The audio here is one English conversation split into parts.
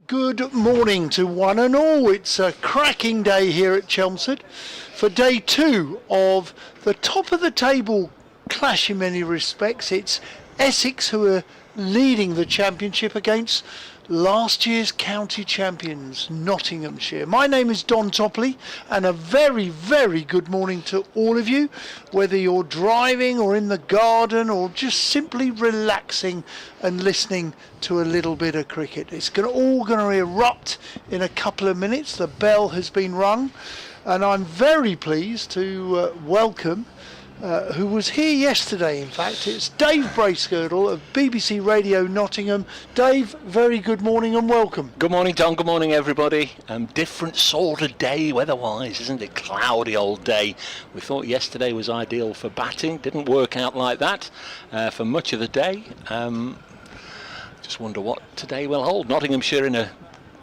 Good morning to one and all. It's a cracking day here at Chelmsford for day two of the top of the table clash in many respects. It's Essex who are leading the championship against last year's county champions, Nottinghamshire. My name is Don Topley, and a very, very good morning to all of you, whether you're driving or in the garden or just simply relaxing and listening to a little bit of cricket. It's all going to erupt in a couple of minutes. The bell has been rung, and I'm very pleased to welcome who was here yesterday, in fact. It's Dave Bracegirdle of BBC Radio Nottingham. Dave, very good morning and welcome. Good morning, Don. Good morning, everybody. Different sort of day weather-wise, isn't it? Cloudy old day. We thought yesterday was ideal for batting. Didn't work out like that for much of the day. Just wonder what today will hold. Nottinghamshire in a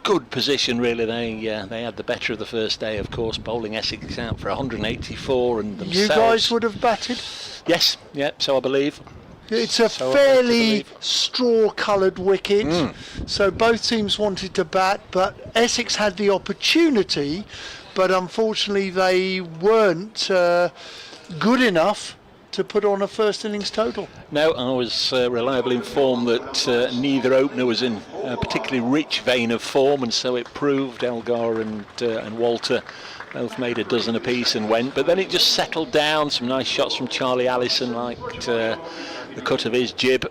good position, really. They had the better of the first day, of course, bowling Essex out for 184, and themselves. You guys would have batted? Yes, yeah, so I believe. It's a fairly straw-coloured wicket, so both teams wanted to bat, but Essex had the opportunity, but unfortunately they weren't good enough to put on a first innings total. No, I was reliably informed that neither opener was in a particularly rich vein of form, and so it proved. Elgar and Walter both made a dozen apiece and went, but then it just settled down. Some nice shots from Charlie Allison, like the cut of his jib.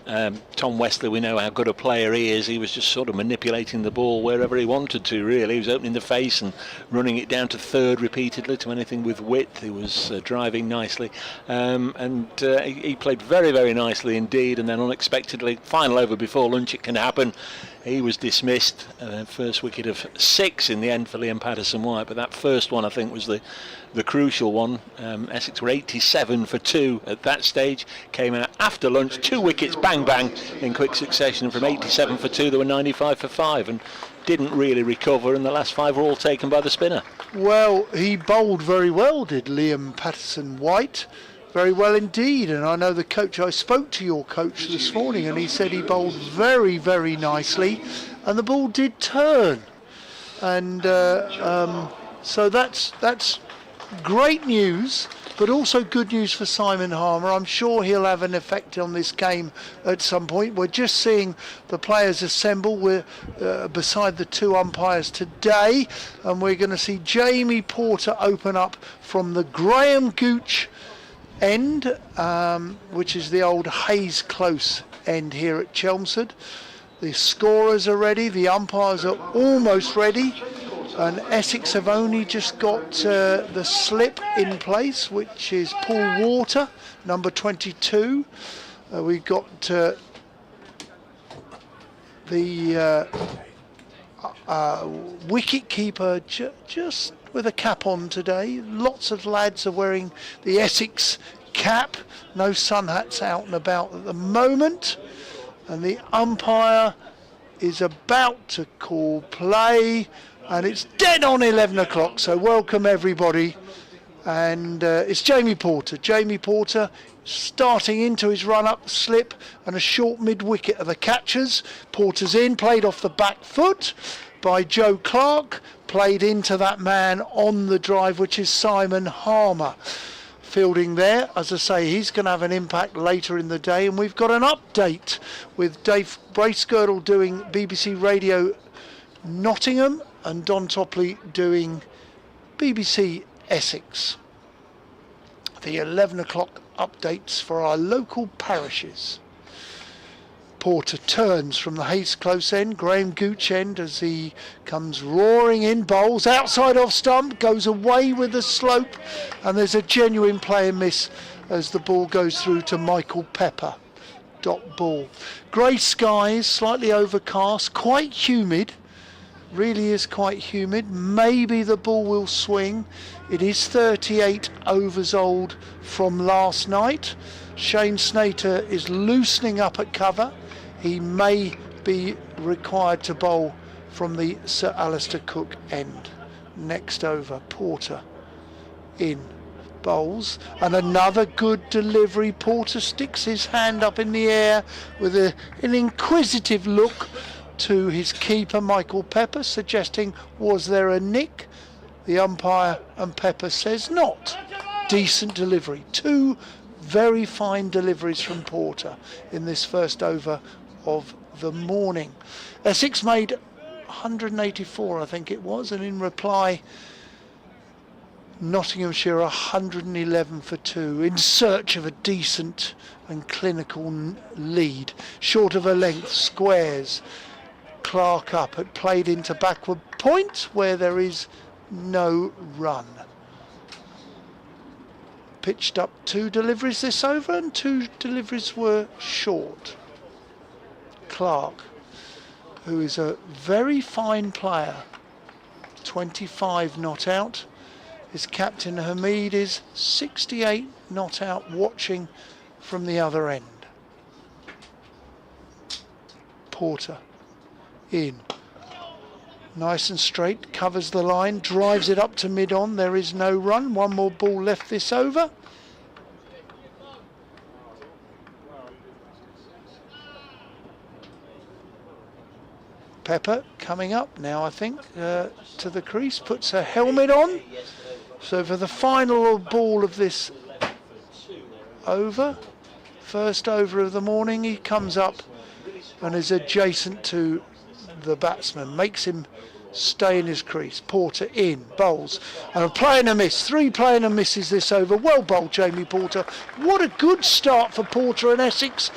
Tom Wesley, we know how good a player he is. He was just sort of manipulating the ball wherever he wanted to, really. He was opening the face and running it down to third repeatedly, to anything with width. He was driving nicely, and he played very, very nicely indeed. And then unexpectedly, final over before lunch, it can happen, he was dismissed. First wicket of 6 in the end for Liam Patterson-White, but that first one I think was the crucial one. Essex were 87 for 2 at that stage, came out after lunch, 2 wickets, bang bang, in quick succession, and from 87 for 2 they were 95 for 5 and didn't really recover, and the last 5 were all taken by the spinner. Well, he bowled very well, did Liam Patterson-White. Very well indeed, and I know the coach, I spoke to your coach this morning, and he said he bowled very, very nicely, and the ball did turn, and so that's great news, but also good news for Simon Harmer. I'm sure he'll have an effect on this game at some point. We're just seeing the players assemble. We're beside the 2 umpires today, and we're going to see Jamie Porter open up from the Graham Gooch end, which is the old Hayes Close end here at Chelmsford. The scorers are ready, the umpires are almost ready, and Essex have only just got the slip in place, which is Paul Water, number 22. We've got the wicket keeper just with a cap on today. Lots of lads are wearing the Essex cap. No sun hats out and about at the moment. And the umpire is about to call play, and it's dead on 11 o'clock. So welcome everybody. And it's Jamie Porter. Jamie Porter starting into his run-up slip, and a short mid-wicket of the catchers. Porter's in, played off the back foot by Joe Clark, played into that man on the drive, which is Simon Harmer. Fielding there, as I say, he's going to have an impact later in the day, and we've got an update with Dave Bracegirdle doing BBC Radio Nottingham and Don Topley doing BBC Essex. The 11 o'clock updates for our local parishes. Porter turns from the Hayes Close end, Graham Gooch end, as he comes roaring in, bowls outside off stump, goes away with the slope, and there's a genuine play and miss as the ball goes through to Michael Pepper. Dot ball. Grey skies, slightly overcast, quite humid, really is quite humid. Maybe the ball will swing. It is 38 overs old from last night. Shane Snater is loosening up at cover. He may be required to bowl from the Sir Alistair Cook end. Next over, Porter in, bowls, and another good delivery. Porter sticks his hand up in the air with an inquisitive look to his keeper, Michael Pepper, suggesting, was there a nick? The umpire and Pepper says not. Decent delivery. 2 very fine deliveries from Porter in this first over of the morning. Essex made 184, I think it was, and in reply, Nottinghamshire 111 for 2, in search of a decent and clinical lead. Short of a length, squares. Clark up, had played into backward point where there is no run. Pitched up 2 deliveries this over, and 2 deliveries were short. Clark, who is a very fine player, 25 not out. His captain Hamid is 68 not out, watching from the other end. Porter in. Nice and straight, covers the line, drives it up to mid-on. There is no run. 1 more ball left this over. Pepper coming up now, I think, to the crease, puts her helmet on. So for the final ball of this over, first over of the morning, he comes up and is adjacent to the batsman, makes him stay in his crease. Porter in, bowls, and a play and a miss. 3 play and a misses this over. Well bowled, Jamie Porter. What a good start for Porter and Essex.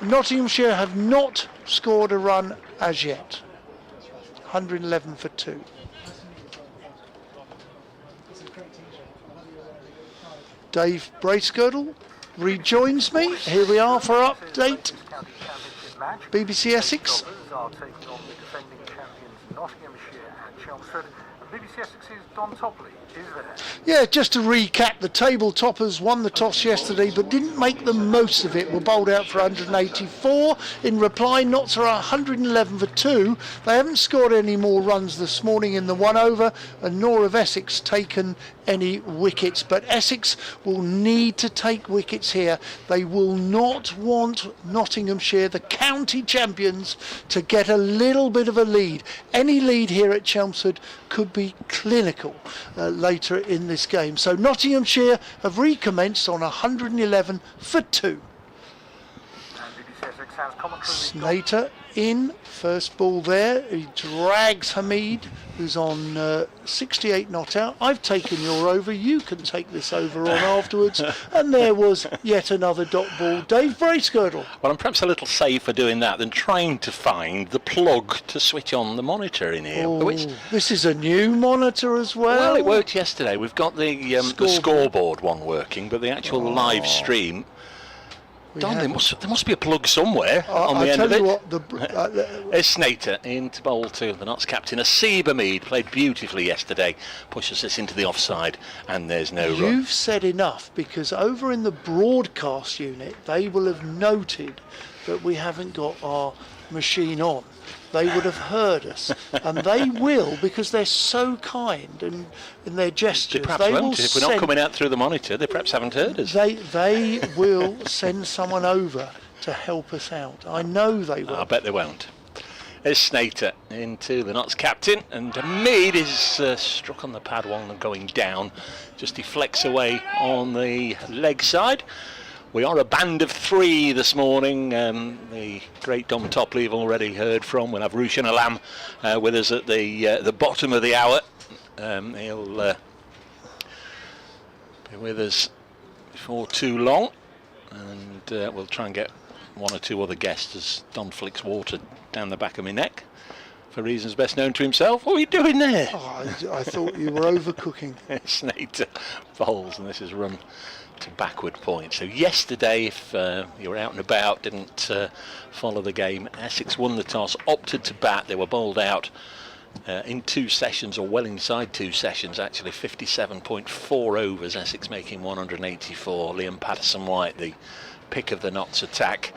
Nottinghamshire have not scored a run as yet. 111 for 2. Dave Bracegirdle rejoins me. Here we are for update. BBC Essex. Are taking on the defending champions Nottinghamshire and Chelmsford. And BBC Essex's Don Topley is there. Yeah, just to recap, the table toppers won the toss yesterday but didn't make the most of it. Were bowled out for 184. In reply, Notts are 111 for 2. They haven't scored any more runs this morning in the 1 over, and nor have Essex taken any wickets. But Essex will need to take wickets here. They will not want Nottinghamshire, the county champions, to get a little bit of a lead. Any lead here at Chelmsford could be clinical later in this game. So Nottinghamshire have recommenced on 111 for 2. Snater in, first ball there. He drags Hamid, who's on 68 not out. I've taken your over, you can take this over on afterwards. And there was yet another dot ball. Dave Bracegirdle. Well, I'm perhaps a little safer doing that than trying to find the plug to switch on the monitor in here. Oh, this is a new monitor as well. Well, it worked yesterday. We've got the scoreboard one working, but the actual live stream. Don, there must be a plug somewhere on the end of it. There's Snater in to bowl to the Notts captain. Asib Hamid played beautifully yesterday, pushes us into the offside, and there's no run. You've said enough, because over in the broadcast unit they will have noted that we haven't got our machine on. They would have heard us, and they will, because they're so kind and in their gestures. They perhaps won't. If we're not coming out through the monitor, they perhaps haven't heard us. They will send someone over to help us out. I know they will. I bet they won't. There's Snater into the Notts captain, and Hamid is struck on the pad one and going down. Just deflects away on the leg side. We are a band of 3 this morning. The great Dom Topley you've already heard from. We'll have Rushan Alam with us at the bottom of the hour. He'll be with us before too long, and we'll try and get 1 or 2 other guests as Don flicks water down the back of my neck for reasons best known to himself. What are you doing there? Oh, I thought you were overcooking. Snater bowls, and this is run to backward point. So yesterday, if you were out and about, didn't follow the game, Essex won the toss, opted to bat. They were bowled out in 2 sessions, or well inside 2 sessions actually. 57.4 overs, Essex making 184. Liam Patterson-White, the pick of the Notts attack,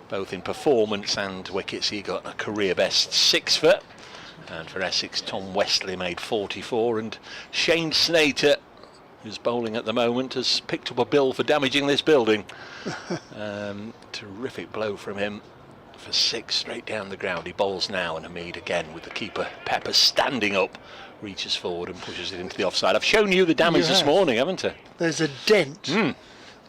both in performance and wickets. He got a career best 6 for. And for Essex, Tom Westley made 44, and Shane Snater, who's bowling at the moment, has picked up a bill for damaging this building. Terrific blow from him for 6 straight down the ground. He bowls now, and Hamid again with the keeper Pepper standing up, reaches forward and pushes it into the offside. I've shown you the damage this morning, haven't I? There's a dent,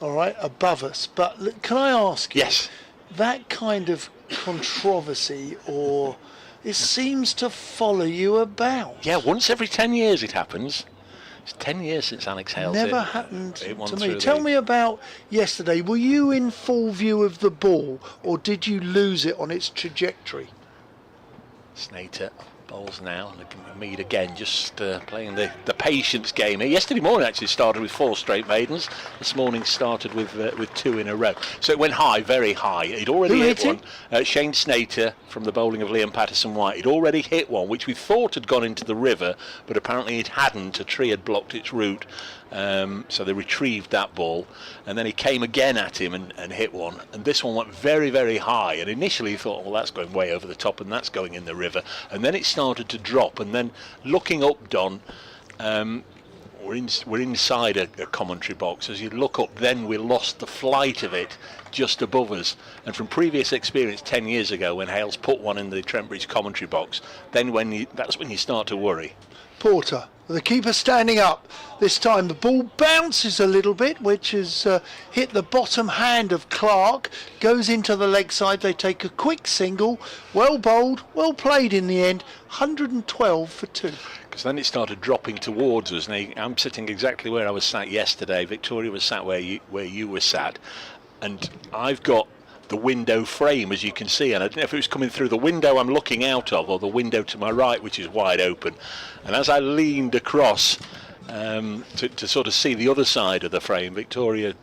all right, above us. But look, can I ask you? Yes. That kind of controversy, or it seems to follow you about. Yeah, once every 10 years it happens. It's 10 years since Alex Hales. Never happened to me. Tell me about yesterday. Were you in full view of the ball, or did you lose it on its trajectory? Snater bowls now, and Hamid again just playing the patience game here. Yesterday morning actually started with 4 straight maidens. This morning started with 2 in a row. So it went high, very high. He'd already hit one. Shane Snater from the bowling of Liam Patterson-White. He'd already hit one, which we thought had gone into the river, but apparently it hadn't. A tree had blocked its route. So they retrieved that ball, and then he came again at him and hit one, and this one went very, very high, and initially he thought, well, that's going way over the top and that's going in the river, and then it started to drop, and then looking up, Don, we're inside a commentary box. As you look up, then we lost the flight of it just above us, and from previous experience 10 years ago when Hales put one in the Trent Bridge commentary box, then that's when you start to worry. Porter, the keeper standing up. This time the ball bounces a little bit, which has hit the bottom hand of Clark, goes into the leg side. They take a quick single, well bowled, well played in the end, 112 for 2. Because then it started dropping towards us, and I'm sitting exactly where I was sat yesterday. Victoria was sat where you were sat, and I've got the window frame, as you can see, and I don't know if it was coming through the window I'm looking out of or the window to my right, which is wide open, and as I leaned across to sort of see the other side of the frame, Victoria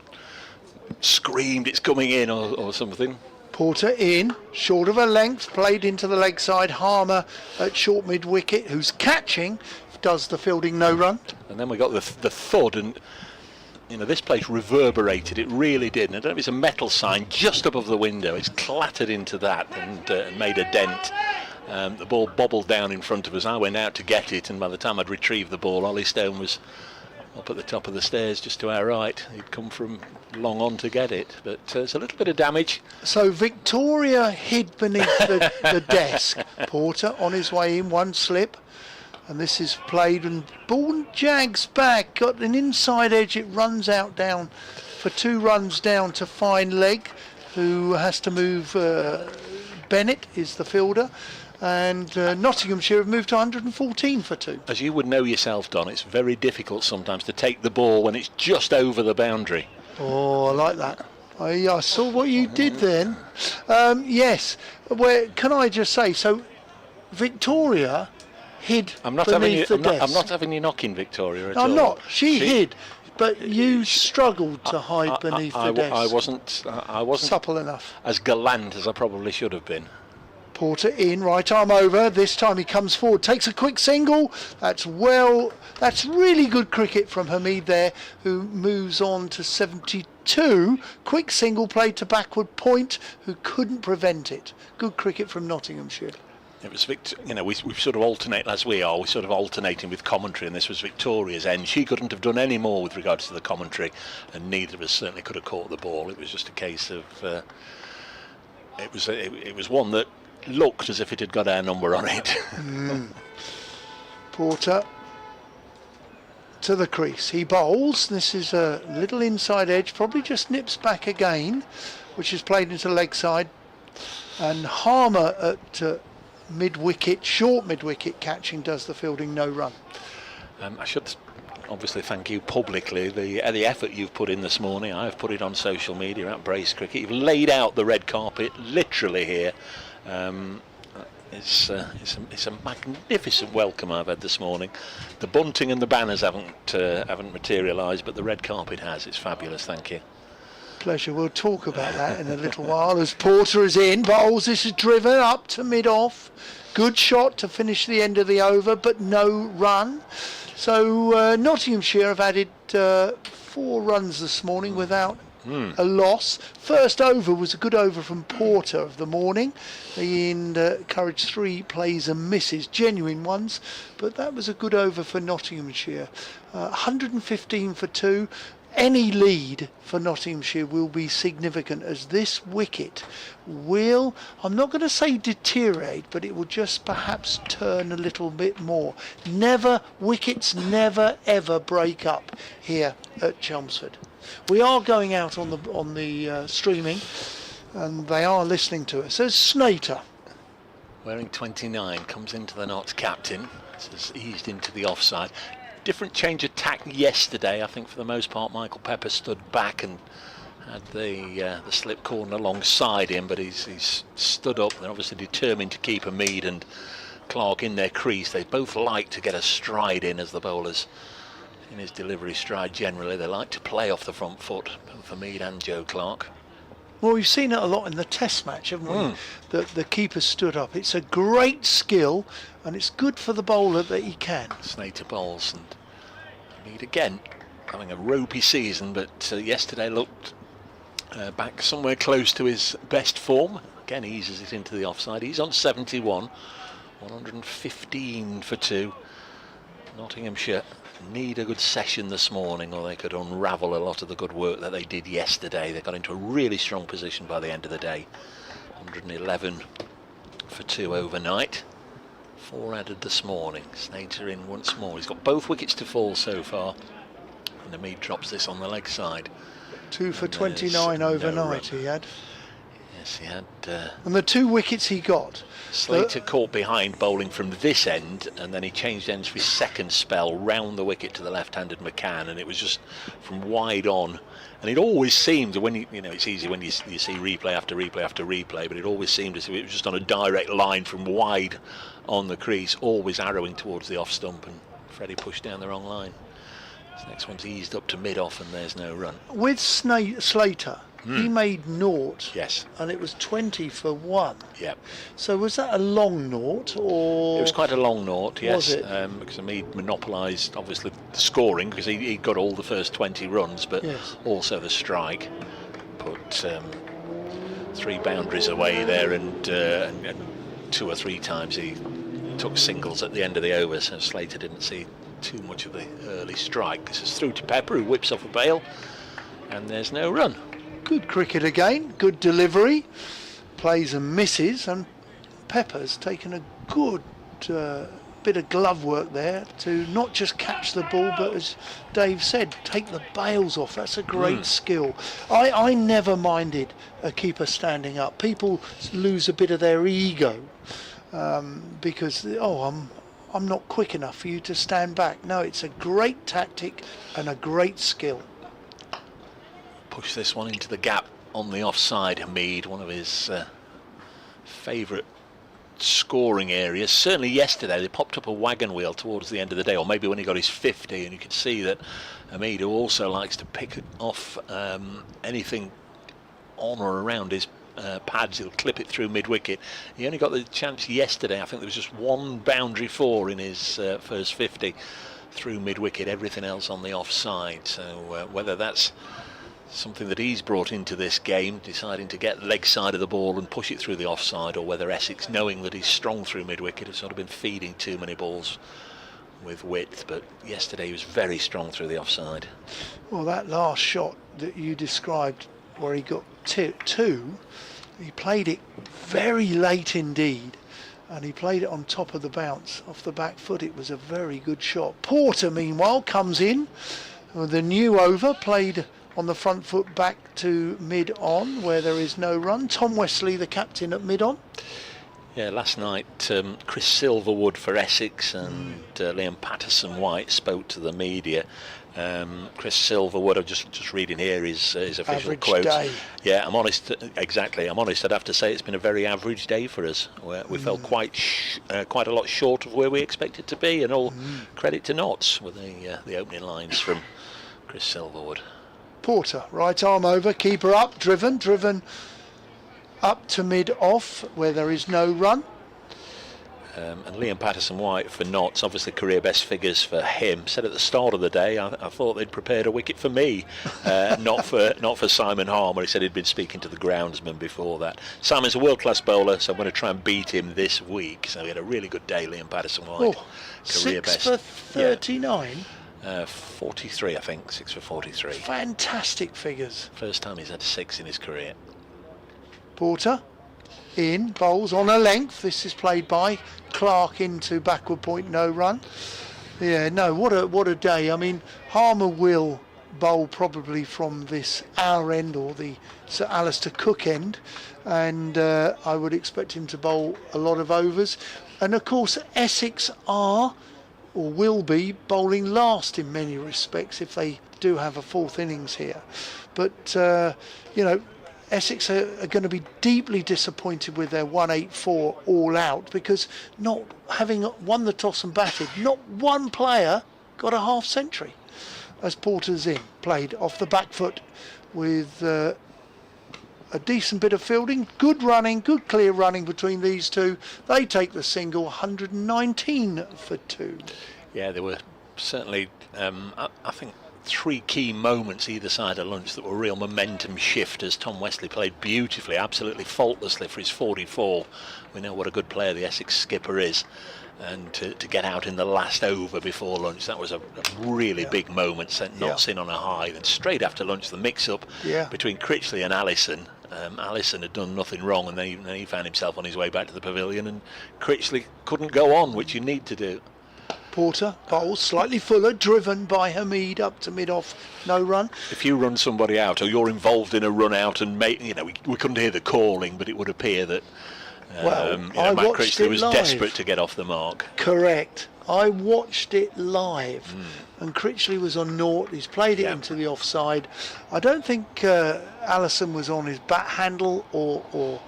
screamed, "It's coming in," or something. Porter in, short of a length, played into the leg side. Harmer at short mid wicket, who's catching, does the fielding no run. And then we got the thud, and this place reverberated. It really did. And I don't know if it's a metal sign just above the window. It's clattered into that and made a dent. The ball bobbled down in front of us. I went out to get it, and by the time I'd retrieved the ball, Ollie Stone was up at the top of the stairs just to our right. He'd come from long on to get it, but it's a little bit of damage. So Victoria hid beneath the desk. Porter on his way in, one slip, and this is played, and ball jags back, got an inside edge, it runs out down for 2 runs down to fine leg, who has to move. Bennett is the fielder, and Nottinghamshire have moved to 114 for 2. As you would know yourself, Don, it's very difficult sometimes to take the ball when it's just over the boundary. Oh, I like that. I saw what you did then. Yes, can I just say, so Victoria hid beneath the desk. I'm not having you knocking Victoria at all. I'm not. She hid, but you struggled to hide beneath the desk. I wasn't supple enough. As gallant as I probably should have been. Porter in, right arm over. This time he comes forward, takes a quick single. That's really good cricket from Hamid there, who moves on to 72. Quick single played to backward point, who couldn't prevent it. Good cricket from Nottinghamshire. It was we sort of alternate, as we are, we're sort of alternating with commentary, and this was Victoria's end. She couldn't have done any more with regards to the commentary, and neither of us certainly could have caught the ball. It was just a case of it was one that looked as if it had got our number on it. Porter to the crease. He bowls. This is a little inside edge, probably just nips back again, which is played into leg side, and Harmer at mid-wicket, short mid-wicket catching, does the fielding no run. I should obviously thank you publicly. The effort you've put in this morning, I've put it on social media at Brace Cricket. You've laid out the red carpet literally here. It's a magnificent welcome I've had this morning. The bunting and the banners haven't materialised, but the red carpet has. It's fabulous. Thank you. Pleasure. We'll talk about that in a little while. As Porter is in, bowls. This is driven up to mid-off. Good shot to finish the end of the over, but no run. So Nottinghamshire have added 4 runs this morning without a loss. First over was a good over from Porter of the morning. He encouraged 3 plays and misses, genuine ones, but that was a good over for Nottinghamshire. 115 for 2. any lead for Nottinghamshire will be significant, as this wicket will, I'm not going to say deteriorate, but it will just perhaps turn a little bit more. Wickets never ever break up here at Chelmsford. We are going out on the streaming, and they are listening to us. There's Snater. Wearing 29 comes into the Notts captain. This has eased into the offside. Different change of tack yesterday. I think for the most part Michael Pepper stood back and had the slip corner alongside him, but he's stood up. They're obviously determined to keep Hamid and Clark in their crease. They both like to get a stride in, as the bowlers in his delivery stride generally. They like to play off the front foot, both Hamid and Joe Clark. Well, we've seen it a lot in the Test match, haven't we? The keeper stood up. It's a great skill, and it's good for the bowler that he can. Snater bowls, and Hamid again having a ropey season, but yesterday looked back somewhere close to his best form. Again, eases it into the offside. He's on 71, 115 for 2. Nottinghamshire need a good session this morning, or they could unravel a lot of the good work that they did yesterday. They got into a really strong position by the end of the day. 111 for 2 overnight. 4 added this morning. Snater in once more. He's got both wickets to fall so far, and Hamid drops this on the leg side. 2 for 29 overnight he had. Yes, he had. And the 2 wickets he got. Slater caught behind bowling from this end, and then he changed ends for his second spell round the wicket to the left-handed McCann, and it was just from wide on. And it always seemed, when it's easy when you see replay after replay after replay, but it always seemed as if it was just on a direct line from wide on the crease, always arrowing towards the off stump, and Freddie pushed down the wrong line. This next one's eased up to mid-off, and there's no run. With Slater, he made naught. Yes. And it was 20 for 1. Yep. So was that a long naught, or? It was quite a long naught, yes. Was it? Because Hamid monopolised, obviously, the scoring, because he got all the first 20 runs, but yes, also the strike. Put 3 boundaries away there, and 2 or 3 times he took singles at the end of the over, so Slater didn't see too much of the early strike. This is through to Pepper, who whips off a bail, and there's no run. Good cricket again, good delivery, plays and misses, and Pepper's taken a good bit of glove work there to not just catch the ball, but as Dave said, take the bails off. That's a great skill. I never minded a keeper standing up. People lose a bit of their ego because, I'm not quick enough for you to stand back. No, it's a great tactic and a great skill. Push this one into the gap on the offside. Hamid, one of his favourite scoring areas. Certainly yesterday they popped up a wagon wheel towards the end of the day, or maybe when he got his 50, and you could see that Hamid, who also likes to pick off anything on or around his pads, he'll clip it through mid-wicket. He only got the chance yesterday. I think there was just 1 boundary 4 in his first 50 through mid-wicket, everything else on the offside. So whether that's something that he's brought into this game, deciding to get the leg side of the ball and push it through the offside, or whether Essex, knowing that he's strong through mid-wicket, has sort of been feeding too many balls with width. But yesterday he was very strong through the offside. Well, that last shot that you described, where he got 2, he played it very late indeed, and he played it on top of the bounce off the back foot. It was a very good shot. Porter, meanwhile, comes in with the new over, played on the front foot back to mid-on, where there is no run. Tom Wesley, the captain, at mid-on. Yeah, last night Chris Silverwood for Essex and Liam Patterson-White spoke to the media. Chris Silverwood, I'm just reading here his official average quotes. Day. Yeah, I'm honest. Exactly, I'm honest. I'd have to say it's been a very average day for us. We fell quite a lot short of where we expected to be, and all credit to Notts with the opening lines from Chris Silverwood. Porter, right arm over, keeper up, driven up to mid-off, where there is no run. And Liam Patterson-White for Notts, obviously career best figures for him. Said at the start of the day, I thought they'd prepared a wicket for me, not for Simon Harmer. He said he'd been speaking to the groundsman before that. Simon's a world-class bowler, so I'm going to try and beat him this week. So he had a really good day, Liam Patterson-White. Oh, 6 for 39. 43, I think, 6 for 43. Fantastic figures. First time he's had 6 in his career. Porter in, bowls on a length. This is played by Clark into backward point, no run. Yeah, no, what a day. I mean, Harmer will bowl probably from this our end or the Sir Alistair Cook end, and I would expect him to bowl a lot of overs. And of course, Essex are or will be bowling last in many respects if they do have a fourth innings here. But you know, Essex are going to be deeply disappointed with their 184 all out, because not having won the toss and batted, not one player got a half century. As Porter's in, played off the back foot with a decent bit of fielding, good running, good clear running between these two. They take the single, 119 for 2. Yeah, there were certainly, I think, 3 key moments either side of lunch that were real momentum shifters. Tom Wesley played beautifully, absolutely faultlessly for his 44. We know what a good player the Essex skipper is. And to get out in the last over before lunch, that was a really big moment, sent Notts in on a high. Then straight after lunch, the mix-up between Critchley and Allison. Allison had done nothing wrong, and then he found himself on his way back to the pavilion, and Critchley couldn't go on, which you need to do. Porter bowls slightly fuller, driven by Hamid up to mid-off, no run. If you run somebody out, or you're involved in a run out, and we couldn't hear the calling, but it would appear that Matt Critchley was desperate to get off the mark. Correct. I watched it live, and Critchley was on naught. He's played it into the offside. I don't think Allison was on his bat handle or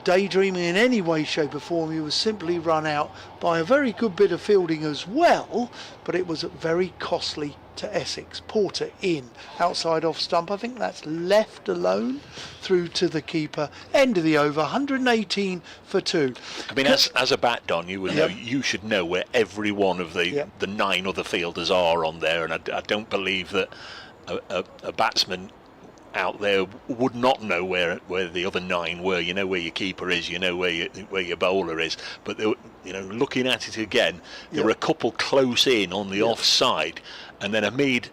daydreaming in any way, shape or form. He was simply run out by a very good bit of fielding as well, but it was very costly to Essex. Porter in, outside off stump. I think that's left alone through to the keeper. End of the over, 118 for 2. I mean, as a bat, Don, you would know, you should know where every one of the 9 other fielders are on there, and I don't believe that a batsman out there would not know where the other 9 were. You know where your keeper is, you know where your bowler is, but looking at it again, there were a couple close in on the offside, and then Hamid,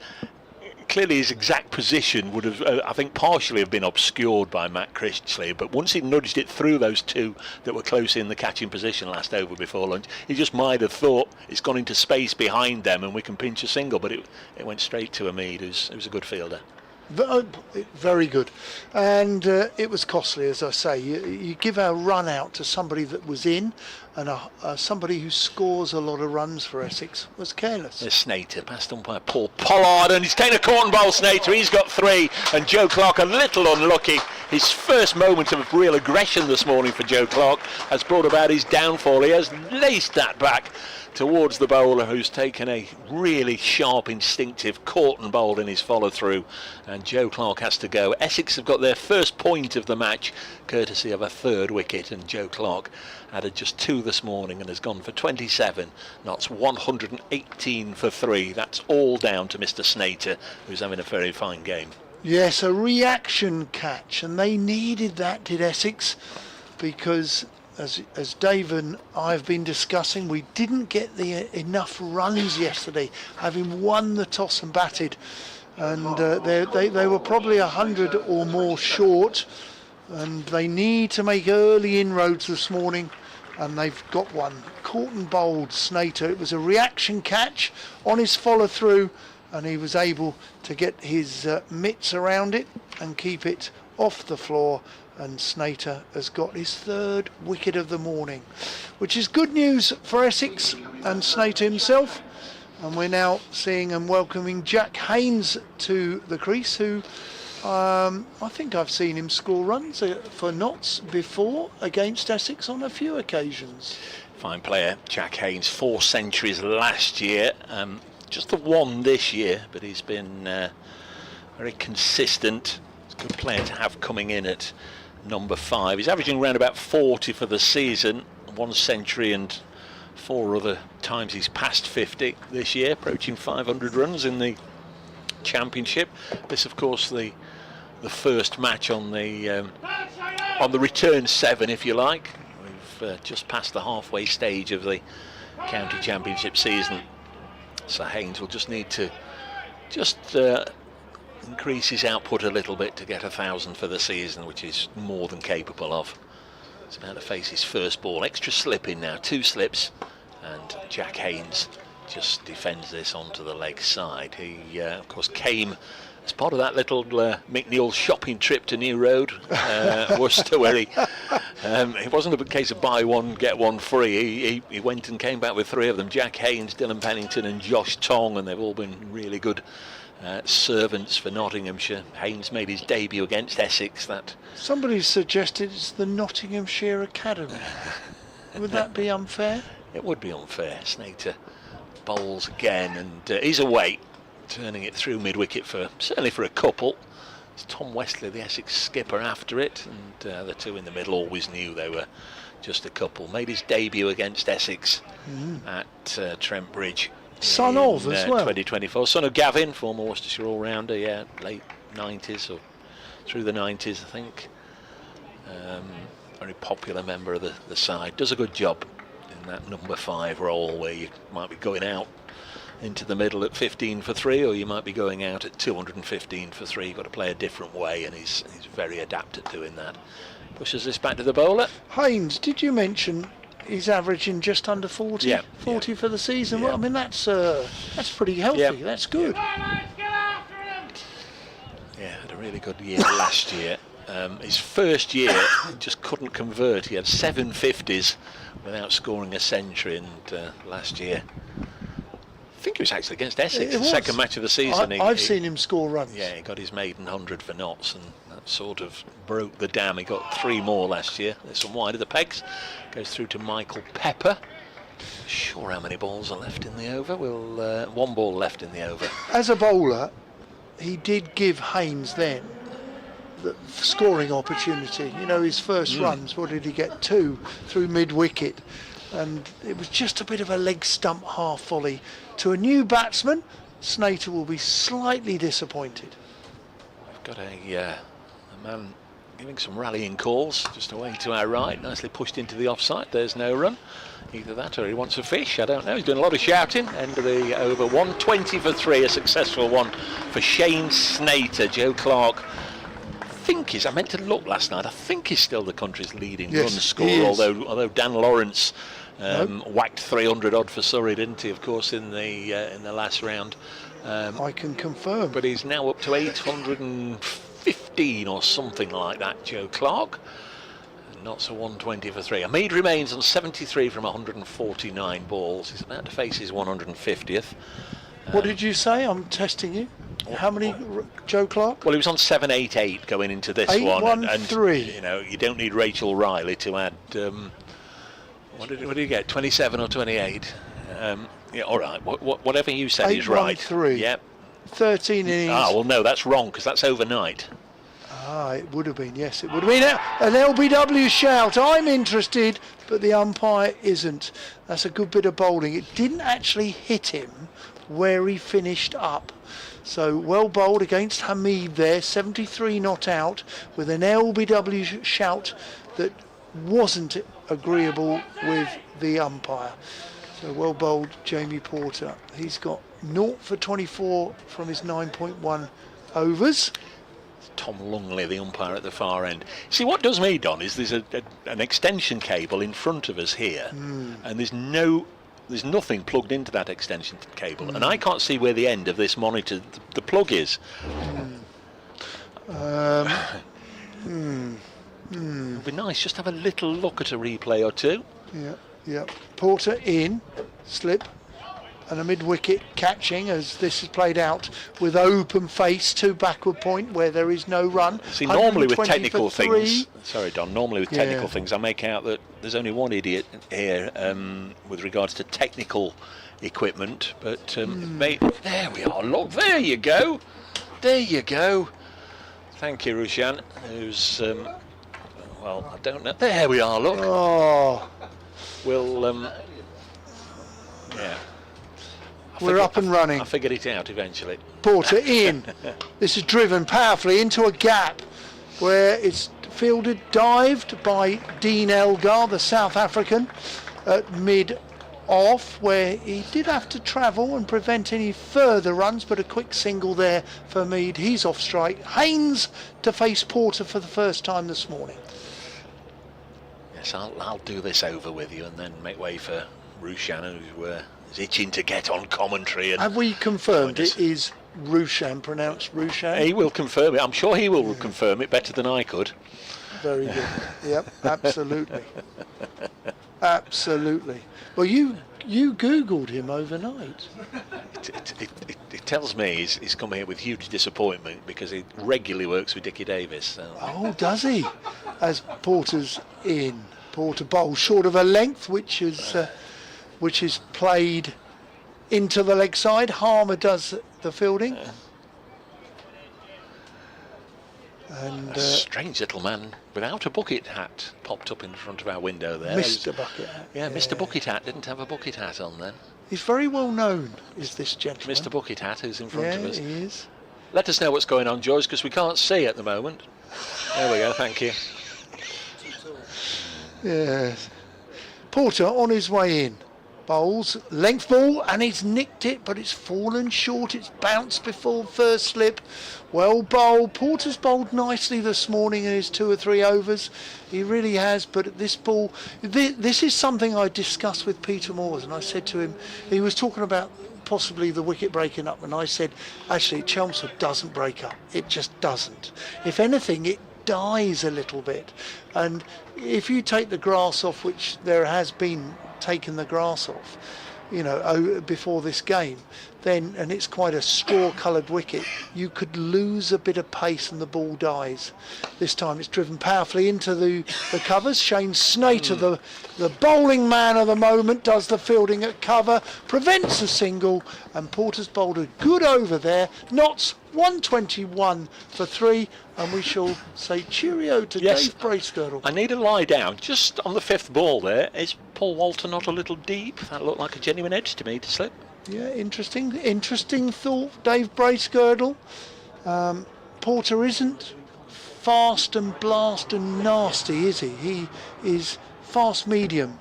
clearly his exact position would have, I think, partially have been obscured by Matt Critchley, but once he nudged it through those 2 that were close in the catching position last over before lunch, he just might have thought it's gone into space behind them and we can pinch a single, but it went straight to Hamid, who's a good fielder. Very good, and it was costly, as I say. You give a run out to somebody that was in, and somebody who scores a lot of runs for Essex was careless. There's Snater, passed on by Paul Pollard, and he's taken a cotton bowl. Snater, he's got 3, and Joe Clark a little unlucky. His first moment of real aggression this morning for Joe Clark has brought about his downfall. He has laced that back towards the bowler, who's taken a really sharp, instinctive Corton bowl in his follow-through, and Joe Clark has to go. Essex have got their first point of the match, courtesy of a 3rd wicket, and Joe Clark added just 2 this morning and has gone for 27. Notts 118 for 3. That's all down to Mr. Snater, who's having a very fine game. Yes, a reaction catch, and they needed that, did Essex, because as Dave and I have been discussing, we didn't get enough runs yesterday, having won the toss and batted, and they were probably 100 or more short, and they need to make early inroads this morning, and they've got one. Corton bowled Snater. It was a reaction catch on his follow through, and he was able to get his mitts around it and keep it off the floor, and Snater has got his 3rd wicket of the morning, which is good news for Essex and Snater himself. And we're now seeing and welcoming Jack Haynes to the crease, who I think I've seen him score runs for Notts before against Essex on a few occasions. Fine player, Jack Haynes, 4 centuries last year, just the 1 this year, but he's been very consistent. It's a good player to have coming in at number 5. He's averaging around about 40 for the season, 1 century and 4 other times he's passed 50 this year, approaching 500 runs in the Championship. This, of course, the first match on the return 7, if you like. We've just passed the halfway stage of the County Championship season, so Haynes will just need to just increase his output a little bit to get 1,000 for the season, which is more than capable of. He's about to face his first ball. Extra slip in now, 2 slips, and Jack Haynes just defends this onto the leg side. He, of course, came as part of that little McNeil shopping trip to New Road, Worcester, where it wasn't a case of buy one, get one free. He went and came back with 3 of them, Jack Haynes, Dylan Pennington and Josh Tong, and they've all been really good servants for Nottinghamshire. Haynes made his debut against Essex. Somebody suggested it's the Nottinghamshire Academy. Would that be unfair? It would be unfair. Snater bowls again, and he's away, turning it through mid-wicket certainly for a couple. It's Tom Westley, the Essex skipper, after it, and the 2 in the middle always knew they were just a couple. Made his debut against Essex at Trent Bridge. Son of as well. 2024. Son of Gavin, former Worcestershire all-rounder, yeah, late 90s or through the 90s, I think. Very popular member of the side. Does a good job in that number 5 role where you might be going out into the middle at 15 for 3, or you might be going out at 215 for 3. You've got to play a different way, and he's very adept at doing that. Pushes this back to the bowler. Haynes, did you mention he's averaging just under 40? Yeah, 40 for the season. Yeah. Well, I mean, that's pretty healthy. Yeah. That's good. Yeah, had a really good year last year. His first year, he just couldn't convert. He had 7 50s without scoring a century, and last year, I think it was actually against Essex, the second match of the season. I've seen him score runs. Yeah, he got his maiden 100 for Notts, and that sort of broke the dam. He got 3 more last year. This one wide of the pegs. Goes through to Michael Pepper. Sure how many balls are left in the over? 1 ball left in the over. As a bowler, he did give Haynes then the scoring opportunity. You know, his first runs, what did he get? 2 through mid-wicket. And it was just a bit of a leg stump half volley. To a new batsman, Snater will be slightly disappointed. We've got a man giving some rallying calls just away to our right, nicely pushed into the offside. There's no run. Either that or he wants a fish, I don't know. He's doing a lot of shouting. End of the over. 120 for 3, a successful one for Shane Snater. Joe Clark, I meant to look last night, I think he's still the country's leading run scorer, although Dan Lawrence whacked 300 odd for Surrey, didn't he, of course, in the last round. I can confirm. But he's now up to 815 or something like that, Joe Clark. Not so 120 for 3. Hamid remains on 73 from 149 balls. He's about to face his 150th. What did you say? I'm testing you. How many, Joe Clark? Well, he was on 788 going into this one. 813. You know, you don't need Rachel Riley to add. What did you get? 27 or 28? Yeah, all right. Whatever you said is right. 813. Yep. 13 innings. Ah, well, no, that's wrong because that's overnight. Ah, it would have been, yes, it would have been an LBW shout. I'm interested, but the umpire isn't. That's a good bit of bowling. It didn't actually hit him where he finished up. So well bowled against Hamid there, 73 not out, with an LBW shout that wasn't agreeable with the umpire. So well bowled Jamie Porter. He's got 0 for 24 from his 9.1 overs. Tom Lungley, the umpire at the far end. See, what does me, Don, is there's an extension cable in front of us here, and there's nothing plugged into that extension cable, and I can't see where the end of this monitor, the plug is. It'd be nice just to have a little look at a replay or two. Yeah. Porter in, slip, and a mid-wicket catching as this is played out with open face to backward point where there is no run. See, normally with technical things, sorry Don, normally with technical things I make out that there's only one idiot here with regards to technical equipment, but there we are, look, there you go. Thank you, Rushan, who's, well, I don't know, there we are, look. Oh. We'll, yeah. We're up and running. I figured it out eventually. Porter in. This is driven powerfully into a gap where it's fielded, dived by Dean Elgar, the South African, at mid off, where he did have to travel and prevent any further runs, but a quick single there for Mead. He's off strike. Haynes to face Porter for the first time this morning. Yes, I'll do this over with you and then make way for Rushan, who is itching to get on commentary. And have we confirmed it is Rushan, pronounced Rushan? he will confirm it. I'm sure he will confirm it better than I could. Very good. Yep, absolutely. Absolutely. Well, you Googled him overnight. It tells me he's come here with huge disappointment because he regularly works with Dickie Davis. So. Oh, does he? As Porter's in. Porter bowls short of a length, which is played into the leg side. Harmer does the fielding. And a strange little man without a bucket hat popped up in front of our window there. Mr. Bucket Hat. Yeah, Mr. Bucket Hat didn't have a bucket hat on then. He's very well known, is this gentleman. Mr. Bucket Hat, who's in front of us. Yeah, he is. Let us know what's going on, George, because we can't see at the moment. There we go, thank you. Yes. Porter on his way in. Bowls, length ball, and he's nicked it, but it's fallen short. It's bounced before first slip. Well bowled. Porter's bowled nicely this morning in his 2 or 3 overs. He really has, but this ball, this is something I discussed with Peter Moores, and I said to him, he was talking about possibly the wicket breaking up, and I said, actually, Chelmsford doesn't break up. It just doesn't. If anything, it dies a little bit. And if you take the grass off, which there has been taken the grass off, before this game, then, and it's quite a straw-coloured wicket, you could lose a bit of pace and the ball dies. This time it's driven powerfully into the covers. Shane Snater, the bowling man of the moment, does the fielding at cover, prevents a single, and Porter's bowled a good over there. Knots 121 for 3, and we shall say cheerio to Dave Bracegirdle. I need to lie down just on the 5th ball there. Is Paul Walter not a little deep? That looked like a genuine edge to me to slip. Yeah, interesting thought, Dave Bracegirdle. Porter isn't fast and blast and nasty, is he? He is fast medium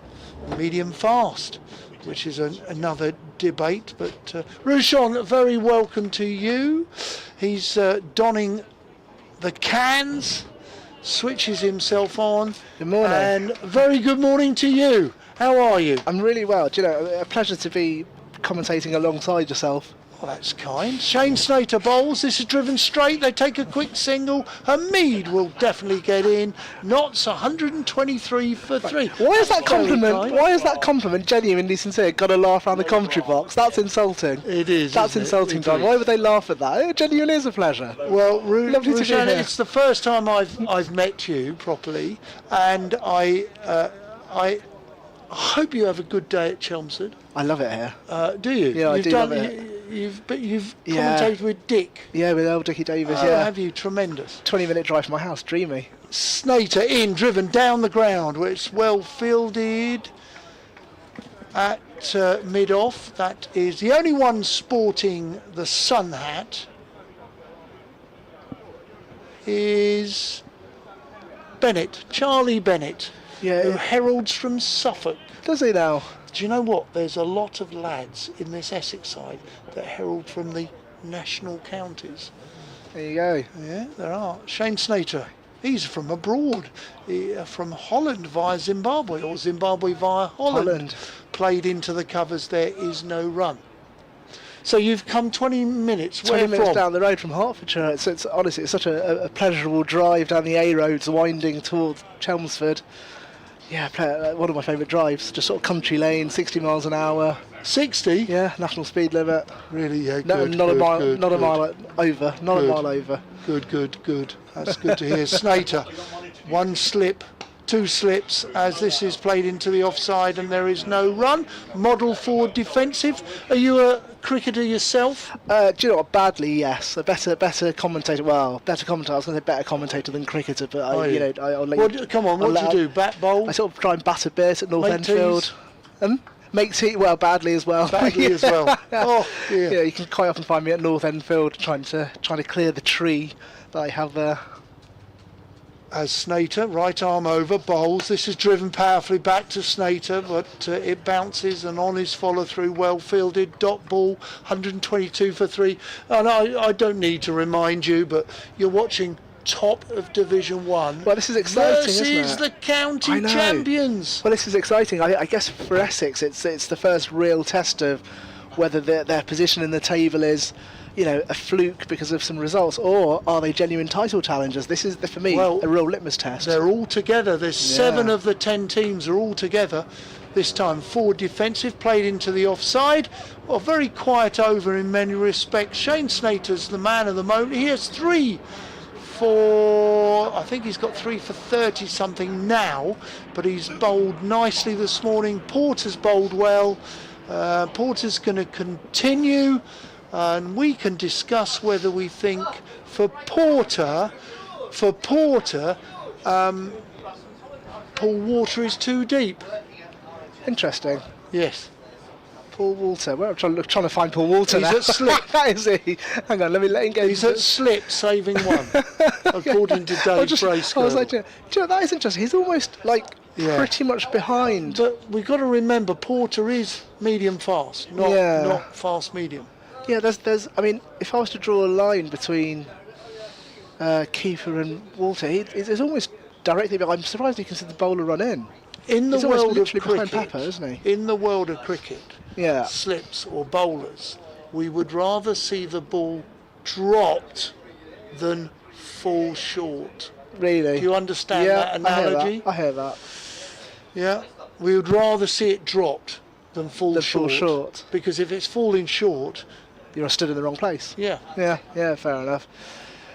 fast, which is another debate. But Rushan, very welcome to you. He's donning the cans, switches himself on. Good morning. And very good morning to you. How are you? I'm really well. Do you know, a pleasure to be commentating alongside yourself. Well, that's kind. Shane Snater bowls. This is driven straight. They take a quick single. Mead will definitely get in. Knots 123 for 3. Why is that compliment? Kind. Why is that compliment genuinely sincere? Got to laugh around the commentary box. That's insulting. It is. That's insulting, Don. Why would they laugh at that? It genuinely is a pleasure. Well, lovely to be here. It's the first time I've met you properly, and I hope you have a good day at Chelmsford. I love it here. Do you? Yeah, I do love it. You've commentated with Dick. Yeah, with old Dickie Davis. Oh, yeah. Have you? Tremendous. 20-minute drive from my house. Dreamy. Snater in, driven down the ground, where it's well fielded at mid-off. That is the only one sporting the sun hat. Is Bennett, Charlie Bennett, Yeah. who heralds from Suffolk. Does he now? Do you know what? There's a lot of lads in this Essex side that herald from the national counties. There you go. Yeah, there are. Shane Snater, he's from abroad, from Holland via Zimbabwe, or Zimbabwe via Holland. Played into the covers, there is no run. So you've come 20 minutes. 20 minutes from? down the road from Hertfordshire. It's honestly, it's such a pleasurable drive down the A roads, winding towards Chelmsford. Yeah, one of my favourite drives. Just sort of country lane, 60 miles an hour. 60? Yeah, national speed limit. Really? Yeah. No, Good, not good, a mile, good, not good. a mile over, not Good. a mile over. Good. That's good to hear. Snater, 1 slip, 2 slips, as this is played into the offside and there is no run. Model forward defensive. Are you a cricketer yourself? Do you know what? Badly, yes. A better commentator. Well, better commentator. I was going to say better commentator than cricketer, but I'll let you. Come on, what do you do? Bat bowl? I sort of try and bat a bit at North Make Enfield. Make tea. Well, badly as well. Badly as well. Oh dear. Yeah, you can quite often find me at North Enfield trying to clear the tree that I have there. as Snater, right arm over, bowls. This is driven powerfully back to Snater, but it bounces, and on his follow through, well fielded, dot ball, 122 for 3. And I don't need to remind you, but you're watching top of Division 1. Well, this is exciting, versus isn't it? the county I know. champions. Well, this is exciting. I guess for Essex, it's the first real test of whether their position in the table is, a fluke because of some results, or are they genuine title challengers? This is, for me, a real litmus test. They're all together. There's 7 of the 10 teams are all together. This time forward defensive, played into the offside. Well, very quiet over in many respects. Shane Snater's the man of the moment. He has 3 for, I think he's got 3 for 30 something now, but he's bowled nicely this morning. Porter's bowled well. Porter's going to continue. And we can discuss whether we think for Porter, Paul Walter is too deep. Interesting. Yes. Paul Walter. Well, I'm trying to find Paul Walter He's now. at slip. Is he? Hang on, let me let him go. He's at slip, saving 1, according to Dave Bracegirdle. I was like, do you know, that is interesting. He's almost pretty much behind. But we've got to remember, Porter is medium fast, not fast medium. Yeah, there's. I mean, if I was to draw a line between Keeper and Walter, he's almost directly. But I'm surprised he can see the bowler run in. In the He's world of behind cricket, Papa, isn't he? in the world of cricket, Yeah. slips or bowlers, we would rather see the ball dropped than fall short. Really. Do you understand that analogy? I hear that. Yeah, we would rather see it dropped than fall short. Because if it's falling short, You're stood in the wrong place. yeah. Yeah, fair enough.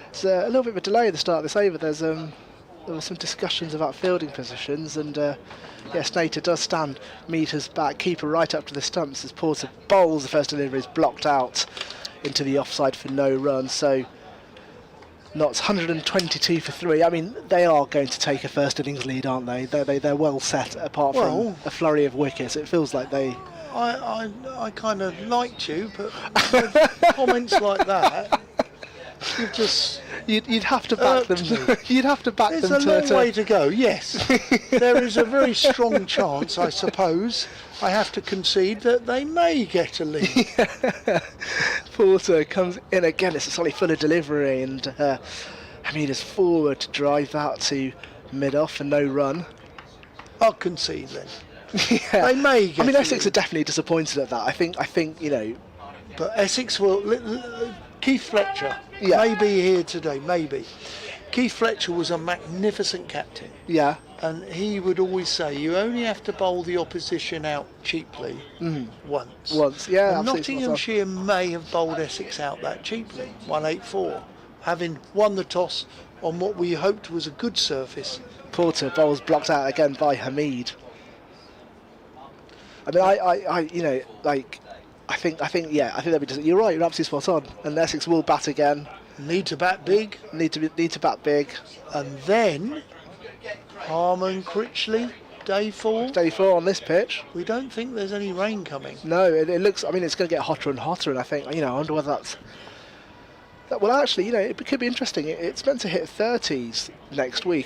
It's a little bit of a delay at the start of this over. There were some discussions about fielding positions, and Snater does stand meters back, keeper right up to the stumps as Porter bowls. The first delivery is blocked out into the offside for no run. So Notts 122 for 3. I mean, they are going to take a first innings lead, aren't they? They're well set, apart from a flurry of wickets. It feels like they. I kind of liked you, but with comments like that, You'd have to back them. You'd have to back there's them. There's a long way to go. Yes, there is a very strong chance, I suppose. I have to concede that they may get a lead. Porter comes in again. It's a solid full of delivery, and Hamid is forward to drive that to mid-off and no run. I'll concede then. Yeah. They may get. I mean, a Essex are lead. definitely disappointed at that. I think But Essex will. Keith Fletcher may be here today. Maybe. Keith Fletcher was a magnificent captain. Yeah. And he would always say, you only have to bowl the opposition out cheaply once. Once, yeah. And Absolutely. Nottinghamshire may have bowled Essex out that cheaply, 184, having won the toss on what we hoped was a good surface. Porter bowls blocked out again by Hamid. I mean, I think they'll be. You're right. You're absolutely spot on. And Essex will bat again. Need to bat big. Need to bat big. And then Harmon Critchley, day 4. Day 4 on this pitch. We don't think there's any rain coming. No, it looks. I mean, it's going to get hotter and hotter, and I think I wonder whether that's. Well, actually, it could be interesting. It's meant to hit 30s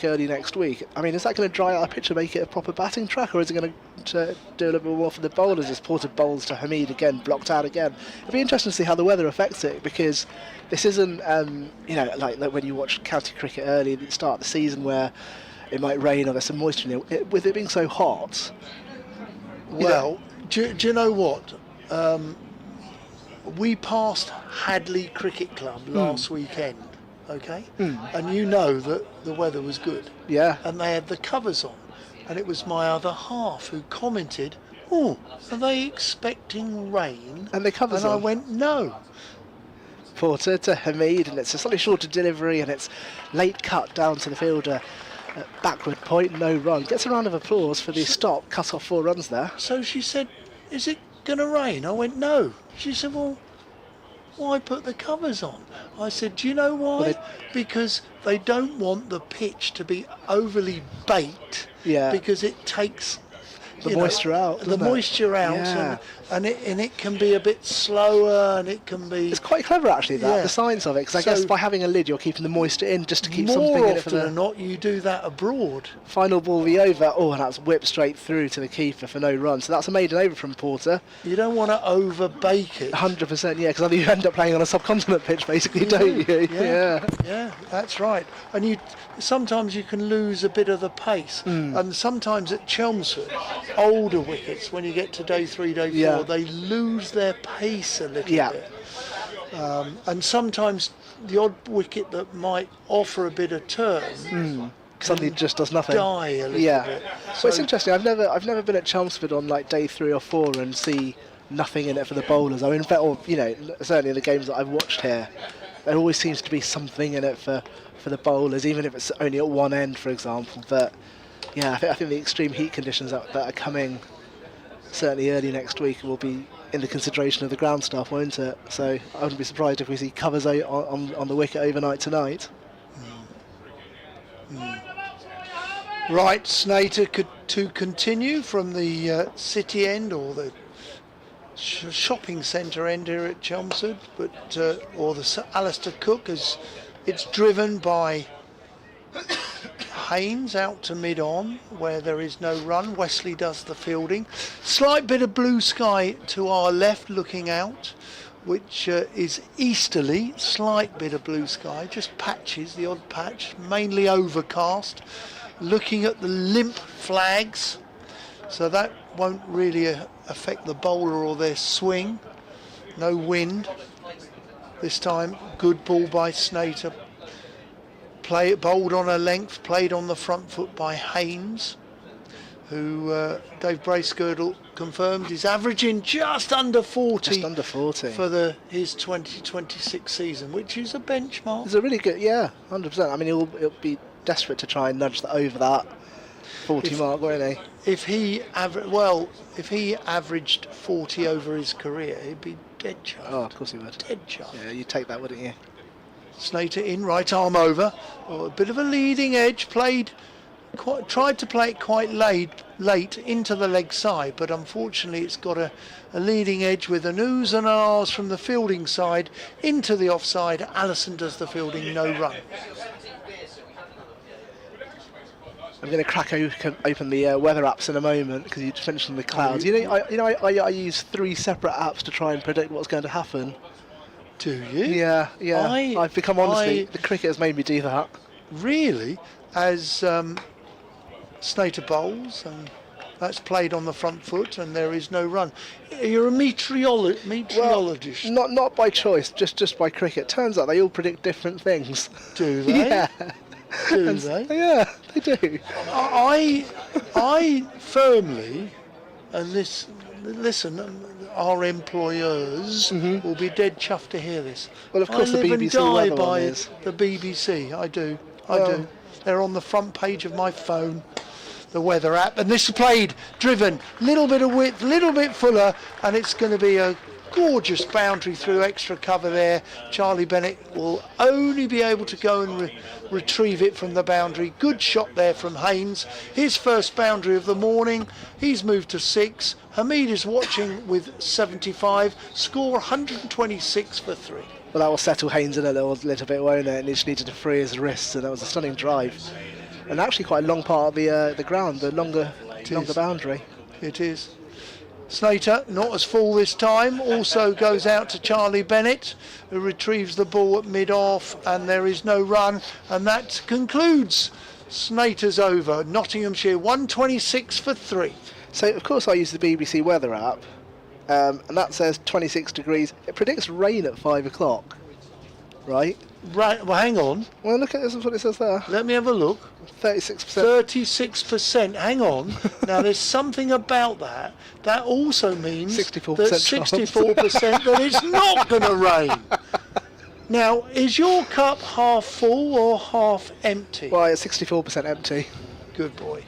early next week. I mean, is that going to dry out the pitch and make it a proper batting track, or is it going to do a little bit more for the bowlers as Porter bowls to Hamid again, blocked out again? It'd be interesting to see how the weather affects it, because this isn't, like when you watch county cricket early at the start of the season where it might rain or there's some moisture in it. With it being so hot. Well, do you know what? We passed Hadley Cricket Club last weekend, okay? And you know that the weather was good. Yeah. And they had the covers on. And it was my other half who commented, are they expecting rain? And the covers on. on. And I went, no. Porter to Hamid, and it's a slightly shorter delivery, and it's late cut down to the fielder at backward point, no run. Gets a round of applause for the stop, cut off 4 runs there. So she said, is it going to rain? I went, no. She said, well, why put the covers on? I said, do you know why? Because they don't want the pitch to be overly baked. Yeah. Because it takes you moisture know, out, the doesn't it? moisture out, Yeah. and it can be a bit slower, and it can be It's quite clever actually, that Yeah. the science of it, because I So- guess by having a lid you're keeping the moisture in just to keep more something in it for often the than not. You do that abroad. final ball be over. Oh, and that's whipped straight through to the keeper for no run. So that's a maiden over from Porter. You don't want to overbake it. 100%, yeah, because you end up playing on a subcontinent pitch basically, don't you? Yeah, that's right. And sometimes you can lose a bit of the pace. And sometimes at Chelmsford, older wickets, when you get to day 3, day 4, Yeah. they lose their pace a little Yeah. bit. And sometimes the odd wicket that might offer a bit of turn Suddenly just does nothing. die a little Yeah. bit. Well, it's interesting. I've never been at Chelmsford on like day 3 or 4 and see nothing in it for the bowlers. I mean, in fact, or, you know, certainly in the games that I've watched here, there always seems to be something in it for the bowlers, even if it's only at one end, for example. But yeah, I think the extreme heat conditions that are coming certainly early next week will be in the consideration of the ground staff, won't it? So I wouldn't be surprised if we see covers on the wicket overnight tonight. Right, Snater to continue from the city end or the shopping centre end here at Chelmsford, but or the Alistair Cook, as it's driven by Haynes out to mid-on where there is no run. Wesley does the fielding. Slight bit of blue sky to our left looking out, which is easterly. Slight bit of blue sky, just patches, the odd patch, mainly overcast. Looking at the limp flags, so that won't really affect the bowler or their swing. No wind this time. Good ball by Snater. Bowled on a length, played on the front foot by Haynes, who Dave Bracegirdle confirmed is averaging just under 40. Just under 40 for his 2026 season, which is a benchmark. It's a really good, 100%. I mean, he'll be desperate to try and nudge over that 40 mark, won't he? If he averaged 40 over his career, he'd be dead chuffed. Oh, of course he would. Dead chuffed. Yeah, you'd take that, wouldn't you? Snater in, right arm over. Oh, a bit of a leading edge, tried to play it quite late into the leg side, but unfortunately it's got a leading edge with an oohs and ahs from the fielding side into the offside. Allison does the fielding, no run. I'm going to crack open the weather apps in a moment because you just mentioned the clouds. I use 3 separate apps to try and predict what's going to happen. Do you? Yeah. I've become, honestly, the cricket has made me do that. Really? As Snater bowls, and that's played on the front foot, and there is no run. You're a meteorologist. Well, not by choice, just by cricket. Turns out they all predict different things. Do they? Yeah. Do they? Yeah, they do. I firmly, and listen, our employers will be dead chuffed to hear this. Well, of course, I the live BBC and die weather by one is. the BBC. I do. Well- They're on the front page of my phone, the weather app, and this is played, driven, little bit of width, little bit fuller, and it's going to be a gorgeous boundary through extra cover there. Charlie Bennett will only be able to go and retrieve it from the boundary. Good shot there from Haynes. His first boundary of the morning. He's moved to 6. Hamid is watching with 75. Score 126 for 3. Well, that will settle Haynes in a little bit, won't it? And he just needed to free his wrists, and that was a stunning drive. And actually quite a long part of the ground, the longer boundary. It is. Snater, not as full this time, also goes out to Charlie Bennett, who retrieves the ball at mid-off, and there is no run, and that concludes Snater's over. Nottinghamshire 126 for 3. So, of course, I use the BBC weather app, and that says 26 degrees. It predicts rain at 5 o'clock, right? Right, well, hang on. Well, look at this, is what it says there. Let me have a look. 36%. 36%. Hang on. Now, there's something about that. That also means 64% that chance. 64% that it's not going to rain. Now, is your cup half full or half empty? Well, it's 64% empty. Good boy.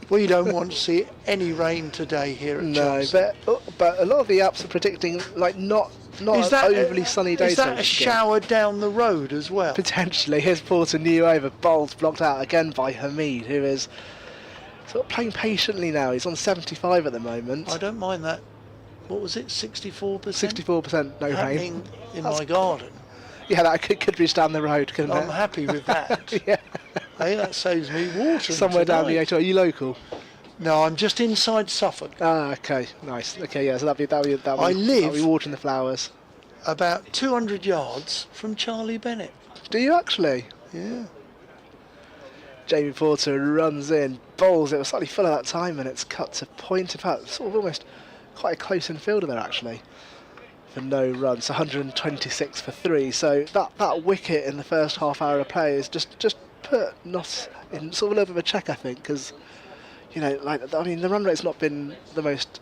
We don't want to see any rain today here at No, Chelmsford. but a lot of the apps are predicting not an overly sunny day. Is that a shower down the road as well? Potentially. Here's Porter new over, bowled blocked out again by Hamid, who is sort of playing patiently now. He's on 75 at the moment. I don't mind that. What was it, 64%? 64% no rain. Happening in my garden. Yeah, that could reach down the road, couldn't I'm it? happy with that. Yeah. Hey, that saves me water. Somewhere down the A2. Are you local? No, I'm just inside Suffolk. Ah, okay, nice. Okay, yeah, so that'll I live- be watering the flowers. About 200 yards from Charlie Bennett. Do you actually? Yeah. Jamie Porter runs in, bowls. It was slightly full at that time, and it's cut to point. In fact, sort of almost quite a close infielder there actually. For no runs, 126 for 3. So that wicket in the first half hour of play is just put Notts in sort of a little bit of a check, I think, because the run rate's not been the most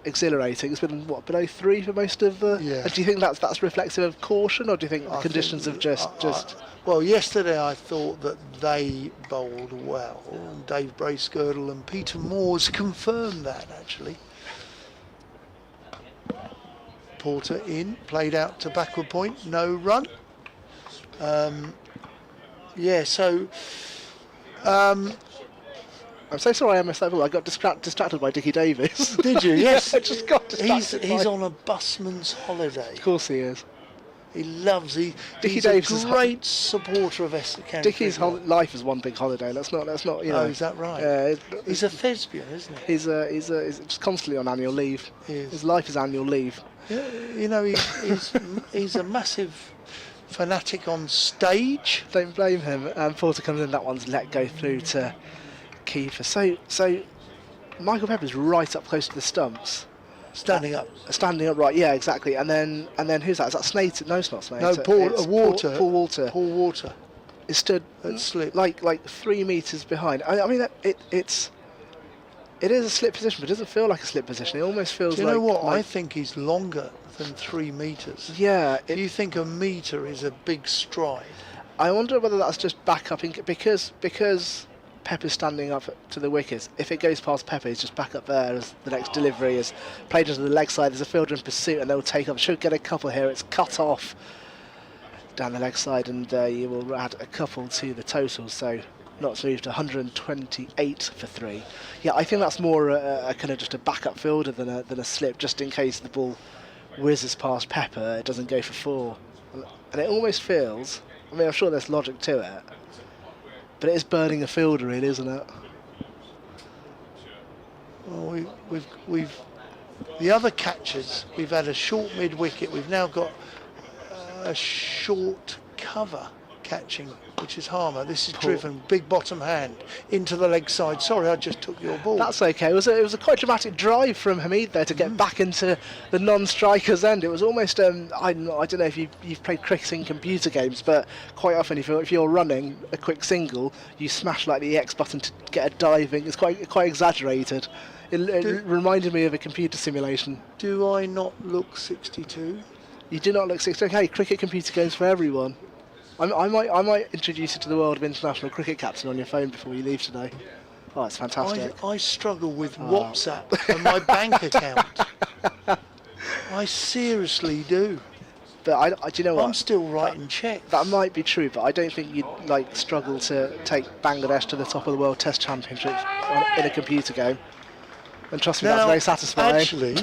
exhilarating. It's been below 3 for most of the. Yeah. And do you think that's reflective of caution, or do you think the conditions have just? Well, yesterday I thought that they bowled well, and Dave Bracegirdle and Peter Moores confirmed that actually. Porter in, played out to backward point, no run. I'm so sorry I missed that ball. I got distracted by Dickie Davis. Did you? Yes. I just got distracted. He's on a busman's holiday. Of course he is. He loves. Dickie Dickie Davis Davis is is a great supporter of Essex County. Dickie's life is one big holiday. Let's not. Oh, is that right? Yeah. He's a thespian, isn't he? He's just constantly on annual leave. He is. His life is annual leave. Yeah, he's a massive fanatic on stage. Don't blame him. Porter comes in. That one's let go through to Kiefer. So Michael Pepper's right up close to the stumps. Standing up. Standing up, right? Yeah, exactly. And then who's that? Is that Snater? No, it's not Snater. No, It's Walter. Paul Walter. Paul Walter. Is stood At slip. like 3 meters behind. I mean, it is a slip position, but it doesn't feel like a slip position. It almost feels Do you like. know what? like- I think he's longer than 3 meters. Yeah. Do you think a metre is a big stride? I wonder whether that's just back up because Pepper's standing up to the wickets. If it goes past Pepper, he's just back up there as the next delivery is played into the leg side. There's a fielder in pursuit, and they'll take up. Should get a couple here. It's cut off down the leg side, and you will add a couple to the total. So Notts moved to 128 for 3. Yeah, I think that's more a kind of just a backup fielder than a slip, just in case the ball whizzes past Pepper. It doesn't go for 4, and it almost feels. I mean, I'm sure there's logic to it. But it is burning a fielder in, isn't it? Well, we've the other catches. We've had a short mid wicket. We've now got a short cover catching, which is Harmer. This is driven big bottom hand into the leg side. Sorry, I just took your ball. That's okay. It was a quite dramatic drive from Hamid there to get back into the non-striker's end. It was almost I don't know if you've played cricket in computer games, but quite often if you're running a quick single, you smash like the X button to get a diving. It's quite exaggerated. It reminded me of a computer simulation. Do I not look 62? You do not look 60. Okay, cricket computer games for everyone. I might introduce you to the world of international cricket captain on your phone before you leave today. Oh, it's fantastic. I struggle with WhatsApp and my bank account. I seriously do. But do you know what? I'm still writing checks. That might be true, but I don't think you'd struggle to take Bangladesh to the top of the World Test Championship in a computer game. And trust me, that's very satisfying. Actually,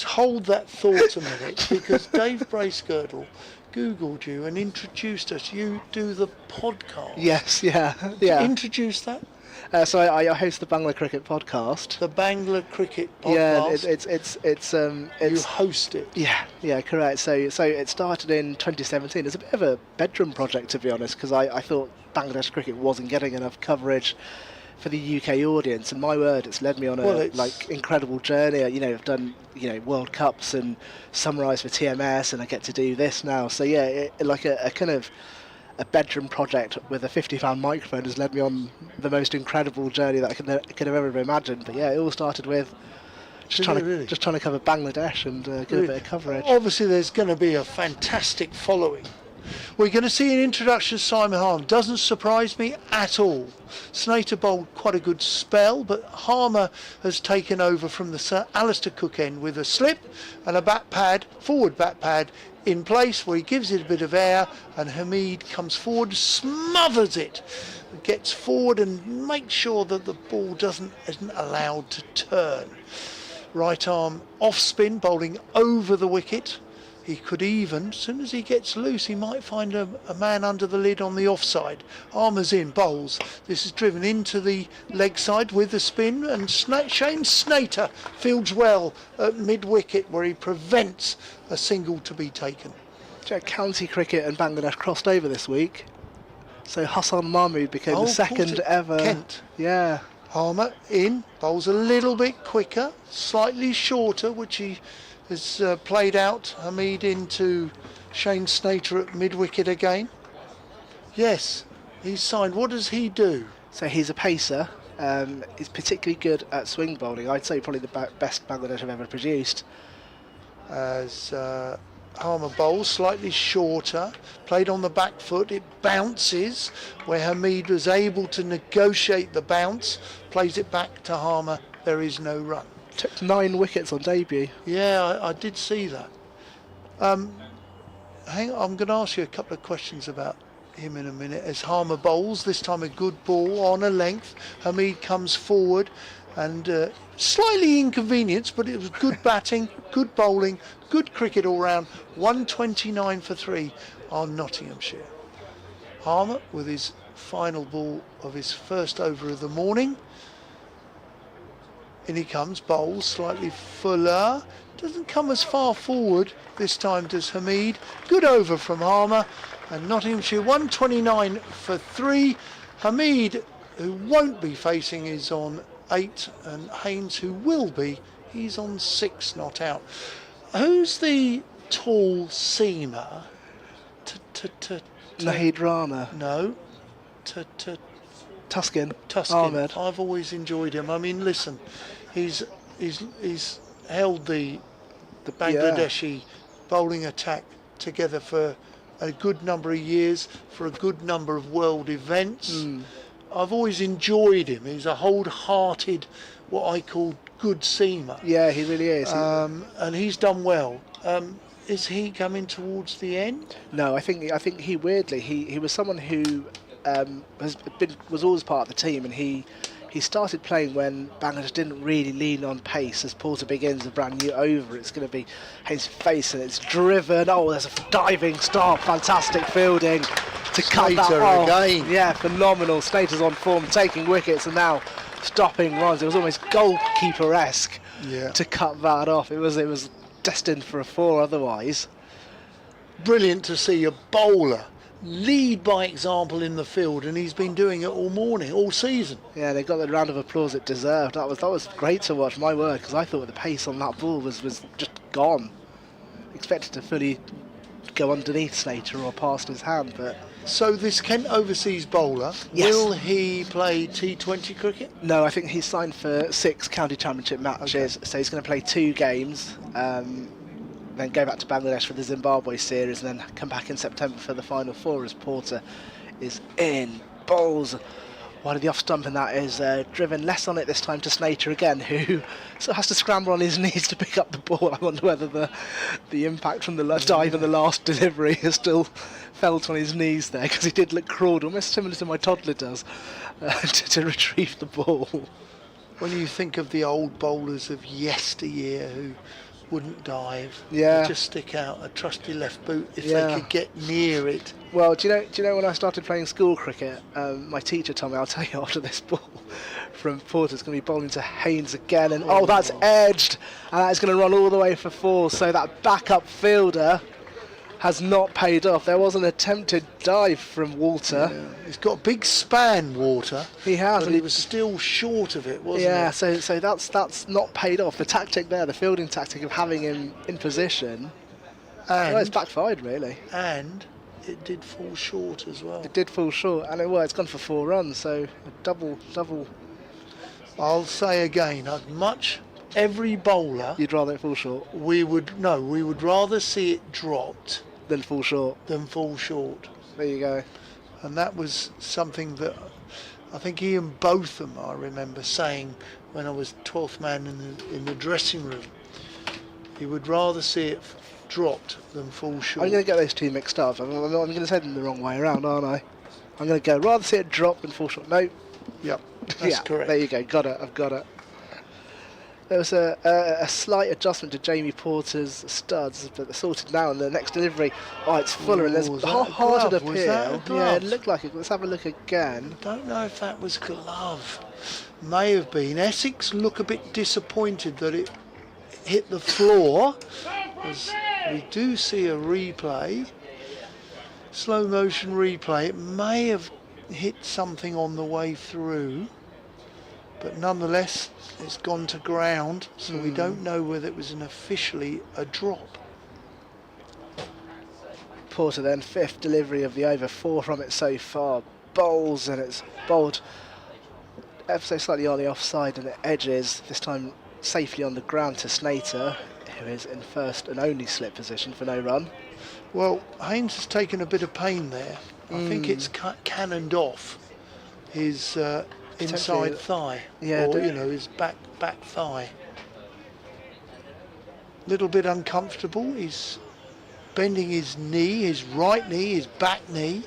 hold that thought a minute, because Dave Bracegirdle Googled you and introduced us. You do the podcast. Yes, yeah. Introduce that. So I host the Bangla Cricket podcast. The Bangla Cricket podcast. Yeah, you host it. Yeah, correct. So it started in 2017. It's a bit of a bedroom project, to be honest, because I thought Bangladesh cricket wasn't getting enough coverage for the UK audience, and my word, it's led me on a incredible journey. I've done World Cups and summarised for TMS, and I get to do this now. So yeah, a kind of a bedroom project with a £50 microphone has led me on the most incredible journey that I could have ever imagined. But yeah, it all started with just trying to cover Bangladesh and get a bit of coverage. Obviously, there's going to be a fantastic following. We're going to see an introduction to Simon Harmer. Doesn't surprise me at all. Snater bowled quite a good spell, but Harmer has taken over from the Sir Alistair Cook end with a slip and a forward bat pad in place where he gives it a bit of air, and Hamid comes forward, smothers it, gets forward and makes sure that the ball isn't allowed to turn. Right arm off spin, bowling over the wicket. He could even, as soon as he gets loose, he might find a man under the lid on the offside. Armour's in, bowls. This is driven into the leg side with the spin, and Shane Snater fields well at mid-wicket where he prevents a single to be taken. County cricket and Bangladesh crossed over this week. So Hassan Mahmood became the second ever. Kent. Yeah. Harmer in, bowls a little bit quicker, slightly shorter, which he has played out. Hamid into Shane Snater at mid-wicket again. Yes, he's signed. What does he do? So he's a pacer. He's particularly good at swing bowling. I'd say probably the best Bangladesh have ever produced. As Harmer bowls slightly shorter, played on the back foot, it bounces where Hamid was able to negotiate the bounce, plays it back to Harmer, there is no run. Took 9 wickets on debut. Yeah, I did see that. Hang on, I'm going to ask you a couple of questions about him in a minute. As Harmer bowls, this time a good ball on a length, Hamid comes forward and slightly inconvenienced, but it was good batting, good bowling, good cricket all round. 129 for 3 on Nottinghamshire. Harmer with his final ball of his first over of the morning. In he comes, bowls slightly fuller, doesn't come as far forward this time does Hamid. Good over from Harmer, and Nottinghamshire 129 for 3. Hamid, who won't be facing, is on 8, and Haynes, who will be, he's on 6 not out. Who's the tall seamer? Nahid Rana. No. Tuskin. Ahmed. I've always enjoyed him. I mean, listen, he's held the Bangladeshi bowling attack together for a good number of years, for a good number of world events. I've always enjoyed him. He's a wholehearted, what I call good seamer. Yeah, he really is. And he's done well. Is he coming towards the end? No, I think he weirdly he was someone who was always part of the team, and he started playing when Bangladesh didn't really lean on pace. As Porter begins a brand new over, it's going to be his face, and it's driven. Oh, there's a diving stop, fantastic fielding to cut that off. Again. Yeah, phenomenal. Slater's on form, taking wickets, and now stopping runs. It was almost goalkeeper-esque to cut that off. It was destined for a 4 otherwise. Brilliant to see a bowler lead by example in the field, and he's been doing it all morning, all season. Yeah, they got the round of applause it deserved. That was great to watch, my word, because I thought the pace on that ball was just gone. Expected to fully go underneath Slater or past his hand, but... So this Kent overseas bowler, yes. Will he play T20 cricket? No, I think he's signed for 6 county championship matches, so he's going to play 2 games, then go back to Bangladesh for the Zimbabwe series, and then come back in September for the final 4 as Porter is in. Bowls wide of the off stump, and that is driven less on it this time to Snater again, who sort of has to scramble on his knees to pick up the ball. I wonder whether the impact from the dive and the last delivery has still felt on his knees there, because he did look crawled, almost similar to my toddler does, to retrieve the ball. When you think of the old bowlers of yesteryear who wouldn't dive, yeah, just stick out a trusty left boot if they could get near it. Well, do you know when I started playing school cricket, my teacher told me, I'll tell you after this ball from Porter's going to be bowling to Haynes again, and that's edged, and that's going to run all the way for 4, so that backup fielder has not paid off. There was an attempted dive from Walter. Yeah. He's got a big span, Walter. He has, but he was still short of it, wasn't he? So that's not paid off. The tactic there, the fielding tactic of having him in position, it's backfired really. And it did fall short as well. It did fall short, and it's gone for 4 runs, so a double. I'll say again, every bowler, you'd rather it fall short? We would rather see it dropped than fall short. There you go. And that was something that I think Ian Botham, I remember saying when I was 12th man in the dressing room. He would rather see it dropped than fall short. I'm going to get those two mixed up. I'm going to say them the wrong way around, aren't I? I'm going to go rather see it drop than fall short. No. Yep, that's Yeah, correct. there you go. Got it. I've got it. There was a slight adjustment to Jamie Porter's studs, but they're sorted now. And the next delivery, it's fuller and there's Was that a half-hearted glove? Was that a appeal. Yeah, it glove? looked like it. Let's have a look again. Don't know if that was glove. May have been. Essex look a bit disappointed that it hit the floor. As we do see a replay, slow motion replay. It may have hit something on the way through, but nonetheless it's gone to ground, so we don't know whether it was officially a drop. Porter then, 5th delivery of the over, 4 from it so far. Bowls, and it's bowled ever so slightly on the offside, and it edges, this time safely on the ground to Snater, who is in first and only slip position for no run. Well, Haynes has taken a bit of pain there. I think it's cannoned off his inside thigh, yeah, or his back thigh. Little bit uncomfortable. He's bending his knee, his right knee, his back knee,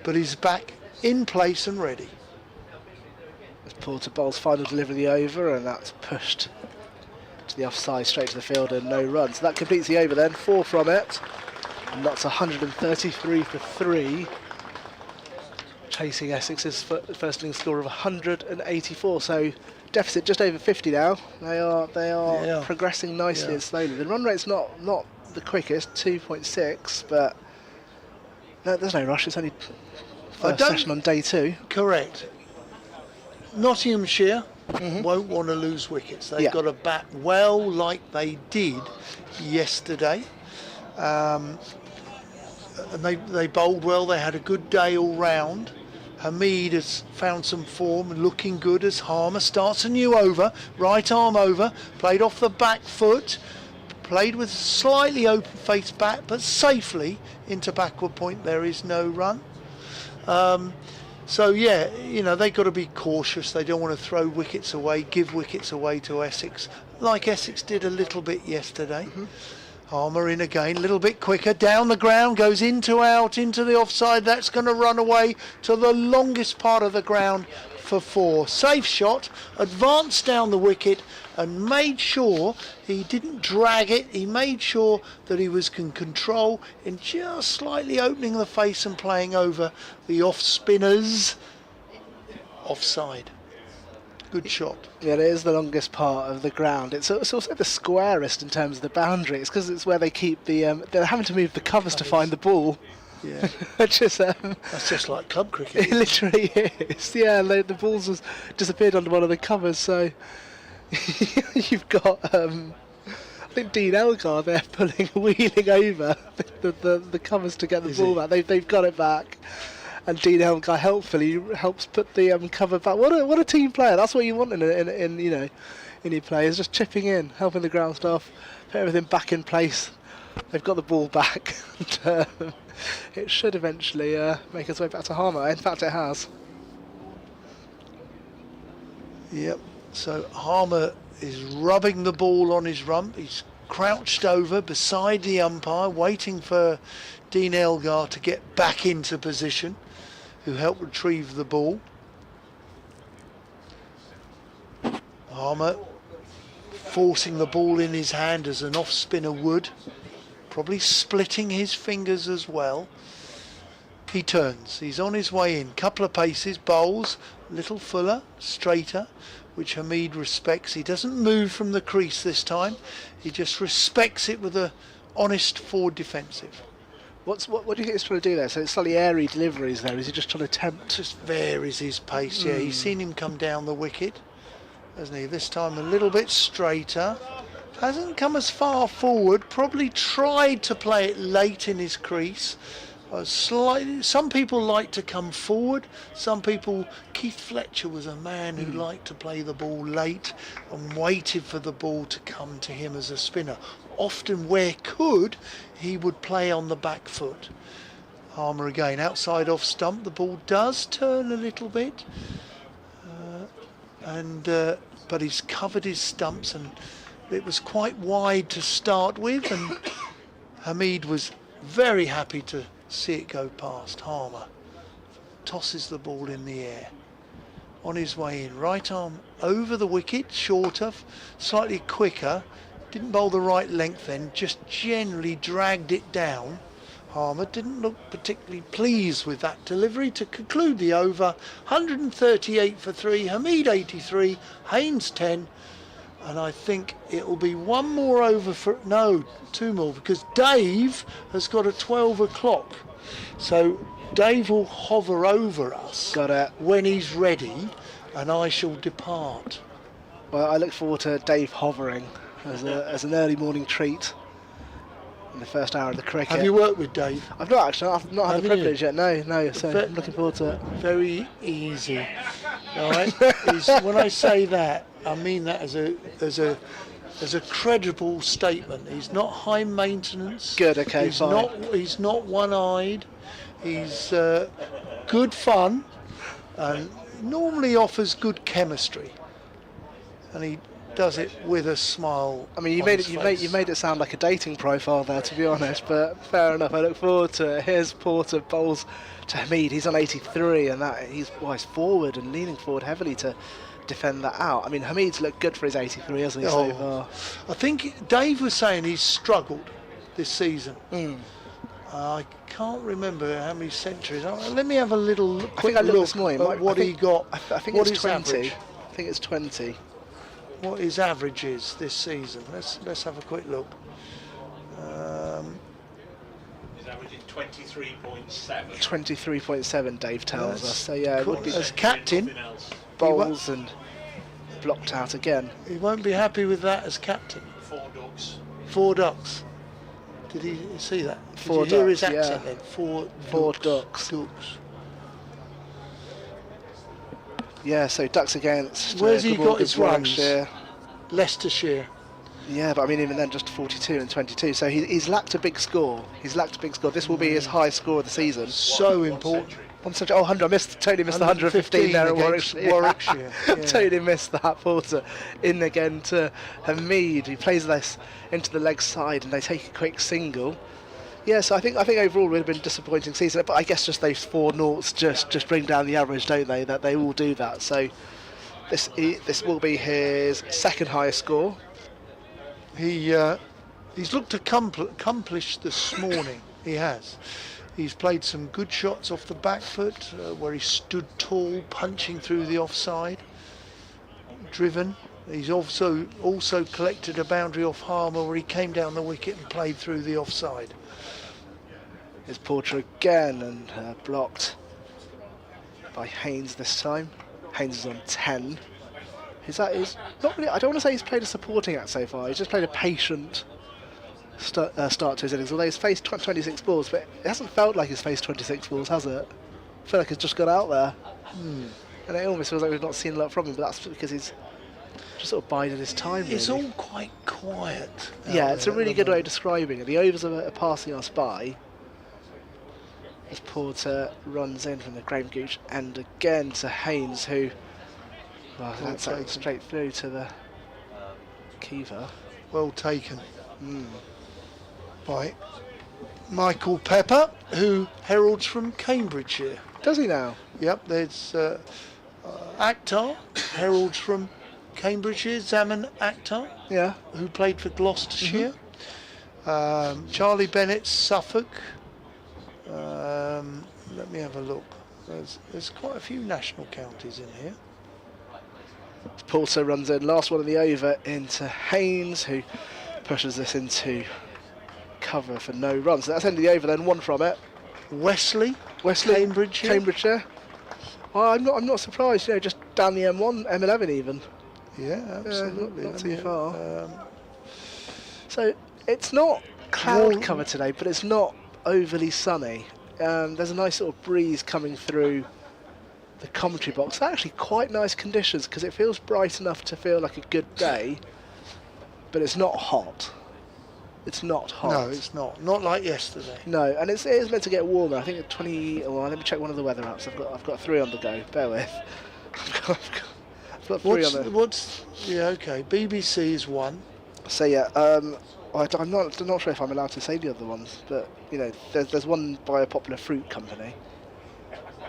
but he's back in place and ready. As Porter bowls final delivery of the over, and that's pushed to the offside, straight to the field, and no run. So that completes the over then, 4 from it, and that's 133 for 3. Chasing Essex's first innings score of 184, so deficit just over 50 now. They are progressing nicely and slowly. The run rate's not the quickest, 2.6, but there's no rush. It's only first session on day 2. Correct. Nottinghamshire won't want to lose wickets. They've got to bat well like they did yesterday. And they bowled well. They had a good day all round. Hamid has found some form, looking good as Harmer starts a new over, right arm over, played off the back foot, played with slightly open face bat, but safely into backward point. There is no run. So yeah, they've got to be cautious. They don't want to throw wickets away, give wickets away to Essex, like Essex did a little bit yesterday. Harmer in again, a little bit quicker, down the ground, goes out into the offside. That's going to run away to the longest part of the ground for 4. Safe shot, advanced down the wicket and made sure he didn't drag it. He made sure that he was in control in just slightly opening the face and playing over the off spinners. Offside. Good shot. Yeah, it is the longest part of the ground. It's also the squarest in terms of the boundary. It's because it's where they keep the... they're having to move the covers to find the ball. Yeah. That's just like club cricket. It literally is. Yeah, the balls has disappeared under one of the covers, so you've got I think Dean Elgar there wheeling over the covers to get the ball back. They've got it back, and Dean Elgar helpfully helps put the cover back. What a team player! That's what you want in your players, just chipping in, helping the ground staff put everything back in place. They've got the ball back. And, it should eventually make its way back to Harmer. In fact, it has. Yep. So Harmer is rubbing the ball on his rump. He's crouched over beside the umpire, waiting for Dean Elgar to get back into position, who helped retrieve the ball. Harmer forcing the ball in his hand as an off spinner would, probably splitting his fingers as well. He turns, he's on his way in, couple of paces, bowls, little fuller, straighter, which Hamid respects. He doesn't move from the crease this time, he just respects it with a honest forward defensive. What do you think he's trying to do there? So it's slightly airy deliveries there. Is he just trying to tempt? Just varies his pace. Yeah, he's seen him come down the wicket, hasn't he? This time a little bit straighter. Hasn't come as far forward. Probably tried to play it late in his crease. Slightly. Some people like to come forward. Some people. Keith Fletcher was a man who liked to play the ball late and waited for the ball to come to him as a spinner. Often, where could, he would play on the back foot. Harmer again, outside off stump. The ball does turn a little bit, but he's covered his stumps and it was quite wide to start with, and Hamid was very happy to see it go past. Harmer tosses the ball in the air. On his way in, right arm over the wicket, shorter, slightly quicker. Didn't bowl the right length then, just generally dragged it down. Harmer didn't look particularly pleased with that delivery to conclude the over. 138 for 3, Hamid 83, Haynes 10, and I think it will be one more over for, no, two more, because Dave has got a 12 o'clock. So Dave will hover over us when he's ready, and I shall depart. Well, I look forward to Dave hovering as an early morning treat in the first hour of the cricket. Have you worked with Dave? I've not actually. I've not had the privilege yet. No. So I'm looking forward to it. Very easy. All right. When I say that, I mean that as a credible statement. He's not high maintenance. Good. Okay. He's fine. He's not one-eyed. He's good fun, and normally offers good chemistry. And he does it with a smile. I mean, you made it sound like a dating profile there, to be honest. But fair enough. I look forward to it. Here's Porter bowls to Hamid. He's on 83, and he's forward and leaning forward heavily to defend that out. I mean, Hamid's looked good for his 83, hasn't he? So far. I think Dave was saying he's struggled this season. I can't remember how many centuries. Let me have a little quick look this morning. at what he got. I think what it's 20. Average. I think it's 20. What his average is this season. Let's have a quick look. His average is 23.7. 23.7, Dave tells us. So yeah, it would be as captain. Bowls and blocked out again. He won't be happy with that as captain. 4 ducks. 4 ducks. Did he see that? Did 4 you hear his ducks, accent yeah. then? 4 ducks. Yeah, so ducks against. Where's he got his runs? Warwickshire. Leicestershire. Yeah, but I mean, even then, just 42 and 22. So he's lacked a big score. This will be his highest score of the season. So important. 100. I totally missed the 115 there at Warwickshire. Yeah. Totally missed that. Porter in again to Hamid. He plays this into the leg side, and they take a quick single. Yeah, so I think overall it would have been a disappointing season, but I guess just those 4 noughts just bring down the average, don't they? That they all do that. So this will be his second highest score. He's looked accomplished this morning. He has. He's played some good shots off the back foot, where he stood tall, punching through the offside. Driven. He's also collected a boundary off Harmer, where he came down the wicket and played through the offside. There's Porter again, and blocked by Haynes this time. Haynes is on 10. Is not really? I don't want to say he's played a supporting act so far. He's just played a patient start to his innings. Although he's faced 26 balls, but it hasn't felt like he's faced 26 balls, has it? I feel like it's just got out there, and it almost feels like we've not seen a lot from him. But that's because he's just sort of bided his time. Really. It's all quite quiet. Yeah, it's a really good way of describing it. The overs are passing us by. As Porter runs in from the Graham Gooch, and again to Haynes, who that's straight through to the keeper. Well taken by Michael Pepper, who heralds from Cambridgeshire. Does he now? Yep, there's Akhtar, heralds from Cambridgeshire, Zaman Akhtar, who played for Gloucestershire. Charlie Bennett, Suffolk. Let me have a look. There's quite a few national counties in here. Porter runs in, last one of the over into Haynes, who pushes this into cover for no runs. So that's end of the over then, 1 from it. Wesley, Cambridgeshire. Well, I'm not surprised, just down the M11 even. Yeah, absolutely. Not too far. So it's not cloud cover today, but it's not overly sunny. There's a nice sort of breeze coming through the commentary box. Actually quite nice conditions, because it feels bright enough to feel like a good day, but it's not hot. It's not hot. No, it's not. Not like yesterday. No, and it is meant to get warmer. I think at 20. Well, let me check one of the weather apps. I've got 3 on the go. Bear with. I've got 3 on the. Yeah, okay. BBC is 1. So yeah, I'm not sure if I'm allowed to say the other ones, but you know, there's one by a popular fruit company.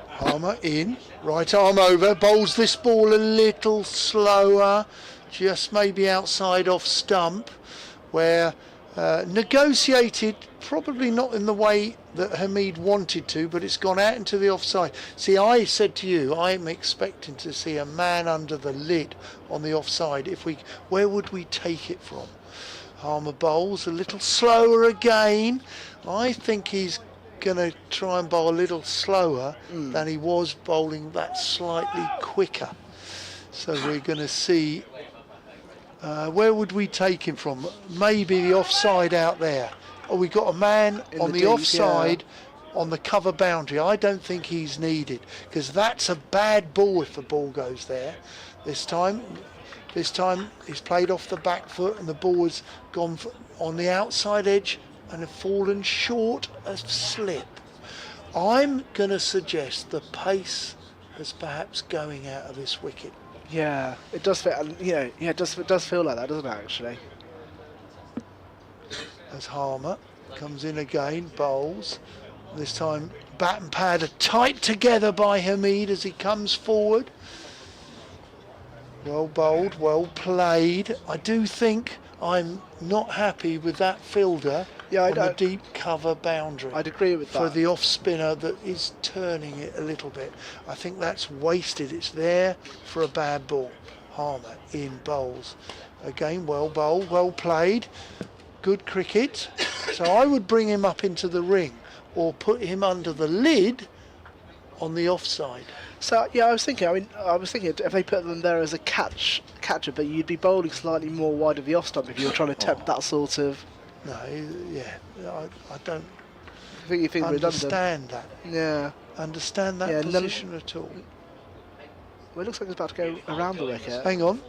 Harmer in, right arm over, bowls this ball a little slower, just maybe outside off stump, where negotiated, probably not in the way that Hamid wanted to, but it's gone out into the offside. See, I said to you, I'm expecting to see a man under the lid on the offside. Where would we take it from? Harmer bowls a little slower again. I think he's going to try and bowl a little slower than he was bowling that slightly quicker. So we're going to see, where would we take him from? Maybe the offside out there. Oh, we got a man on the offside on the cover boundary. I don't think he's needed, because that's a bad ball if the ball goes there. This time he's played off the back foot and the ball has gone on the outside edge and have fallen short of slip. I'm going to suggest the pace is perhaps going out of this wicket. Yeah, it does feel, it does feel like that, doesn't it, actually? As Harmer comes in again, bowls. This time bat and pad are tight together by Hamid as he comes forward. Well bowled, well played. I do think I'm not happy with that fielder on the deep cover boundary. I'd agree with that. For the off spinner that is turning it a little bit. I think that's wasted. It's there for a bad ball. Harmer in bowls. Again, well bowled, well played. Good cricket. So I would bring him up into the ring or put him under the lid on the offside. So yeah, I was thinking if they put them there as a catcher, but you'd be bowling slightly more wide of the off stump if you were trying to tempt that sort of. No, yeah, I don't understand that. Yeah, understand that position at all. Well, it looks like it's about to go around the wicket. Hang on,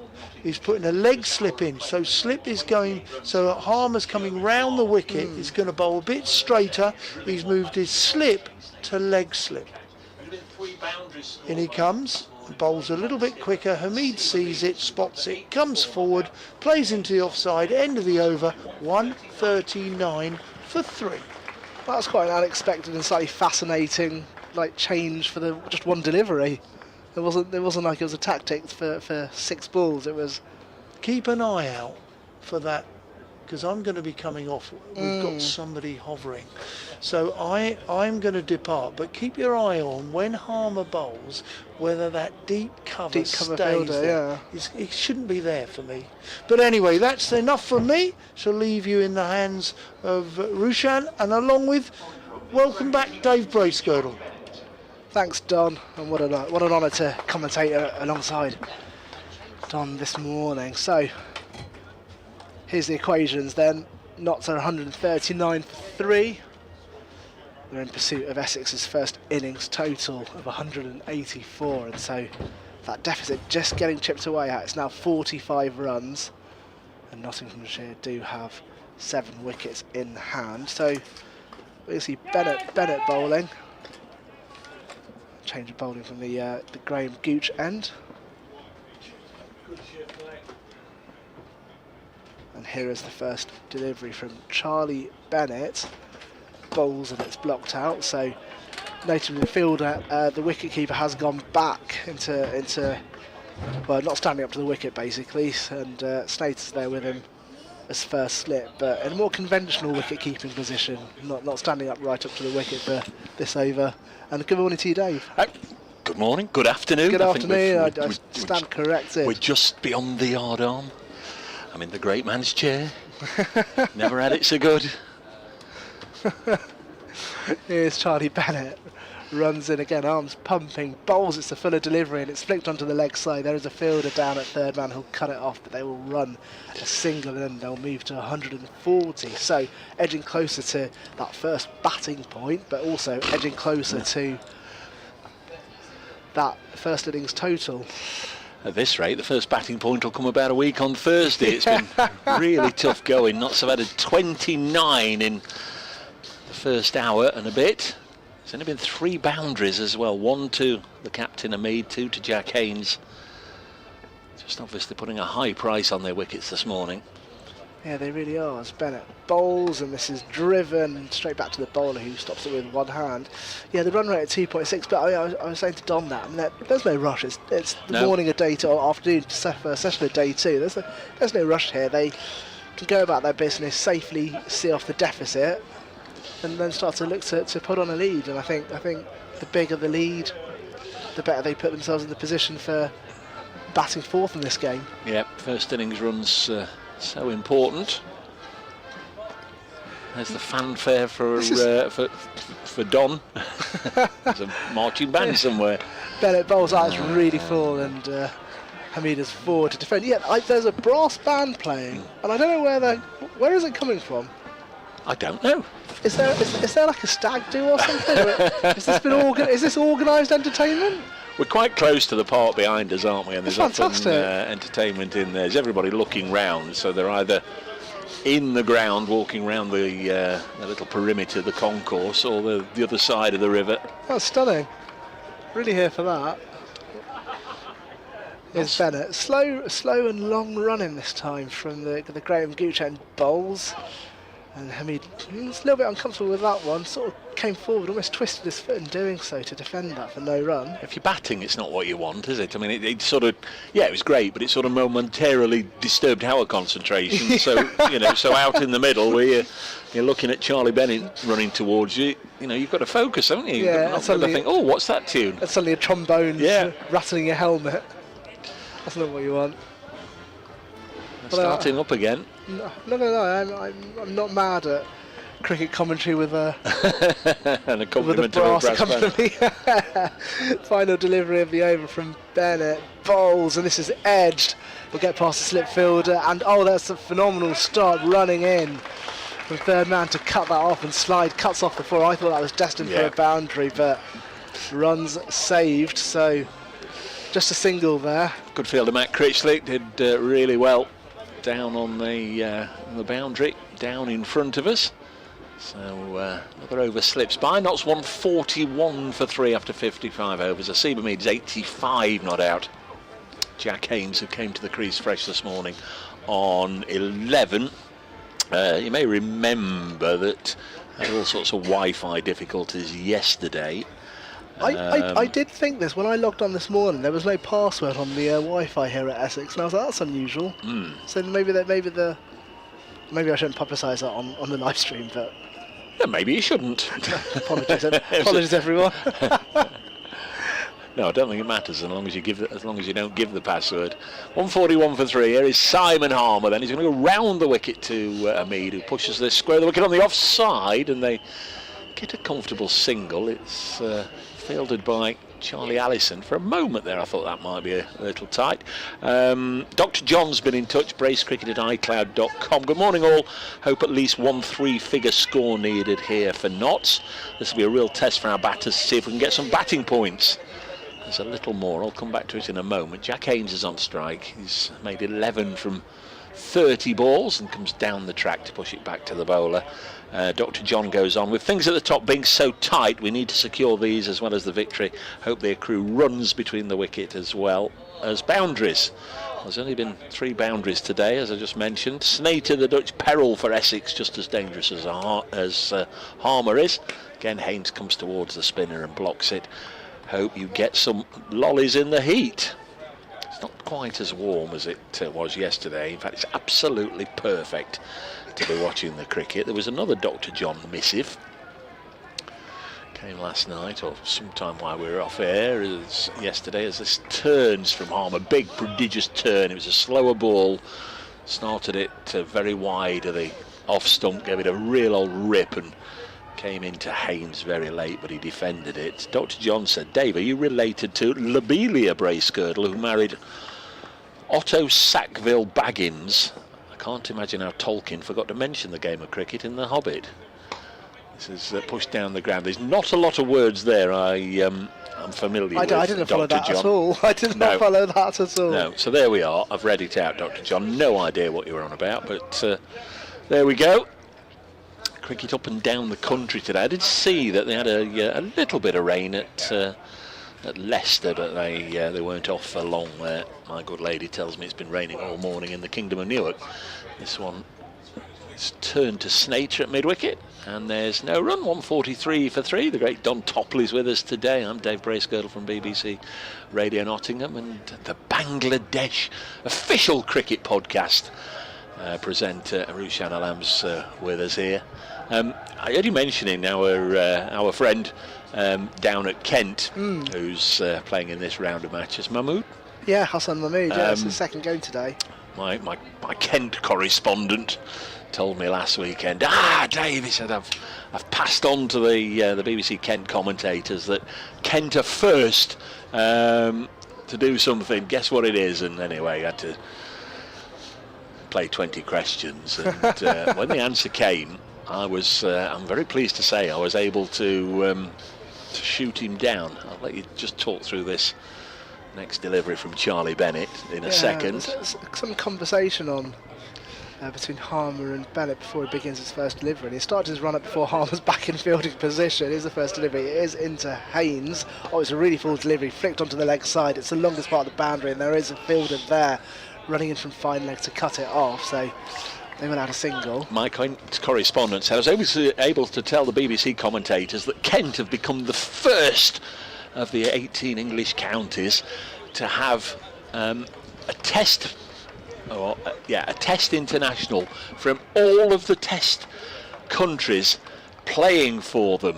he's putting a leg slip in, so slip is going. So Harmer's coming round the wicket. He's going to bowl a bit straighter. He's moved his slip to leg slip. In he comes, bowls a little bit quicker. Hamid sees it, spots it, comes forward, plays into the offside, end of the over, 139 for 3. That's quite an unexpected and slightly fascinating change for the just one delivery. It wasn't like it was a tactic for 6 balls. It was. Keep an eye out for that, because I'm going to be coming off. We've got somebody hovering. So I'm going to depart, but keep your eye on when Harmer bowls, whether that deep cover stays fielder, there. It shouldn't be there for me. But anyway, that's enough from me. So leave you in the hands of Rushan, and along with, welcome back Dave Bracegirdle. Thanks, Don, and what an honour to commentate alongside Don this morning. So here's the equations then. Notts are 139 for 3. They're in pursuit of Essex's first innings total of 184, and so that deficit just getting chipped away at. It's now 45 runs, and Nottinghamshire do have 7 wickets in hand. So we see Bennett bowling. Change of bowling from the Graham Gooch end. And here is the first delivery from Charlie Bennett. Bowls and it's blocked out. So, native midfielder, the wicketkeeper has gone back into well, not standing up to the wicket basically, and Snater's there with him as first slip, but in a more conventional wicket-keeping position, not standing up right up to the wicket for this over. And good morning to you, Dave. Good morning, good afternoon. Good afternoon, I stand corrected. We're just beyond the yard arm. I'm in the great man's chair. Never had it so good. Here's Charlie Bennett. Runs in again, arms pumping, bowls, it's a fuller delivery and it's flicked onto the leg side. There is a fielder down at third man who'll cut it off, but they will run a single and then they'll move to 140. So edging closer to that first batting point, but also edging closer to that first innings total. At this rate, the first batting point will come about a week on Thursday. It's been really tough going. Notts have had a 29 in the first hour and a bit. There's only been 3 boundaries as well. 1 to the captain Hamid, 2 to Jack Haynes. Just obviously putting a high price on their wickets this morning. Yeah, they really are. As Bennett bowls, and this is driven straight back to the bowler, who stops it with one hand. Yeah, the run rate at 2.6, but I was saying to Dom that, I mean, there's no rush. It's the morning of day 2 or afternoon session of day 2. There's no rush here. They can go about their business, safely see off the deficit, and then start to look to put on a lead. And I think the bigger the lead, the better they put themselves in the position for batting fourth in this game. Yep, first innings runs so important. There's the fanfare for Don. There's a marching band somewhere. Bennett bowls out, it's really full, and Hamid is forward to defend. Yeah, there's a brass band playing, and I don't know where is it coming from? I don't know. Is there like a stag do or something? Is this organised entertainment? We're quite close to the park behind us, aren't we? And there's often fantastic. entertainment in there. There's everybody looking round, so they're either in the ground walking around the little perimeter, the concourse, or the other side of the river. That's stunning. Really here for that. Here's Bennett. Slow and long running this time from the Graham Gooch end bowls. And Hamid was a little bit uncomfortable with that one, sort of came forward, almost twisted his foot in doing so to defend that for no run. If you're batting, it's not what you want, is it? I mean, it sort of, yeah, it was great, but it sort of momentarily disturbed our concentration. So, so out in the middle where you're looking at Charlie Bennett running towards you, you've got to focus, haven't you? Yeah, you've got to think, oh, what's that tune? That's suddenly a trombone rattling your helmet. That's not what you want. Starting up again. No. I'm not mad at cricket commentary with a an accompaniment with a brass of a brass accompaniment. Final delivery of the over from Bennett. Bowls, and this is edged. We'll get past the slip fielder, and that's a phenomenal start running in from third man to cut that off and slide. Cuts off the 4. I thought that was destined for a boundary, but runs saved. So just a single there. Good fielder Matt Critchley did really well down on the boundary, down in front of us. So another over slips by. Notts 141 for 3 after 55 overs. Asiba Meads 85 not out. Jack Haynes, who came to the crease fresh this morning on 11. You may remember that had all sorts of Wi-Fi difficulties yesterday. I did think this when I logged on this morning. There was no password on the Wi-Fi here at Essex, and I was like, "That's unusual." So maybe I shouldn't publicise that on the live stream, but maybe you shouldn't. Apologies, everyone. No, I don't think it matters as long as you don't give the password. 141 for 3. Here is Simon Harmer. Then he's going to go round the wicket to Hamid, who pushes this square the wicket on the offside, and they get a comfortable single. It's fielded by Charlie Allison. For a moment there I thought that might be a little tight. Dr. John's been in touch, bracecricket@icloud.com. Good morning all. Hope at least 1 3-figure score needed here for Notts. This will be a real test for our batters to see if we can get some batting points. There's a little more, I'll come back to it in a moment. Jack Haynes is on strike. He's made 11 from 30 balls and comes down the track to push it back to the bowler. Dr. John goes on. With things at the top being so tight, we need to secure these as well as the victory. Hope they accrue runs between the wicket as well as boundaries. There's only been 3 boundaries today, as I just mentioned. Snater, the Dutch peril for Essex, just as dangerous as Harmer is. Again, Haynes comes towards the spinner and blocks it. Hope you get some lollies in the heat. It's not quite as warm as it was yesterday. In fact, it's absolutely perfect to be watching the cricket. There was another Dr. John missive. Came last night, or sometime while we were off air, yesterday, as this turns from Harmer. Big, prodigious turn. It was a slower ball. Started it very wide of the off stump, gave it a real old rip, and came into Haynes very late, but he defended it. Dr. John said, Dave, are you related to Lobelia Bracegirdle, who married Otto Sackville Baggins? I can't imagine how Tolkien forgot to mention the game of cricket in The Hobbit. This is pushed down the ground. There's not a lot of words there I'm familiar with. I didn't follow Dr. that John. At all. I did not follow that at all. No, so there we are. I've read it out, Dr. John. No idea what you were on about, but there we go. Cricket up and down the country today. I did see that they had a little bit of rain at Leicester, but they weren't off for long. My good lady tells me it's been raining all morning in the Kingdom of Newark. This one It's turned to Snater at mid-wicket, and there's no run. 143 for 3. The great Don Topley's with us today. I'm Dave Bracegirdle from BBC Radio Nottingham, and the Bangladesh official cricket podcast presenter Rushan Alam's with us here. I heard you mentioning our friend down at Kent, who's playing in this round of matches, Mahmood. Yeah, Hassan Mahmood. Yeah, it's his second game today. My Kent correspondent told me last weekend, Dave, he said, I've passed on to the BBC Kent commentators that Kent are first to do something. Guess what it is? And anyway, I had to play 20 questions, and when the answer came, I'm very pleased to say I was able to shoot him down. I'll let you just talk through this next delivery from Charlie Bennett in a second. There's some conversation on between Harmer and Bennett before he begins his first delivery. And he started his run up before Harmer's back in fielding position. Here's the first delivery. It is into Haynes. Oh, it's a really full delivery, flicked onto the leg side. It's the longest part of the boundary, and there is a fielder there running in from fine leg to cut it off. So they went out a single. My correspondent said I was able to tell the BBC commentators that Kent have become the first of the 18 English counties to have a test international from all of the test countries playing for them.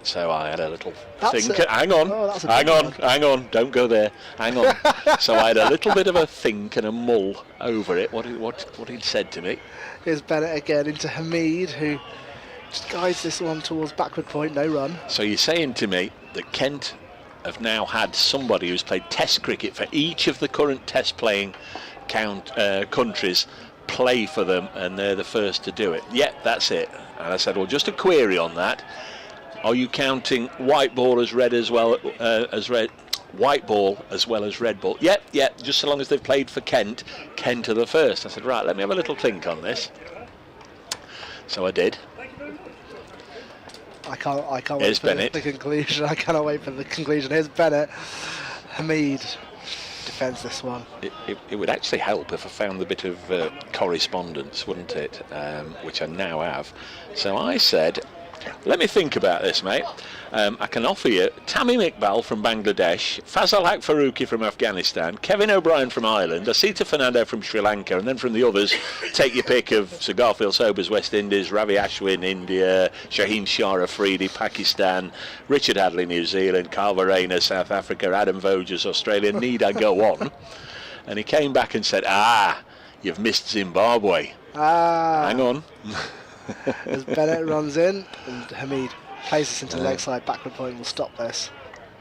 So I had a little think. Hang on, don't go there. Hang on. So I had a little bit of a think and a mull over it. What he'd said to me. Here's Bennett again into Hamid, who just guides this one towards backward point, no run. So you're saying to me that Kent have now had somebody who's played Test cricket for each of the current Test playing countries play for them, and they're the first to do it. Yeah, that's it. And I said, well, just a query on that. Are you counting white ball as red as well as red? White ball as well as red ball? Yeah. Just so long as they've played for Kent are the first. I said, right, let me have a little think on this. So I did. I can't wait for the conclusion. I cannot wait for the conclusion. Here's Bennett. Hamid defends this one. It would actually help if I found a bit of correspondence, wouldn't it? Which I now have. So I said, let me think about this, mate. I can offer you Tamim Iqbal from Bangladesh, Fazal Haq Farooqi from Afghanistan, Kevin O'Brien from Ireland, Asita Fernando from Sri Lanka, and then from the others, take your pick of Sir Garfield Sobers, West Indies, Ravi Ashwin, India, Shaheen Shah Afridi, Pakistan, Richard Hadley, New Zealand, Carl Verreynne, South Africa, Adam Voges, Australia. Need I go on? And he came back and said, you've missed Zimbabwe. Hang on. As Bennett runs in, and Hamid plays this into the leg side, backward point will stop this.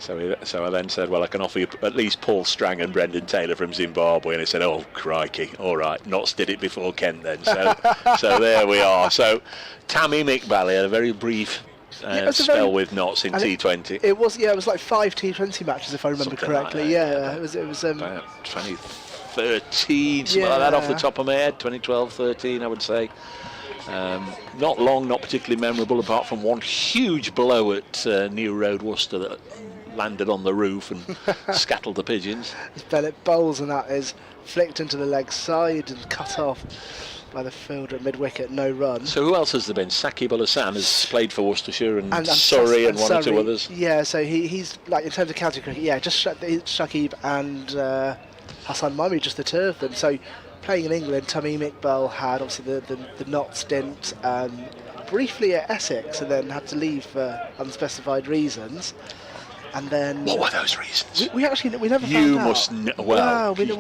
So I then said, well, I can offer you at least Paul Strang and Brendan Taylor from Zimbabwe, and he said, oh crikey, all right, Notts did it before Kent then. So there we are. So Tamim Iqbal had a very brief spell with Notts in T20. It was like 5 T20 matches if I remember correctly. It was about 2013, something like that off the top of my head. 2012-13, I would say. Not long, not particularly memorable, apart from one huge blow at New Road, Worcester, that landed on the roof and scattled the pigeons. As Bennett bowls, and that is flicked into the leg side and cut off by the fielder at mid-wicket, no run. So who else has there been? Saqib Ul Hasan has played for Worcestershire and Surrey and one or two others. Yeah, so he's like, in terms of county cricket, just Saqib and Hassan Mahmood, just the two of them. So playing in England, Tamim Iqbal had obviously the Notts stint briefly at Essex, and then had to leave for unspecified reasons. And then what were those reasons? We never found out. You must you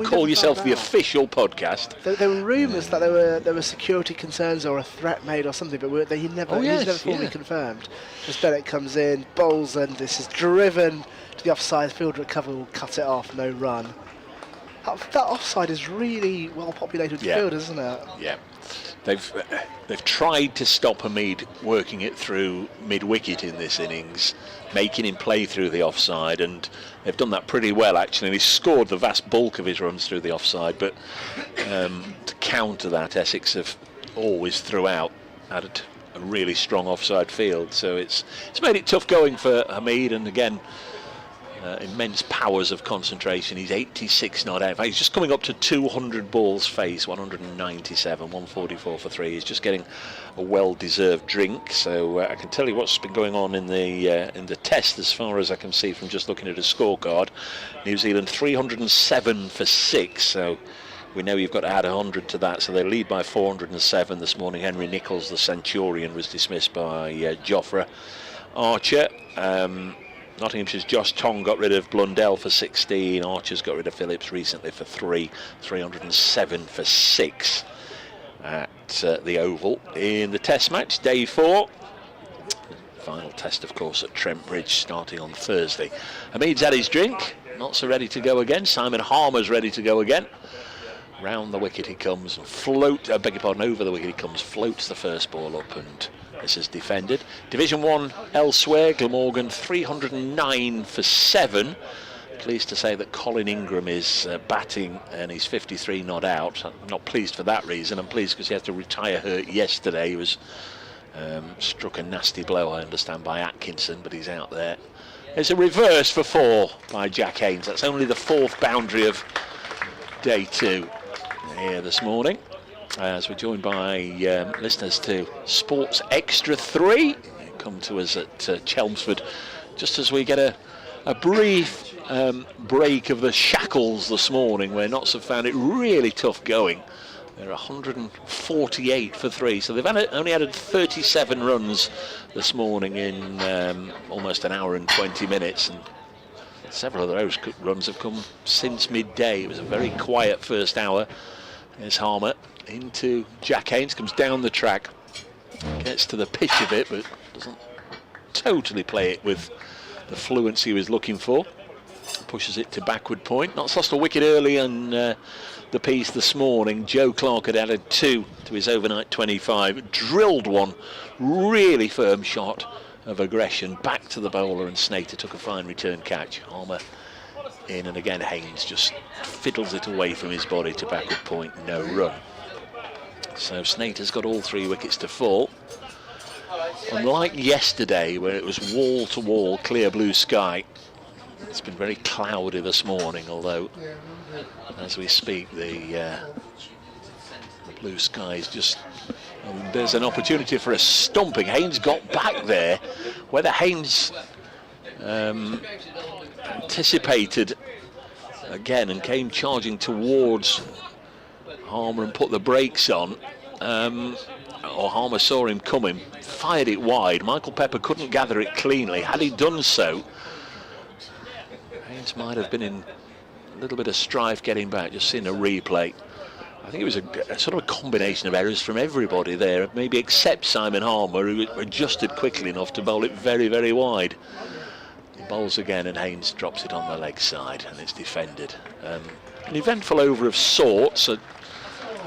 call yourself the official podcast. There were rumours that there were security concerns or a threat made or something, but he's never formally confirmed. Just Bennett comes in, bowls, and this is driven to the offside. Fielder at cover will cut it off, no run. That offside is really well populated with fielders, isn't it? Yeah. They've tried to stop Hamid working it through mid-wicket in this innings, making him play through the offside, and they've done that pretty well actually, and he's scored the vast bulk of his runs through the offside. But to counter that, Essex have always throughout had a really strong offside field, so it's made it tough going for Hamid. And again, immense powers of concentration. He's 86 not out. He's just coming up to 200 balls face, 197, 144 for 3. He's just getting a well-deserved drink. So I can tell you what's been going on in the test, as far as I can see from just looking at his scorecard. New Zealand 307 for 6. So we know you've got to add 100 to that. So they lead by 407 this morning. Henry Nichols, the Centurion, was dismissed by Jofra Archer. Nottinghamshire's Josh Tong got rid of Blundell for 16. Archer's got rid of Phillips recently for 3. 307 for 6 at the Oval in the Test match, day 4. Final test, of course, at Trent Bridge, starting on Thursday. Hamid's had his drink, not so ready to go again. Simon Harmer's ready to go again. Round the wicket he comes and over the wicket he comes, floats the first ball up, and this is defended. Division 1 elsewhere, Glamorgan 309 for 7. Pleased to say that Colin Ingram is batting and he's 53 not out. I'm not pleased for that reason. I'm pleased because he had to retire hurt yesterday. He was struck a nasty blow, I understand, by Atkinson, but he's out there. There's a reverse for 4 by Jack Haynes. That's only the 4th boundary of day 2 here this morning, as we're joined by listeners to Sports Extra 3. Come to us at Chelmsford just as we get a brief break of the shackles this morning, where Notts have found it really tough going. They're 148 for 3, so they've only added 37 runs this morning in almost an hour and 20 minutes, and several of those runs have come since midday. It was a very quiet first hour. There's Harmer into Jack Haynes, comes down the track, gets to the pitch of it, but doesn't totally play it with the fluency he was looking for. Pushes it to backward point. Notts lost a wicket early in the piece this morning. Joe Clark had added 2 to his overnight 25. Drilled one, really firm shot of aggression back to the bowler, and Snater took a fine return catch. Harmer in, and again Haynes just fiddles it away from his body to backward point, no run. So Snater's got all 3 wickets to fall. Unlike yesterday, where it was wall to wall clear blue sky, it's been very cloudy this morning, although as we speak the blue sky is just, there's an opportunity for a stumping. Haynes got back there. Whether Haynes anticipated again and came charging towards Harmer and put the brakes on, or Harmer saw him coming, fired it wide. Michael Pepper couldn't gather it cleanly. Had he done so, Haynes might have been in a little bit of strife getting back. Just seeing a replay, I think it was a sort of a combination of errors from everybody there, maybe except Simon Harmer, who adjusted quickly enough to bowl it very, very wide. He bowls again and Haynes drops it on the leg side, and it's defended. An eventful over of sorts, a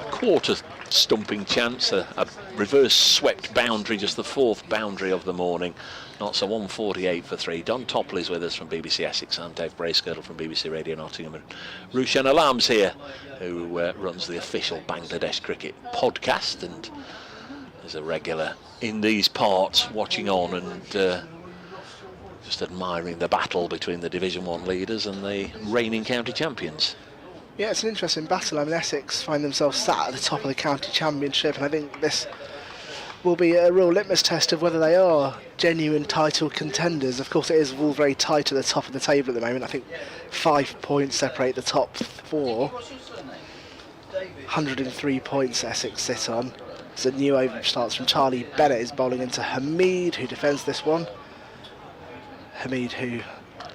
quarter stumping chance, a reverse swept boundary, just the 4th boundary of the morning. Notts a 148 for 3. Don Topley's with us from BBC Essex. I'm Dave Bracegirdle from BBC Radio Nottingham, and Rushan Alam's here, who runs the official Bangladesh Cricket podcast and is a regular in these parts, watching on and just admiring the battle between the Division 1 leaders and the reigning county champions. Yeah, it's an interesting battle. I mean, Essex find themselves sat at the top of the county championship, and I think this will be a real litmus test of whether they are genuine title contenders. Of course, it is all very tight at the top of the table at the moment. I think 5 points separate the top 4. 103 points Essex sit on. So a new over starts from Charlie Bennett, is bowling into Hamid, who defends this one. Hamid, who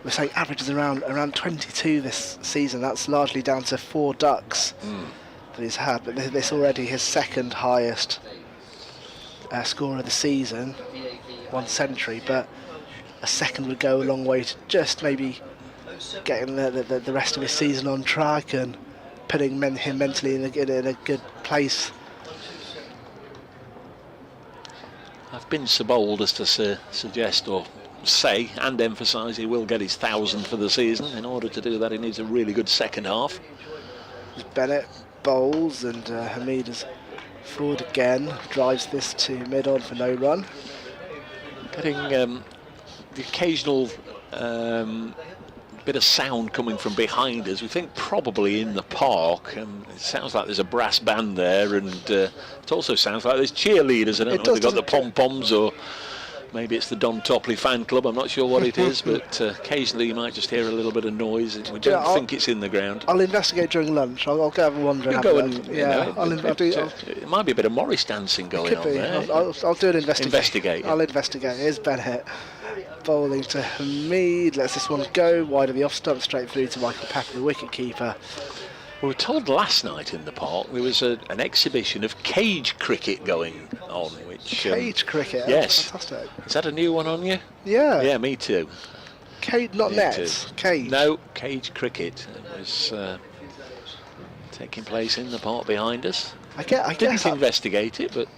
we're saying averages around 22 this season. That's largely down to 4 ducks that he's had, but this already his 2nd highest score of the season, 1 century, but a 2nd would go a long way to just maybe getting the rest of his season on track and putting him mentally in a good place. I've been so bold as to suggest or say and emphasise he will get his 1,000 for the season. In order to do that, he needs a really good second half. Bennett bowls, and Hamid is forward again, drives this to mid-on for no run. Getting the occasional bit of sound coming from behind us. We think probably in the park, and it sounds like there's a brass band there, and it also sounds like there's cheerleaders. I don't know if they've got the pom-poms or maybe it's the Don Topley fan club. I'm not sure what it is, but occasionally you might just hear a little bit of noise. We don't think it's in the ground. I'll investigate during lunch. I'll go have a wander. It might be a bit of Morris dancing going on there. I'll do an investigation. Yeah. I'll investigate. Here's Bennett bowling to Hamid. Lets this one go wide of the off stump, straight through to Michael Pepper, the wicket keeper. We were told last night in the park there was an exhibition of cage cricket going on. Cage cricket? Yes. Fantastic. Is that a new one on you? Yeah. Yeah, me too. Cage, not nets. Cage. No, cage cricket. It was taking place in the park behind us. I didn't investigate it, but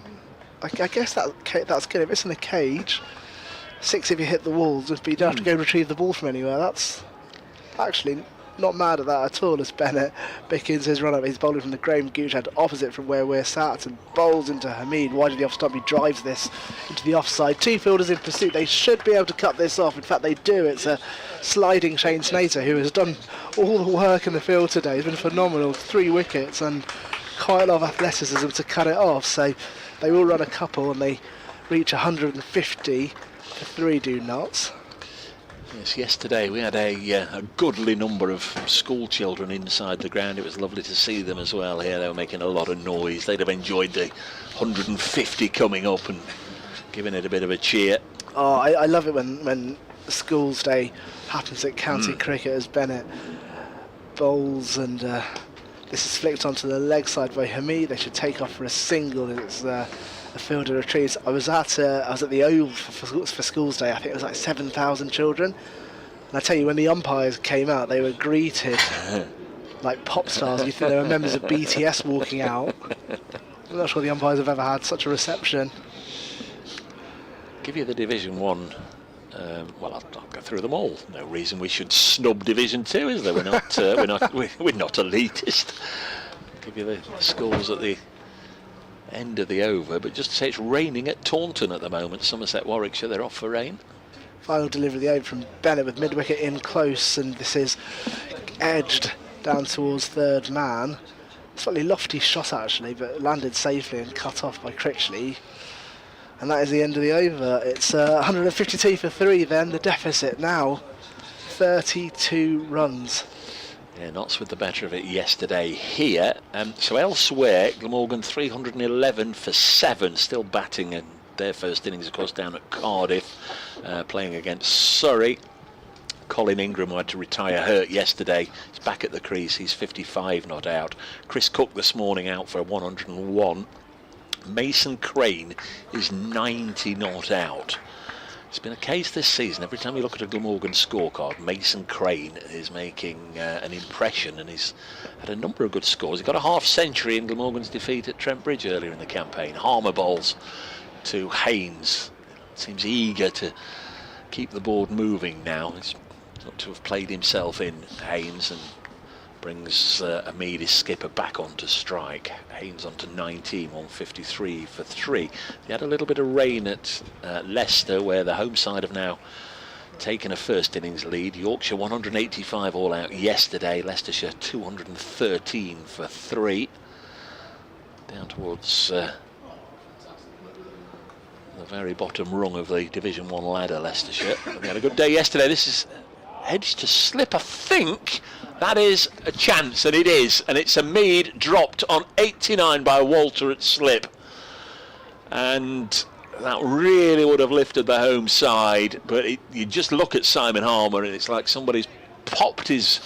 I guess that's good. If it's in a cage, 6 if you hit the walls, but you don't have to go retrieve the ball from anywhere. That's actually not mad at that at all, as Bennett begins his run up. He's bowling from the Graham Gooch head opposite from where we're sat and bowls into Hamid. Wide of the off stump, he drives this into the offside. 2 fielders in pursuit. They should be able to cut this off. In fact, they do. It's a sliding Shane Snater who has done all the work in the field today. He's been phenomenal. 3 wickets and quite a lot of athleticism to cut it off. So they will run a couple and they reach 150 for 3 do nots. Yes, yesterday we had a goodly number of school children inside the ground. It was lovely to see them as well here. They were making a lot of noise. They'd have enjoyed the 150 coming up and giving it a bit of a cheer. Oh, I love it when Schools Day happens at county cricket, as Bennett bowls, and this is flicked onto the leg side by Hamid. They should take off for a single. It's a fielder retreats. I was at the Oval for Schools Day. I think it was like 7,000 children. And I tell you, when the umpires came out, they were greeted like pop stars. You think they were members of BTS walking out. I'm not sure the umpires have ever had such a reception. Give you the Division 1. Well, I'll go through them all. No reason we should snub Division 2, is there? We're not elitist. Give you the scores at the end of the over, but just to say it's raining at Taunton at the moment. Somerset, Warwickshire, they're off for rain. Final delivery of the over from Bennett with mid-wicket in close, and this is edged down towards third man. Slightly lofty shot actually, but landed safely and cut off by Critchley. And that is the end of the over. It's 152 for 3 then. The deficit now 32 runs. Yeah, Notts with the better of it yesterday here. So elsewhere, Glamorgan 311 for 7, still batting in their first innings, of course, down at Cardiff, playing against Surrey. Colin Ingram, who had to retire hurt yesterday, is back at the crease. He's 55 not out. Chris Cook this morning out for 101. Mason Crane is 90 not out. It's been a case this season. Every time you look at a Glamorgan scorecard, Mason Crane is making an impression, and he's had a number of good scores. He got a half century in Glamorgan's defeat at Trent Bridge earlier in the campaign. Harmer bowls to Haynes. Seems eager to keep the board moving now. He's got to have played himself in, Haynes, and brings Hamid, his skipper, back onto strike. Haynes onto 19, 153 for 3. They had a little bit of rain at Leicester, where the home side have now taken a first innings lead. Yorkshire 185 all out yesterday. Leicestershire 213 for 3. Down towards the very bottom rung of the Division 1 ladder, Leicestershire. They had a good day yesterday. This is edge to slip, I think. That is a chance, and it is, and it's a Mead dropped on 89 by Walter at slip, and that really would have lifted the home side. But you just look at Simon Harmer and it's like somebody's popped his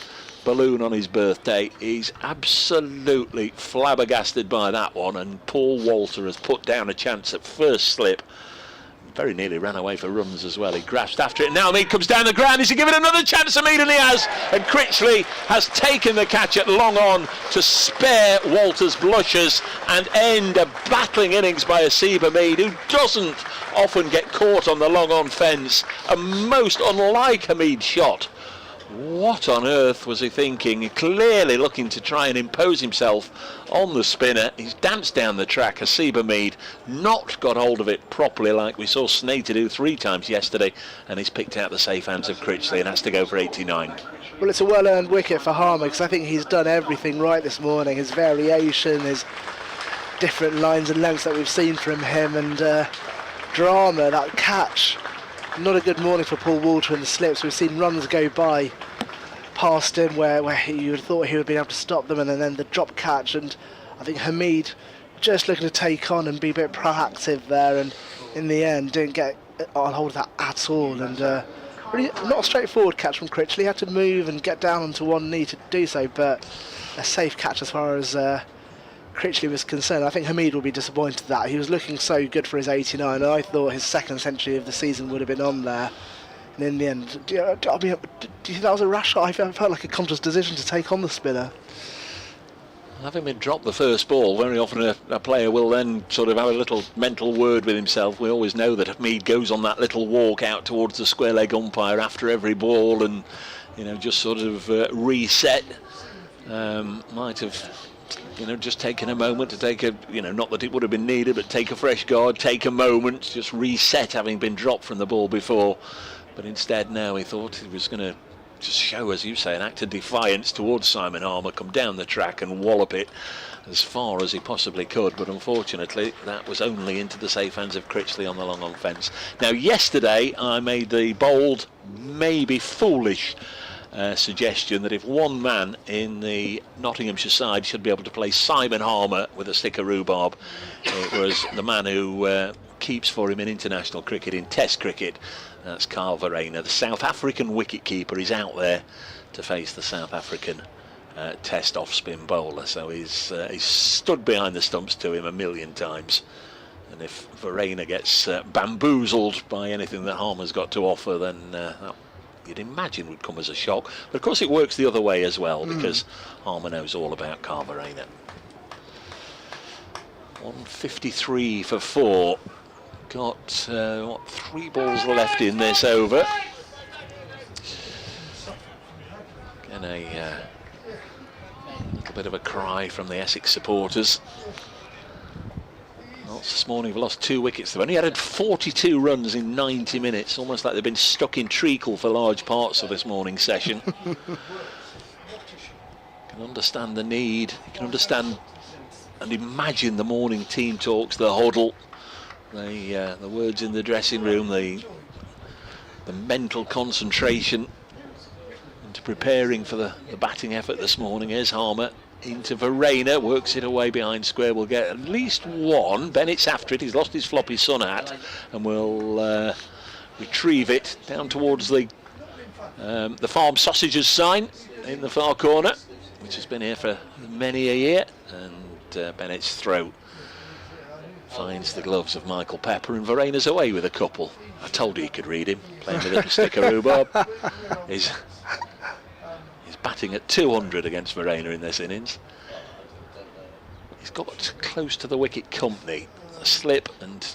balloon on his birthday. He's absolutely flabbergasted by that one, and Paul Walter has put down a chance at first slip. Very nearly ran away for runs as well. He grasped after it. Now Mead comes down the ground. Is he given another chance to Mead? And he has. And Critchley has taken the catch at long on to spare Walter's blushes and end a battling innings by Asiba Mead, who doesn't often get caught on the long on fence. A most unlike a Mead shot What on earth was he thinking? Clearly looking to try and impose himself on the spinner. He's danced down the track. Hasiba Mead not got hold of it properly like we saw Snater do 3 times yesterday, and he's picked out the safe hands of Critchley and has to go for 89. Well, it's a well-earned wicket for Harmer, because I think he's done everything right this morning. His variation, his different lines and lengths that we've seen from him, and drama, that catch. Not a good morning for Paul Walter in the slips. We've seen runs go by past him where you would have thought he would have been able to stop them, and then the drop catch, and I think Hamid just looking to take on and be a bit proactive there, and in the end didn't get on hold of that at all, and really not a straightforward catch from Critchley. He had to move and get down onto one knee to do so, but a safe catch as far as Critchley was concerned. I think Hamid will be disappointed that he was looking so good for his 89, and I thought his second century of the season would have been on there. And in the end, do you think that was a rash shot? I felt like a conscious decision to take on the spinner. Having been dropped the first ball, very often a player will then sort of have a little mental word with himself. We always know that Hamid goes on that little walk out towards the square leg umpire after every ball, and just sort of reset. Might have just taken a moment to take not that it would have been needed, but take a fresh guard, take a moment, just reset, having been dropped from the ball before. But instead now he thought he was going to just show, as you say, an act of defiance towards Simon Harmer, come down the track and wallop it as far as he possibly could. But unfortunately, that was only into the safe hands of Critchley on the long on fence. Now, yesterday I made the bold, maybe foolish suggestion that if one man in the Nottinghamshire side should be able to play Simon Harmer with a stick of rhubarb, it was the man who keeps for him in international cricket, in Test cricket. That's Carl Verreynne, the South African wicket-keeper. He's out there to face the South African Test off-spin bowler, so he's stood behind the stumps to him a million times. And if Verreynne gets bamboozled by anything that Harmer's got to offer, then that you'd imagine would come as a shock. But of course it works the other way as well, because Harmer knows all about Carl Verreynne. 153 for 4. Got 3 balls left in this over. Again, a little bit of a cry from the Essex supporters. Notts this morning have lost 2 wickets. They've only added 42 runs in 90 minutes, almost like they've been stuck in treacle for large parts of this morning's session. You can understand the need. You can understand and imagine the morning team talks, the huddle, the words in the dressing room, the mental concentration into preparing for the batting effort this morning. Here's Harmer into Verreynne, works it away behind square, will get at least one. Bennett's after it, he's lost his floppy sun hat and will retrieve it down towards the farm sausages sign in the far corner, which has been here for many a year, and Bennett's throw finds the gloves of Michael Pepper, and Verreynne's away with a couple. I told you he could read him, playing with a little stick of rhubarb. He's batting at 200 against Verreynne in this innings. He's got close to the wicket company, a slip and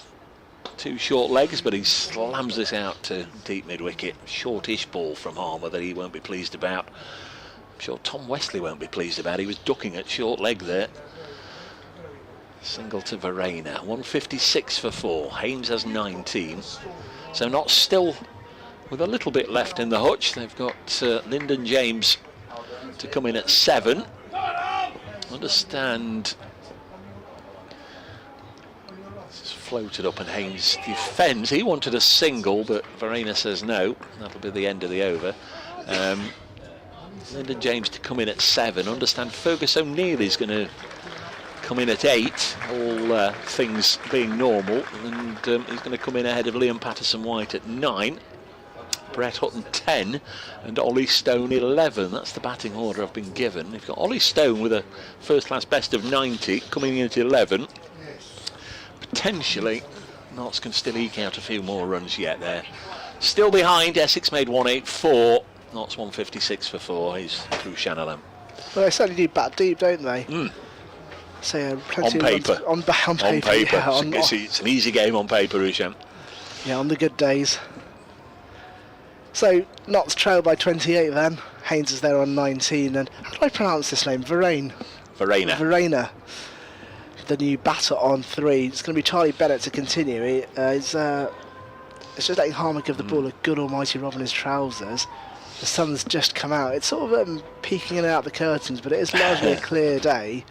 2 short legs, but he slams this out to deep mid-wicket. Shortish ball from Harmer that he won't be pleased about. I'm sure Tom Wesley won't be pleased about. He was ducking at short leg there. Single to Verreynne, 156 for 4. Haynes has 19. So Notts still with a little bit left in the hutch. They've got Lyndon James to come in at 7. Understand this is floated up and Haynes defends. He wanted a single, but Verreynne says no. That'll be the end of the over. Lyndon James to come in at 7. Understand Fergus O'Neill's going to come in at 8, all things being normal, and he's going to come in ahead of Liam Patterson-White at 9, Brett Hutton 10, and Ollie Stone 11. That's the batting order I've been given. You've got Ollie Stone with a first-class best of 90 coming in at 11. Potentially Notts can still eke out a few more runs yet there. Still behind, Essex made 184, Notts 156 for 4. He's through Shannon. Well, they certainly do bat deep, don't they? So, plenty on paper. On paper. Yeah, it's an easy game on paper, Ushan. Yeah, on the good days. So Notts trail by 28 then. Haynes is there on 19, and how do I pronounce this name? Verena. Verena. The new batter on 3. It's going to be Charlie Bennett to continue. It's just letting Harmer give the ball a good almighty rub in his trousers. The sun's just come out. It's sort of peeking in and out the curtains, but it is largely a clear day.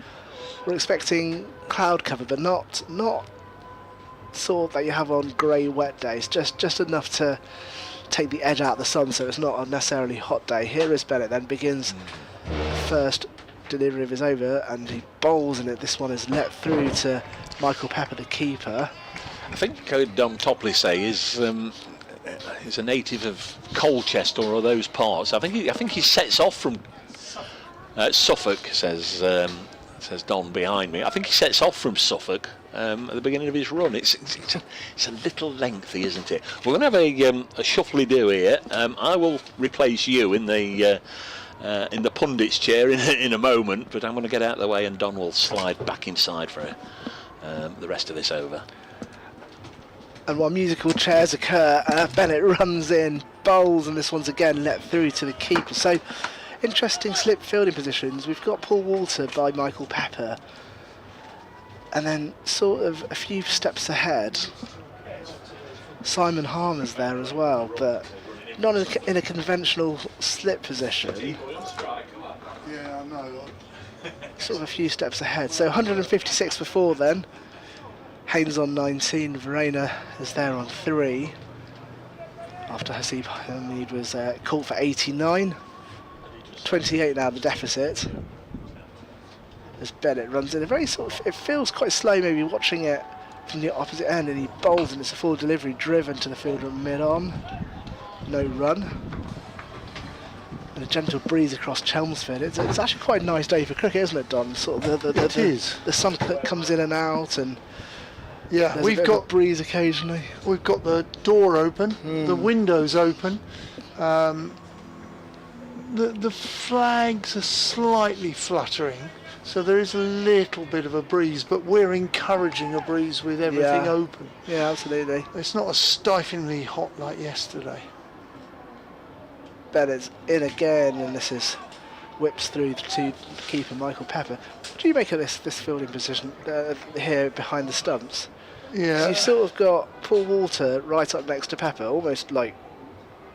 We're expecting cloud cover, but not sort of that you have on grey wet days. Just enough to take the edge out of the sun, so it's not a necessarily hot day. Here is Bennett, then begins the first delivery of his over, and he bowls in it. This one is let through to Michael Pepper, the keeper. I think Dom Topley is a native of Colchester or those parts. I think he sets off from Suffolk. Says Don behind me. I think he sets off from Suffolk at the beginning of his run. It's a little lengthy, isn't it? We're going to have a shuffly do here. I will replace you in the pundit's chair in a moment, but I'm going to get out of the way, and Don will slide back inside for the rest of this over. And while musical chairs occur, Bennett runs in, bowls, and this one's again let through to the keeper. So interesting slip fielding positions. We've got Paul Walter by Michael Pepper, and then sort of a few steps ahead, Simon Harmer's there as well, but not in a conventional slip position. Yeah, I know. Sort of a few steps ahead. So 156 for 4 then. Haynes on 19, Verena is there on 3. After Hasib Hamid was caught for 89. 28 now the deficit. As Bennett runs in, a very sort of, it feels quite slow maybe watching it from the opposite end, and he bowls, and it's a full delivery driven to the fielder mid-on. No run. And a gentle breeze across Chelmsford. It's actually quite a nice day for cricket, isn't it, Don? Sort of It is. The sun comes in and out, and yeah, we've got breeze occasionally. We've got the door open, the windows open. The flags are slightly fluttering, so there is a little bit of a breeze, but we're encouraging a breeze with everything open. Yeah, absolutely. It's not as stiflingly hot like yesterday. Bennett's in again, and this is whips through to keeper Michael Pepper. What do you make of this fielding position here behind the stumps? Yeah, So you've sort of got Paul Walter right up next to Pepper, almost like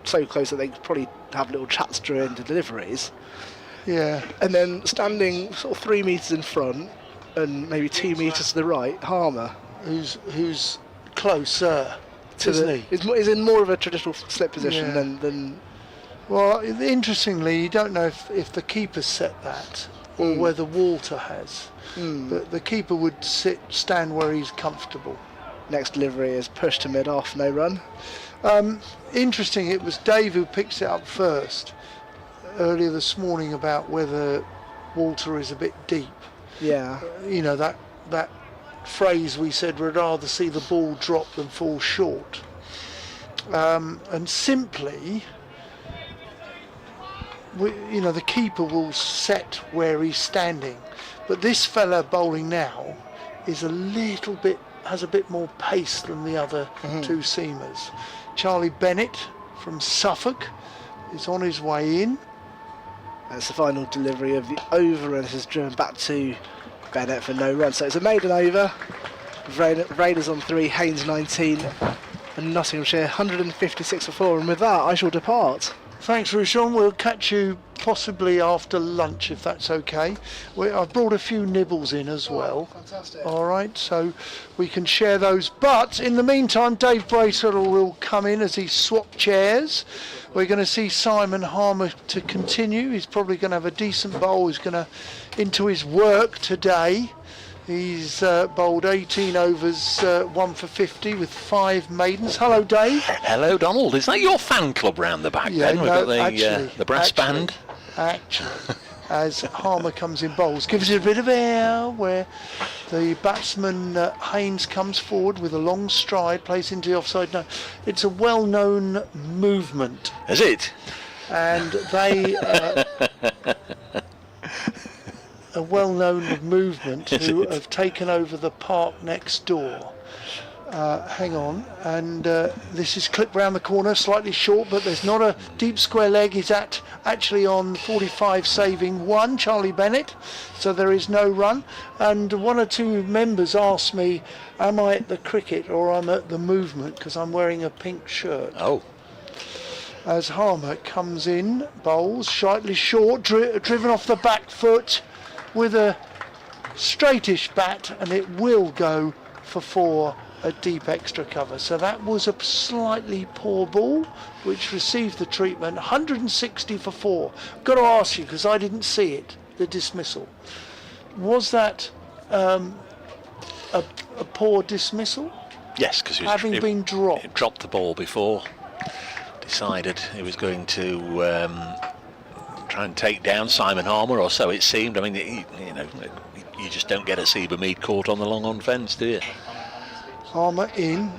so close that they could probably have little chats during the deliveries. yeah. And then standing sort of 3 metres in front and maybe 2 metres to the right, Harmer. Who's closer, isn't he? Is in more of a traditional slip position than. Well, interestingly, you don't know if the keeper set that or whether Walter has. But the keeper would stand where he's comfortable. Next delivery is pushed to mid-off, no run. Interesting, it was Dave who picks it up first earlier this morning about whether Walter is a bit deep. Yeah. You know, that phrase we said, we'd rather see the ball drop than fall short. And simply, the keeper will set where he's standing. But this fella bowling now is has a bit more pace than the other two seamers. Charlie Bennett from Suffolk is on his way in. That's the final delivery of the over, and this is driven back to Bennett for no run. So it's a maiden over. Raiders on 3, Haynes 19, and Nottinghamshire 156 for 4. And with that, I shall depart. Thanks, Rushon. We'll catch you possibly after lunch, if that's okay. I've brought a few nibbles in as well. Fantastic. All right, so we can share those. But in the meantime, Dave Bracelettle will come in as he swaps chairs. We're going to see Simon Harmer to continue. He's probably going to have a decent bowl. He's going to into his work today. He's bowled 18 overs, 1 for 50 with 5 maidens. Hello, Dave. Hello, Donald. Is that your fan club round the back then? We've got the brass band. Actually, as Harmer comes in bowls, gives it a bit of air where the batsman Haynes comes forward with a long stride, plays into the offside. No, it's a well-known movement. Is it? And they... a well-known movement who have taken over the park next door. hang on, and this is clipped round the corner, slightly short, but there's not a deep square leg. He's actually on 45 saving 1, Charlie Bennett, so there is no run. And one or two members asked me, am I at the cricket or I'm at the movement, because I'm wearing a pink shirt. Oh. As Harmer comes in, bowls, slightly short, driven off the back foot with a straightish bat, and it will go for 4 at deep extra cover. So that was a slightly poor ball which received the treatment. 160 for 4. Got to ask you, because I didn't see it, the dismissal. Was that a poor dismissal? Yes, because having been dropped. He dropped the ball before, decided he was going to try and take down Simon Harmer, or so it seemed. I mean, you just don't get a Seabermead caught on the long on fence, do you? Harmer in,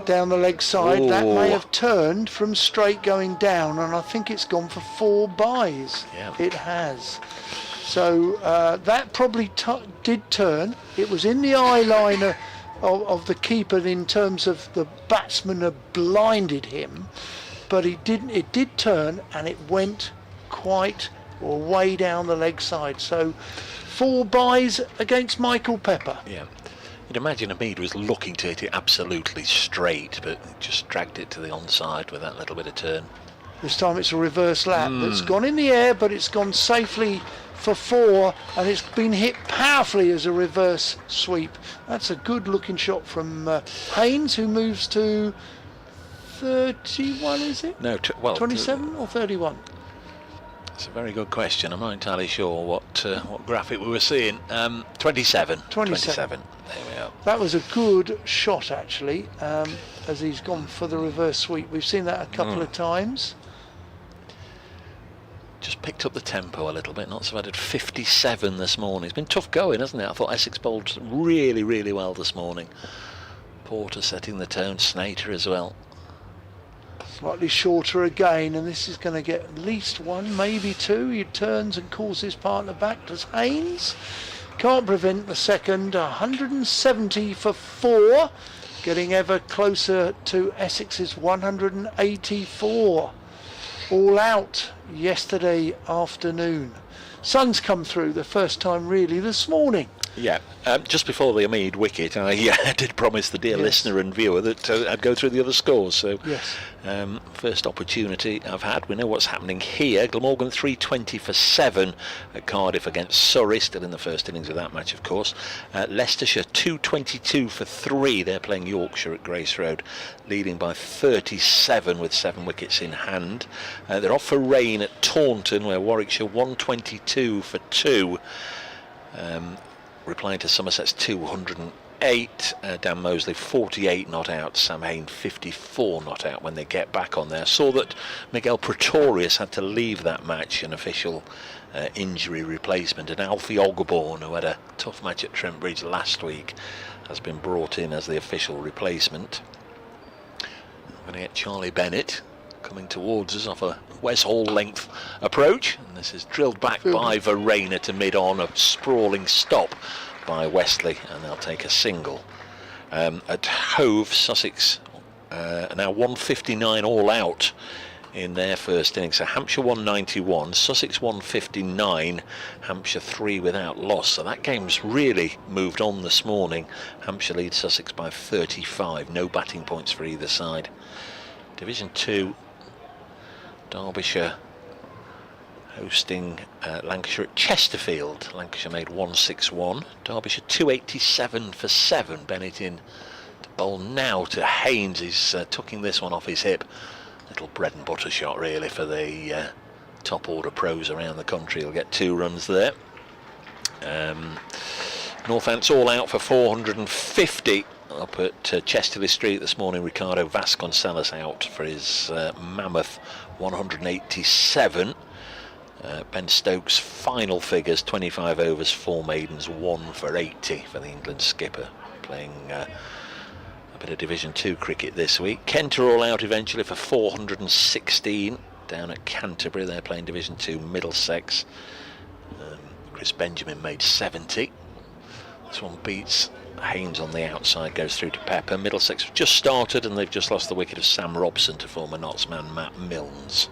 down the leg side. Ooh. That may have turned from straight going down, and I think it's gone for 4 byes. Yeah. It has. So that probably did turn. It was in the eye line of the keeper in terms of the batsman had blinded him, but it did turn, and it went quite or way down the leg side. So 4 byes against Michael Pepper. Yeah. You'd imagine Mead was looking to hit it absolutely straight, but just dragged it to the onside with that little bit of turn. This time it's a reverse lap that's gone in the air, but it's gone safely for 4, and it's been hit powerfully as a reverse sweep. That's a good looking shot from Haynes, who moves to 31, is it? No, 27 or 31? That's a very good question. I'm not entirely sure what graphic we were seeing. 27. 27. There we are. That was a good shot, actually, as he's gone for the reverse sweep. We've seen that a couple of times. Just picked up the tempo a little bit. Not so bad at 57 this morning. It's been tough going, hasn't it? I thought Essex bowled really, really well this morning. Porter setting the tone, Snater as well. Slightly shorter again, and this is going to get at least 1, maybe 2. He turns and calls his partner back. Does Haynes? Can't prevent the second. 170 for 4, getting ever closer to Essex's 184. All out yesterday afternoon. Sun's come through the first time really this morning. Yeah, just before the Mead wicket, I did promise the dear listener and viewer that I'd go through the other scores. So, first opportunity I've had. We know what's happening here. Glamorgan 320 for 7 at Cardiff against Surrey, still in the first innings of that match, of course. Leicestershire 222 for 3. They're playing Yorkshire at Grace Road, leading by 37 with 7 wickets in hand. They're off for rain at Taunton, where Warwickshire 122 for 2. Replying to Somerset's 208, Dan Mosley 48 not out, Sam Hain 54 not out when they get back on there. Saw that Miguel Pretorius had to leave that match, an official injury replacement, and Alfie Ogborn, who had a tough match at Trent Bridge last week, has been brought in as the official replacement. I'm going to get Charlie Bennett coming towards us off a Wes Hall length approach, and this is drilled back by Verena to mid-on, a sprawling stop by Westley, and they'll take a single. At Hove, Sussex now 159 all out in their first innings. So Hampshire 191, Sussex 159, Hampshire 3 without loss. So that game's really moved on this morning. Hampshire leads Sussex by 35, no batting points for either side. Division 2, Derbyshire hosting Lancashire at Chesterfield. Lancashire made 161. Derbyshire 287 for 7. Bennett in to bowl now to Haynes. He's tucking this one off his hip. Little bread and butter shot really for the top order pros around the country. He'll get 2 runs there. Northants all out for 450 up at Chesterley Street this morning. Ricardo Vasconcelos out for his mammoth 187. Ben Stokes' final figures: 25 overs, 4 maidens, 1 for 80 for the England skipper, playing a bit of Division 2 cricket this week. Kent are all out eventually for 416 down at Canterbury. They're playing Division 2 Middlesex. Chris Benjamin made 70. This one beats Haynes on the outside goes through to Pepper. Middlesex have just started and they've just lost the wicket of Sam Robson to former Notts man Matt Milnes.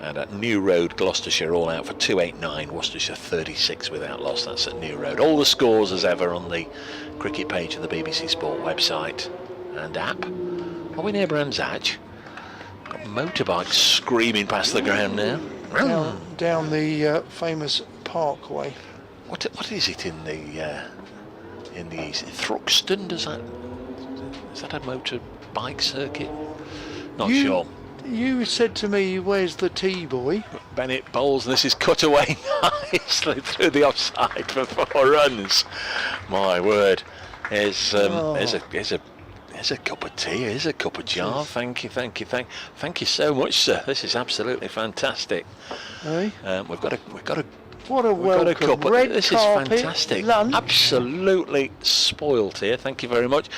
And at New Road, Gloucestershire all out for 289, Worcestershire 36 without loss. That's at New Road. All the scores as ever on the cricket page of the BBC Sport website and app. Are we near Brands Hatch? Got motorbikes screaming past the ground now. Down the famous parkway. What is it in the east? Thruxton? Is that a motorbike circuit? Not sure. You said to me, where's the tea, boy? Bennett bowls, and this is cut away nicely through the offside for 4 runs. My word. Here's a cup of tea, here's a cup of jar. Thank you so much, sir. This is absolutely fantastic. Hey? We've got a What a welcome. Got a cup. Red This carpet, is fantastic. lunch. Absolutely spoilt here. Thank you very much.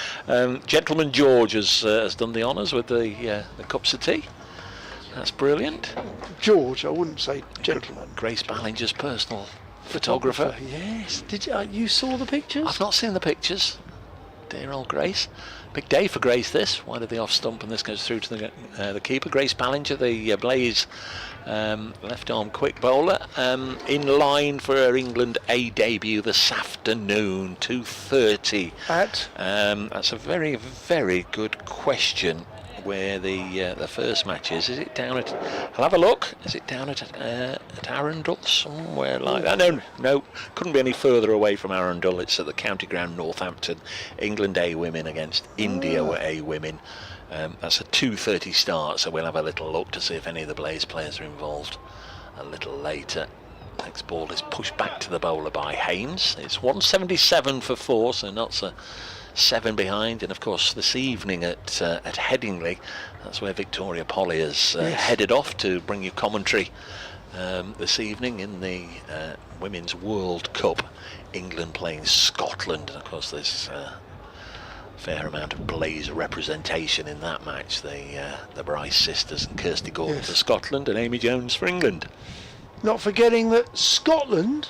Gentleman George has done the honours with the cups of tea. That's brilliant. George, I wouldn't say gentleman. Grace Ballinger's personal photographer. Yes. Did you saw the pictures? I've not seen the pictures. Dear old Grace. Big day for Grace this. Wide of the off stump, and this goes through to the keeper. Grace Ballinger, the Blaze left arm quick bowler, in line for her England A debut this afternoon, 2:30. That's a very, very good question. Where the first match is it down at? I'll have a look. Is it down at Arundel somewhere like that? No, couldn't be any further away from Arundel. It's at the County Ground, Northampton. England A women against India A women. That's a 2:30 start, so we'll have a little look to see if any of the Blaze players are involved a little later. Next ball is pushed back to the bowler by Haynes. It's 177 for 4, so not a 7 behind. And of course this evening at Headingley, that's where Victoria Polly has headed off to bring you commentary this evening in the Women's World Cup. England playing Scotland, and of course there's fair amount of Blaze representation in that match. The Bryce sisters and Kirsty Gordon for Scotland and Amy Jones for England. Not forgetting that Scotland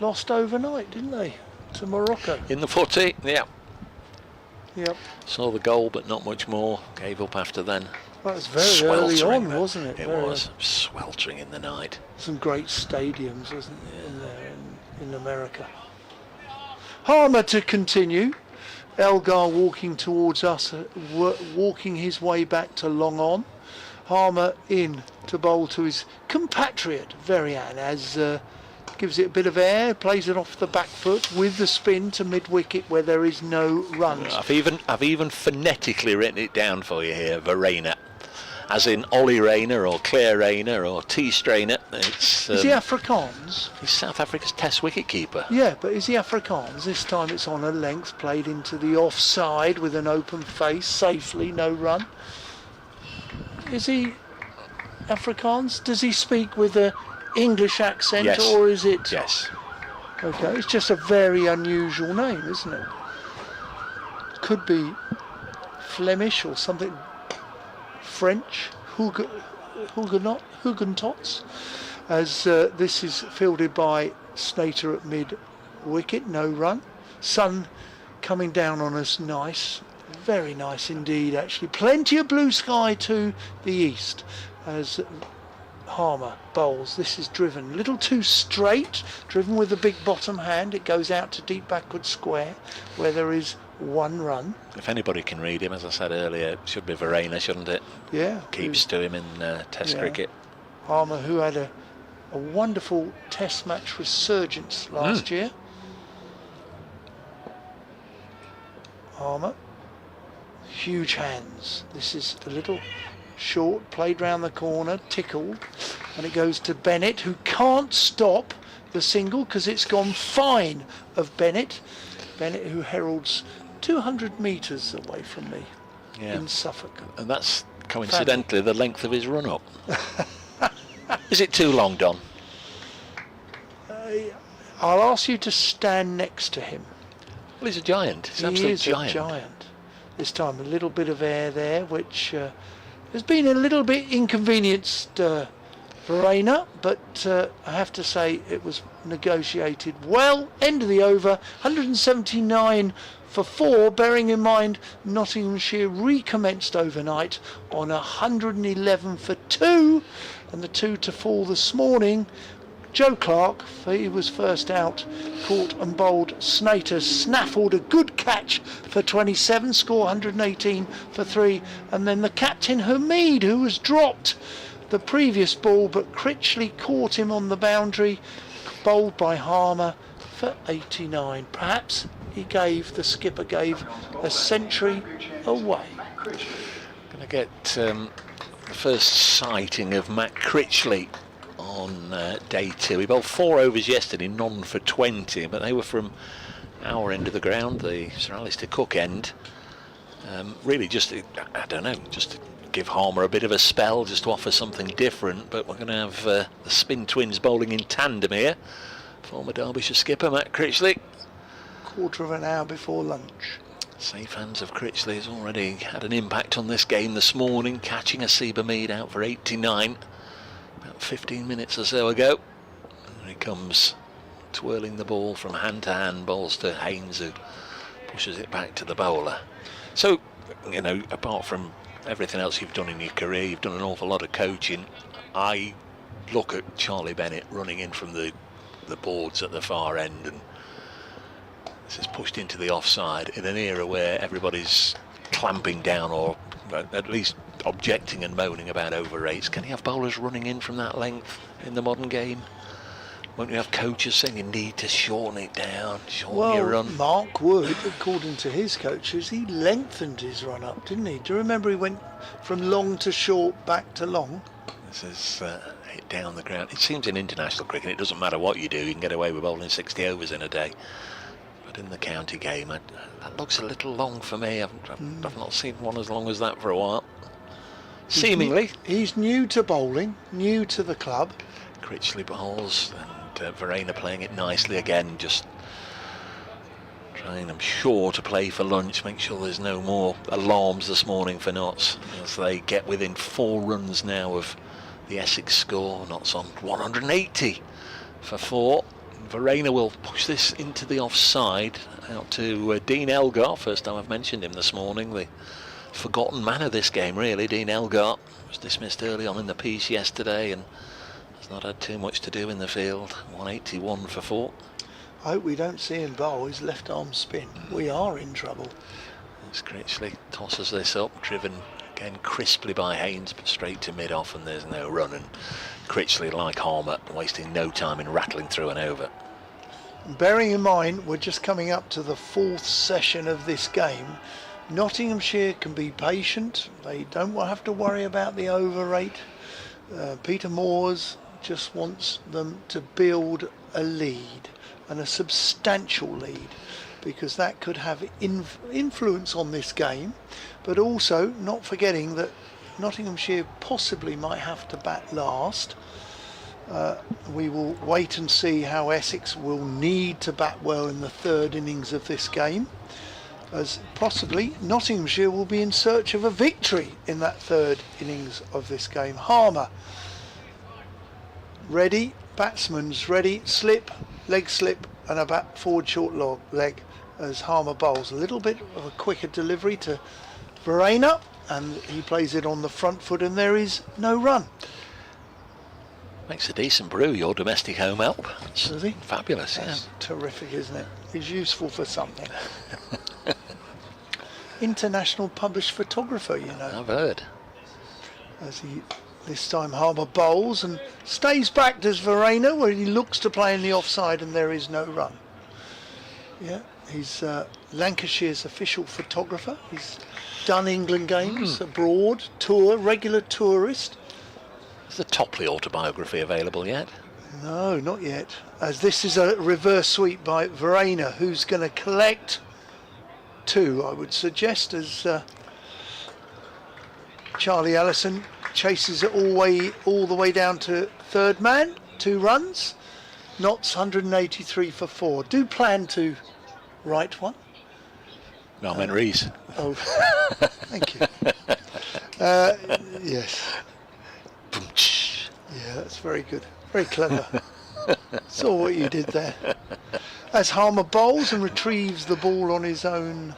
lost overnight, didn't they, to Morocco? In the footy, yeah. Yep. Saw the goal, but not much more. Gave up after then. That was very early on, wasn't it? It was sweltering in the night. Some great stadiums, wasn't there, in there in America. Harmer to continue. Elgar walking towards us, walking his way back to long on. Harmer in to bowl to his compatriot Verian as gives it a bit of air, plays it off the back foot with the spin to mid wicket where there is no runs. I've even phonetically written it down for you here, Verena, as in Ollie Rayner or Claire Rayner or T. Strainer. Is he Afrikaans? He's South Africa's Test wicket keeper. Yeah, but is he Afrikaans? This time it's on a length, played into the offside with an open face, safely, no run. Is he Afrikaans? Does he speak with a English accent, or is it? Yes. Okay, it's just a very unusual name, isn't it? Could be Flemish or something. French, Hugenots, as this is fielded by Snater at mid wicket, no run. Sun coming down on us, nice, very nice indeed actually. Plenty of blue sky to the east as Harmer bowls. This is driven a little too straight, driven with the big bottom hand. It goes out to deep backward square where there is 1 run. If anybody can read him, as I said earlier, it should be Verena, shouldn't it? Yeah. Keeps to him in Test cricket. Harmer, who had a wonderful Test match resurgence last year. Harmer, huge hands. This is a little short, played round the corner, tickled, and it goes to Bennett, who can't stop the single because it's gone fine of Bennett. Bennett, who heralds 200 metres away from me in Suffolk. And that's coincidentally the length of his run-up. Is it too long, Don? I'll ask you to stand next to him. Well, he's a giant. He's an absolute giant. A giant. This time a little bit of air there, which has been a little bit inconvenienced Verena, but I have to say it was negotiated well. End of the over, 179 for 4, bearing in mind Nottinghamshire recommenced overnight on 111 for 2, and the 2 to fall this morning. Joe Clark, he was first out, caught and bowled Snater, snaffled a good catch for 27, score 118 for 3, and then the captain Hamid, who was dropped the previous ball, but Critchley caught him on the boundary, bowled by Harmer for 89. Perhaps the skipper gave a century away. Going to get the first sighting of Matt Critchley on day 2. He bowled 4 overs yesterday, none for 20, but they were from our end of the ground, the Sir Alistair Cook end. Really just, I don't know, just to give Harmer a bit of a spell, just to offer something different. But we're going to have the spin twins bowling in tandem here. Former Derbyshire skipper Matt Critchley. Quarter of an hour before lunch. Safe hands of Critchley has already had an impact on this game this morning, catching a Seba Mead out for 89 about 15 minutes or so ago. And here he comes, twirling the ball from hand to hand, bowls to Haynes, who pushes it back to the bowler. So, you know, apart from everything else you've done in your career, you've done an awful lot of coaching. I look at Charlie Bennett running in from the boards at the far end, and this is pushed into the offside in an era where everybody's clamping down, or at least objecting and moaning about over rates. Can you have bowlers running in from that length in the modern game? Won't you have coaches saying you need to shorten it down, shorten your run? Mark Wood, according to his coaches, he lengthened his run up, didn't he? Do you remember he went from long to short, back to long? This is hit down the ground. It seems in international cricket it doesn't matter what you do, you can get away with bowling 60 overs in a day. But in the county game, that looks a little long for me. I've not seen one as long as that for a while. Seemingly. He's new to bowling, new to the club. Critchley bowls, and Verena playing it nicely again, just trying, I'm sure, to play for lunch, make sure there's no more alarms this morning for Notts, as they get within 4 runs now of the Essex score. Notts on 180 for 4. Verena will push this into the offside, out to Dean Elgar. First time I've mentioned him this morning, the forgotten man of this game really. Dean Elgar was dismissed early on in the piece yesterday and has not had too much to do in the field. 181 for 4. I hope we don't see him bowl his left arm spin. We are in trouble. As Critchley tosses this up, driven again crisply by Haynes, but straight to mid-off, and there's no run. And Critchley, like Harmer, wasting no time in rattling through and over. Bearing in mind we're just coming up to the 4th session of this game, Nottinghamshire can be patient. They don't have to worry about the over rate. Peter Moores just wants them to build a lead, and a substantial lead, because that could have influence on this game. But also not forgetting that Nottinghamshire possibly might have to bat last. We will wait and see how Essex will need to bat well in the 3rd innings of this game, as possibly Nottinghamshire will be in search of a victory in that 3rd innings of this game. Harmer ready, batsman's ready, slip, leg slip, and a bat forward short leg as Harmer bowls. A little bit of a quicker delivery to Verena, and he plays it on the front foot, and there is no run. Makes a decent brew, your domestic home help. Does he? Fabulous, That's terrific, isn't it? He's useful for something. International published photographer, you know. I've heard. As this time Harmer bowls and stays back, does Verena, where he looks to play in the offside, and there is no run. Yeah, he's Lancashire's official photographer. He's done England games abroad, regular tourist. Is the Topley autobiography available yet? No, not yet. As this is a reverse sweep by Verena, who's going to collect 2, I would suggest, as Charlie Ellison chases it all the way down to 3rd man. 2 runs. Notts 183 for 4. Do plan to write one. No, I meant Rees. Oh, thank you. Yes. Yeah, that's very good. Very clever. Saw what you did there. As Harmer bowls and retrieves the ball on his own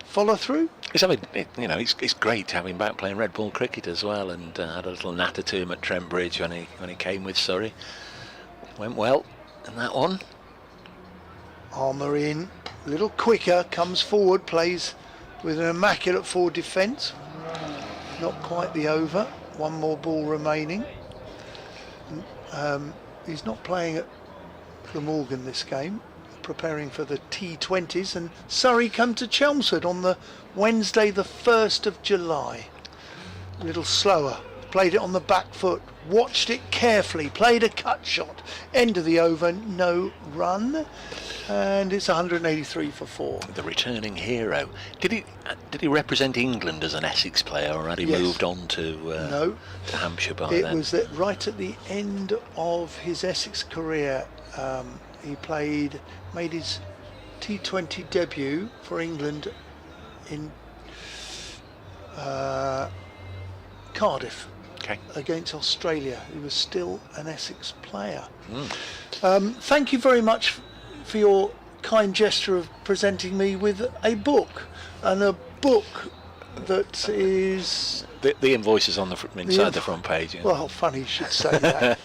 follow through. He's having, it's great to have him back playing red ball cricket as well, and had a little natter to him at Trent Bridge when he came with Surrey. Went well in that one. Harmer in, a little quicker, comes forward, plays with an immaculate forward defence. Not quite the over. One more ball remaining. He's not playing at Glamorgan this game, preparing for the T20s, and Surrey come to Chelmsford on the Wednesday the 1st of July. A little slower, played it on the back foot, watched it carefully, played a cut shot, end of the over, no run, and it's 183 for 4. The returning hero. Did he represent England as an Essex player, or had he Yes. moved on to No, to Hampshire by it then? was that right at the end of his Essex career. He made his T20 debut for England in Cardiff Okay. against Australia. He was still an Essex player. Thank you very much for your kind gesture of presenting me with a book, and a book that is, The invoice is on inside the front page. Yeah. well, funny you should say that.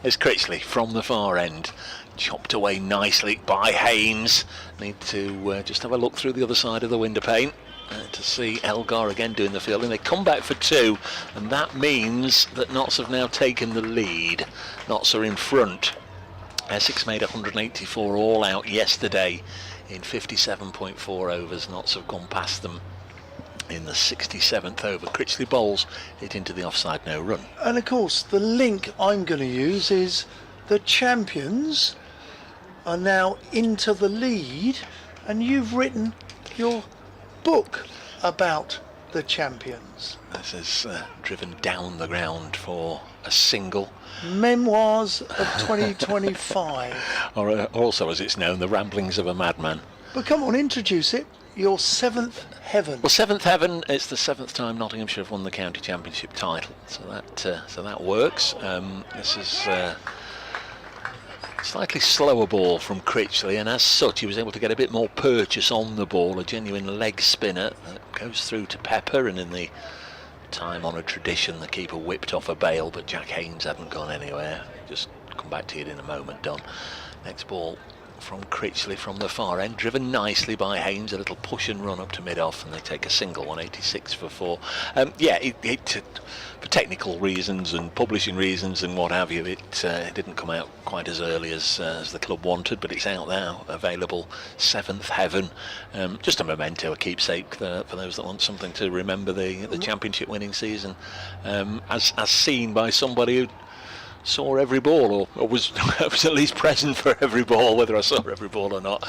It's Critchley from the far end, chopped away nicely by Haynes. Need to just have a look through the other side of the window pane to see Elgar again doing the fielding. They come back for 2, and that means that Notts have now taken the lead. Notts are in front. Essex made 184 all out yesterday in 57.4 overs. Notts have gone past them in the 67th over. Critchley bowls it into the offside, no run. And of course, the link I'm going to use is the champions are now into the lead, and you've written your book about the champions. This is driven down the ground for a single. Memoirs of 2025. Or also, as it's known, the ramblings of a madman. But come on, introduce it. Your 7th heaven. Well, 7th heaven. It's the 7th time Nottinghamshire have won the county championship title, so that works. This is slightly slower ball from Critchley, and as such he was able to get a bit more purchase on the ball. A genuine leg spinner that goes through to Pepper, and in the time-honoured tradition, the keeper whipped off a bail, but Jack Haynes hadn't gone anywhere. Just come back to it in a moment, Don. Next ball from Critchley from the far end, driven nicely by Haynes, a little push and run up to mid-off, and they take a single, 186 for 4. For technical reasons and publishing reasons and what have you, it didn't come out quite as early as the club wanted, but it's out now, available. 7th heaven, just a memento, a keepsake for those that want something to remember the championship winning season, as seen by somebody who saw every ball, or was at least present for every ball. Whether I saw every ball or not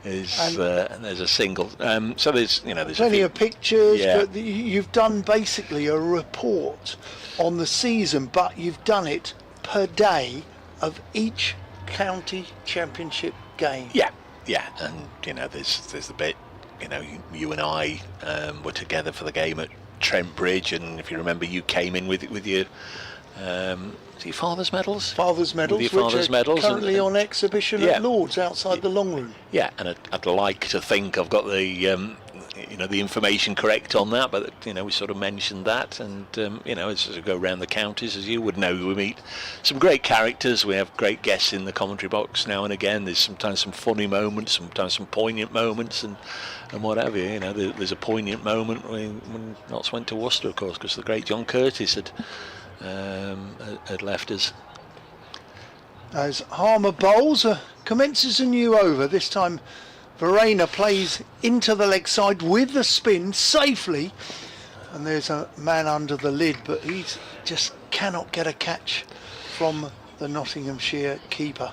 is and there's a single. So there's Plenty of pictures, Yeah. but you've done basically a report on the season, but you've done it per day of each county championship game. Yeah, and there's the bit. You and I were together for the game at Trent Bridge, and if you remember, you came in with your your father's medals. Father's medals, With your father's which are medals, currently on exhibition Yeah. at Lord's outside the long room. Yeah, and I'd like to think I've got the the information correct on that, but we sort of mentioned that, and as we go around the counties, as you would know, we meet some great characters. We have great guests in the commentary box now and again. There's sometimes some funny moments, sometimes some poignant moments, and what have you. There's a poignant moment when Notts went to Worcester, of course, because the great John Curtis had left us. As Harmer bowls, commences a new over. This time Verena plays into the leg side with the spin safely, and there's a man under the lid, but he just cannot get a catch from the Nottinghamshire keeper.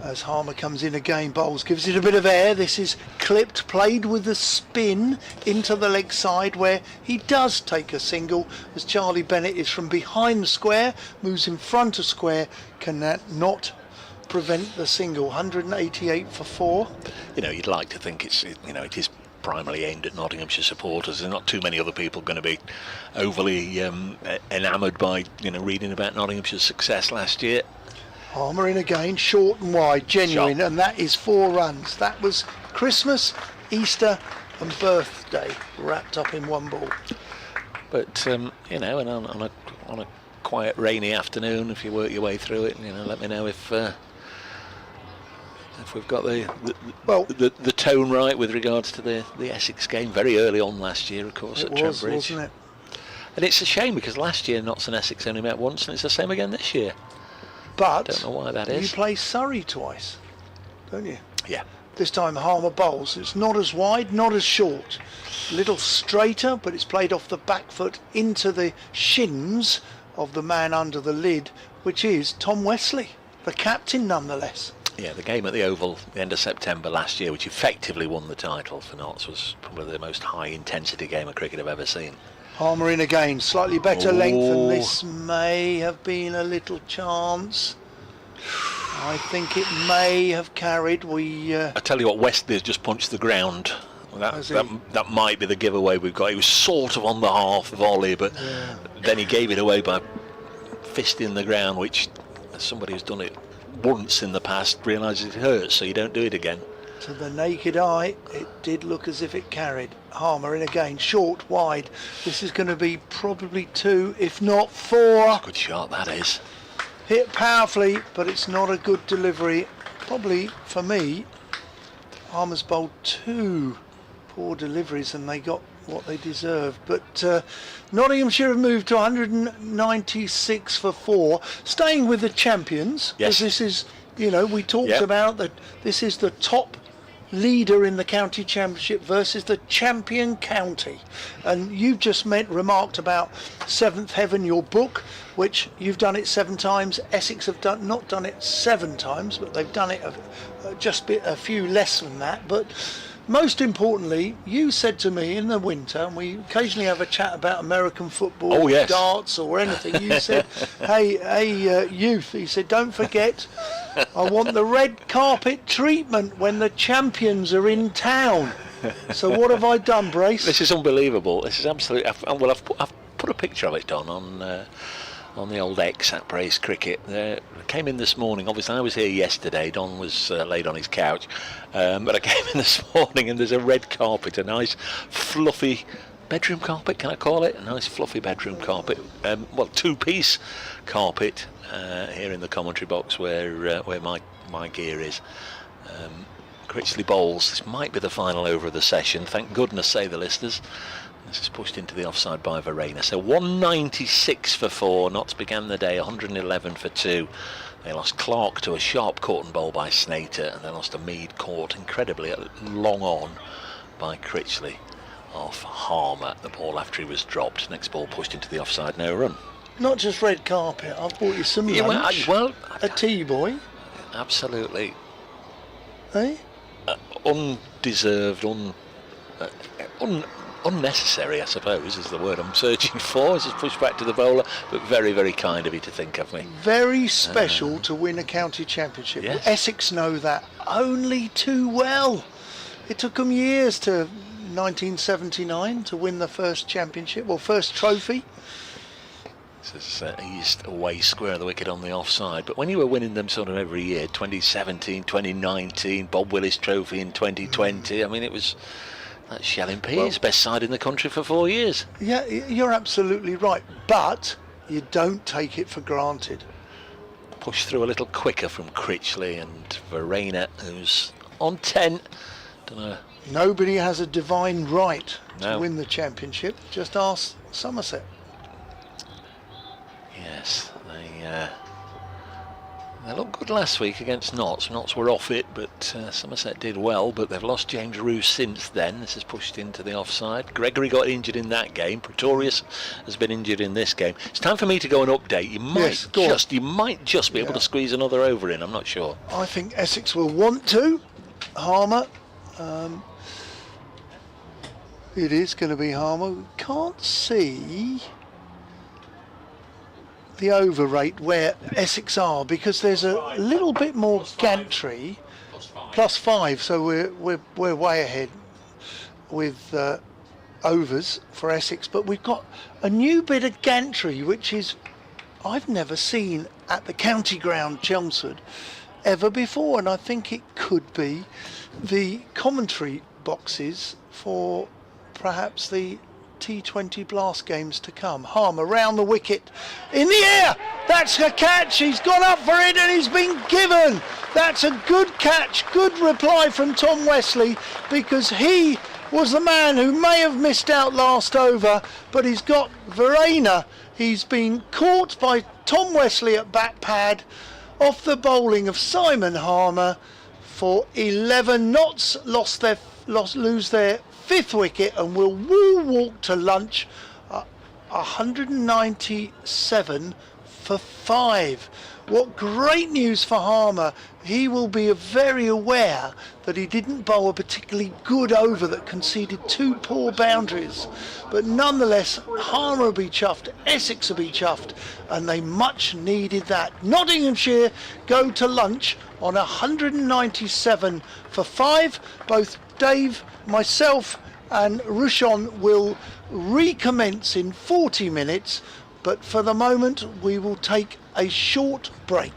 As Harmer comes in again, bowls, gives it a bit of air. This is clipped, played with the spin into the leg side, where he does take a single, as Charlie Bennett is from behind the square, moves in front of square. Can that not prevent the single? 188 for 4. You'd like to think it is primarily aimed at Nottinghamshire supporters. There's not too many other people going to be overly enamoured by reading about Nottinghamshire's success last year. Harmer in again, short and wide, genuine, Shot. and that is 4 runs. That was Christmas, Easter and birthday wrapped up in one ball. But you know, and on a quiet rainy afternoon, if you work your way through it, you know, let me know if we've got the tone right with regards to the Essex game. Very early on last year, of course, at Trent Bridge. Wasn't it? And it's a shame because last year Notts and Essex only met once, and it's the same again this year. But I don't know why that is. You play Surrey twice, don't you? Yeah. This time Harmer bowls. It's not as wide, not as short. A little straighter, but it's played off the back foot into the shins of the man under the lid, which is Tom Wesley, the captain nonetheless. Yeah, the game at the Oval the end of September last year, which effectively won the title for Notts, was probably the most high-intensity game of cricket I've ever seen. Harmer in again, slightly better length, and Oh. this may have been a little chance. I think it may have carried. I tell you what, Wesley has just punched the ground. Has he? That might be the giveaway we've got. He was sort of on the half volley, but then he gave it away by fisting the ground, which, as somebody who's done it once in the past, realises it hurts, so you don't do it again. To the naked eye, it did look as if it carried. Harmer in again, short, wide. This is going to be probably 2, if not 4. Good shot, that is. Hit powerfully, but it's not a good delivery. Probably, for me, Harmer's bowled 2 poor deliveries and they got what they deserved. But Nottinghamshire have moved to 196 for 4, staying with the champions. Yes. Because this is, you know, we talked Yep. about that this is the top leader in the county championship versus the champion county, and you've just remarked about Seventh Heaven, your book, which you've done it 7 times. Essex have not done it 7 times, but they've done it a few less than that. But most importantly, you said to me in the winter, and we occasionally have a chat about American football, Oh, yes. darts or anything, you said, hey youth, he said, don't forget, I want the red carpet treatment when the champions are in town. So what have I done, Brace? This is unbelievable. This is absolutely. I've put a picture of it, Don, on the old X at Brace Cricket. Came in this morning. Obviously, I was here yesterday. Don was laid on his couch, but I came in this morning and there's a red carpet, a nice fluffy bedroom carpet. Can I call it a nice fluffy bedroom carpet? Well, 2-piece carpet here in the commentary box where my gear is. Critchley bowls. This might be the final over of the session. Thank goodness, say the listeners. This is pushed into the offside by Verena. So 196 for 4. Notts began the day 111 for 2. They lost Clark to a sharp caught and bowl by Snater, and they lost a Mead caught incredibly long on by Critchley off Harmer. The ball after he was dropped. Next ball pushed into the offside, no run. Not just red carpet. I've bought you some Yeah, lunch. A tea boy. Absolutely Eh? undeserved, unnecessary, I suppose, is the word I'm searching for. This is pushed back to the bowler, but very, very kind of you to think of me. Very special to win a county championship. Yes. Essex know that only too well. It took them years to 1979 to win the first championship, or first trophy. This is eased away square of the wicket on the offside. But when you were winning them sort of every year, 2017, 2019, Bob Willis Trophy in 2020, I mean, it was that Shelling Peas, best side in the country for 4 years. Yeah, you're absolutely right. But you don't take it for granted. Pushed through a little quicker from Critchley and Verena, who's on 10. Don't know. Nobody has a divine right to No. win the championship. Just ask Somerset. Yes, they looked good last week against Notts. Notts were off it, but Somerset did well, but they've lost James Roos since then. This is pushed into the offside. Gregory got injured in that game. Pretorius has been injured in this game. It's time for me to go and update. You might just be able to squeeze another over in. I'm not sure. I think Essex will want to. Harmer. It is going to be Harmer. We can't see the over rate where Essex are, because there's a little bit more gantry, +5, so we're way ahead with overs for Essex. But we've got a new bit of gantry which is I've never seen at the county ground, Chelmsford, ever before, and I think it could be the commentary boxes for perhaps the T20 Blast games to come. Harmer round the wicket, in the air, that's a catch, he's gone up for it and he's been given. That's a good catch, good reply from Tom Wesley, because he was the man who may have missed out last over, but he's got Verena. He's been caught by Tom Wesley at bat pad off the bowling of Simon Harmer for 11 knots, lose their 5th wicket and will walk to lunch 197 for 5. What great news for Harmer. He will be very aware that he didn't bowl a particularly good over that conceded 2 poor boundaries, but nonetheless Harmer will be chuffed, Essex will be chuffed, and they much needed that. Nottinghamshire go to lunch on 197 for 5. Both Dave, myself and Rushon will recommence in 40 minutes, but for the moment we will take a short break.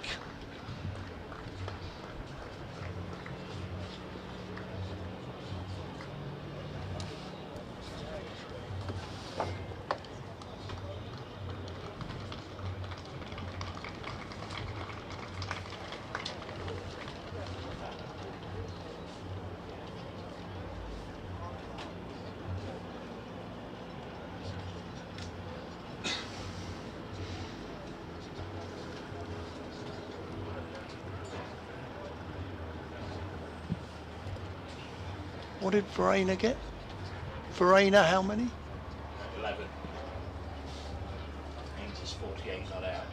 What did Verena get? Verena, how many? 11. Haynes is 48 not out.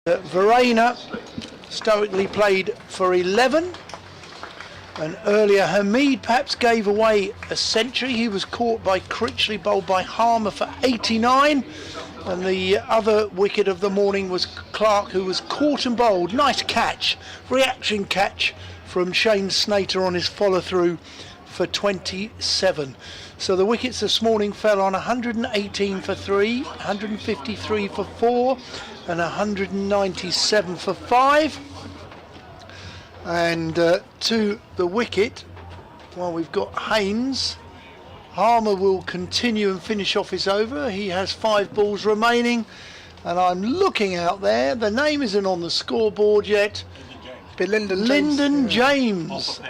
Verena stoically played for 11, and earlier Hamid perhaps gave away a century. He was caught by Critchley, bowled by Harmer for 89, and the other wicket of the morning was Clark, who was caught and bowled. Nice catch, reaction catch from Shane Snater on his follow through for 27. So the wickets this morning fell on 118 for 3, 153 for 4 and 197 for 5. And to the wicket, well, we've got Haynes. Harmer will continue and finish off his over. He has 5 balls remaining, and I'm looking out there. The name isn't on the scoreboard yet. Lyndon James.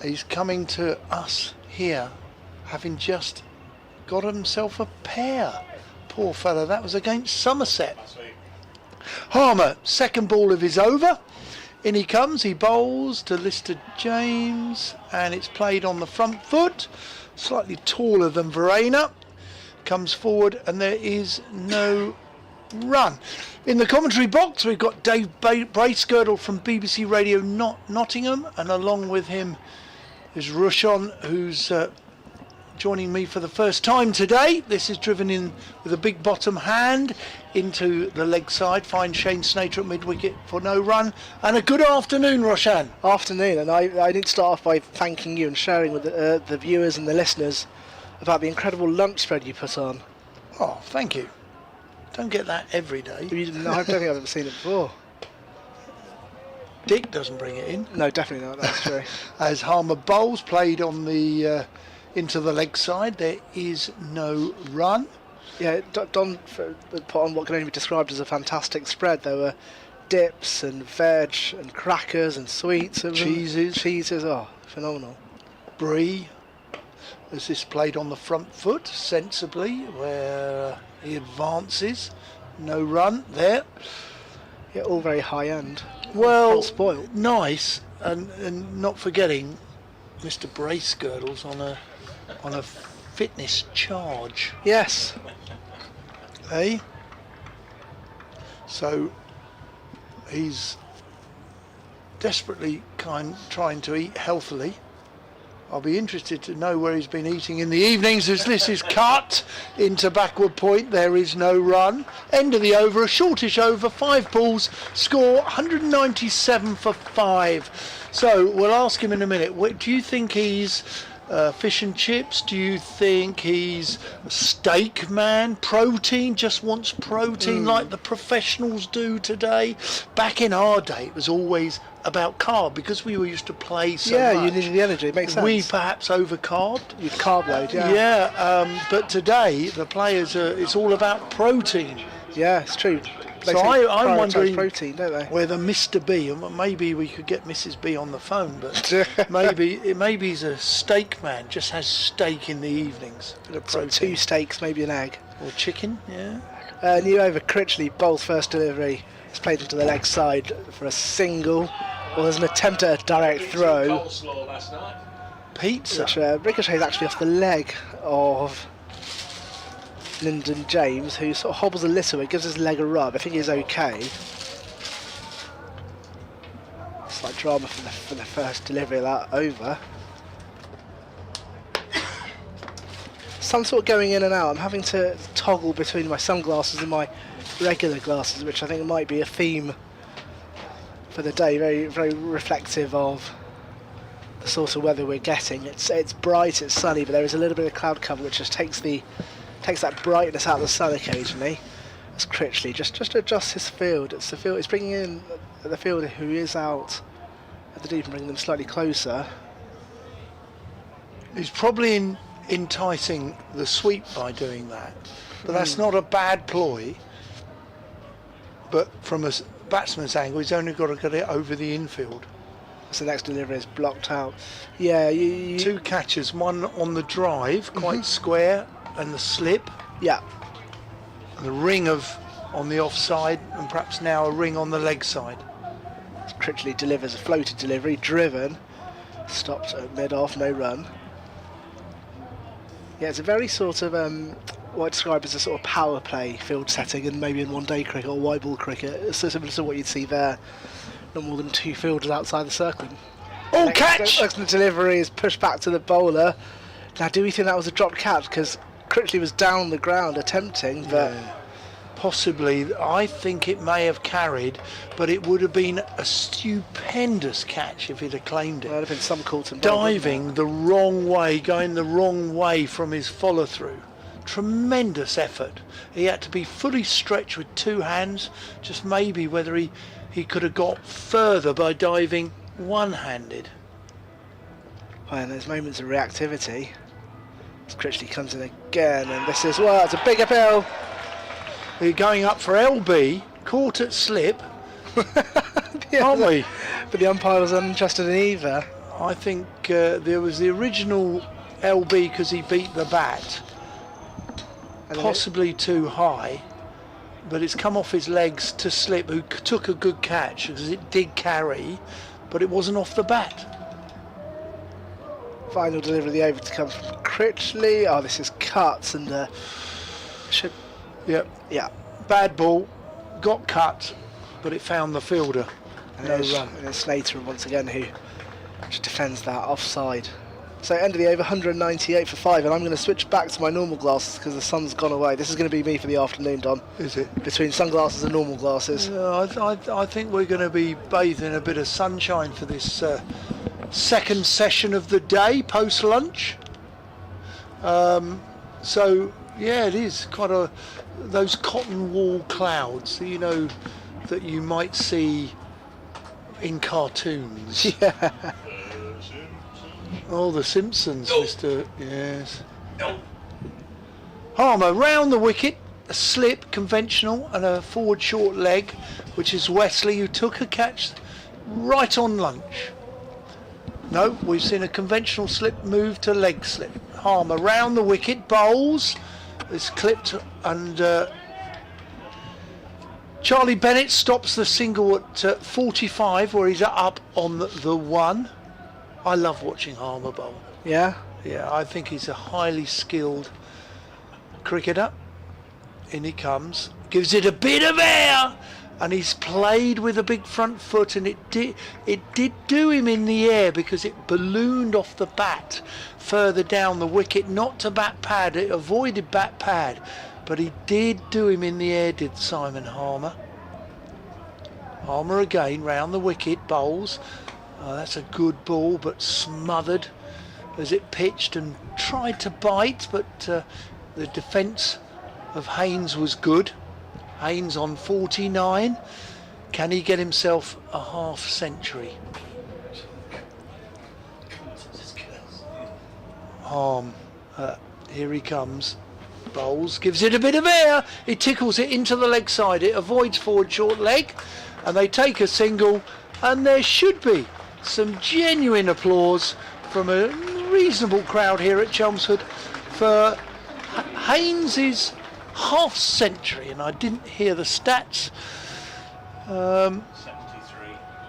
He's coming to us here, having just got himself a pair. Poor fella, that was against Somerset. Harmer, second ball of his over. In he comes, he bowls to Lister James, and it's played on the front foot, slightly taller than Verena. Comes forward, and there is no run. In the commentary box, we've got Dave Bracegirdle from BBC Radio Nottingham, and along with him is Rushan, who's joining me for the first time today. This is driven in with a big bottom hand into the leg side. Finds Shane Snater at mid-wicket for no run. And a good afternoon, Roshan. Afternoon, and I need to start off by thanking you and sharing with the viewers and the listeners about the incredible lunch spread you put on. Oh, thank you. Don't get that every day. I don't think I've ever seen it before. Dick doesn't bring it in. No, definitely not, that's true. As Harmer bowls, played on the into the leg side, there is no run. Yeah, Don put on what can only be described as a fantastic spread. There were dips and veg and crackers and sweets and cheeses. Oh, phenomenal. Brie, as this played on the front foot sensibly, where he advances. No run there. Yeah, all very high end. Well, all spoiled. Nice, and not forgetting Mr. Bracegirdle's on a fitness charge. Yes. Eh? So he's desperately trying to eat healthily. I'll be interested to know where he's been eating in the evenings, as this is cut into backward point. There is no run. End of the over, a shortish over, 5 balls, score 197 for 5. So we'll ask him in a minute. Do you think he's fish and chips? Do you think he's a steak man? Protein, just wants protein like the professionals do today? Back in our day, it was always about carb, because we were used to play so much. Yeah, you needed the energy, it makes sense. We perhaps overcarbed. You carb load, yeah. Yeah, but today the players it's all about protein. Yeah, it's true. So I'm wondering protein, don't they? whether Mr. B, and maybe we could get Mrs. B on the phone, but maybe he's a steak man, just has steak in the evenings. Bit of protein. So 2 steaks, maybe an egg. Or chicken, yeah. New over Critchley, bowls first delivery. It's played into the leg side for a single. Well, there's an attempt at a direct throw. Pizza. Which ricochets actually off the leg of Lyndon James, who sort of hobbles a little bit, gives his leg a rub. I think he's okay. Slight drama for the first delivery of that over. Some sort of going in and out. I'm having to toggle between my sunglasses and my regular glasses, which I think might be a theme for the day. Very, very reflective of the sort of weather we're getting. It's bright, it's sunny, but there is a little bit of cloud cover which just takes that brightness out of the sun occasionally. As Critchley just adjusts his field. It's bringing in the fielder who is out at the deep and bringing them slightly closer. He's probably enticing the sweep by doing that, but that's not a bad ploy. But from a batsman's angle, he's only got to get it over the infield. So the next delivery is blocked out. Yeah, 2 catches, one on the drive, quite square, and the slip. Yeah. And the ring on the offside, and perhaps now a ring on the leg side. Critchley delivers a floated delivery, driven, stopped at mid-off, no run. Yeah, it's a very sort of what I describe as a sort of power play field setting, and maybe in one-day cricket or white ball cricket, it's so similar to what you'd see there. Not more than 2 fielders outside the circling. Oh, catch! Excellent delivery is pushed back to the bowler. Now, do we think that was a dropped catch? Because Critchley was down the ground attempting, but possibly. I think it may have carried, but it would have been a stupendous catch if it had claimed it. there would have been some call to Diving the wrong way, going the wrong way from his follow through. Tremendous effort. He had to be fully stretched with 2 hands. Just maybe whether he could have got further by diving one-handed. Well, and there's moments of reactivity. As Critchley comes in again, and this is, well, it's a big appeal. We're going up for LB, caught at slip, aren't we? But the umpire was uninterested in either. I think there was the original LB because he beat the bat, possibly too high, but it's come off his legs to slip, who took a good catch because it did carry, but it wasn't off the bat. Final delivery of the over to come from Critchley. Oh, this is cut, and should... Yep. Yeah. Bad ball, got cut, but it found the fielder. No run. And then Slater once again who just defends that offside. So end of the over, 198 for 5, and I'm going to switch back to my normal glasses because the sun's gone away. This is going to be me for the afternoon, Don. Is it? Between sunglasses and normal glasses. Yeah, I think we're going to be bathed in a bit of sunshine for this second session of the day, post-lunch. So, yeah, it is quite those cotton wall clouds, you know, that you might see in cartoons. Yeah. Oh, the Simpsons, Mr. Yes. Harmer round the wicket, a slip, conventional, and a forward short leg, which is Wesley, who took a catch right on lunch. No, we've seen a conventional slip move to leg slip. Harmer round the wicket, bowls, is clipped, and Charlie Bennett stops the single at 45, where he's up on the 1. I love watching Harmer bowl. Yeah? Yeah, I think he's a highly skilled cricketer. In he comes, gives it a bit of air, and he's played with a big front foot, and it did do him in the air because it ballooned off the bat further down the wicket, not to bat pad. It avoided bat pad, but he did do him in the air, did Simon Harmer. Harmer again round the wicket, bowls. Oh, that's a good ball, but smothered as it pitched and tried to bite, but the defence of Haynes was good. Haynes on 49. Can he get himself a half century? Harm, here he comes. Bowls, gives it a bit of air. He tickles it into the leg side. It avoids forward short leg, and they take a single, and there should be some genuine applause from a reasonable crowd here at Chelmsford for Haynes's half century, and I didn't hear the stats.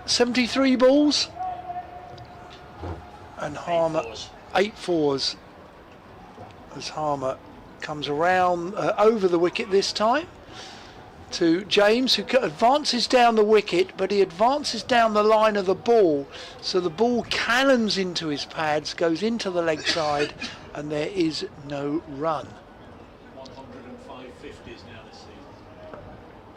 73 balls, and Harmer 8 fours as Harmer comes around over the wicket this time to James, who advances down the wicket, but he advances down the line of the ball, so the ball cannons into his pads, goes into the leg side, and there is no run. 105 50s now this season.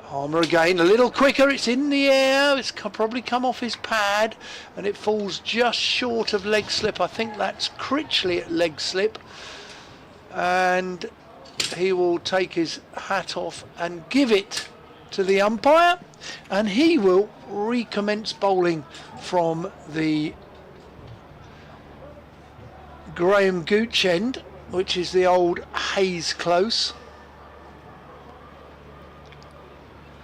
Harmer again, a little quicker, it's in the air, it's probably come off his pad, and it falls just short of leg slip. I think that's Critchley at leg slip, and he will take his hat off and give it to the umpire, and he will recommence bowling from the Graham Gooch end, which is the old Hayes close.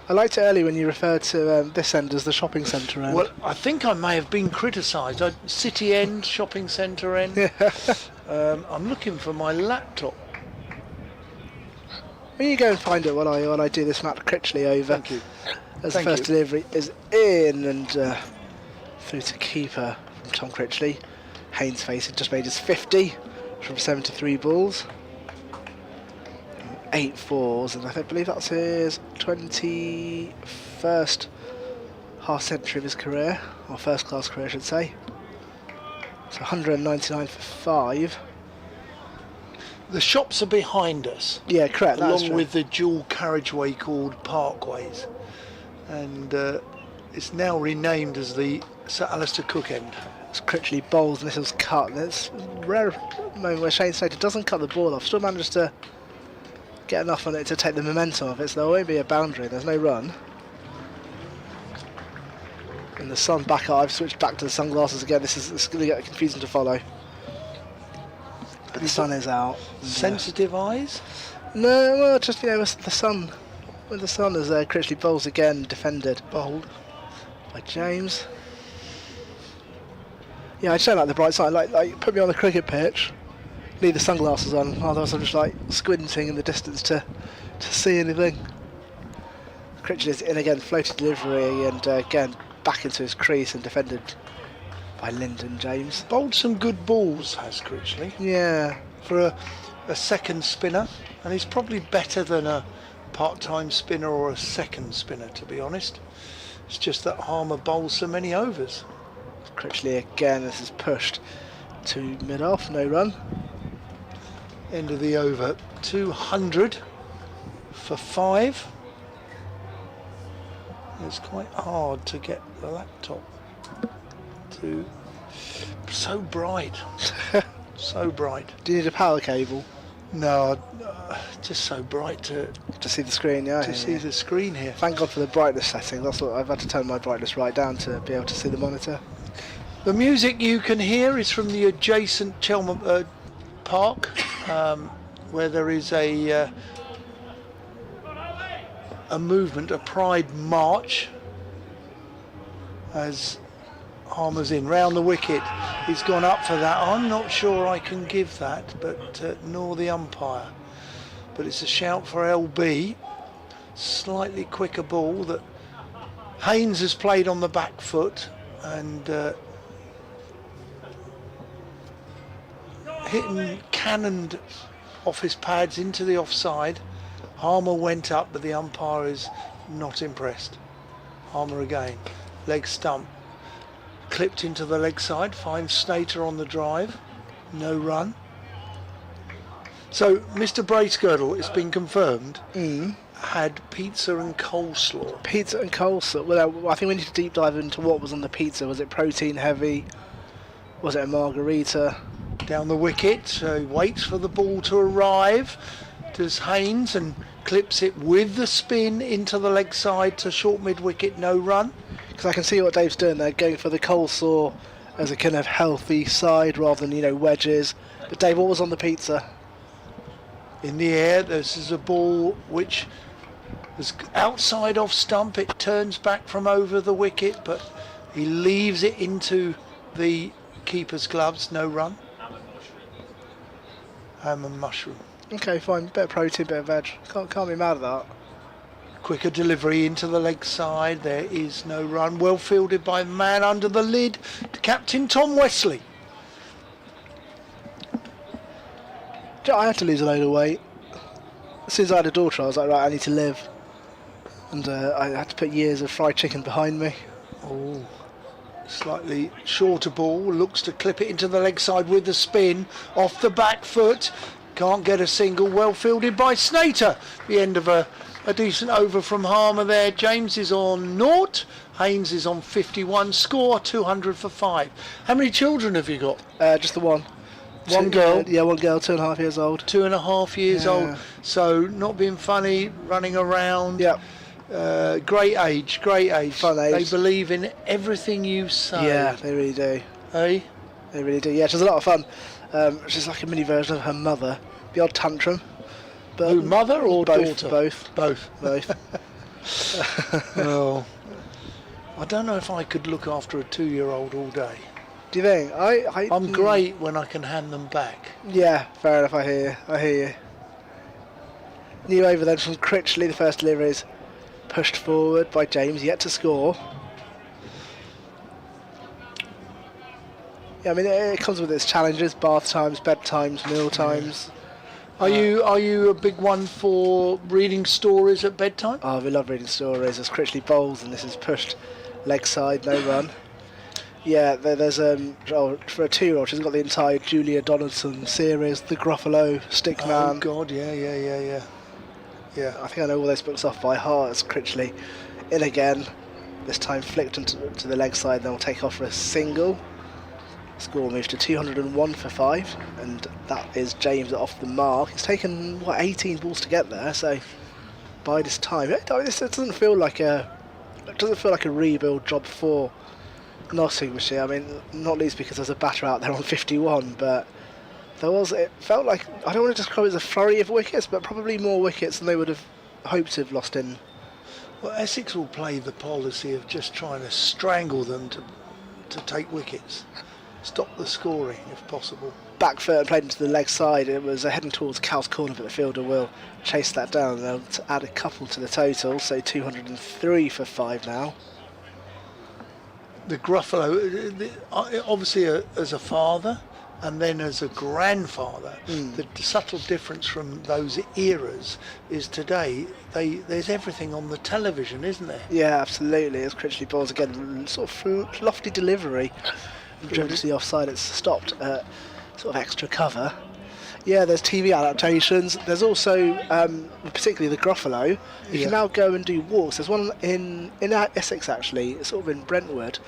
I liked it earlier when you referred to this end as the shopping centre end. Well, I think I may have been criticised. City end, shopping centre end. I'm looking for my laptop. When you go and find it while I do this Matt Critchley over. Thank you. As the first delivery is in and through to keeper from Tom Critchley. Haynes face had just made his 50 from 73 balls. 8 fours, and I believe that's his 21st half century of his career, or first class career, I should say. So 199 for 5. The shops are behind us. Yeah, correct. That's Along true. with the dual carriageway called Parkways, and it's now renamed as the Sir Alistair Cook end. It's Critchley bowls, and this was cut. And it's a rare moment where Shane Slater doesn't cut the ball off, still manages to get enough on it to take the momentum of it, so there won't be a boundary, there's no run. And the sun back up, I've switched back to the sunglasses again, it's going to get confusing to follow. But the sun is out. Sensitive eyes? No, well, just, you know, with the sun. With the sun, as Critchley bowls again, defended. Bowled by James. Yeah, I just don't like the bright side. Like put me on the cricket pitch, leave the sunglasses on, otherwise I'm just like squinting in the distance to see anything. Critchley is in again, floated delivery, and again back into his crease and defended by Lyndon James. Bowled some good balls, has Critchley. Yeah. For a second spinner, and he's probably better than a part-time spinner or a second spinner, to be honest. It's just that Harmer bowls so many overs. Critchley again, this is pushed to mid-off, no run. End of the over, 200 for 5. It's quite hard to get the laptop to... So bright. So bright. Do you need a power cable? No, just so bright to see the screen, yeah. To see the screen here. Thank God for the brightness setting. That's what I've had to turn my brightness right down to be able to see the monitor. The music you can hear is from the adjacent Chelmham Park, where there is a movement, a Pride March, as Harmer's in round the wicket. He's gone up for that. I'm not sure I can give that, but nor the umpire. But it's a shout for LB. Slightly quicker ball that Haynes has played on the back foot and cannoned off his pads into the offside. Harmer went up, but the umpire is not impressed. Harmer again, leg stump. Clipped into the leg side, finds Snater on the drive, no run. So Mr. Bracegirdle, it's been confirmed, had pizza and coleslaw. Pizza and coleslaw. Well, I think we need to deep dive into what was on the pizza. Was it protein heavy? Was it a margarita? Down the wicket, so he waits for the ball to arrive. Does Haynes and clips it with the spin into the leg side to short mid wicket, no run. Because I can see what Dave's doing there, going for the coleslaw as a kind of healthy side rather than, you know, wedges. But Dave, what was on the pizza? In the air, this is a ball which was outside off stump. It turns back from over the wicket, but he leaves it into the keeper's gloves, no run. Ham and mushroom. Okay, fine. Bit of protein, bit of veg. Can't be mad at that. Quicker delivery into the leg side. There is no run. Well fielded by the man under the lid to Captain Tom Wesley. I had to lose a load of weight. As soon as I had a daughter, I was like, right, I need to live. And I had to put years of fried chicken behind me. Oh, slightly shorter ball. Looks to clip it into the leg side with the spin. Off the back foot. Can't get a single. Well fielded by Snater. The end of a decent over from Harmer there. James is on 0. Haynes is on 51. Score 200 for 5. How many children have you got? Just the one. One girl? Yeah, one girl, 2.5 years old. 2.5 years old. So not being funny, running around. Yeah. Great age, great age. Fun age. They believe in everything you say. Yeah, they really do. Eh? They really do. Yeah, she's a lot of fun. She's like a mini version of her mother. The odd tantrum. But Who, mother or both, daughter? Both. Well, I don't know if I could look after a 2-year-old all day. Do you think? I'm great when I can hand them back. Yeah, fair enough. I hear you. New over then from Critchley. The first delivery is pushed forward by James, yet to score. Yeah, I mean it comes with its challenges: bath times, bed times, meal times. Are you a big one for reading stories at bedtime? Oh, we love reading stories. There's Critchley bowls, and this is pushed leg side, no run. Yeah, there's for a 2-year-old, she's got the entire Julia Donaldson series, the Gruffalo, Stickman. Oh God, yeah. I think I know all those books off by heart. It's Critchley in again. This time flicked to the leg side, then we'll take off for a single. Score moves to 201 for 5, and that is James off the mark. It's taken 18 balls to get there, so by this time, it doesn't feel like a rebuild job for Nottinghamshire. I mean, not least because there's a batter out there on 51, but it felt like, I don't want to describe it as a flurry of wickets, but probably more wickets than they would have hoped to have lost in. Well, Essex will play the policy of just trying to strangle them to take wickets. Stop the scoring if possible. Back foot and played into the leg side. It was heading towards Cal's corner, but the fielder will chase that down. They'll add a couple to the total, so 203 for 5 now. The Gruffalo, obviously as a father and then as a grandfather, the subtle difference from those eras is today there's everything on the television, isn't there? Yeah, absolutely. As Critchley balls again, sort of lofty delivery. Driven to the offside, it's stopped at sort of extra cover. Yeah, there's TV adaptations. There's also, particularly the Gruffalo, you can now go and do walks. There's one in Essex actually, sort of in Brentwood.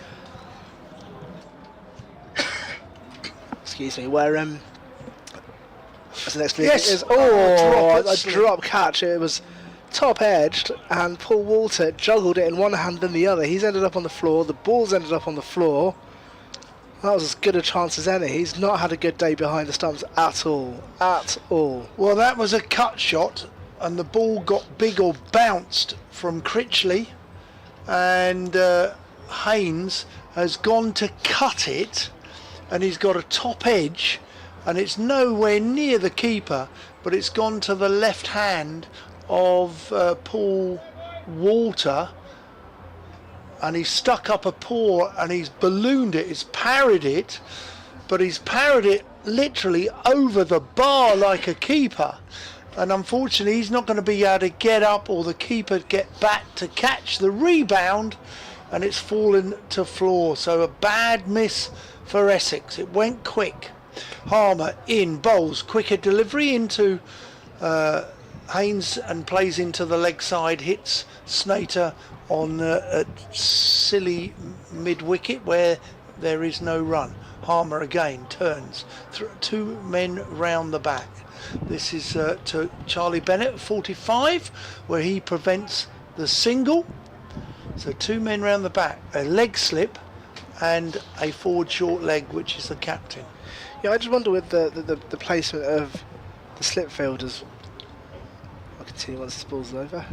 Excuse me, where what's the next thing? Yes. A drop catch. It was top edged, and Paul Walter juggled it in one hand and the other. He's ended up on the floor. The ball's ended up on the floor. That was as good a chance as any. He's not had a good day behind the stumps at all. At all. Well, that was a cut shot, and the ball got big or bounced from Critchley, and Haynes has gone to cut it, and he's got a top edge, and it's nowhere near the keeper, but it's gone to the left hand of Paul Walter, and he's stuck up a paw and he's ballooned it, he's parried it, but he's parried it literally over the bar like a keeper, and unfortunately he's not going to be able to get up or the keeper get back to catch the rebound, and it's fallen to floor. So a bad miss for Essex. It went quick. Harmer in, bowls, quicker delivery into Haynes and plays into the leg side, hits Snater on a silly mid-wicket where there is no run. Harmer again turns, 2 men round the back. This is to Charlie Bennett, 45, where he prevents the single. So 2 men round the back, a leg slip and a forward short leg, which is the captain. Yeah, I just wonder with the placement of the slip fielders. I'll continue once this ball's over.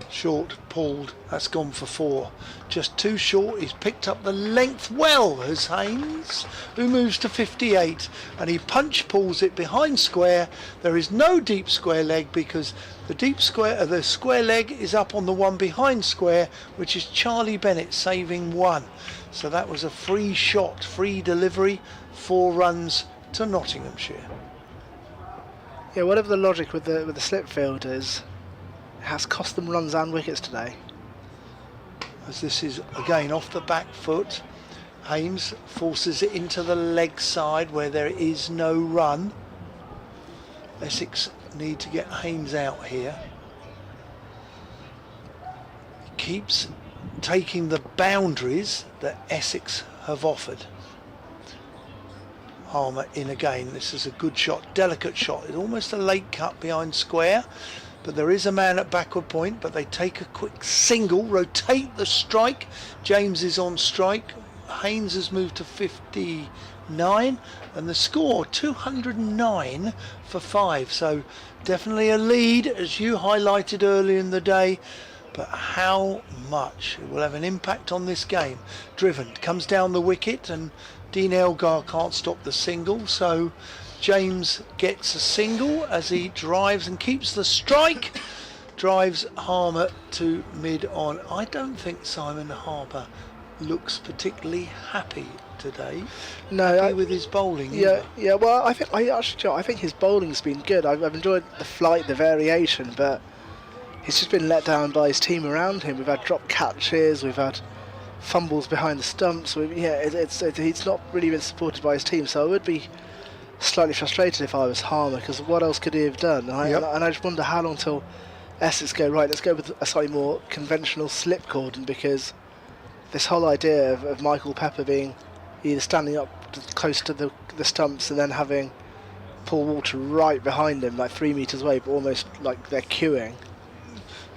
Short, pulled, that's gone for 4. Just too short. He's picked up the length well, as Haynes, who moves to 58, and he punch pulls it behind square. There is no deep square leg because the square leg is up on the one behind square, which is Charlie Bennett saving 1. So that was a free shot, free delivery, 4 runs to Nottinghamshire. Yeah, whatever the logic with the slip fielders, has cost them runs and wickets today. As this is again off the back foot, Haynes forces it into the leg side where there is no run. Essex need to get Haynes out here. He keeps taking the boundaries that Essex have offered. Harmer in again. This is a good shot, delicate shot. It's almost a late cut behind square, but there is a man at backward point, but they take a quick single, rotate the strike. James is on strike. Haynes has moved to 59, and the score 209 for 5. So definitely a lead, as you highlighted earlier in the day, but how much it will have an impact on this game. Driven, comes down the wicket, and Dean Elgar can't stop the single, so James gets a single as he drives and keeps the strike, drives Harmer to mid on. I don't think Simon Harper looks particularly happy today. No, Happy with his bowling. yeah, either. yeah. Well, I think his bowling's been good. I've enjoyed the flight, the variation, but he's just been let down by his team around him. We've had drop catches, we've had fumbles behind the stumps. He's not really been supported by his team, so I would be slightly frustrated if I was Harmer, because what else could he have done? And I just wonder how long till Essex go, right, let's go with a slightly more conventional slip cordon, because this whole idea of Michael Pepper being either standing up close to the stumps and then having Paul Walter right behind him, like 3 metres away, but almost like they're queuing,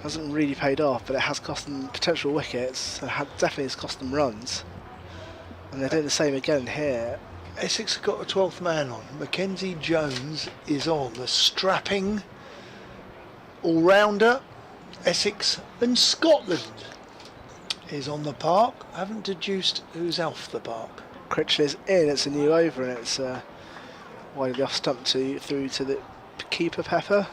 hasn't really paid off, but it has cost them potential wickets, and definitely has cost them runs. And they're doing the same again here. Essex have got a 12th man on. Mackenzie Jones is on, the strapping all-rounder. Essex and Scotland is on the park. I haven't deduced who's off the park. Critchley's in, it's a new over, and it's wide of the off stump through to the keeper, Pepper.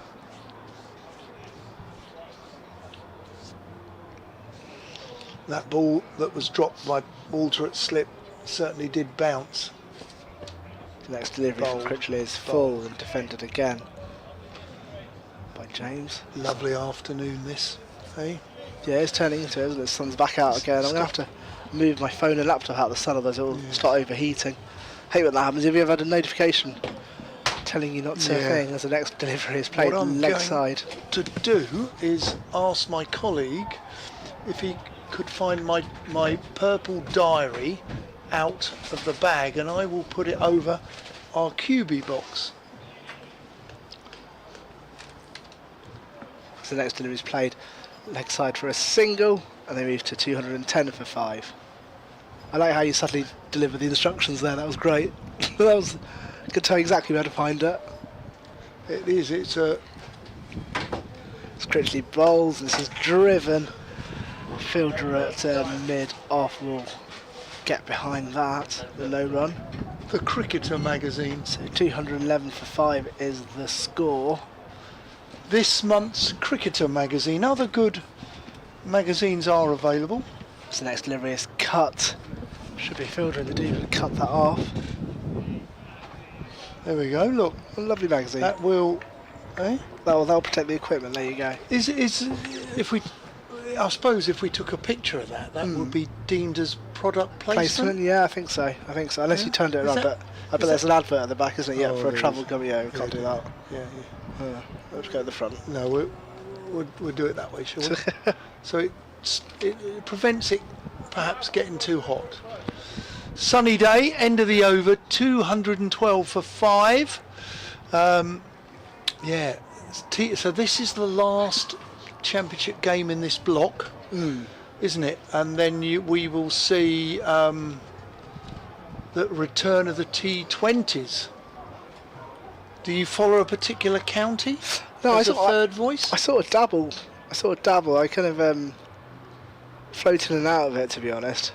That ball that was dropped by Walter at slip certainly did bounce. The next delivery from Critchley is full and defended again by James. Lovely afternoon this, eh? Yeah, it's turning into it, isn't it? The sun's back out again. I'm going to have to move my phone and laptop out of the sun, otherwise it will start overheating. Hate when that happens. Have you ever had a notification telling you not to thing as the next delivery is played leg side? To do is ask my colleague if he could find my purple diary out of the bag, and I will put it over our QB box. So the next delivery is played leg side for a single, and they move to 210 for 5. I like how you suddenly delivered the instructions there. That was great. That was, I could tell you exactly where to find it. It is. It's a. It's Critchley bowls. This is driven. Fielder at mid off will get behind that. The no run. The Cricketer magazine. So 211 for 5 is the score. This month's Cricketer magazine. Other good magazines are available. So the next delivery is cut. Should be Fielder in the deep and cut that off. There we go. Look, A lovely magazine. that will. Eh? That'll protect the equipment. There you go. Is if we? I suppose if we took a picture of that, that would be deemed as product placement. Yeah, I think so. Unless you turned it around, but I bet there's an advert at the back, isn't it? Yeah, for a travel company. Yeah, we can't do that. Yeah. Let's go to the front. No, we'll do it that way, shall we? So it prevents it perhaps getting too hot. Sunny day, end of the over, 212 for 5. Yeah. So this is the last championship game in this block, isn't it? And then we will see the return of the T20s. Do you follow a particular county? No, as a third voice? I sort of dabble. I kind of float in and out of it, to be honest.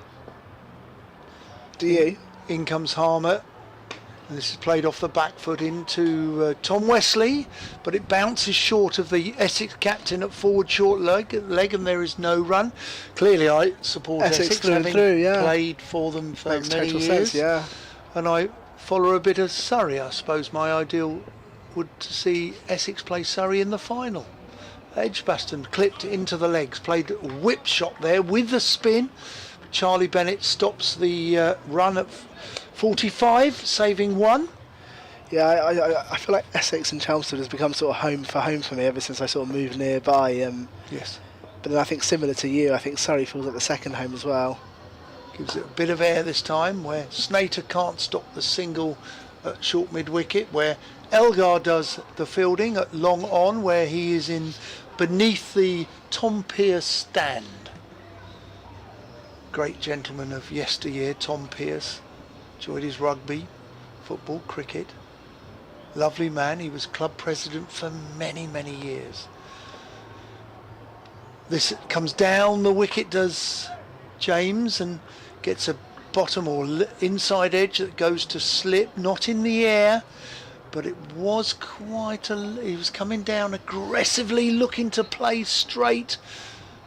Do you? In comes Harmer. And this is played off the back foot into Tom Wesley, but it bounces short of the Essex captain at forward short leg, and there is no run. Clearly, I support Essex having played for them for many years. Sense, yeah. And I follow a bit of Surrey. I suppose my ideal would to see Essex play Surrey in the final. Edgbaston clipped into the legs, played a whip shot there with the spin. Charlie Bennett stops the run at 45, saving 1. Yeah, I feel like Essex and Chelmsford has become sort of home for me ever since I sort of moved nearby. Yes. But then I think similar to you, I think Surrey feels like the second home as well. Gives it a bit of air this time, where Snater can't stop the single at short mid-wicket, where Elgar does the fielding at long on, where he is in beneath the Tom Pearce stand. Great gentleman of yesteryear, Tom Pearce. Enjoyed his rugby, football, cricket. Lovely man. He was club president for many, many years. This comes down the wicket, does James, and gets a bottom or inside edge that goes to slip, not in the air, but it was he was coming down aggressively, looking to play straight,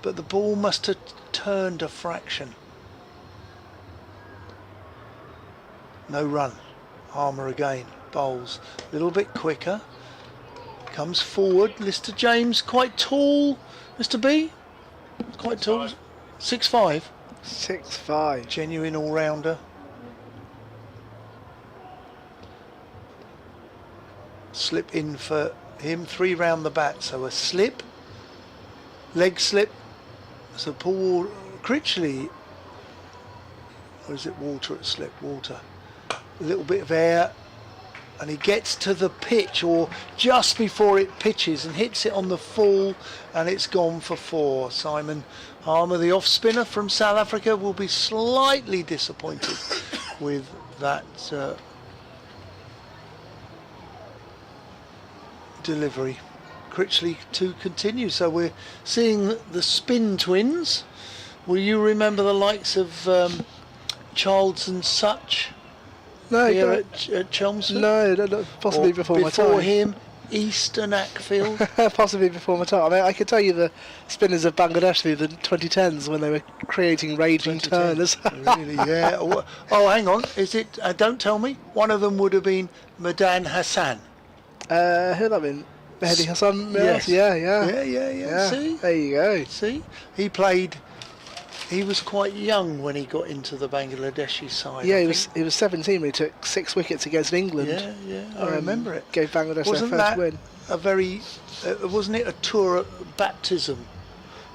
but the ball must have turned a fraction. no run. Harmer again, bowls a little bit quicker, comes forward. Mr. James quite tall. Mr. B, quite tall. 6'5". 6'5". Genuine all-rounder. Slip in for him, 3 round the bat, so a slip, leg slip. So Paul Critchley, or is it Walter at slip? Walter, a little bit of air, and he gets to the pitch or just before it pitches and hits it on the full, and it's gone for 4. Simon Harmer, the off spinner from South Africa, will be slightly disappointed with that delivery. Critchley to continue, so we're seeing the spin twins. Will you remember the likes of Childs and Such here at Chelmsford? No, possibly before my time. Before him, East and Ackfield. Possibly before my time. I mean, I could tell you the spinners of Bangladesh through the 2010s when they were creating raging turners. Really, yeah. Oh, hang on. Is it? Don't tell me. One of them would have been Madan Hassan. Who'd that have been? Mehdi Hassan? Yes. Yeah. See? There you go. See? He was quite young when he got into the Bangladeshi side. Yeah, he was 17 when he took 6 wickets against England. Yeah, I remember it. Gave Bangladesh their first win. Wasn't it a tour baptism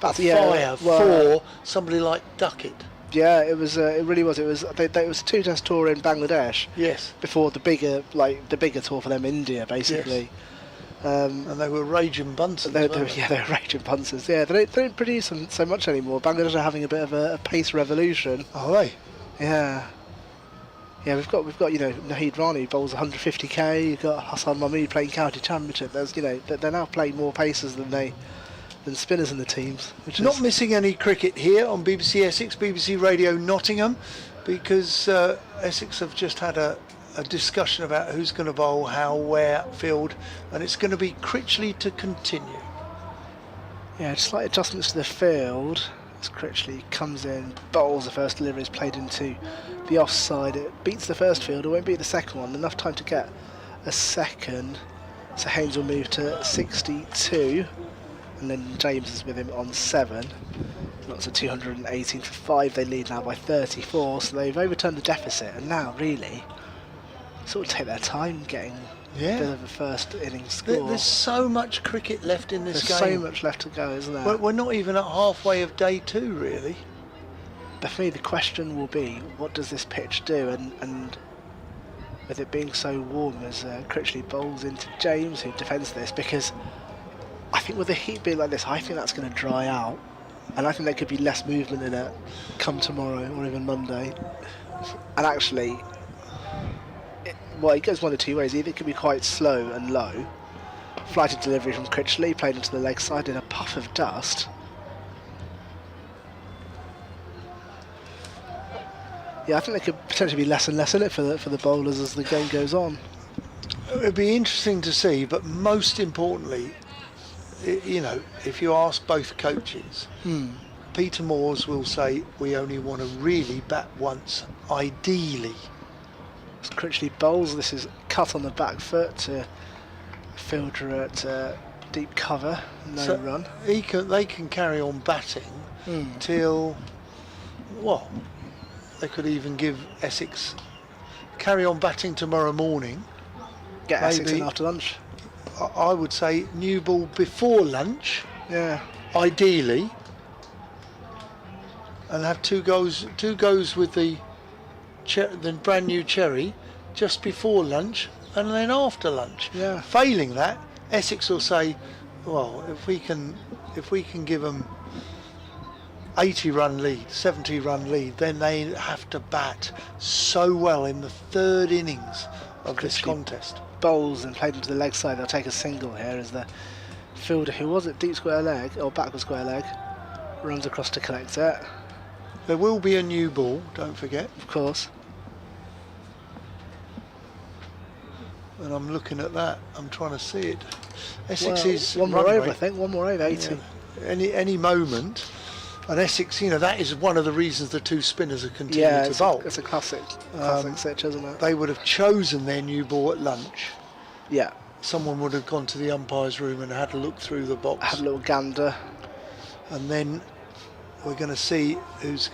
of fire for somebody like Duckett? Yeah, it was. It really was. It was a 2-test tour in Bangladesh. Yes. Before the bigger tour for them, India, basically. Yes. And they were raging bunters. They were raging punters. Yeah, they don't produce them so much anymore. Bangladesh are having a bit of a pace revolution. Are they? Yeah. Yeah, we've got Nahid Rani bowls 150k. You've got Hassan Mahmood playing county championship. There's they're now playing more paces than spinners in the teams. Not missing any cricket here on BBC Essex, BBC Radio Nottingham, because Essex have just had a discussion about who's going to bowl, how, where, field, and it's going to be Critchley to continue. Yeah, slight adjustments to the field as Critchley comes in, bowls the first delivery, is played into the offside. It beats the first field, it won't beat the second one, enough time to get a second. So Haynes will move to 62, and then James is with him on 7. That's a 218 for 5. They lead now by 34, so they've overturned the deficit, and now really sort of take their time getting a bit of a first innings score. There's so much cricket left in this game. There's so much left to go, isn't there? We're not even at halfway of day 2, really. But for me, the question will be, what does this pitch do? And with it being so warm, as Critchley bowls into James, who defends this, because I think with the heat being like this, I think that's going to dry out, and I think there could be less movement in it come tomorrow or even Monday. And actually, it goes one of 2 ways. Either it can be quite slow and low, flighted delivery from Critchley, played into the leg side in a puff of dust. Yeah, I think there could potentially be less and less in it for the bowlers as the game goes on. It would be interesting to see, but most importantly, if you ask both coaches, Peter Moores will say we only want to really bat once, ideally. As Critchley bowls, this is cut on the back foot to fielder at deep cover, no run. They can carry on batting till, they could even give Essex carry on batting tomorrow morning. Get Essex in after lunch. I would say new ball before lunch. Yeah. Ideally, and have two goes with the brand new Cherry just before lunch and then after lunch. Yeah. Failing that, Essex will say, well, if we can give them 80-run lead, 70-run lead, then they have to bat so well in the 3rd innings of this contest. Bowls and played into the leg side. They'll take a single here as the fielder, who was at deep square leg or backward square leg, runs across to collect it. There will be a new ball, don't forget. Of course. And I'm looking at that. I'm trying to see it. Essex is one more over, I think. One more over, 80. Yeah. Any moment. And Essex, you know, that is one of the reasons the two spinners are continuing Yeah, to bowl. it's a classic switch, isn't it? They would have chosen their new ball at lunch. Yeah, Someone would have gone to the umpire's room and had a look through the box. had a little gander. And then we're going to see who's...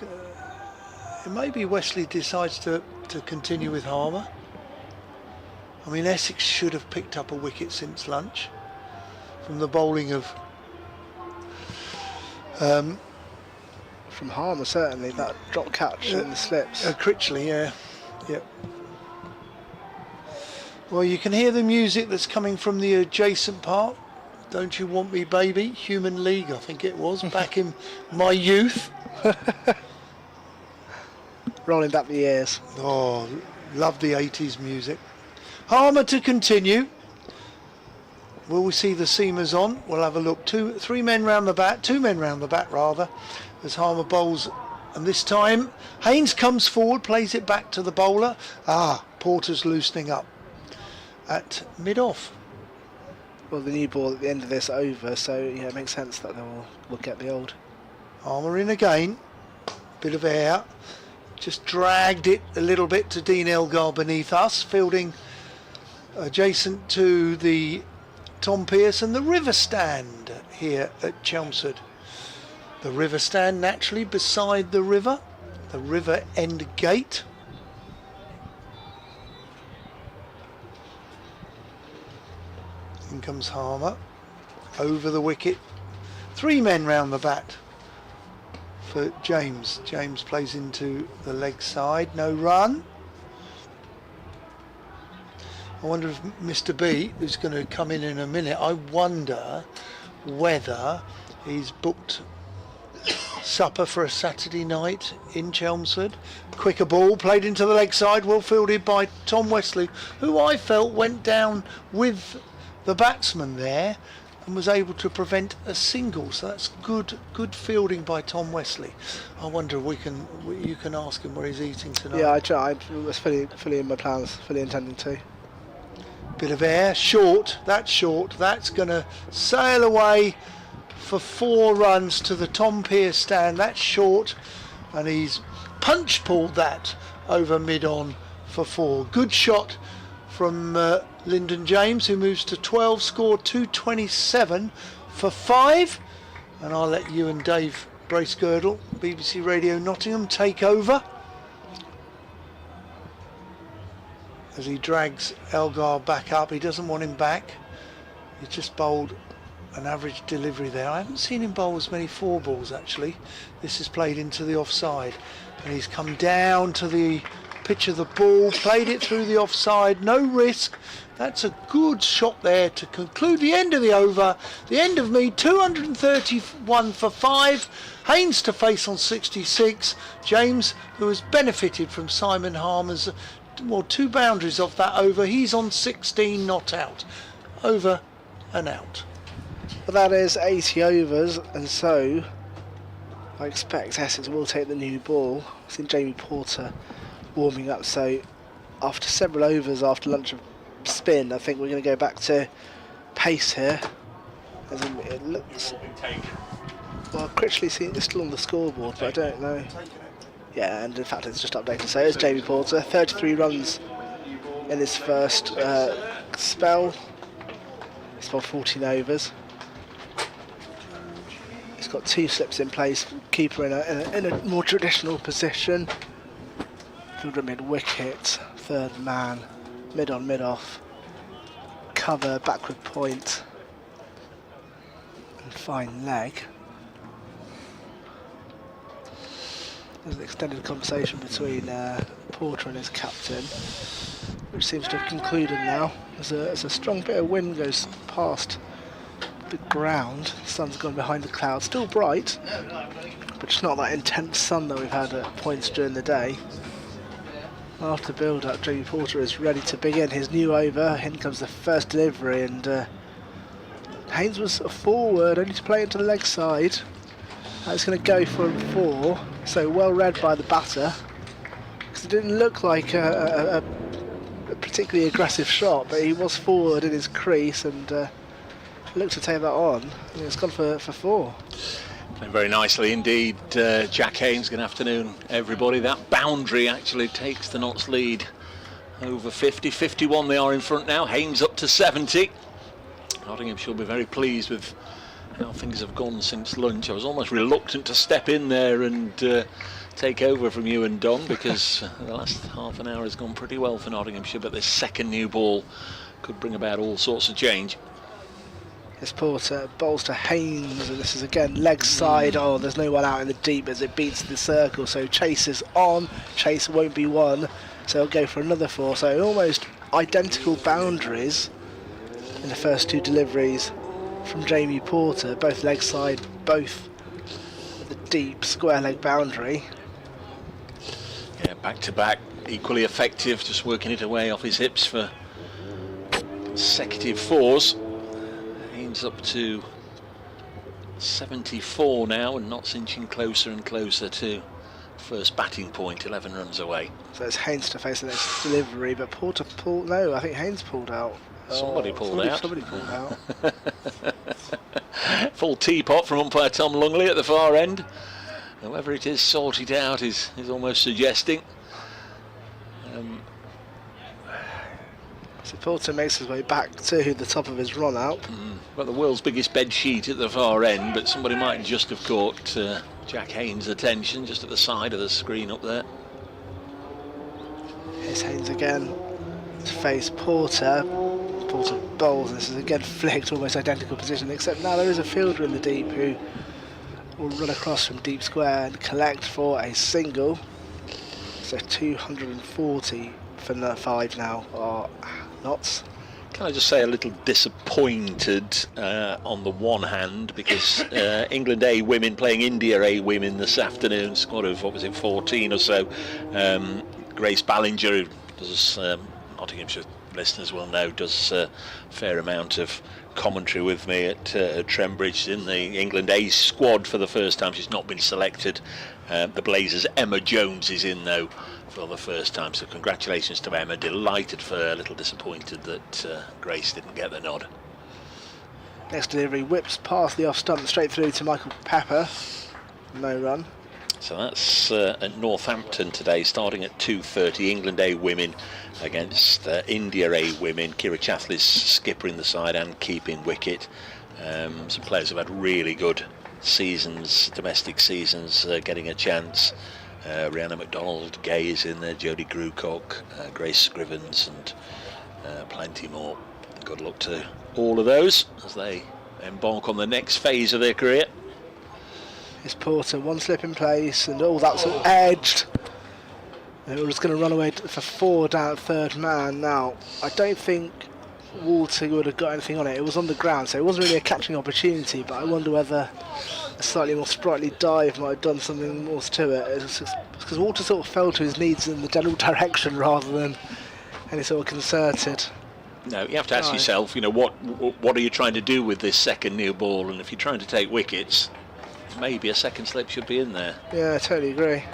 Maybe Wesley decides to continue with Harmer. I mean, Essex should have picked up a wicket since lunch from the bowling of... From Harmer, certainly, that drop catch and the slips. Critchley, yeah. Yep. Well, you can hear the music that's coming from the adjacent part. Don't You Want Me Baby? Human League, I think it was, back in my youth. Rolling back the years. Oh, love the 80s music. Harmer to continue. Will we see the seamers on? We'll have a look. Two men round the bat rather, as Harmer bowls. And this time, Haynes comes forward, plays it back to the bowler. Porter's loosening up at mid-off. Well, the new ball at the end of this over, so yeah, it makes sense that we'll get the old. Harmer in again. Bit of air. Just dragged it a little bit to Dean Elgar beneath us, fielding adjacent to the Tom Pearce and the river stand here at Chelmsford. The river stand naturally beside the river end gate. In comes Harmer, over the wicket. 3 men round the bat for James. James plays into the leg side, no run. I wonder if Mr. B, who's going to come in a minute, I wonder whether he's booked supper for a Saturday night in Chelmsford. Quicker ball played into the leg side, well fielded by Tom Wesley, who I felt went down with the batsman there and was able to prevent a single. So that's good fielding by Tom Wesley. I wonder if you can ask him where he's eating tonight. Yeah, I was fully in my plans, fully intending to. Bit of air, short, that's going to sail away for 4 runs to the Tom Pearce stand. That's short, and he's punch pulled that over mid-on for 4. Good shot from Lyndon James, who moves to 12, scored 227 for 5. And I'll let you and Dave Bracegirdle, BBC Radio Nottingham, take over as he drags Elgar back up. He doesn't want him back. He's just bowled an average delivery there. I haven't seen him bowl as many 4 balls actually. This is played into the offside, and he's come down to the pitch of the ball, played it through the offside, no risk. That's a good shot there to conclude the end of the over. The end of me, 231 for 5. Haynes to face on 66. James, who has benefited from Simon Harmer's 2 boundaries off that over, he's on 16 not out. Over and out. Well, that is 80 overs, and so I expect Essex will take the new ball. I've seen Jamie Porter warming up, so after several overs after lunch of spin, I think we're going to go back to pace here. As in, it looks... Well, Critchley is still on the scoreboard, but I don't know. Yeah, and in fact it's just updated. So it's Jamie Porter, 33 runs in his first spell. He's bowled 14 overs. He's got 2 slips in place, keeper in a more traditional position. Fielder mid-wicket, 3rd man, mid-on, mid-off. Cover, backward point, and fine leg. There's an extended conversation between Porter and his captain, which seems to have concluded now. As a strong bit of wind goes past the ground, the sun's gone behind the clouds, still bright, but just not that intense sun that we've had at points during the day. After build-up, Jamie Porter is ready to begin his new over. In comes the first delivery, and Haynes was forward, only to play into the leg side. It's going to go for 4, so well read by the batter, because it didn't look like a particularly aggressive shot, but he was forward in his crease and looked to take that on, and it's gone for 4. Playing very nicely indeed, Jack Haynes. Good afternoon, everybody. That boundary actually takes the Notts lead over 50, 51 they are in front now. Haynes up to 70. Nottinghamshire will be very pleased with how things have gone since lunch. I was almost reluctant to step in there and take over from you and Don, because the last half an hour has gone pretty well for Nottinghamshire, but this second new ball could bring about all sorts of change. This Porter bowls to Haynes, and this is again leg side. Oh, there's no one out in the deep as it beats the circle, so Chase is on. Chase won't be one, so he'll go for another 4. So almost identical boundaries in the first 2 deliveries from Jamie Porter, both leg side, both at the deep square leg boundary. Yeah, back to back, equally effective, just working it away off his hips for consecutive 4s. Haynes up to 74 now, and Notts inching closer and closer to first batting point, 11 runs away. So it's Haynes to face the next delivery, but Porter pulled. No, I think Haynes pulled out. Somebody pulled out. Somebody pulled out. Full teapot from umpire Tom Lungley at the far end. Whoever it is, sort it out, is almost suggesting. So Porter makes his way back to the top of his run out. Well, the world's biggest bed sheet at the far end, but somebody might just have caught Jack Haynes' attention just at the side of the screen up there. Here's Haynes again to face Porter. Porter bowls. This is again flicked, almost identical position, except now there is a fielder in the deep who will run across from deep square and collect for a single. So 240 for 5 now are Notts. Can I just say a little disappointed on the one hand, because England A women playing India A women this afternoon, squad of, 14 or so. Grace Ballinger, who does, Nottinghamshire listeners will know, does a fair amount of commentary with me at Trembridge in the England A squad for the first time. She's not been selected. The Blazers' Emma Jones is in though for the first time, so congratulations to Emma. Delighted for her, a little disappointed that Grace didn't get the nod. Next delivery whips past the off stump straight through to Michael Pepper. No run. So that's at Northampton today, starting at 2:30. England A women against India A women. Kira Chathley's skippering the side and keeping wicket. Some players have had really good seasons, domestic seasons, getting a chance. Rhiannon MacDonald, Gay is in there, Jodie Grucock, Grace Scrivens, and plenty more. Good luck to all of those as they embark on the next phase of their career. It's Porter, one slip in place, and all that's edged. It was going to run away for 4 down at third man. Now, I don't think Walter would have got anything on it. It was on the ground, so it wasn't really a catching opportunity, but I wonder whether a slightly more sprightly dive might have done something more to it. It's because Walter sort of fell to his knees in the general direction rather than any sort of concerted. No, you have to ask yourself, what are you trying to do with this second new ball? And if you're trying to take wickets, maybe a second slip should be in there. Yeah, I totally agree.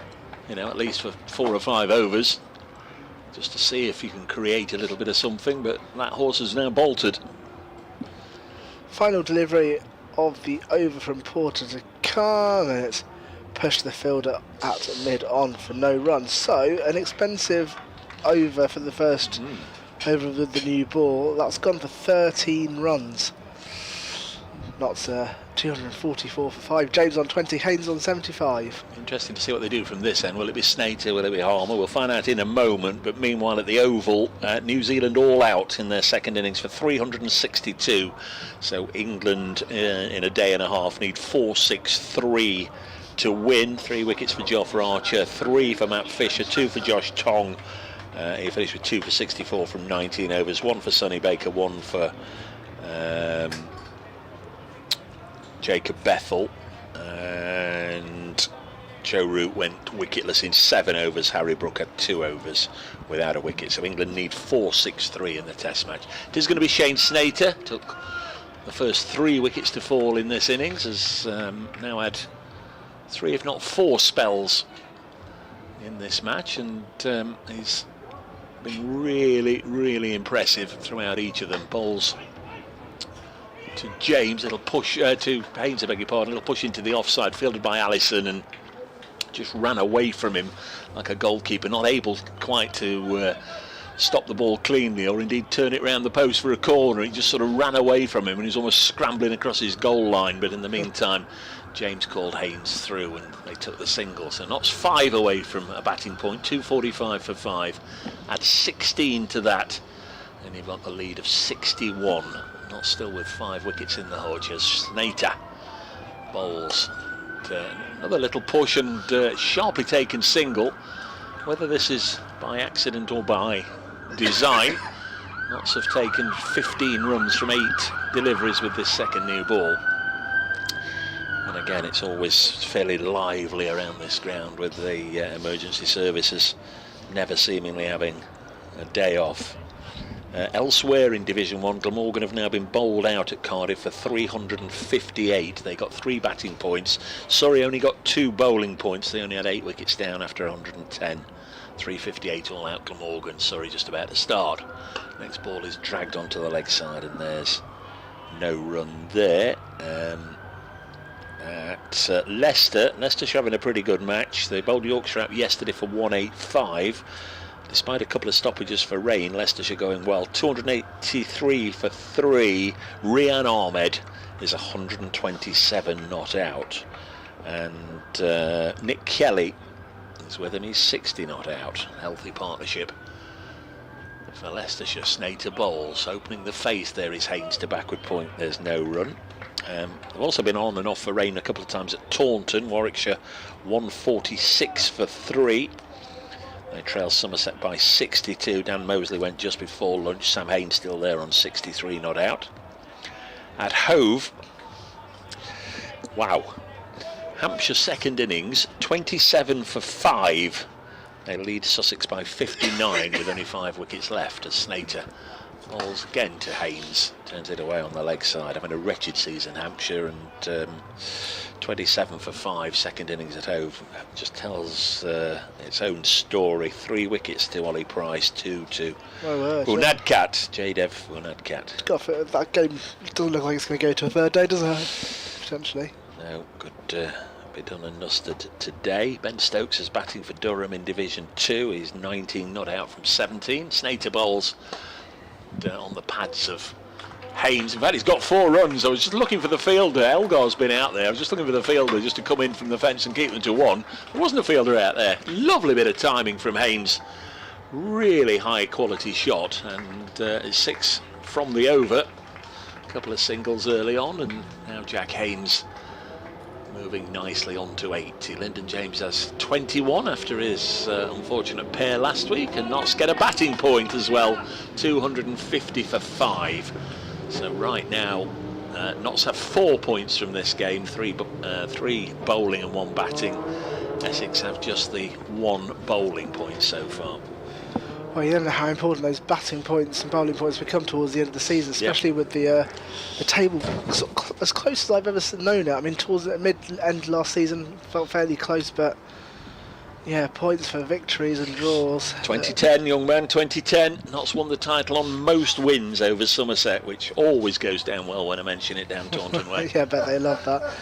At least for 4 or 5 overs, just to see if you can create a little bit of something, but that horse has now bolted. Final delivery of the over from Porter to come, and it's pushed the fielder at mid-on for no run. So, an expensive over for the first over with the new ball. That's gone for 13 runs. Not 244 for 5. James on 20, Haynes on 75. Interesting to see what they do from this end. Will it be Snater? Will it be Harmer? We'll find out in a moment. But meanwhile at the Oval, New Zealand all out in their second innings for 362. So England in a day and a half need 463 to win. 3 wickets for Jofra Archer, 3 for Matt Fisher, 2 for Josh Tong. He finished with 2 for 64 from 19 overs. 1 for Sonny Baker, 1 for Jacob Bethel, and Joe Root went wicketless in 7 overs. Harry Brook had 2 overs without a wicket, so England need 463 in the test match. It is going to be Shane Snater. Took the first 3 wickets to fall in this innings, has now had 3 if not 4 spells in this match, and he's been really impressive throughout each of them. Bowls to James. It'll push to Haynes, I beg your pardon. It'll push into the offside, fielded by Allison, and just ran away from him like a goalkeeper, not able quite to stop the ball cleanly or indeed turn it round the post for a corner. He just sort of ran away from him and he's almost scrambling across his goal line, but in the meantime James called Haynes through and they took the single. So Notts 5 away from a batting point, 2:45 for 5. Add 16 to that and you've got the lead of 61. Not still with 5 wickets in the hutch as Snater bowls. Another little push and sharply taken single. Whether this is by accident or by design, Notts have taken 15 runs from 8 deliveries with this second new ball. And again, it's always fairly lively around this ground with the emergency services never seemingly having a day off. Elsewhere in Division 1, Glamorgan have now been bowled out at Cardiff for 358. They got 3 batting points. Surrey only got 2 bowling points. They only had 8 wickets down after 110. 358 all out Glamorgan. Surrey just about to start. Next ball is dragged onto the leg side and there's no run there. At Leicestershire having a pretty good match. They bowled Yorkshire out yesterday for 185. Despite a couple of stoppages for rain, Leicestershire going well. 283 for 3. Rian Ahmed is 127 not out. And Nick Kelly is with him. He's 60 not out. Healthy partnership for Leicestershire. Snater bowls. Opening the face there is Haynes to backward point. There's no run. They've also been on and off for rain a couple of times at Taunton. Warwickshire 146 for 3. They trail Somerset by 62. Dan Mosley went just before lunch. Sam Haynes still there on 63 not out. At Hove, wow, Hampshire second innings 27 for 5. They lead Sussex by 59 with only 5 wickets left as Snater bowls again to Haynes, turns it away on the leg side. Having a wretched season, Hampshire, and 27 for 5 second innings at Hove just tells its own story. 3 wickets to Ollie Price, 2 to Unadkat, Jaydev Unadkat. That game doesn't look like it's going to go to a third day, does it? Potentially. No, could be done and dusted today. Ben Stokes is batting for Durham in Division 2. He's 19 not out from 17. Snater bowls on the pads of Haynes. In fact, he's got 4 runs. I was just looking for the fielder. Elgar's been out there. I was just looking for the fielder just to come in from the fence and keep them to 1. There wasn't a fielder out there. Lovely bit of timing from Haynes. Really high quality shot, and 6 from the over. A couple of singles early on, and now Jack Haynes moving nicely on to 80. Lyndon James has 21 after his unfortunate pair last week, and Notts get a batting point as well, 250 for 5. So right now Notts have 4 points from this game, 3 bowling and 1 batting. Essex have just the 1 bowling point so far. Well, you don't know how important those batting points and bowling points become towards the end of the season, especially with the table as close as I've ever known it. I mean, towards the mid-end last season, felt fairly close, but yeah, points for victories and draws. 2010, young man, 2010. Notts won the title on most wins over Somerset, which always goes down well when I mention it down Taunton way. Yeah, I bet they love that.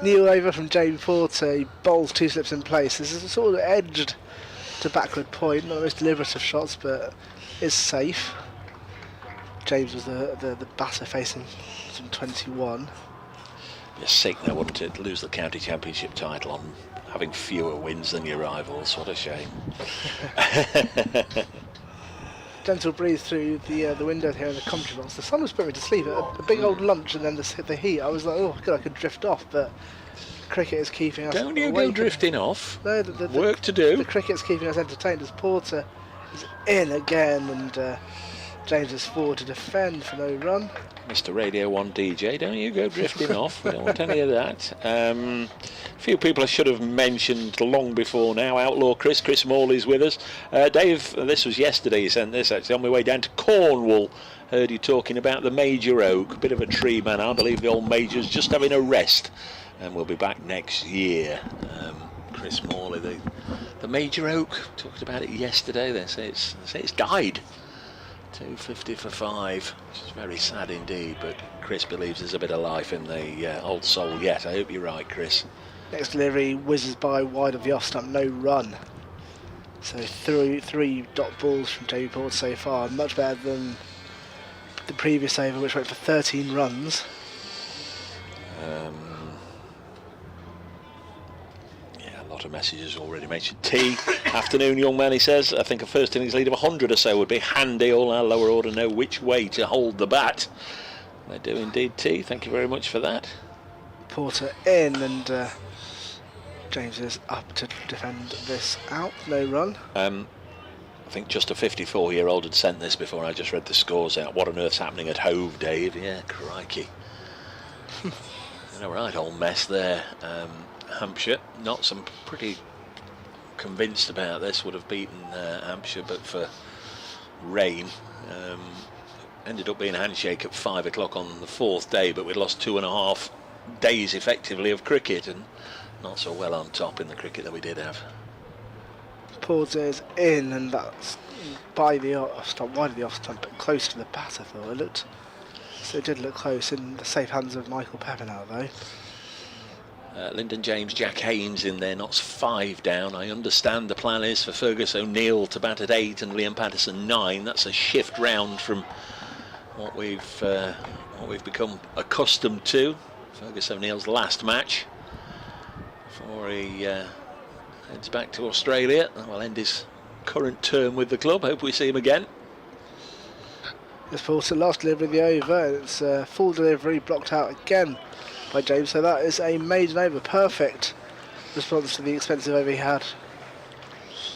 New over from James Porter, he bowls 2 slips in place. This is sort of edged to backward point, not the most deliberative shots, but is safe. James was the batter facing some 21. You're sick now, wouldn't it, to lose the county championship title on having fewer wins than your rivals? What a shame. Gentle breeze through the window here in the commentary box. The sun was putting me to sleep. A big old lunch and then the heat. I was like, oh god, I could drift off, but cricket is keeping us. Don't you go drifting off. No, work to do. The cricket's keeping us entertained as Porter is in again, and James is forward to defend for no run. Mr. Radio 1 DJ, don't you go drifting off. We don't want any of that. A few people I should have mentioned long before now. Outlaw Chris Morley's with us. Dave, this was yesterday, you sent this actually, on my way down to Cornwall. Heard you talking about the Major Oak, a bit of a tree man. I believe the old Major's just having a rest, and we'll be back next year. Chris Morley, the Major Oak, talked about it yesterday. They say it's died. 250 for 5, which is very sad indeed, but Chris believes there's a bit of life in the old soul yet. I hope you're right, Chris. Next delivery whizzes by wide of the off stump, no run. So three dot balls from Jamie Porter so far, much better than the previous over, which went for 13 runs. Yeah, a lot of messages already mentioned. T, afternoon, young man, he says. I think a first innings lead of 100 or so would be handy. All our lower order know which way to hold the bat. They do indeed, T. Thank you very much for that. Porter in, and James is up to defend this out. No run. I think just a 54-year-old had sent this before I just read the scores out. What on earth's happening at Hove, Dave? Yeah, crikey. All right, old mess there. Hampshire, not some pretty convinced about this. Would have beaten Hampshire, but for rain. Ended up being a handshake at 5 o'clock on the 4th day, but we'd lost 2.5 days effectively of cricket, and not so well on top in the cricket that we did have. Porter is in, and that's by the off stump, wide of the off stump, but close to the bat. I thought it looked. So it did look close, in the safe hands of Michael Pepper now, though. Lyndon James, Jack Haynes in there, knocks 5 down. I understand the plan is for Fergus O'Neill to bat at 8 and Liam Patterson 9. That's a shift round from what we've become accustomed to. Fergus O'Neill's last match before he heads back to Australia. That will end his current term with the club. Hope we see him again. This Porter, last delivery of the over. It's a full delivery, blocked out again by James. So that is a maiden over. Perfect response to the expensive over he had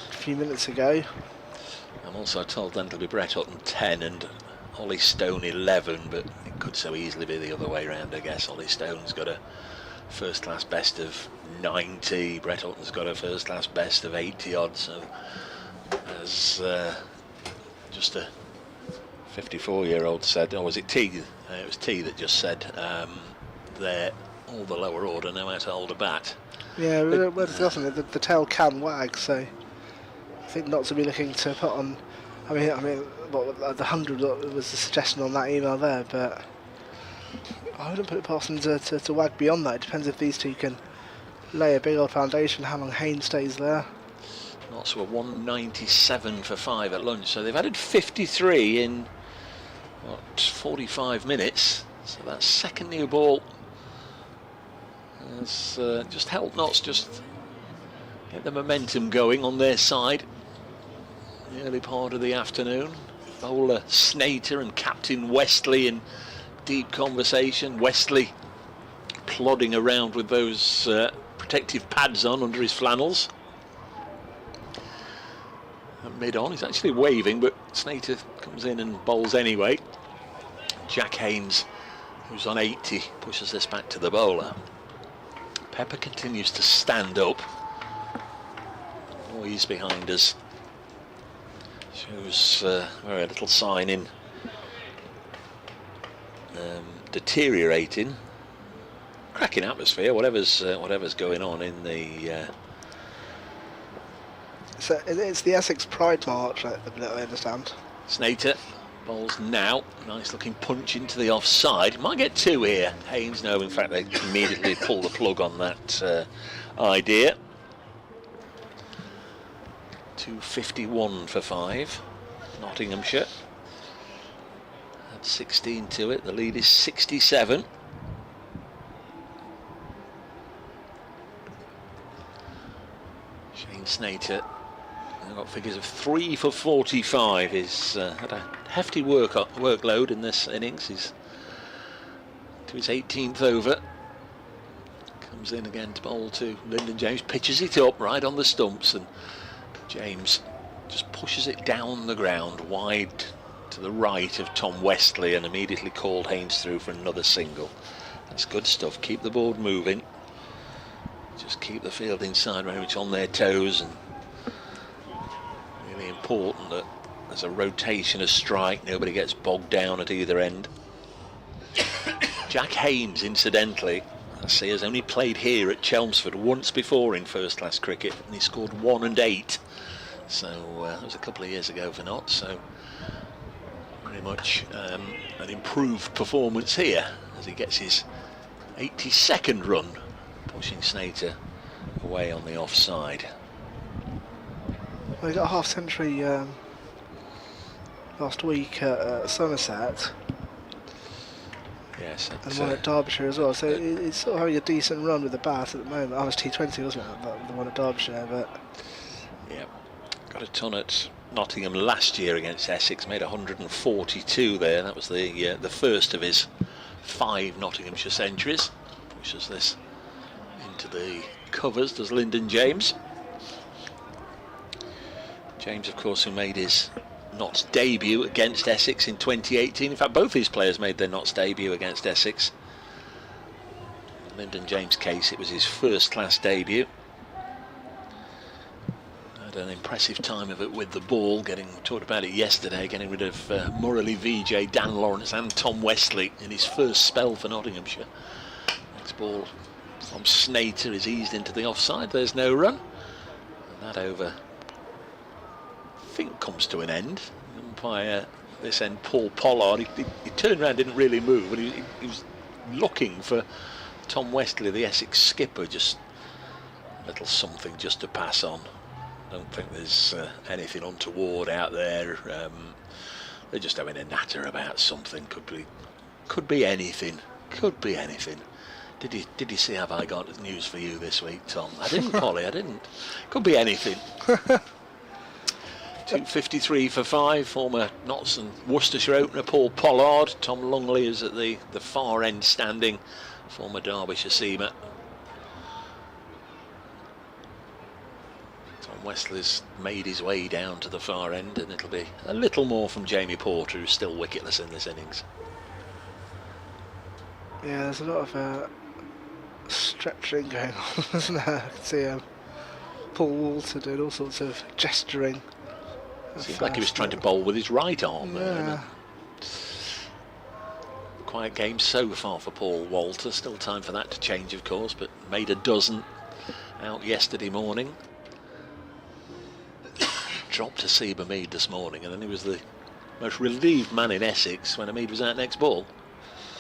a few minutes ago. I'm also told then it'll be Brett Hutton 10 and Ollie Stone 11, but it could so easily be the other way around, I guess. Ollie Stone's got a first class best of 90, Brett Hutton's got a first class best of 80 odd, so as just a 54-year-old said, or was it T? It was T that just said they're all the lower order know how to hold a bat. Yeah, the tail can wag, so I think not to be looking to put on. I mean, what, the 100 was the suggestion on that email there, but I wouldn't put it past them to wag beyond that. It depends if these two can lay a big old foundation, how long Haynes stays there. Also a 197 for 5 at lunch, so they've added 53 in what, 45 minutes. So that second new ball has just helped Notts just get the momentum going on their side. The early part of the afternoon, bowler Snater and Captain Westley in deep conversation. Westley plodding around with those protective pads on under his flannels. And mid-on, he's actually waving, but Snater comes in and bowls anyway. Jack Haynes, who's on 80, pushes this back to the bowler. Pepper continues to stand up. Noise behind us shows very little sign in deteriorating. Cracking atmosphere, whatever's going on in the. So it's the Essex Pride March, I understand. Snater bowls now. Nice looking punch into the offside. Might get 2 here. Haynes, no, in fact, they immediately pull the plug on that idea. 251 for 5. Nottinghamshire had 16 to it. The lead is 67. Shane Snater got figures of 3 for 45. He's had a hefty workload in this innings. He's to his 18th over. Comes in again to bowl to Lyndon James. Pitches it up right on the stumps, and James just pushes it down the ground wide to the right of Tom Westley, and immediately called Haynes through for another single. That's good stuff. Keep the board moving. Just keep the fielding side very much on their toes, and really important that there's a rotation, a strike, nobody gets bogged down at either end. Jack Haynes, incidentally, I see, has only played here at Chelmsford once before in first class cricket, and he scored 1 and 8. So that was a couple of years ago for Notts, so very much an improved performance here. as he gets his 82nd run, pushing Snater away on the offside. Well, he got a half century last week at Somerset. Yes, And one at Derbyshire as well, so he's sort of having a decent run with the bat at the moment. I was T20, wasn't it, the one at Derbyshire, but... Yeah, got a ton at Nottingham last year against Essex, made 142 there. That was the first of his 5 Nottinghamshire centuries. Pushes this into the covers, does Lyndon James. James, of course, who made his Notts debut against Essex in 2018. In fact, both these players made their Notts debut against Essex. In Lyndon James' case, it was his first-class debut. Had an impressive time of it with the ball, talked about it yesterday, getting rid of Murali Vijay, Dan Lawrence and Tom Westley in his first spell for Nottinghamshire. Next ball from Snater is eased into the offside. There's no run. And that over, I think, comes to an end. Umpire this end, Paul Pollard, he turned around, didn't really move, but he was looking for Tom Westley, the Essex skipper, just a little something just to pass on. Don't think there's anything untoward out there. They're just having a natter about something. Could be anything. Could be anything. Did you see Have I Got News for You this week, Tom? I didn't, Polly. I didn't. Could be anything. 253 for 5. Former Notts and Worcestershire opener Paul Pollard. Tom Lungley is at the far end standing. Former Derbyshire seamer. Tom Westley's made his way down to the far end, and it'll be a little more from Jamie Porter, who's still wicketless in this innings. Yeah, there's a lot of stretching going on, isn't there? I can see Paul Walter doing all sorts of gesturing. Seemed like he was trying to bowl with his right arm. Yeah. Quiet game so far for Paul Walter. Still time for that to change, of course, but made a dozen out yesterday morning. Dropped to Seba Mead this morning, and then he was the most relieved man in Essex when Mead was out next ball.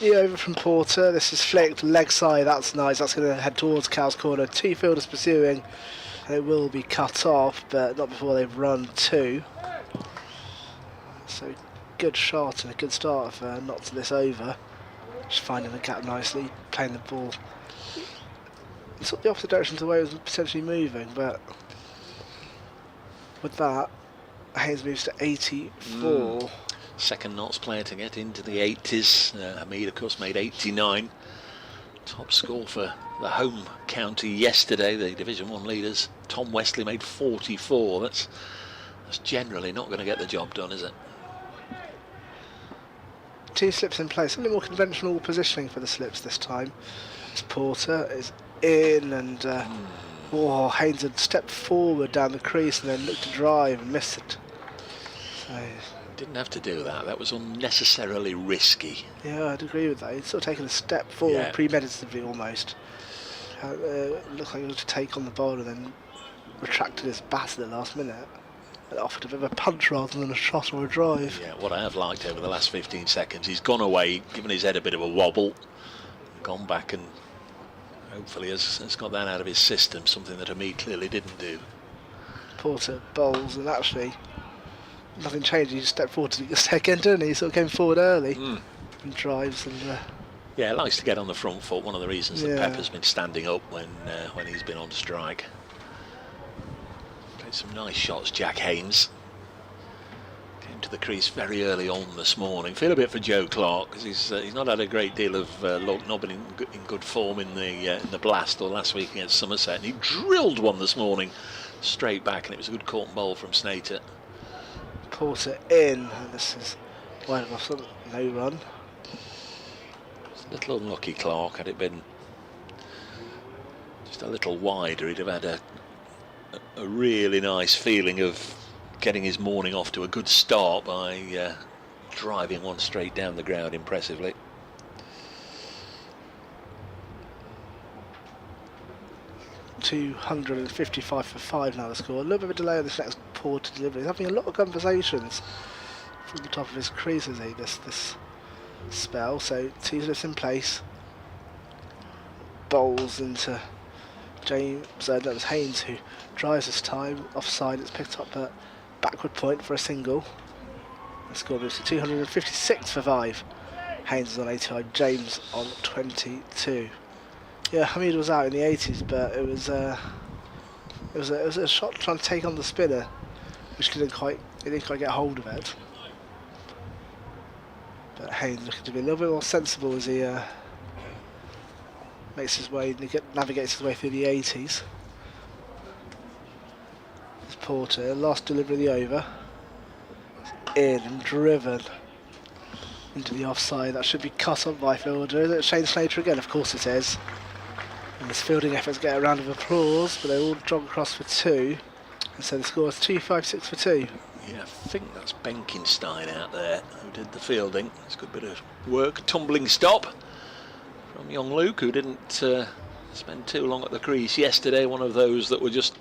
Yeah, over from Porter. This is flicked leg side. That's nice. That's going to head towards Cow's corner. 2 fielders pursuing. It will be cut off, but not before they've run 2. So good shot and a good start for not to this over. Just finding the gap nicely, playing the ball. It's sort of the opposite direction to where it was potentially moving, but with that, Haynes moves to 84. Second Notts player to get into the 80s. Hamid, of course, made 89. Top score for the home county yesterday, the Division 1 leaders. Tom Westley made 44. That's generally not going to get the job done, is it? 2 slips in place, a little more conventional positioning for the slips this time. As Porter is in, and Haynes had stepped forward down the crease and then looked to drive and missed it. So, didn't have to do that. That was unnecessarily risky. yeah, I'd agree with that. He'd sort of taken a step forward, premeditatively almost. It looked like he was to take on the bowler and then retracted his bat at the last minute. It offered a bit of a punch rather than a shot or a drive. Yeah, what I have liked over the last 15 seconds, he's gone away, given his head a bit of a wobble, gone back and hopefully has got that out of his system, something that Hamid clearly didn't do. Porter bowls, and actually nothing changed. He just stepped forward to the second, didn't he? He sort of came forward early and drives. And yeah, likes to get on the front foot. One of the reasons that Pepper's been standing up when he's been on strike. Played some nice shots, Jack Haynes. Came to the crease very early on this morning. Feel a bit for Joe Clark, because he's not had a great deal of luck, not been in good form in the blast or last week against Somerset. And he drilled one this morning straight back, and it was a good caught and bowl from Snater. Porter in, and this is wide off, no run. It's a little unlucky, Clark. Had it been just a little wider, he'd have had a really nice feeling of getting his morning off to a good start by driving one straight down the ground impressively. $255 for 5 now the score. A little bit of a delay on this next Porter delivery. He's having a lot of conversations from the top of his crease, is he? This spell, so 2 slips in place. Bowls into James, that was Haynes who drives this time. Offside, it's picked up at backward point for a single. The score moves to 256 for 5. Haynes is on 85, James on 22. Yeah, Hamid was out in the 80s, but it was a shot trying to take on the spinner, which didn't quite get hold of it. But Haynes looking to be a little bit more sensible as he makes his way, navigates his way through the 80s. It's Porter, last delivery of the over. In and driven into the offside. That should be cut on by fielder. Is it Shane Slater again? Of course it is. And his fielding efforts get a round of applause, but they all jog across for 2. And so the score is 256 for 2. Yeah, I think that's Benkenstein out there who did the fielding. It's a good bit of work. Tumbling stop from young Luke, who didn't spend too long at the crease yesterday. One of those that were just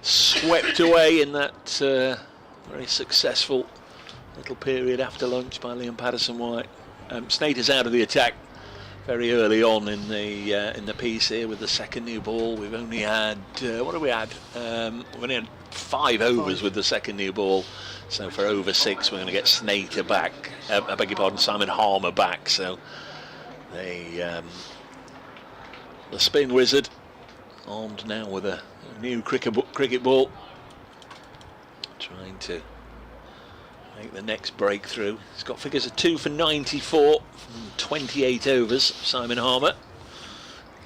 swept away in that very successful little period after lunch by Liam Patterson-White. Snater's out of the attack very early on in the piece here with the second new ball. We've only had what have we had? We've only had 5 overs with the second new ball. So for over 6, we're going to get Snater back. I beg your pardon, Simon Harmer back. So the spin wizard armed now with a new cricket ball, trying to make the next breakthrough. He's got figures of 2 for 94 from 28 overs. Simon Harmer.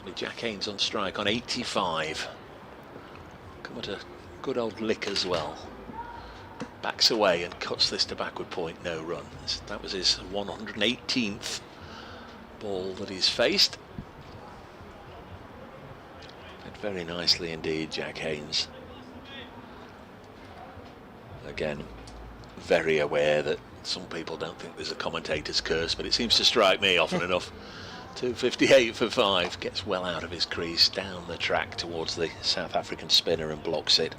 With Jack Haynes on strike on 85. Come at a good old lick as well. Backs away and cuts this to backward point. No run. That was his 118th ball that he's faced. Did very nicely indeed, Jack Haynes. Again, very aware that some people don't think there's a commentator's curse, but it seems to strike me often enough. 258 for 5, gets well out of his crease, down the track towards the South African spinner and blocks it.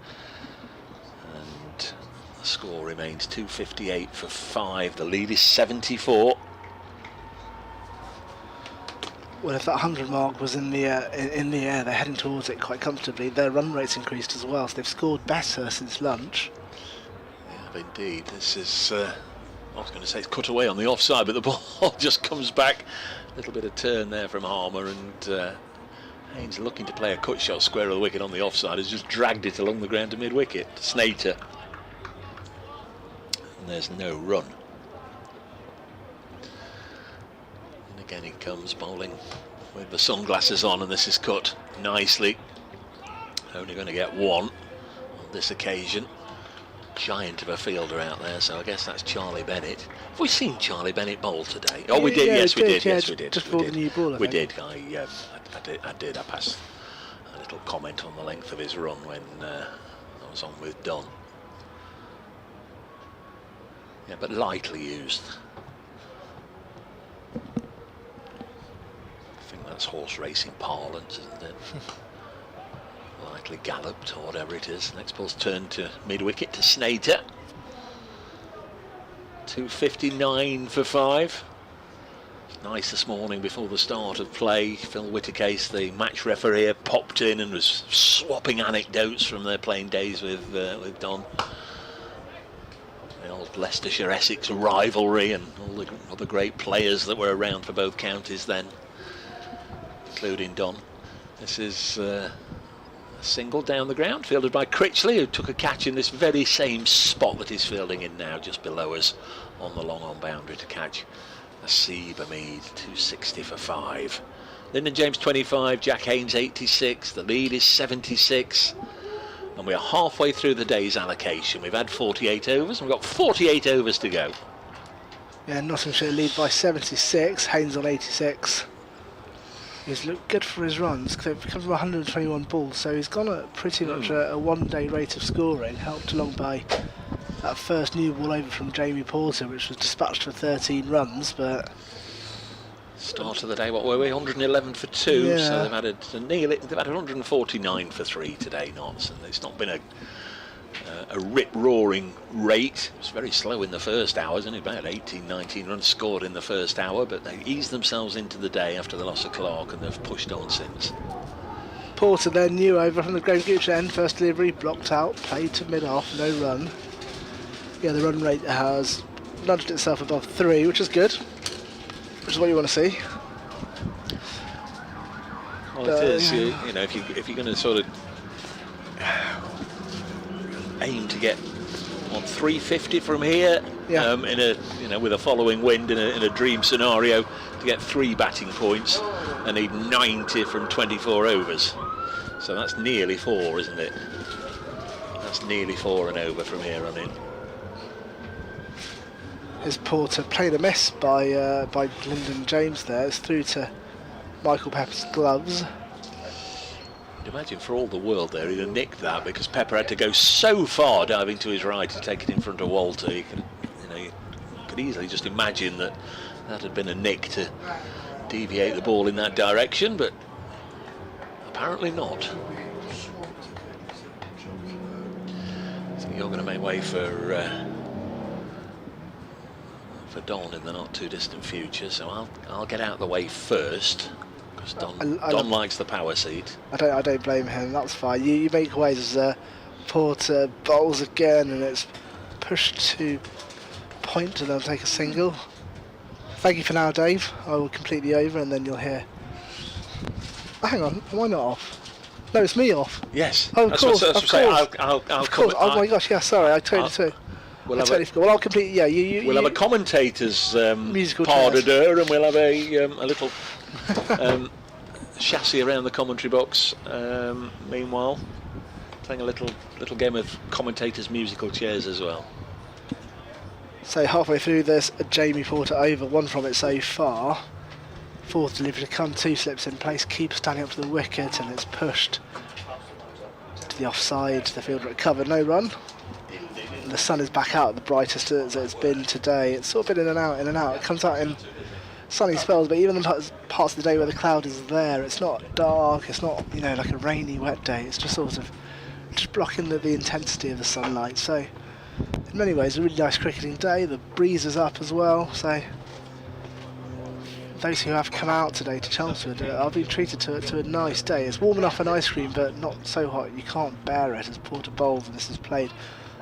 And the score remains 258 for 5. The lead is 74. Well, if that 100 mark was in the air, they're heading towards it quite comfortably. Their run rate's increased as well, so they've scored better since lunch. Indeed, this is I was going to say it's cut away on the offside, but the ball just comes back. A little bit of turn there from Harmer, and Haynes looking to play a cut shot square of the wicket on the offside has just dragged it along the ground to mid-wicket. Snater, and there's no run. And again he comes bowling with the sunglasses on, and this is cut nicely. Only going to get 1 on this occasion. Giant of a fielder out there, so I guess that's Charlie Bennett. Have we seen Charlie Bennett bowl today? Oh, we did. Yes, we did. Yes, we did. Just before the new ball, we did. I did. I passed a little comment on the length of his run when I was on with Don. Yeah, but lightly used. I think that's horse racing parlance, isn't it? Lightly galloped, or whatever it is. Next ball's turned to mid-wicket to Snater. 259 for 5. It's nice this morning before the start of play. Phil Whittercase, the match referee, popped in and was swapping anecdotes from their playing days with Don. The old Leicestershire-Essex rivalry and all the other great players that were around for both counties then, including Don. This is single down the ground, fielded by Critchley, who took a catch in this very same spot that he's fielding in now, just below us on the long on boundary to catch Asib Hamid. 260 for 5. Lyndon James 25, Jack Haynes 86. The lead is 76, and we are halfway through the day's allocation. We've had 48 overs and we've got 48 overs to go. Yeah, Nottinghamshire lead by 76. Haynes on 86. He's looked good for his runs. They've come from 121 balls, so he's gone at pretty much a one-day rate of scoring, helped along by that first new ball over from Jamie Porter, which was dispatched for 13 runs. But start of the day, what were we? 111 for 2. Yeah. So they've had 149 for 3 today, Notts, and it's not been a a rip-roaring rate. It was very slow in the first hour, only about 18, 19 runs scored in the first hour, but they eased themselves into the day after the loss of Clark, and they've pushed on since. Porter then new over from the Graham Gooch end. First delivery blocked out, played to mid-off, no run. Yeah, the run rate has nudged itself above 3, which is good, which is what you want to see. Well, it is. You know, if you're going to sort of aim to get 350 from here, in a with a following wind in a dream scenario, to get 3 batting points, and need 90 from 24 overs. So that's nearly 4, isn't it? That's nearly 4 and over from here on in. Is Porter played a miss by Lyndon James there. It's through to Michael Pepper's gloves. I'd imagine for all the world there he'd have nicked that, because Pepper had to go so far diving to his right to take it in front of Walter. You could easily just imagine that had been a nick to deviate the ball in that direction, but apparently not. So you're going to make way for Don in the not too distant future, so I'll get out of the way first, because Don likes the power seat. I don't blame him. That's fine. You make ways as Porter bowls again, and it's pushed to point, and they'll take a single. Thank you for now, Dave. I will complete the over, and then you'll hear. Oh, hang on, am I not off? No, it's me off. Yes. Oh, of course. I'll of course. Oh my gosh, yeah. Sorry, I totally forgot. Well, I'll complete. Yeah, we'll have a commentator's musical pas de deux, and we'll have a little chassis around the commentary box. Meanwhile, playing a little game of commentators' musical chairs as well. So halfway through this, a Jamie Porter over, 1 from it so far. 4th delivery to come, 2 slips in place, keeps standing up to the wicket, and it's pushed to the offside. The fielder recovered, no run. And the sun is back out, the brightest as it's been today. It's sort of been in and out, in and out. It comes out in sunny spells, but even the parts of the day where the cloud is there, it's not dark, it's not, like a rainy, wet day. It's just sort of just blocking the intensity of the sunlight. So in many ways, a really nice cricketing day. The breeze is up as well, so those who have come out today to Chelmsford are being treated to a nice day. It's warm enough for an ice cream, but not so hot you can't bear it, as Porter bowls, and this is played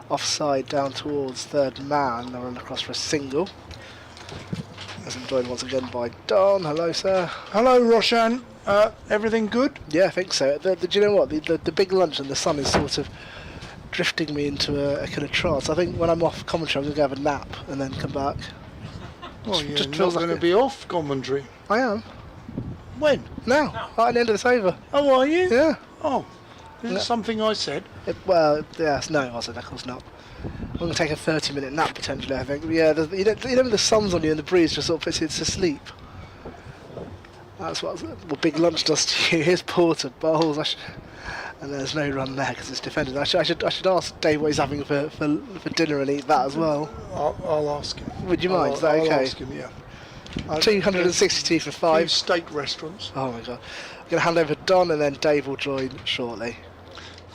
offside down towards third man. They'll run across for a single. As I'm joined once again by Don. Hello, sir. Hello, Roshan. Everything good? Yeah, I think so. Do you know what? The big lunch and the sun is sort of drifting me into a kind of trance. I think when I'm off commentary, I'm going to have a nap and then come back. Well, you're just not feels going like to be off commentary. I am. When? Now. Right at the end of this over. Oh, are you? Yeah. Oh. Is it something I said? Yes, no, it wasn't, of course not. I'm going to take a 30-minute nap potentially, I think. But yeah, when the sun's on you and the breeze just sort of puts you to sleep. That's what big lunch does to you. Here's Porter, bowls, and there's no run there because it's defended. I should ask Dave what he's having for dinner and eat that as well. I'll ask him. Would you mind? Is that okay? I'll ask him, yeah. 262 for 5. 2 steak restaurants. Oh my god. I'm going to hand over to Don, and then Dave will join shortly.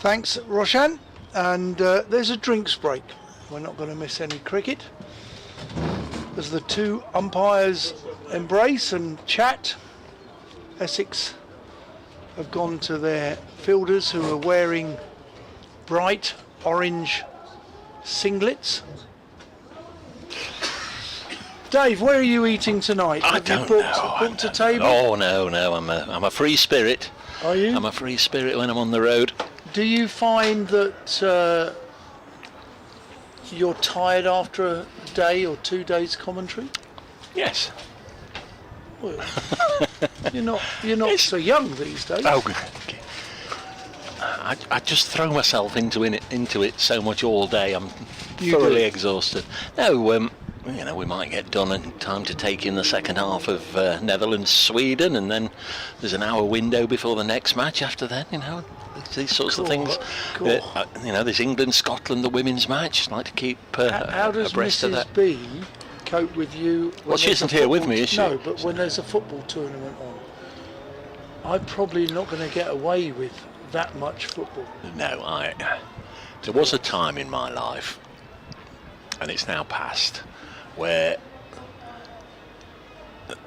Thanks, Roshan. And there's a drinks break. We're not going to miss any cricket. As the 2 umpires embrace and chat, Essex have gone to their fielders, who are wearing bright orange singlets. Dave, where are you eating tonight? I don't know. Booked a table? Oh no, I'm a free spirit. Are you? I'm a free spirit when I'm on the road. Do you find that you're tired after a day or 2 days commentary? Yes. Well, you're not so young these days. Oh, I just throw myself into it so much all day. I'm thoroughly exhausted. No, we might get done in time to take in the second half of Netherlands-Sweden, and then there's an hour window before the next match after that, these sorts of things. Cool. There's England-Scotland, the women's match. I like to keep how does abreast of that. Mrs. B cope with you? Well, she isn't here with me, is she? No, but when there's a football tournament on, I'm probably not going to get away with that much football. No, There was a time in my life, and it's now past, where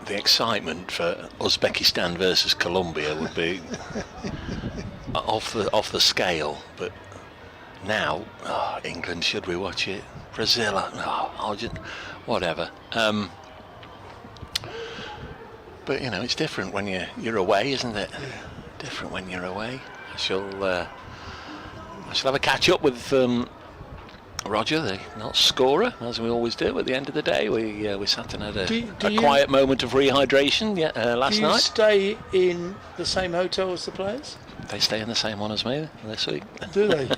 the excitement for Uzbekistan versus Colombia would be off the scale. But now, England, should we watch it? Brazil, Argentina, whatever. But it's different when you're away, isn't it? Yeah. Different when you're away. I shall have a catch up with Roger, the not scorer, as we always do at the end of the day. We sat and had a quiet moment of rehydration last night. Do you stay in the same hotel as the players? They stay in the same one as me this week. Do they?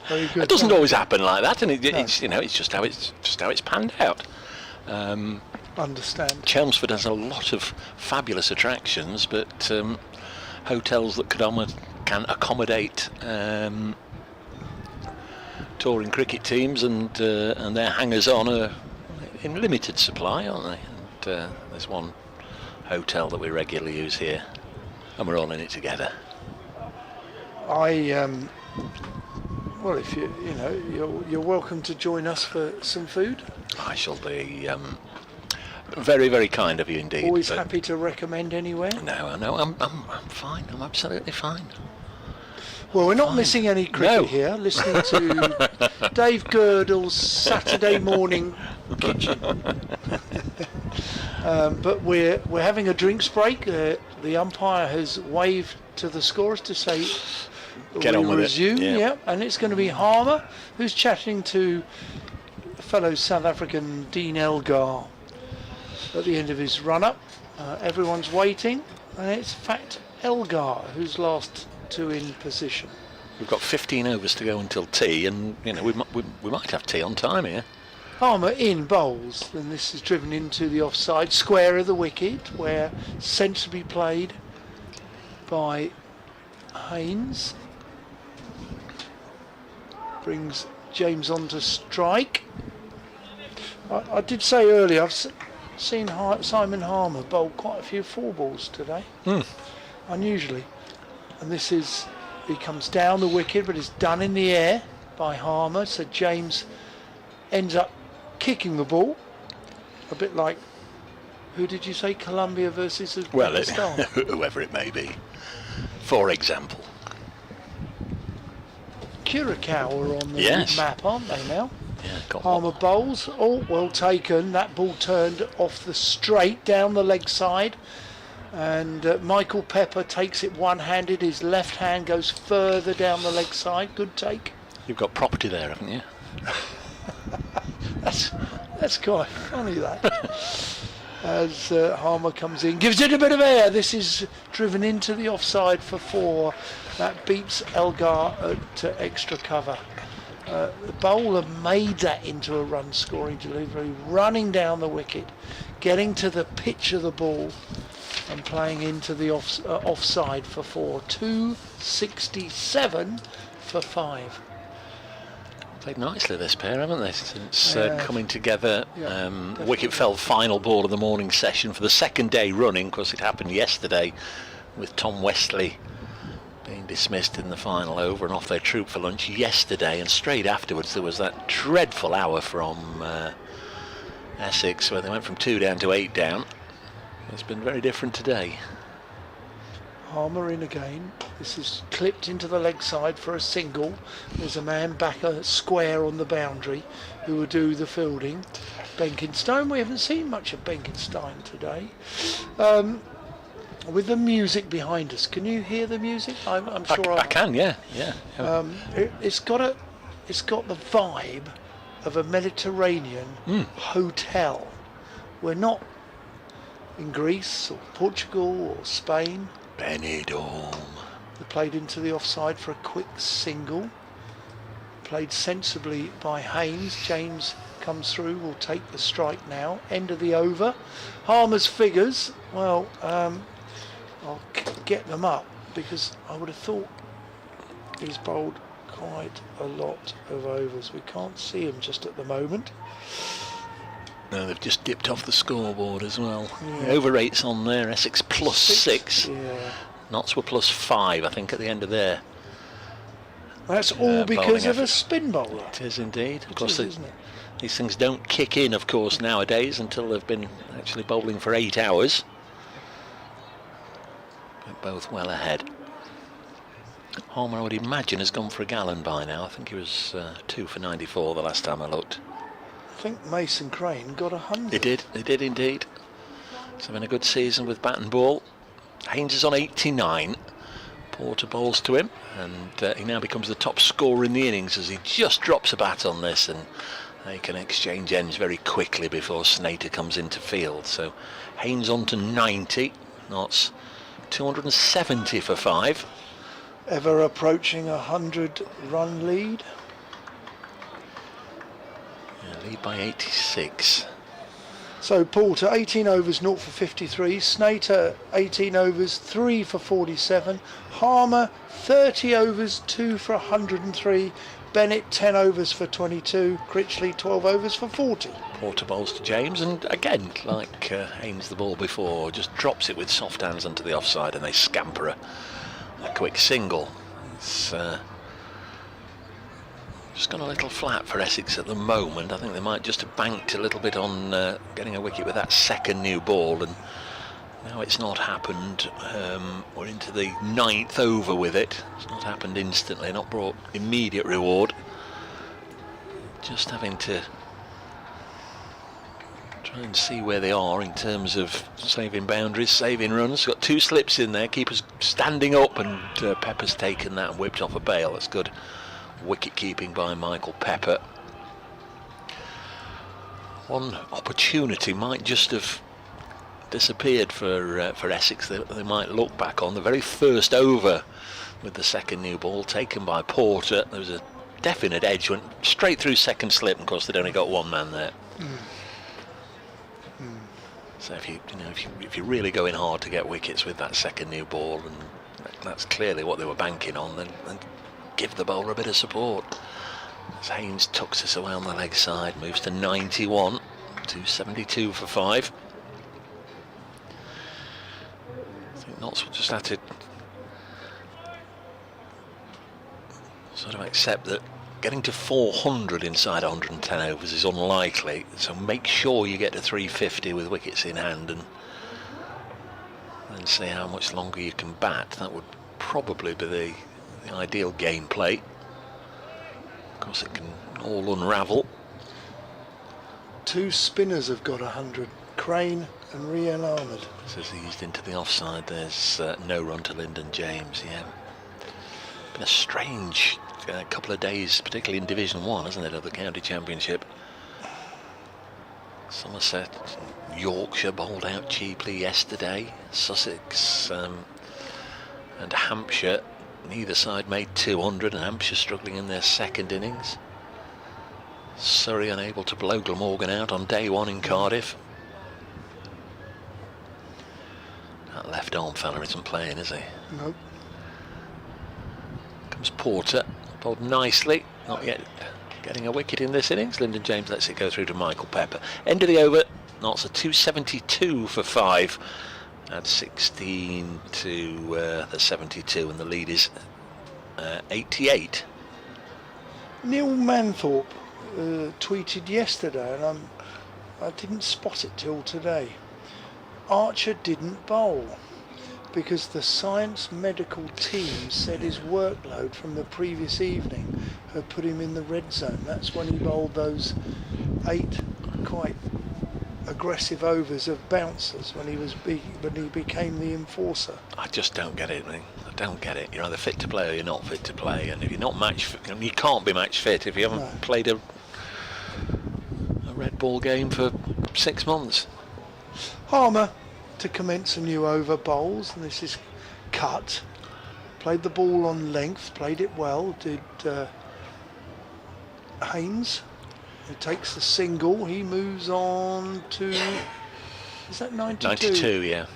Very good. It doesn't always happen like that, and it's just how it's panned out. Understand. Chelmsford has a lot of fabulous attractions, but hotels that can accommodate touring cricket teams and their hangers-on are in limited supply, aren't they? And there's one hotel that we regularly use here, and we're all in it together. Well, if you're welcome to join us for some food. I shall be very, very kind of you indeed. Always happy to recommend anywhere. No, I'm fine. I'm absolutely fine. Well, we're not missing any cricket here. Listening to Dave Girdle's Saturday morning kitchen. But we're having a drinks break. The umpire has waved to the scorers to say Get on with resume. it. Yeah, and it's going to be Harmer who's chatting to fellow South African Dean Elgar at the end of his run-up. Everyone's waiting, and it's in fact Elgar who's last two in position. We've got 15 overs to go until tea, and we might have tea on time here. Harmer in bowls, and this is driven into the offside square of the wicket, where sensibly played by Haynes. Brings James on to strike. I did say earlier, I've seen Simon Harmer bowl quite a few four balls today, unusually. And he comes down the wicket, but it's done in the air by Harmer, so James ends up kicking the ball, a bit like, who did you say, Colombia versus Uzbekistan? Well, whoever it may be, for example. Curacao are on the map, aren't they now? Yeah, Harmer bowls, well taken, that ball turned off the straight down the leg side, and Michael Pepper takes it one-handed, his left hand goes further down the leg side. Good take. You've got property there, haven't you? That's quite funny, that. As Harmer comes in, gives it a bit of air. This is driven into the offside for four. That beats Elgar at extra cover. The bowler made that into a run scoring delivery, running down the wicket, getting to the pitch of the ball and playing into the offside for four. 267 for 5. Played nicely, this pair, haven't they, since coming together. Wicket fell final ball of the morning session for the second day running. Of course, it happened yesterday with Tom Westley being dismissed in the final over and off their troop for lunch yesterday, and straight afterwards there was that dreadful hour from Essex where they went from 2 down to 8 down. It's been very different today. Harmer in again. This is clipped into the leg side for a single. There's a man back a square on the boundary who will do the fielding. Benkenstein, we haven't seen much of Benkenstein today. With the music behind us, can you hear the music? I'm sure I can, yeah. It's got the vibe of a Mediterranean hotel. We're not in Greece or Portugal or Spain. Benidorm. They played into the offside for a quick single. Played sensibly by Haynes. James comes through, will take the strike now. End of the over. Harmer's figures, well, I'll get them up because I would have thought he's bowled quite a lot of overs. We can't see him just at the moment. No, they've just dipped off the scoreboard as well. The over rate's on there. Essex plus 6. Yeah. Notts were plus 5, I think, at the end of their That's all because bowling of a effort. spin bowler. It is indeed. Of It course, is, isn't it? these things don't kick in, of course, nowadays until they've been actually bowling for 8 hours. But both well ahead. Harmer, I would imagine, has gone for a gallon by now. I think he was 2 for 94 the last time I looked. I think Mason Crane got 100. He did indeed. He's having a good season with bat and ball. Haynes is on 89. Porter bowls to him, and he now becomes the top scorer in the innings as he just drops a bat on this, and they can exchange ends very quickly before Snater comes into field. So Haynes on to 90. That's 270 for 5. Ever approaching a 100-run lead. Yeah, lead by 86. So Porter 18 overs 0 for 53, Snater 18 overs 3 for 47, Harmer 30 overs 2 for 103, Bennett 10 overs for 22, Critchley 12 overs for 40. Porter bowls to James, and again, like Haynes the ball before, just drops it with soft hands onto the offside and they scamper a quick single. It's just gone a little flat for Essex at the moment. I think they might just have banked a little bit on getting a wicket with that second new ball, and now it's not happened. We're into the 9th over with it. It's not happened instantly, not brought immediate reward. Just having to try and see where they are in terms of saving boundaries, saving runs. Got 2 slips in there, keeper's standing up, and Pepper's taken that and whipped off a bail. That's good wicket keeping by Michael Pepper. One opportunity might just have disappeared for Essex that they might look back on. The very first over with the second new ball taken by Porter, there was a definite edge, went straight through second slip, and of course they'd only got one man there. So if you're really going hard to get wickets with that second new ball, and that's clearly what they were banking on, then give the bowler a bit of support. As Haynes tucks this away on the leg side, moves to 91, 272 for 5. I think Notts will just have to sort of accept that getting to 400 inside 110 overs is unlikely, so make sure you get to 350 with wickets in hand, and then see how much longer you can bat. That would probably be the ideal gameplay. Of course, it can all unravel. 2 spinners have got 100, Crane and Rian Ahmed. This is eased into the offside. There's no run to Lyndon James. Yeah, been a strange couple of days, particularly in Division 1, hasn't it, of the County Championship. Somerset, Yorkshire bowled out cheaply yesterday. Sussex and Hampshire, neither side made 200, and Hampshire struggling in their second innings. Surrey unable to blow Glamorgan out on day 1 in Cardiff. That left arm fella isn't playing, is he? No. Comes Porter, bowled nicely, not yet getting a wicket in this innings. Lyndon James lets it go through to Michael Pepper. End of the over, Notts a 272 for 5. At 16 to the 72, and the lead is 88. Neil Manthorpe tweeted yesterday, and I didn't spot it till today. Archer didn't bowl because the science medical team said his workload from the previous evening had put him in the red zone. That's when he bowled those 8 quite aggressive overs of bouncers when he became the enforcer. I just don't get it, mate. I don't get it. You're either fit to play or you're not fit to play, and if you're not match fit, you can't be match fit if you haven't played a red ball game for 6 months. Harmer to commence a new over bowls, and this is cut. Played the ball on length, played it well, did Haynes. He takes the single, he moves on to, is that 92? 92, yeah.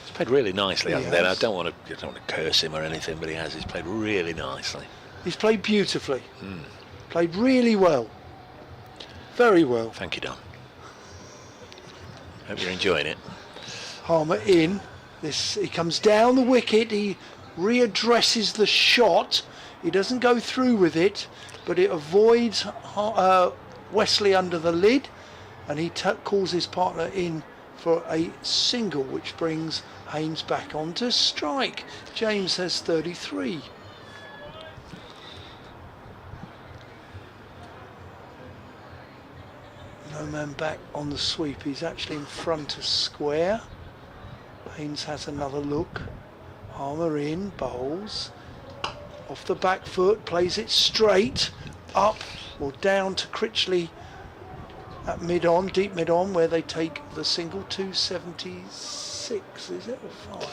He's played really nicely, hasn't he? I don't want to curse him or anything, but he's played really nicely. He's played beautifully. Played really well. Very well. Thank you, Don. Hope you're enjoying it. Harmer in. He comes down the wicket, he readdresses the shot. He doesn't go through with it, but it avoids Wesley under the lid, and he calls his partner in for a single, which brings Haynes back onto strike. James has 33. No man back on the sweep. He's actually in front of square. Haynes has another look. Armour in, bowls. Off the back foot, plays it straight, up or down to Critchley at mid-on, deep mid-on, where they take the single. 276, is it, or 5?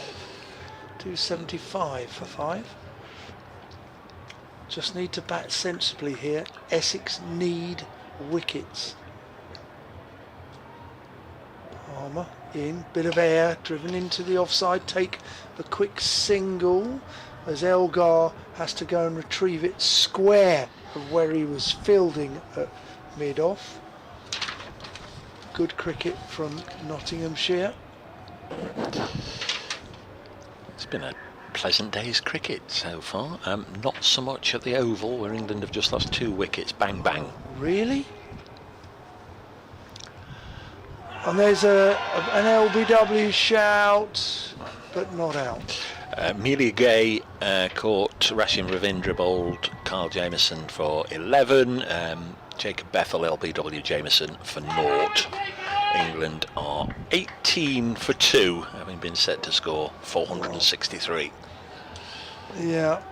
275 for 5. Just need to bat sensibly here. Essex need wickets. Armour in, bit of air, driven into the offside, take a quick single as Elgar has to go and retrieve it square of where he was fielding at mid-off. Good cricket from Nottinghamshire. It's been a pleasant day's cricket so far. Not so much at the Oval, where England have just lost 2 wickets. Bang, bang. Really? And there's an LBW shout, but not out. Amelia Gay caught Rashim Ravindra bowled Kyle Jamieson for 11. Jacob Bethel, LBW Jamieson for 0. England are 18 for 2, having been set to score 463. Yeah,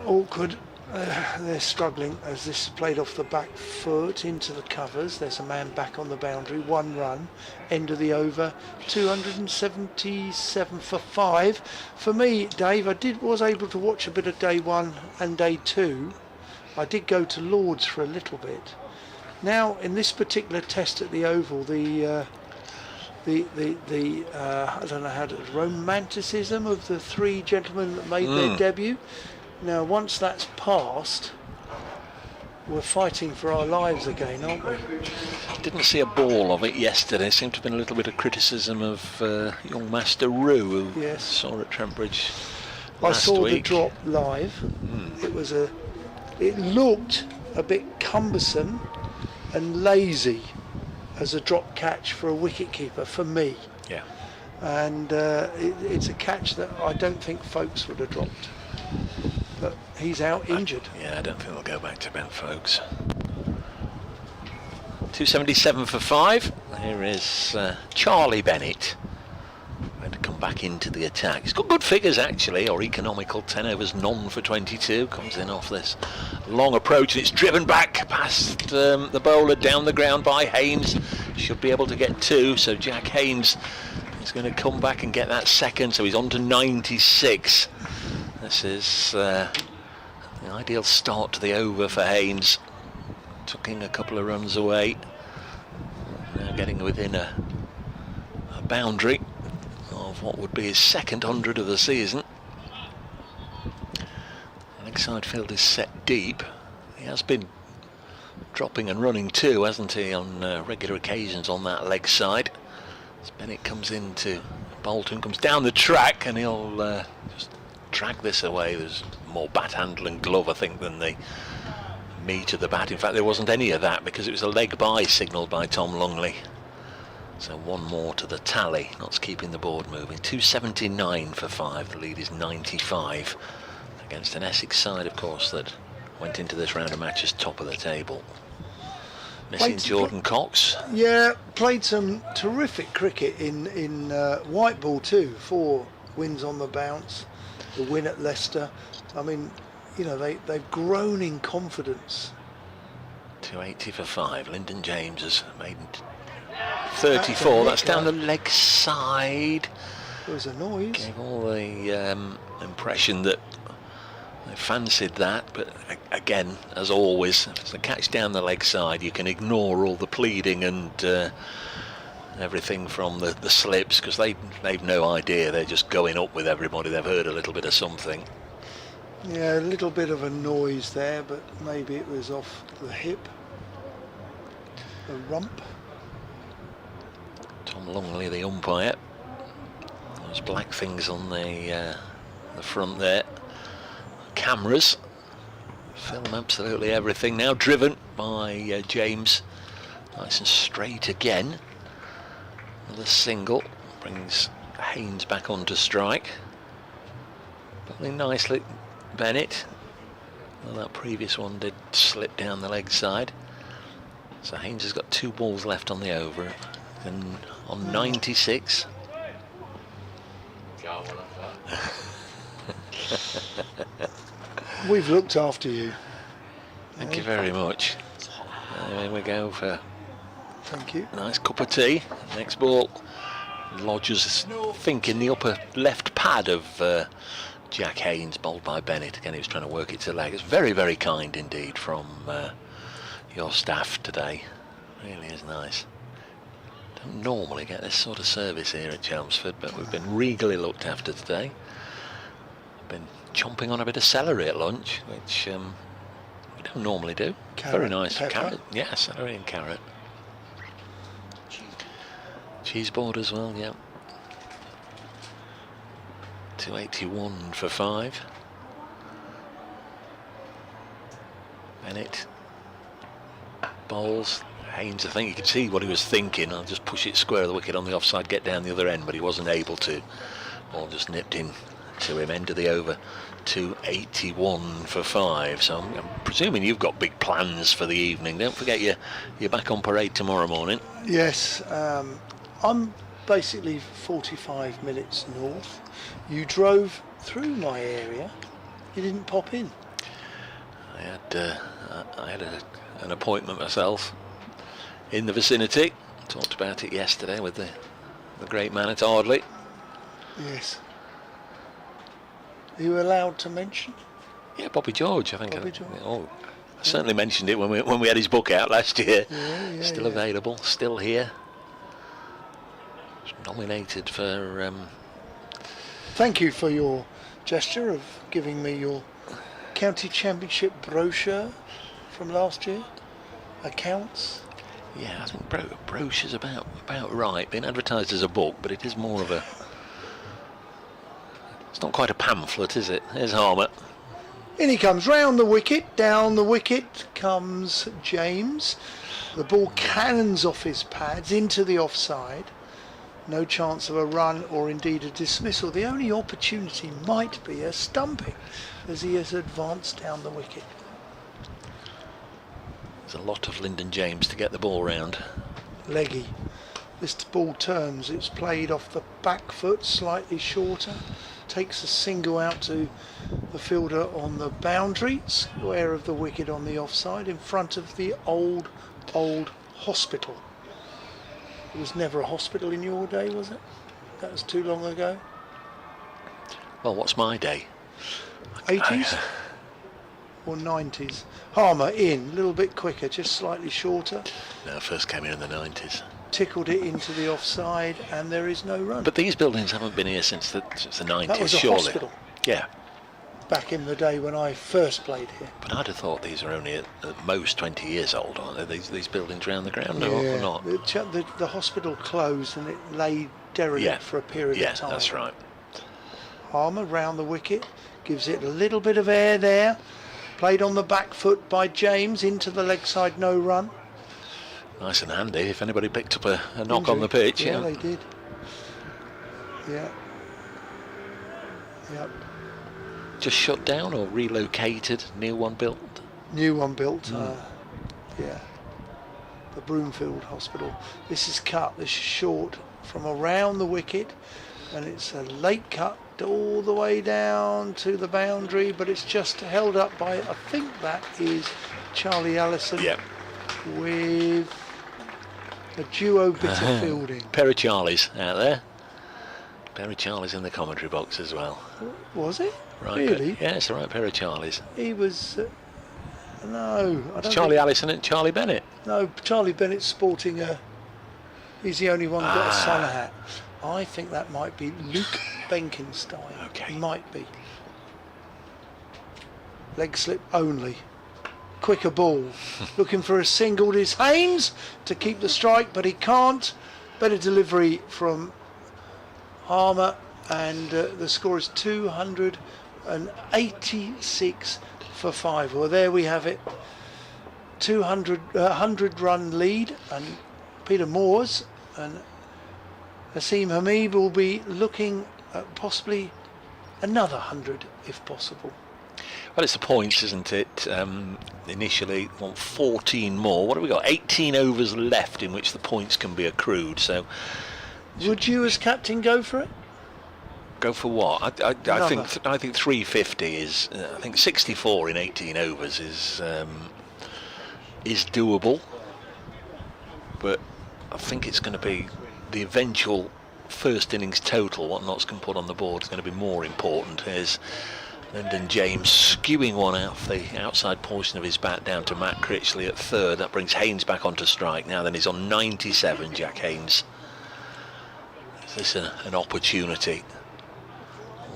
awkward. They're struggling as this is played off the back foot into the covers. There's a man back on the boundary, 1 run, end of the over, 277 for 5. For me, Dave, I was able to watch a bit of day 1 and day 2. I did go to Lord's for a little bit. Now, in this particular test at the Oval, the I don't know how to, romanticism of the 3 gentlemen that made their debut. Now, once that's passed, we're fighting for our lives again, aren't we? Didn't see a ball of it yesterday. Seemed to have been a little bit of criticism of young Master Rue, who saw at Trentbridge last I saw week. the drop live. It looked a bit cumbersome and lazy as a drop catch for a wicketkeeper, for me. Yeah. And it's a catch that I don't think Folkes would have dropped. But he's out injured. Yeah, I don't think they'll go back to Ben Folkes. 277 for 5. Here is Charlie Bennett. Going to come back into the attack. He's got good figures actually, or economical. 10 overs, none for 22. Comes in off this long approach, and it's driven back past the bowler, down the ground by Haynes. Should be able to get 2. So Jack Haynes is going to come back and get that second. So he's on to 96. This is the ideal start to the over for Haynes. Took in a couple of runs away. Now getting within a boundary of what would be his second 100 of the season. Leg side field is set deep. He has been dropping and running too, hasn't he, on regular occasions on that leg side. As Bennett comes into Bolton, comes down the track, and he'll just drag this away. There's more bat handle and glove, I think, than the meat of the bat. In fact, there wasn't any of that because it was a leg by signalled by Tom Longley. So 1 more to the tally, not keeping the board moving. 279 for 5. The lead is 95 against an Essex side, of course, that went into this round of matches top of the table. Missing Jordan Cox. Yeah, played some terrific cricket in white ball too. 4 wins on the bounce. The win at Leicester. I mean, you know, they've grown in confidence. 280 for 5. Lyndon James has made 34. That's down the leg side. There was a noise. Gave all the impression that they fancied that, but again, as always, if it's a catch down the leg side, you can ignore all the pleading and everything from the slips, because they've no idea. They're just going up with everybody. They've heard a little bit of something. Yeah, a little bit of a noise there, but maybe it was off the hip, the rump. Tom Longley, the umpire. Those black things on the front there. Cameras Film absolutely everything now. Driven by James. Nice and straight again. Another single. Brings Haynes back onto strike. Pulling nicely, Bennett. Well, that previous one did slip down the leg side. So Haynes has got 2 balls left on the over. And on 96. We've looked after you. Thank you very much. There we go for Thank you. a nice cup of tea. Next ball lodges, I think, in the upper left pad of Jack Haynes, bowled by Bennett. Again, he was trying to work it to leg. It's very, very kind indeed from your staff today. Really is nice. Don't normally get this sort of service here at Chelmsford, but we've been regally looked after today. I've been chomping on a bit of celery at lunch, which we don't normally do. Carrot, Very nice. pepper. Carrot, yeah, celery and carrot. Cheese board as well, yeah. 281 for 5. Bennett bowls. Haynes, I think you could see what he was thinking. I'll just push it square of the wicket on the offside, get down the other end, but he wasn't able to. Ball just nipped in to him, end of the over. 281 for 5. So I'm presuming you've got big plans for the evening. Don't forget you're back on parade tomorrow morning. Yes, I'm basically 45 minutes north. You drove through my area. You didn't pop in. I had an appointment myself in the vicinity. Talked about it yesterday with the great man at Ardley. Yes. Are you allowed to mention? Yeah, Bobby George, I think. Bobby George. I certainly mentioned it when we had his book out last year. Yeah, Still available, still here. Nominated for. Thank you for your gesture of giving me your County Championship brochure from last year. Accounts. Yeah, I think brochure's about right. Being advertised as a book, but it is more of a. It's not quite a pamphlet, is it? Here's Harmer. In he comes, round the wicket, down the wicket comes James. The ball cannons off his pads into the offside. No chance of a run or indeed a dismissal. The only opportunity might be a stumping as he has advanced down the wicket. There's a lot of Lyndon James to get the ball round. Leggy. This ball turns, it's played off the back foot, slightly shorter. Takes a single out to the fielder on the boundary, square of the wicket on the offside, in front of the old hospital. It was never a hospital in your day, was it? That was too long ago. Well, what's my day? 80s or 90s? Harmer in, a little bit quicker, just slightly shorter. No, first came in the 90s. Tickled it into the offside, and there is no run. But these buildings haven't been here since the 90s, that was a surely. hospital Yeah, back in the day when I first played here. but I'd have thought these are only at most 20 years old, aren't they? These buildings around the ground, or not? The hospital closed and it lay derelict for a period Yeah, of time. that's right. Harmer round the wicket, gives it a little bit of air there. Played on the back foot by James, into the leg side, no run. Nice and handy if anybody picked up a knock on the pitch. Yeah, they did. Yeah. Yep. Just shut down or relocated, new one built? New one built. Yeah. The Broomfield Hospital. This is cut. This is short from around the wicket, and it's a late cut all the way down to the boundary, but it's just held up by, I think that is Charlie Allison. Yep. With a duo bit of fielding. Pair of Charlies out there. Pair of Charlies in the commentary box as well. Was it? Right. Really? Yeah, it's the right pair of Charlies. He was. No, I don't. Charlie Allison and Charlie Bennett. No, Charlie Bennett's sporting a. He's the only one got a sun hat. I think that might be Luke Benkenstein. Okay. Might be. Leg slip only. Quicker ball. Looking for a single is Haynes to keep the strike, but he can't. Better delivery from Harmer, and the score is 286 for 5. Well, there we have it. 100 run lead, and Peter Moores and Asim Hamid will be looking at possibly another 100 if possible. Well, it's the points, isn't it? Initially, want 14 more. What have we got? 18 overs left in which the points can be accrued. So, would you, as captain, go for it? Go for what? I think 350 is. I think 64 in 18 overs is doable. But I think it's going to be the eventual first innings total. What Notts can put on the board is going to be more important. Here's Lyndon James skewing one out of the outside portion of his bat down to Matt Critchley at third. That brings Haynes back onto strike. Now then he's on 97, Jack Haynes. Is this an opportunity?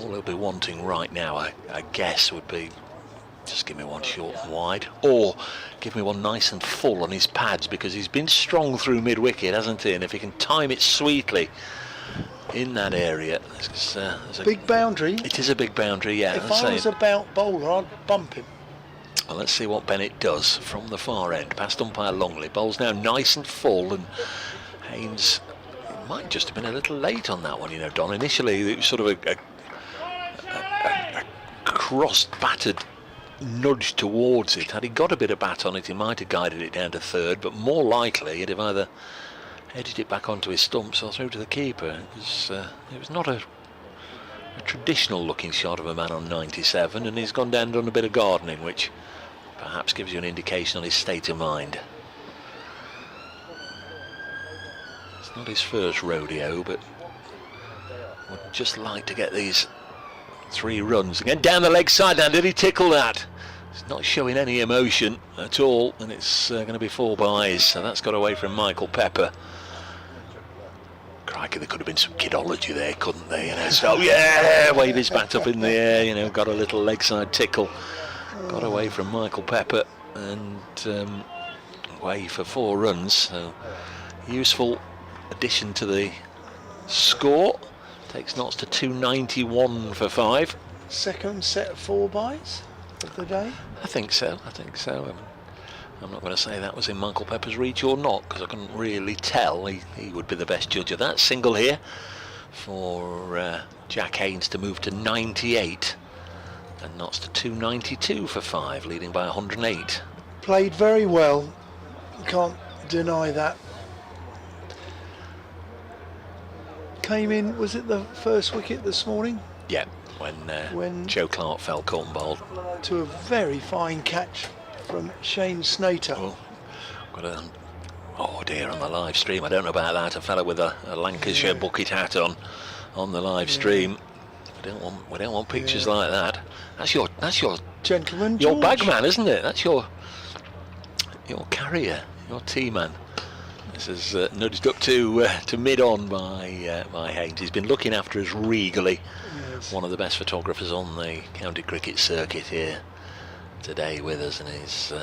All he'll be wanting right now, I guess, would be just give me one short and wide, or give me one nice and full on his pads, because he's been strong through mid-wicket, hasn't he? And if he can time it sweetly in that area, there's a big boundary. It is a big boundary, yeah. If I was a bowler, I'd bump him. Well, let's see what Bennett does from the far end. Past umpire Longley. Bowls now nice and full, and Haynes might just have been a little late on that one, you know, Don. Initially, it was sort of a crossed, battered nudge towards it. Had he got a bit of bat on it, he might have guided it down to third, but more likely he'd have either edged it back onto his stumps or through to the keeper. It was not a traditional looking shot of a man on 97, and he's gone down and done a bit of gardening, which perhaps gives you an indication on his state of mind. It's not his first rodeo, but would just like to get these 3 runs. Again down the leg side now, did he tickle that? He's not showing any emotion at all, and it's going to be 4 byes, so that's got away from Michael Pepper. Crikey, there could have been some kidology there, couldn't they? You know, so yeah, wave his bat up in the air, you know, got a little leg side tickle. Got away from Michael Pepper, and away for 4 runs, so useful addition to the score. Takes Notts to 291 for 5. Second set of 4 byes of the day? I think so. I'm not going to say that was in Michael Pepper's reach or not, because I couldn't really tell. He would be the best judge of that. Single here for Jack Haynes to move to 98, and Notts to 292 for 5, leading by 108. Played very well, can't deny that. Came in, was it the first wicket this morning? Yeah, when Joe Clark fell caught and bowled. To a very fine catch from Shane Snater. Oh, dear, on the live stream. I don't know about that. A fella with a Lancashire bucket hat on the live stream. We don't want pictures like that. That's your gentleman, your George. bagman, isn't it? That's your carrier, your T-man. This is nudged up to mid-on by Haynes. He's been looking after us regally. Yes. One of the best photographers on the county cricket circuit here today with us, and he's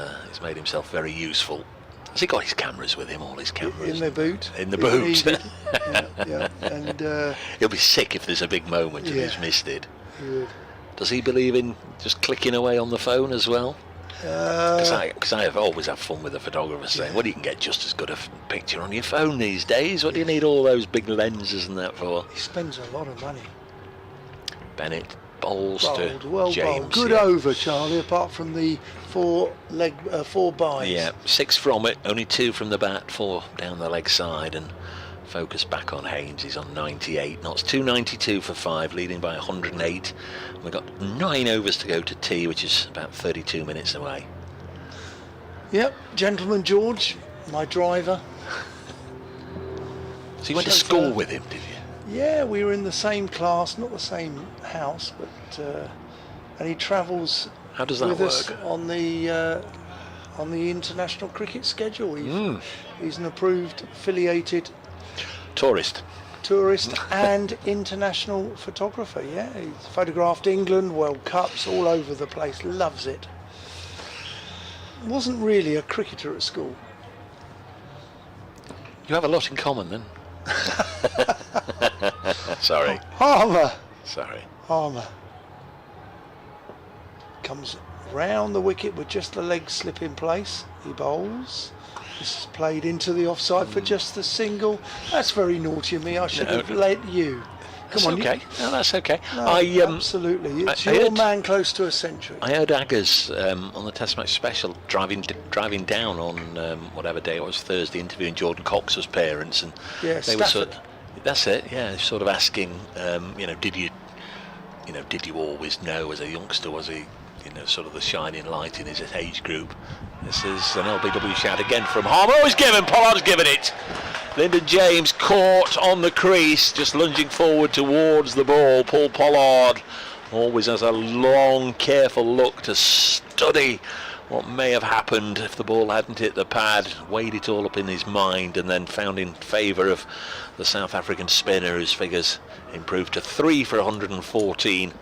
made himself very useful. Has he got his cameras with him? All his cameras in the boot. In the boot. yeah. And he'll be sick if there's a big moment and he's missed it. He would. Does he believe in just clicking away on the phone as well? Because I always have fun with the photographer saying, well, you can get just as good a picture on your phone these days. What do you need all those big lenses and that for? He spends a lot of money. Bennett bowls to well James. Bowled. Good over, Charlie, apart from the 4 byes. Yeah, 6 from it, only 2 from the bat, 4 down the leg side, and focus back on Haynes. He's on 98. Notts 292 for 5, leading by 108. We've got 9 overs to go to tea, which is about 32 minutes away. Yep, gentleman George, my driver. So you went to school with him, did you? Yeah, we were in the same class, not the same house, but and he travels. How does that with work? us on the international cricket schedule. He's an approved, affiliated tourist and international photographer. Yeah, he's photographed England, World Cups, all over the place. Loves it. Wasn't really a cricketer at school. You have a lot in common then. Sorry. Harmer. Sorry. Harmer. Comes round the wicket with just the leg slip in place. He bowls. This is played into the offside for just the single. That's very naughty of me. I should have let you. That's Come on, okay. No, that's okay. No, absolutely. It's your man close to a century. I heard Aggers on the Test Match Special driving down on whatever day it was, Thursday, interviewing Jordan Cox's parents, and they were sort of, that's it. Yeah, sort of asking, did you always know as a youngster? Was he, sort of the shining light in his age group? This is an LBW shout again from Harmer. Oh, he's given. Pollard's given it. Lyndon James caught on the crease, just lunging forward towards the ball. Paul Pollard always has a long, careful look to study what may have happened if the ball hadn't hit the pad, weighed it all up in his mind, and then found in favour of the South African spinner, whose figures improved to 3 for 114.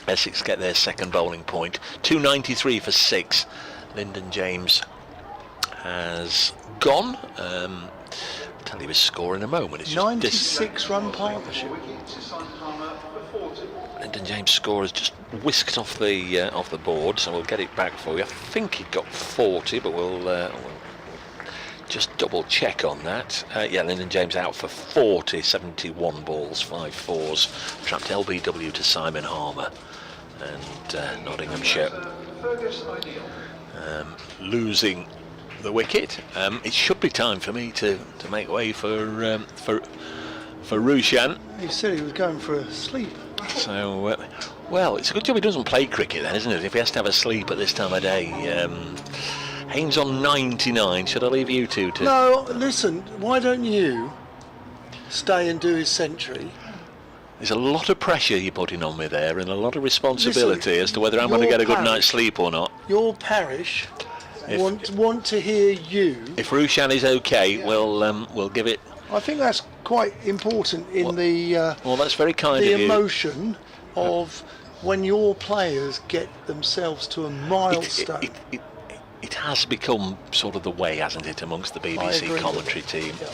Essex get their second bowling point. 293 for 6. Lyndon James has gone. I'll tell you his score in a moment. It's 96 run partnership. Lyndon James' score has just whisked off the board, so we'll get it back for you. I think he got 40, but we'll just double check on that. Lyndon James out for 40, 71 balls, 5 fours. Trapped LBW to Simon Harmer and Nottinghamshire losing the wicket. It should be time for me to make way for Rushan. He said he was going for a sleep. So, well, it's a good job he doesn't play cricket then, isn't it? If he has to have a sleep at this time of day. Haynes on 99. Should I leave you two to? No, listen. Why don't you stay and do his century? There's a lot of pressure you're putting on me there, and a lot of responsibility as to whether I'm going to get a good night's sleep or not. Your parish want to hear you. If Rushan is okay, we'll give it. I think that's quite important in that's very kind of you. The emotion of when your players get themselves to a milestone. It has become sort of the way, hasn't it, amongst the BBC commentary team. Yeah.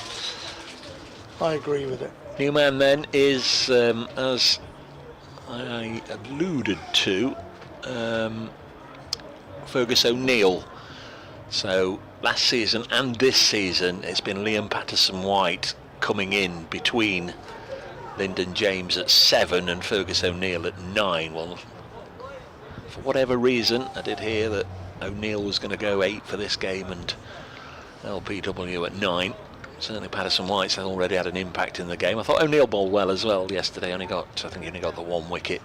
I agree with it. New man then is, as I alluded to, Fergus O'Neill. So last season and this season it's been Liam Patterson-White coming in between Lyndon James at 7 and Fergus O'Neill at 9. Well, for whatever reason I did hear that O'Neill was going to go 8 for this game and LPW at 9. Certainly Patterson-White's already had an impact in the game. I thought O'Neill bowled well as well yesterday. I think he only got the 1 wicket,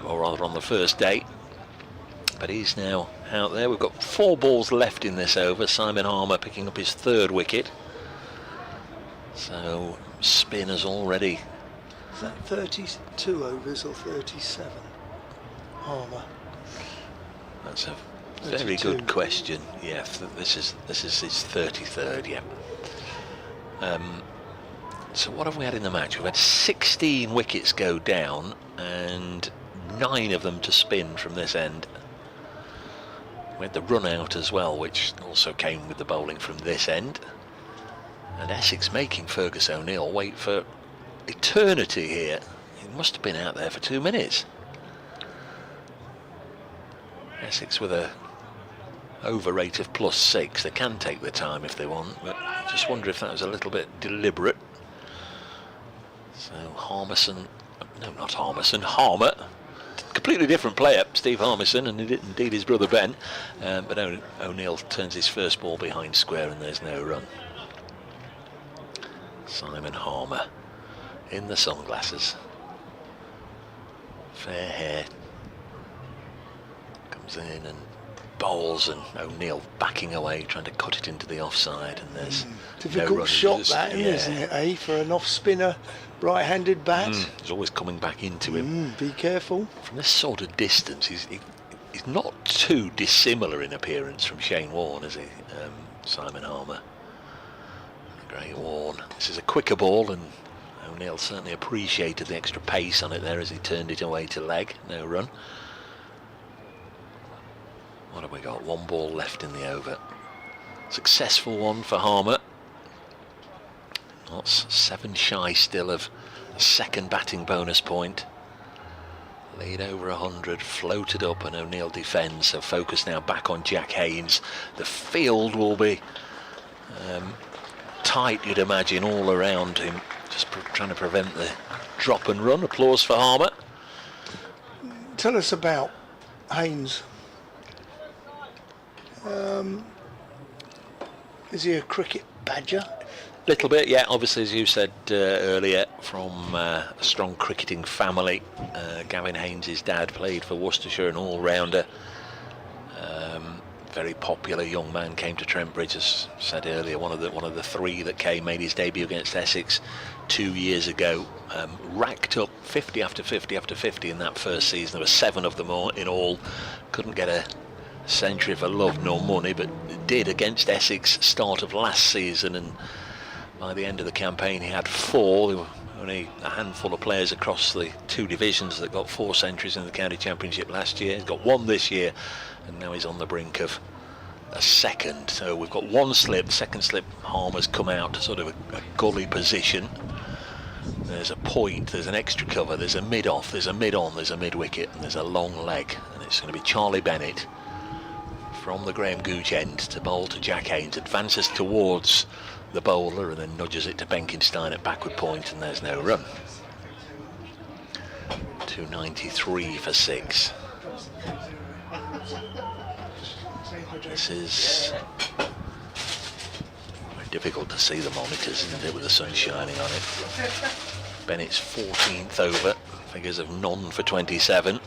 or rather on the first day. But he's now out there. We've got 4 balls left in this over. Simon Harmer picking up his 3rd wicket. So spinners already. Is that 32 overs or 37? Harmer. That's a very good question. Yeah, this is his 33rd. Yeah. So what have we had in the match? We've had 16 wickets go down and 9 of them to spin from this end. We had the run out as well, which also came with the bowling from this end. And Essex making Fergus O'Neill wait for eternity here. He must have been out there for 2 minutes. Essex with a over rate of +6. They can take their time if they want, but I just wonder if that was a little bit deliberate. So Harmer, completely different player, Steve Harmison, and indeed his brother Ben, but O'Neill turns his first ball behind square and there's no run. Simon Harmer in the sunglasses, fair hair, comes in and bowls, and O'Neill backing away trying to cut it into the offside, and there's difficult no shot that, isn't it, for an off spinner right-handed bat. He's always coming back into him. Be careful. From this sort of distance he's not too dissimilar in appearance from Shane Warne, is he? Simon Harmer, the great Warne. This is a quicker ball, and O'Neill certainly appreciated the extra pace on it there as he turned it away to leg. No run. What have we got? 1 ball left in the over. Successful one for Harmer. That's 7 shy still of a second batting bonus point. Lead over 100, floated up, and O'Neill defends. So focus now back on Jack Haynes. The field will be tight, you'd imagine, all around him, just trying to prevent the drop and run. Applause for Harmer. Tell us about Haynes. Is he a cricket badger? Little bit, yeah. Obviously, as you said earlier, from a strong cricketing family. Gavin Haynes' dad played for Worcestershire, an all-rounder. Very popular young man, came to Trent Bridge, as said earlier, one of the three that came, made his debut against Essex 2 years ago. Racked up 50 after 50 after 50 in that first season. There were 7 of them in all. Couldn't get a century for love nor money, but did against Essex start of last season, and by the end of the campaign he had 4. There were only a handful of players across the 2 divisions that got 4 centuries in the county championship last year. He's got 1 this year, and now he's on the brink of a second. So we've got 1 slip, second slip. Harmer's come out to sort of a gully position. There's a point, there's an extra cover, there's a mid-off, there's a mid-on, there's a mid-wicket, and there's a long leg, and it's going to be Charlie Bennett from the Graham Gooch end to bowl to Jack Haynes. Advances towards the bowler and then nudges it to Benkenstein at backward point, and there's no run. 293 for 6. This is very difficult to see the monitors, isn't it, with the sun shining on it. Bennett's 14th over, figures of none for 27.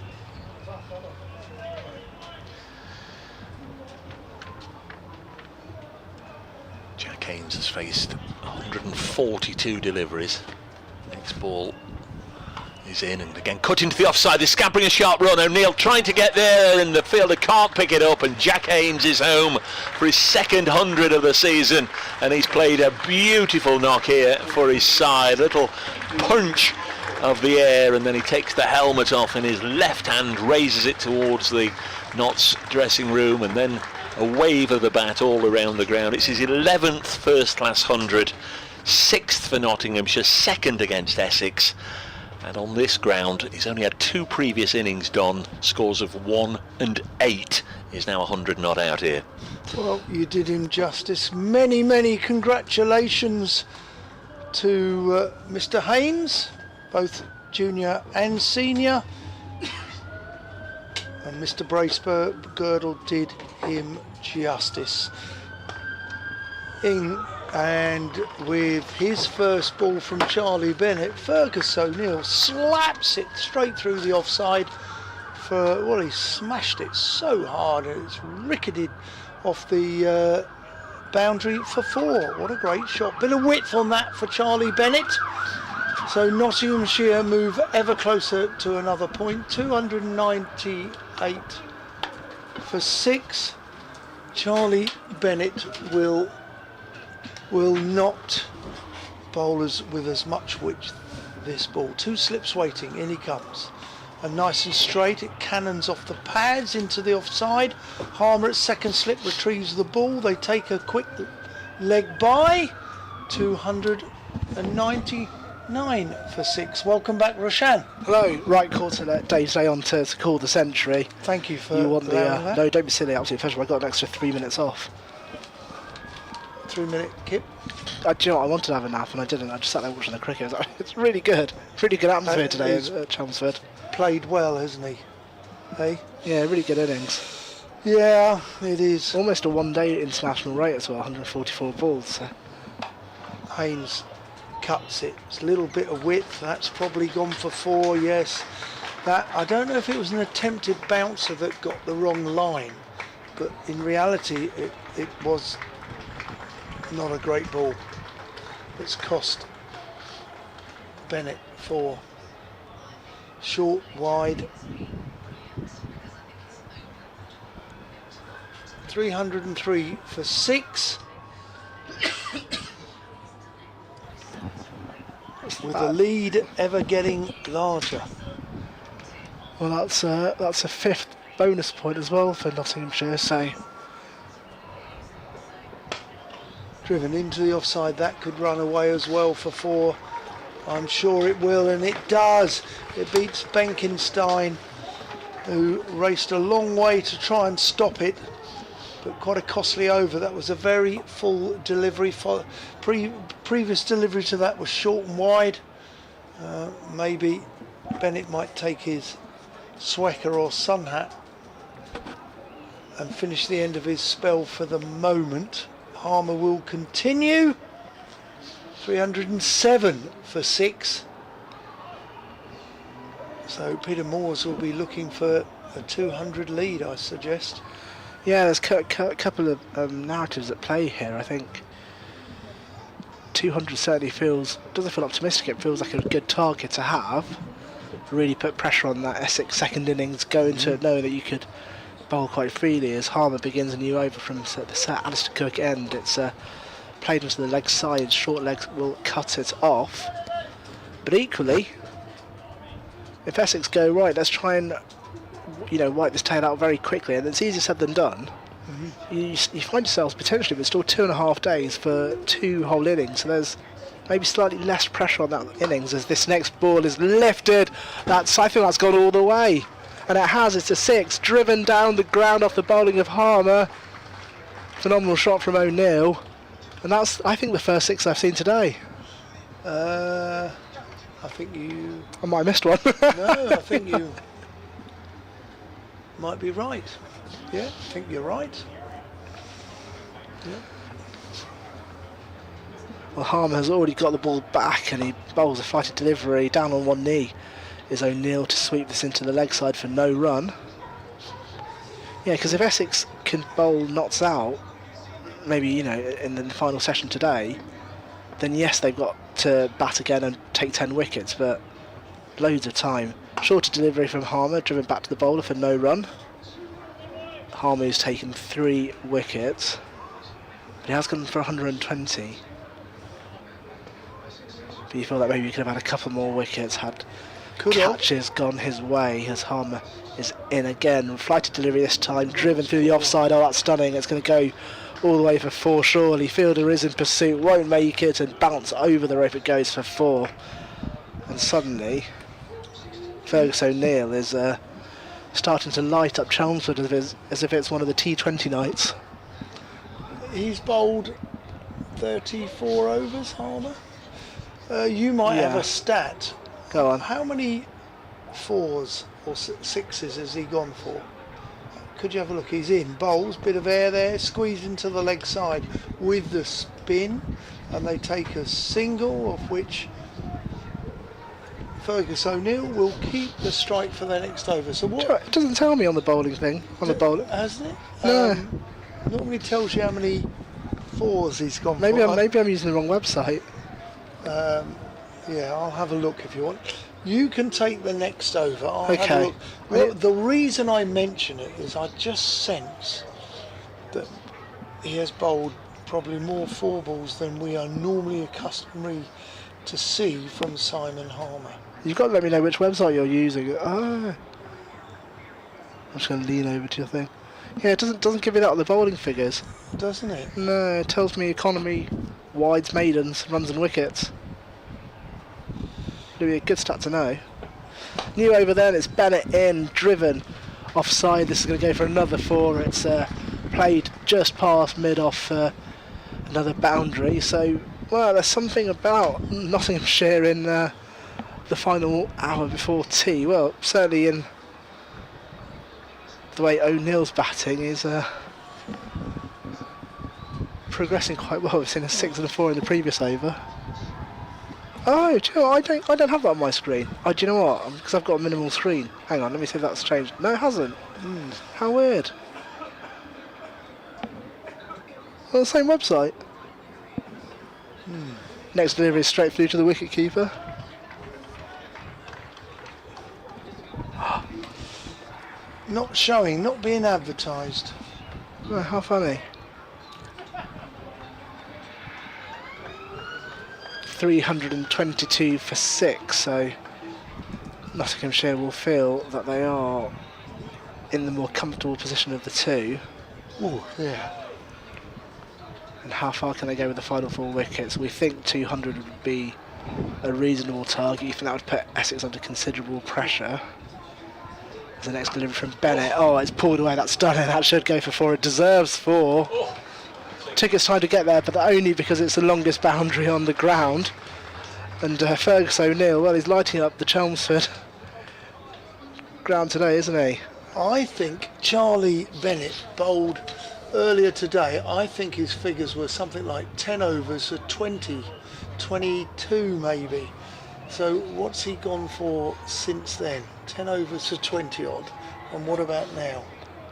Jack Haynes has faced 142 deliveries. Next ball is in, and again cut into the offside. They're scampering a sharp run. O'Neill trying to get there, and the fielder can't pick it up, and Jack Haynes is home for his second 100 of the season, and he's played a beautiful knock here for his side. Little punch of the air, and then he takes the helmet off in his left hand, raises it towards the Notts dressing room, and then a wave of the bat all around the ground. It's his 11th first-class 100, 6th for Nottinghamshire, 2nd against Essex. And on this ground, he's only had 2 previous innings done, scores of 1 and 8. He's now 100 not out here. Well, you did him justice. Many, many congratulations to Mr. Haynes, both junior and senior. And Mr. Bracegirdle did him justice. And with his first ball from Charlie Bennett, Fergus O'Neill slaps it straight through the offside for, well, he smashed it so hard and it's ricketed off the boundary for 4. What a great shot. Bit of width on that for Charlie Bennett. So Nottinghamshire move ever closer to another point. 298 for 6. Charlie Bennett will not bowlers with as much width this ball. 2 slips waiting, in he comes. And nice and straight, it cannons off the pads into the offside. Harmer at second slip retrieves the ball. They take a quick leg by. 299 for 6. Welcome back, Roshan. Hello. Right call to let Dave Day on to call the century. Thank you for you want that. No, don't be silly, absolute pleasure. I got an extra 3 minutes off. 3-minute kip. Do you know what? I wanted to have a nap and I didn't. I just sat there watching the cricket. It's really good. Pretty good atmosphere today at Chelmsford. Played well, hasn't he? Hey? Yeah, really good innings. Yeah, it is. Almost a one-day international rate as well, 144 balls. So. Haynes cuts it. It's a little bit of width. That's probably gone for 4, yes. That, I don't know if it was an attempted bouncer that got the wrong line, but in reality it was not a great ball. It's cost Bennett 4. Short, wide. 303 for 6. With the lead ever getting larger. Well, that's a 5th bonus point as well for Nottinghamshire. So driven into the offside, that could run away as well for 4. I'm sure it will, and it does. It beats Benkenstein, who raced a long way to try and stop it, but quite a costly over. That was a very full delivery. Previous delivery to that was short and wide. Maybe Bennett might take his Swecker or sun hat and finish the end of his spell for the moment. Harmer will continue. 307 for 6. So Peter Moores will be looking for a 200 lead, I suggest. Yeah, there's a couple of narratives at play here. I think 200 certainly doesn't feel optimistic. It feels like a good target to have. Really put pressure on that Essex second innings, go into it knowing that you could bowl quite freely as Harmer begins a new over from the Sir Alistair Cook end. It's played into the leg side, short legs will cut it off. But equally, if Essex go right, let's try and wipe this tail out very quickly, and it's easier said than done. You find yourselves potentially with still 2.5 days for 2 whole innings, so there's maybe slightly less pressure on that innings as this next ball is lifted. I think that's gone all the way, and it has. It's a 6 driven down the ground off the bowling of Harmer. Phenomenal shot from O'Neill, and that's, I think, the first 6 I've seen today. I might have missed one. No, I think you might be right. Yeah, I think you're right. Yeah. Well, Harmer has already got the ball back and he bowls a flighted delivery down on one knee. Is O'Neill to sweep this into the leg side for no run? Yeah, because if Essex can bowl knots out, maybe in the final session today, then yes, they've got to bat again and take 10 wickets, but loads of time. Shorter delivery from Harmer, driven back to the bowler for no run. Harmer's taken 3 wickets, but he has gone for 120. But you feel like maybe he could have had a couple more wickets had catches gone his way as Harmer is in again. Flighted delivery this time, driven through the offside. Oh, that's stunning. It's going to go all the way for 4 surely. Fielder is in pursuit, won't make it, and bounce over the rope. It goes for 4. And suddenly Fergus O'Neill is starting to light up Chelmsford as if it's one of the T20 nights. He's bowled 34 overs, Harmer. You might have a stat. Go on. How many 4s or 6s has he gone for? Could you have a look? He's in. Bowls, bit of air there, squeezed into the leg side with the spin, and they take a single, of which Fergus O'Neill will keep the strike for their next over. So what? It doesn't tell me on the bowling thing. The bowler, hasn't it? No. Normally tells you how many 4s he's gone for. Maybe I'm using the wrong website. Yeah, I'll have a look if you want. You can take the next over. I'll Okay. have a look. Well, the reason I mention it is I just sense that he has bowled probably more 4 balls than we are normally accustomed to see from Simon Harmer. You've got to let me know which website you're using. I'm just going to lean over to your thing. Yeah, it doesn't give me that on the bowling figures. Doesn't it? No, it tells me economy, wides, maidens, runs and wickets. It'll be a good stat to know. New over then, it's Bennett in, driven offside. This is going to go for another 4. It's played just past mid-off another boundary. So, well, there's something about Nottinghamshire in the final hour before tea. Well, certainly in the way O'Neill's batting is progressing quite well. We've seen a 6 and a 4 in the previous over. Oh, do you know what? I don't have that on my screen. Oh, do you know what? Because I've got a minimal screen. Hang on, let me see if that's changed. No, it hasn't. How weird. On the same website. Next delivery is straight through to the wicket keeper. Not showing, not being advertised. Oh, how funny. 322 for 6, so Nottinghamshire will feel that they are in the more comfortable position of the 2. Oh, yeah. And how far can they go with the final 4 wickets? We think 200 would be a reasonable target. You think that would put Essex under considerable pressure. There's the next delivery from Bennett. Oh, it's pulled away. That's done, and that should go for 4. It deserves 4. Took its time to get there, but only because it's the longest boundary on the ground. And Fergus O'Neill, well, he's lighting up the Chelmsford ground today, isn't he? I think Charlie Bennett bowled earlier today. I think his figures were something like 10 overs at 20, 22 maybe. So what's he gone for since then? 10 overs to 20 odd. And what about now?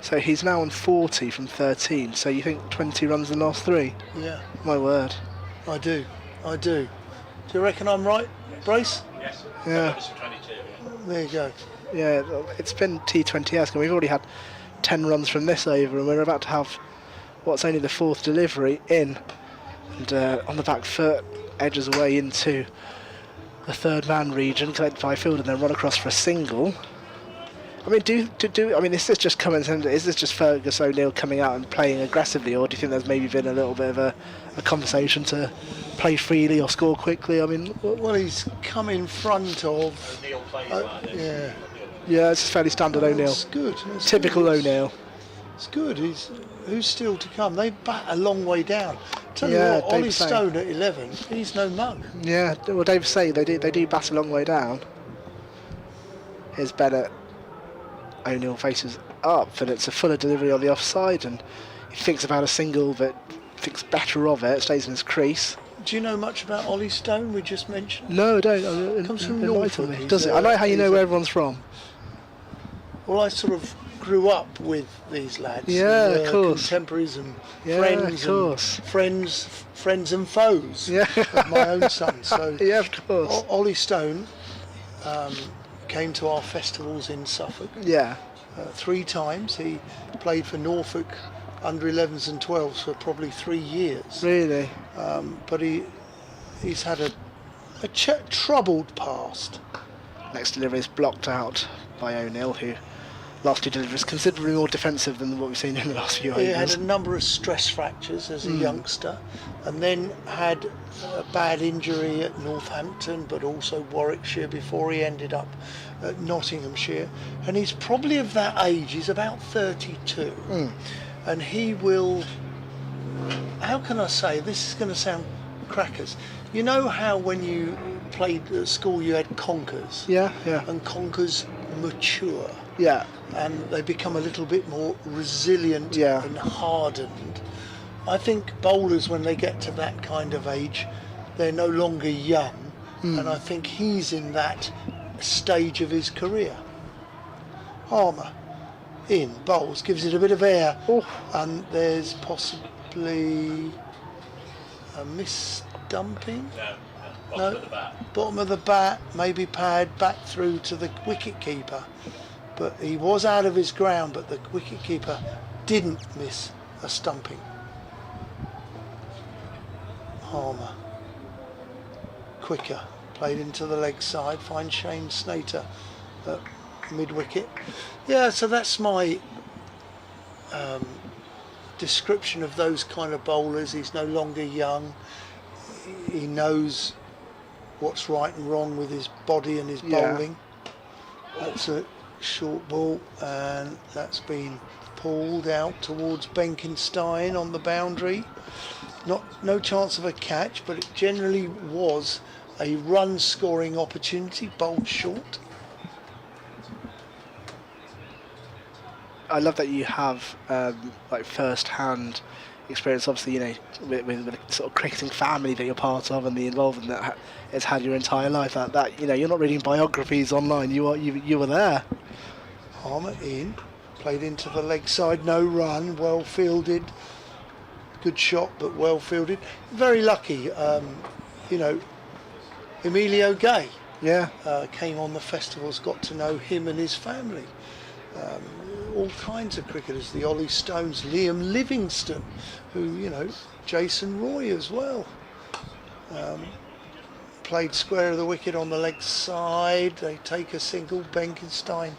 So he's now on 40 from 13. So you think 20 runs in the last 3? Yeah. My word. I do. Do you reckon I'm right, Brace? Yes. Yeah. There you go. Yeah, it's been T20esque, and we've already had 10 runs from this over, and we're about to have what's only the 4th delivery in. And on the back foot, edges away into the 3rd man region, collected by field, and then run across for a single. I mean, is this just is this just Fergus O'Neill coming out and playing aggressively, or do you think there's maybe been a little bit of a conversation to play freely or score quickly? I mean, well, he's come in front of. O'Neill plays Yeah. Yeah, it's fairly standard O'Neill. It's good. Typical good. O'Neill. It's good. Who's still to come? They bat a long way down. Tell Yeah, you what, Ollie Dave Say. Stone at 11, he's no mug. Yeah, well, Dave say they do bat a long way down. Here's Bennett. O'Neill faces up, and it's a fuller delivery on the offside, and he thinks about a single, but thinks better of it. Stays in his crease. Do you know much about Ollie Stone? We just mentioned. No, I don't. Comes from Enlighten Norfolk. me. Does it? I know how you know where everyone's from. Well, I sort of grew up with these lads. Yeah, and, of course. Contemporaries and Yeah, friends, of course. and friends and foes Yeah. of my own son. So Yeah, of course. Ollie Stone came to our festivals in Suffolk Yeah. 3 times. He played for Norfolk under 11s and 12s for probably 3 years. Really. But he's had a troubled past. Next delivery is blocked out by O'Neill, who last 2 deliveries considerably more defensive than what we've seen in the last few He had overs. a number of stress fractures as a youngster, and then had a bad injury at Northampton, but also Warwickshire before he ended up at Nottinghamshire. And he's probably of that age. He's about 32, and he will. How can I say this? Is going to sound crackers. You know how when you played at school you had conkers, Yeah. and conkers mature. Yeah. And they become a little bit more resilient Yeah. and hardened. I think bowlers, when they get to that kind of age, they're no longer young, and I think he's in that stage of his career. Harmer in, bowls, gives it a bit of air, and there's possibly a misdumping. No, bottom of the bat, maybe pad back through to the wicket keeper. But he was out of his ground, but the wicketkeeper didn't miss a stumping. Harmer. Quicker. Played into the leg side. Finds Shane Snater at mid-wicket. Yeah, so that's my description of those kind of bowlers. He's no longer young. He knows what's right and wrong with his body and his bowling. That's a short ball, and that's been pulled out towards Benkenstein on the boundary. No chance of a catch, but it generally was a run scoring opportunity, bowled short. I love that you have like first-hand experience, obviously, you know, with the sort of cricketing family that you're part of and the involvement that it's had your entire life. That you know, you're not reading biographies online. You were there. Harmer in, played into the leg side, no run, well fielded, good shot but well fielded. Very lucky, you know, Emilio Gay came on the festivals, got to know him and his family. All kinds of cricketers, the Ollie Stones, Liam Livingstone, who, you know, Jason Roy as well. Played square of the wicket on the leg side, they take a single, Benkenstein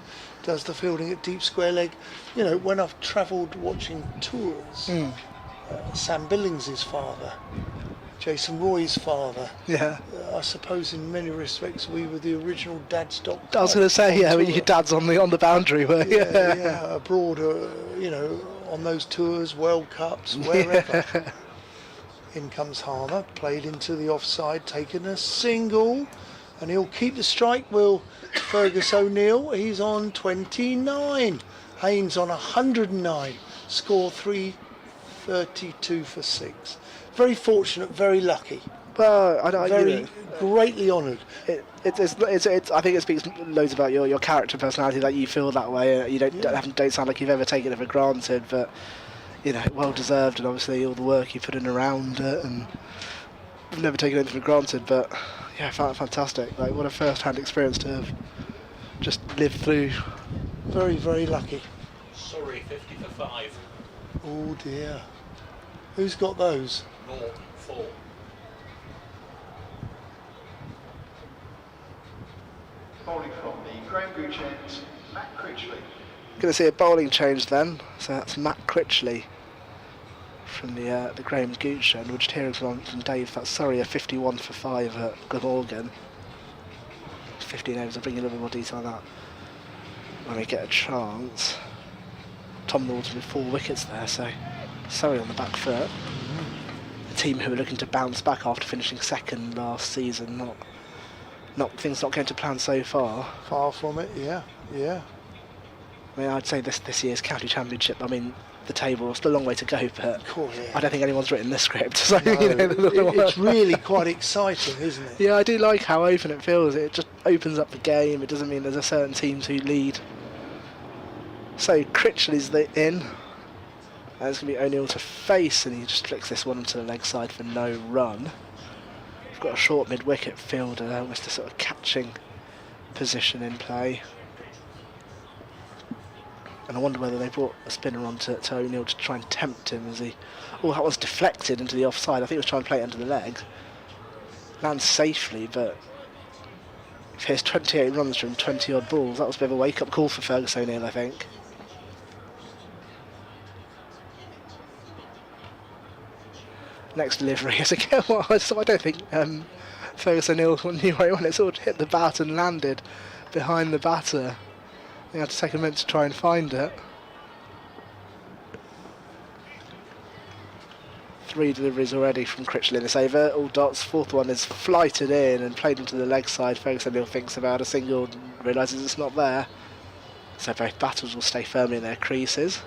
does the fielding at deep square leg. You know, when I've travelled watching tours, Sam Billings' father Jason Roy's father. Yeah. I suppose in many respects we were the original dad stock. I was going to say, yeah, on your tour. dad's on the boundary, were you? Yeah, abroad, you know, on those tours, World Cups, wherever. In comes Harmer, played into the offside, taken a single, and he'll keep the strike. Will Fergus O'Neill? He's on 29. Haynes on 109. Score 332 for 6. Very fortunate, very lucky. Well, I don't. Very greatly honoured. I think it speaks loads about your character, personality, that you feel that way. You don't sound like you've ever taken it for granted, but you know, well deserved, and obviously all the work you put in around it, and I've never taken anything for granted. But yeah, fantastic. Like, what a first-hand experience to have just lived through. Very, very lucky. Sorry, 50 for 5. Oh dear. Who's got those? 0-4. Bowling from the Graham Gooch end, Matt Critchley. Going to see a bowling change then. So that's Matt Critchley from the Graham Gooch end. We're just hearing from Dave that Surrey are 51 for 5 at Glamorgan. 15 overs. I'll bring you a little bit more detail on that when we get a chance. Tom Norton with 4 wickets there, so Surrey on the back foot. A team who are looking to bounce back after finishing second last season. Things not going to plan so far. Far from it, yeah. I mean, I'd say this year's county championship, I mean, the table is still a long way to go, but Cool, yeah. I don't think anyone's written this script. So, No, you know, it's really quite exciting, isn't it? yeah, I do like how open it feels. It just opens up the game. It doesn't mean there's a certain team to lead. So Critchley's in. And it's going to be O'Neill to face, and he just flicks this one onto the leg side for no run. We've got a short mid-wicket fielder, almost a sort of catching position in play. And I wonder whether they brought a spinner on to O'Neill to try and tempt him as he... Oh, that was deflected into the offside. I think he was trying to play it under the leg. Lands safely, but if here's 28 runs from 20 odd balls, that was a bit of a wake-up call for Fergus O'Neill, I think. Next delivery is again, so I don't think Fergus O'Neill knew where he went. It sort of hit the bat and landed behind the batter. He had to take a minute to try and find it. 3 deliveries already from Critchley in this over. All dots. 4th one is flighted in and played into the leg side. Fergus O'Neill thinks about a single and realises it's not there. So both batters will stay firmly in their creases.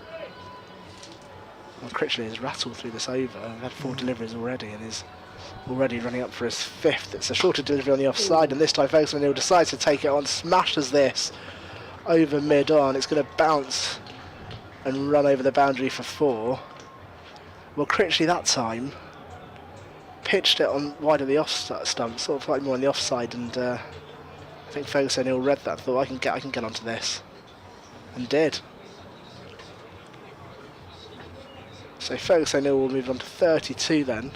Well, Critchley has rattled through this over. We've had 4 deliveries already and is already running up for his 5th. It's a shorter delivery on the offside, and this time Fergus O'Neill decides to take it on, smashes this over mid-on. It's going to bounce and run over the boundary for 4. Well, Critchley that time pitched it on wide of the off stump, sort of slightly more on the offside, and I think Fergus O'Neill read that, thought I can get onto this, and did. So Fergus O'Neill will move on to 32 then,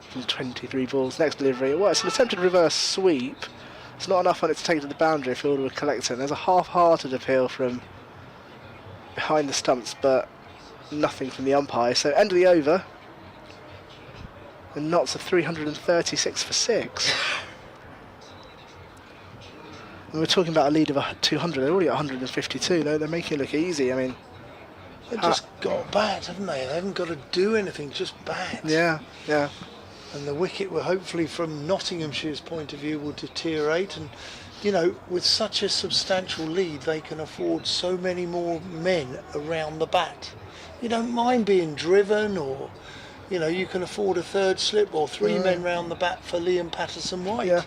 from 23 balls. Next delivery, well, it's an attempted reverse sweep. It's not enough on it to take it to the boundary. Fielder would collect it. And there's a half-hearted appeal from behind the stumps, but nothing from the umpire. So end of the over. And Notts are 336 for 6. And we're talking about a lead of 200. They're already at 152. They're making it look easy. I mean, They've just got bat, haven't they? They haven't got to do anything, just bat. yeah. And the wicket will hopefully, from Nottinghamshire's point of view, will deteriorate. And, you know, with such a substantial lead, they can afford so many more men around the bat. You don't mind being driven, or, you know, you can afford a 3rd slip or 3 men round the bat for Liam Patterson-White. Yeah.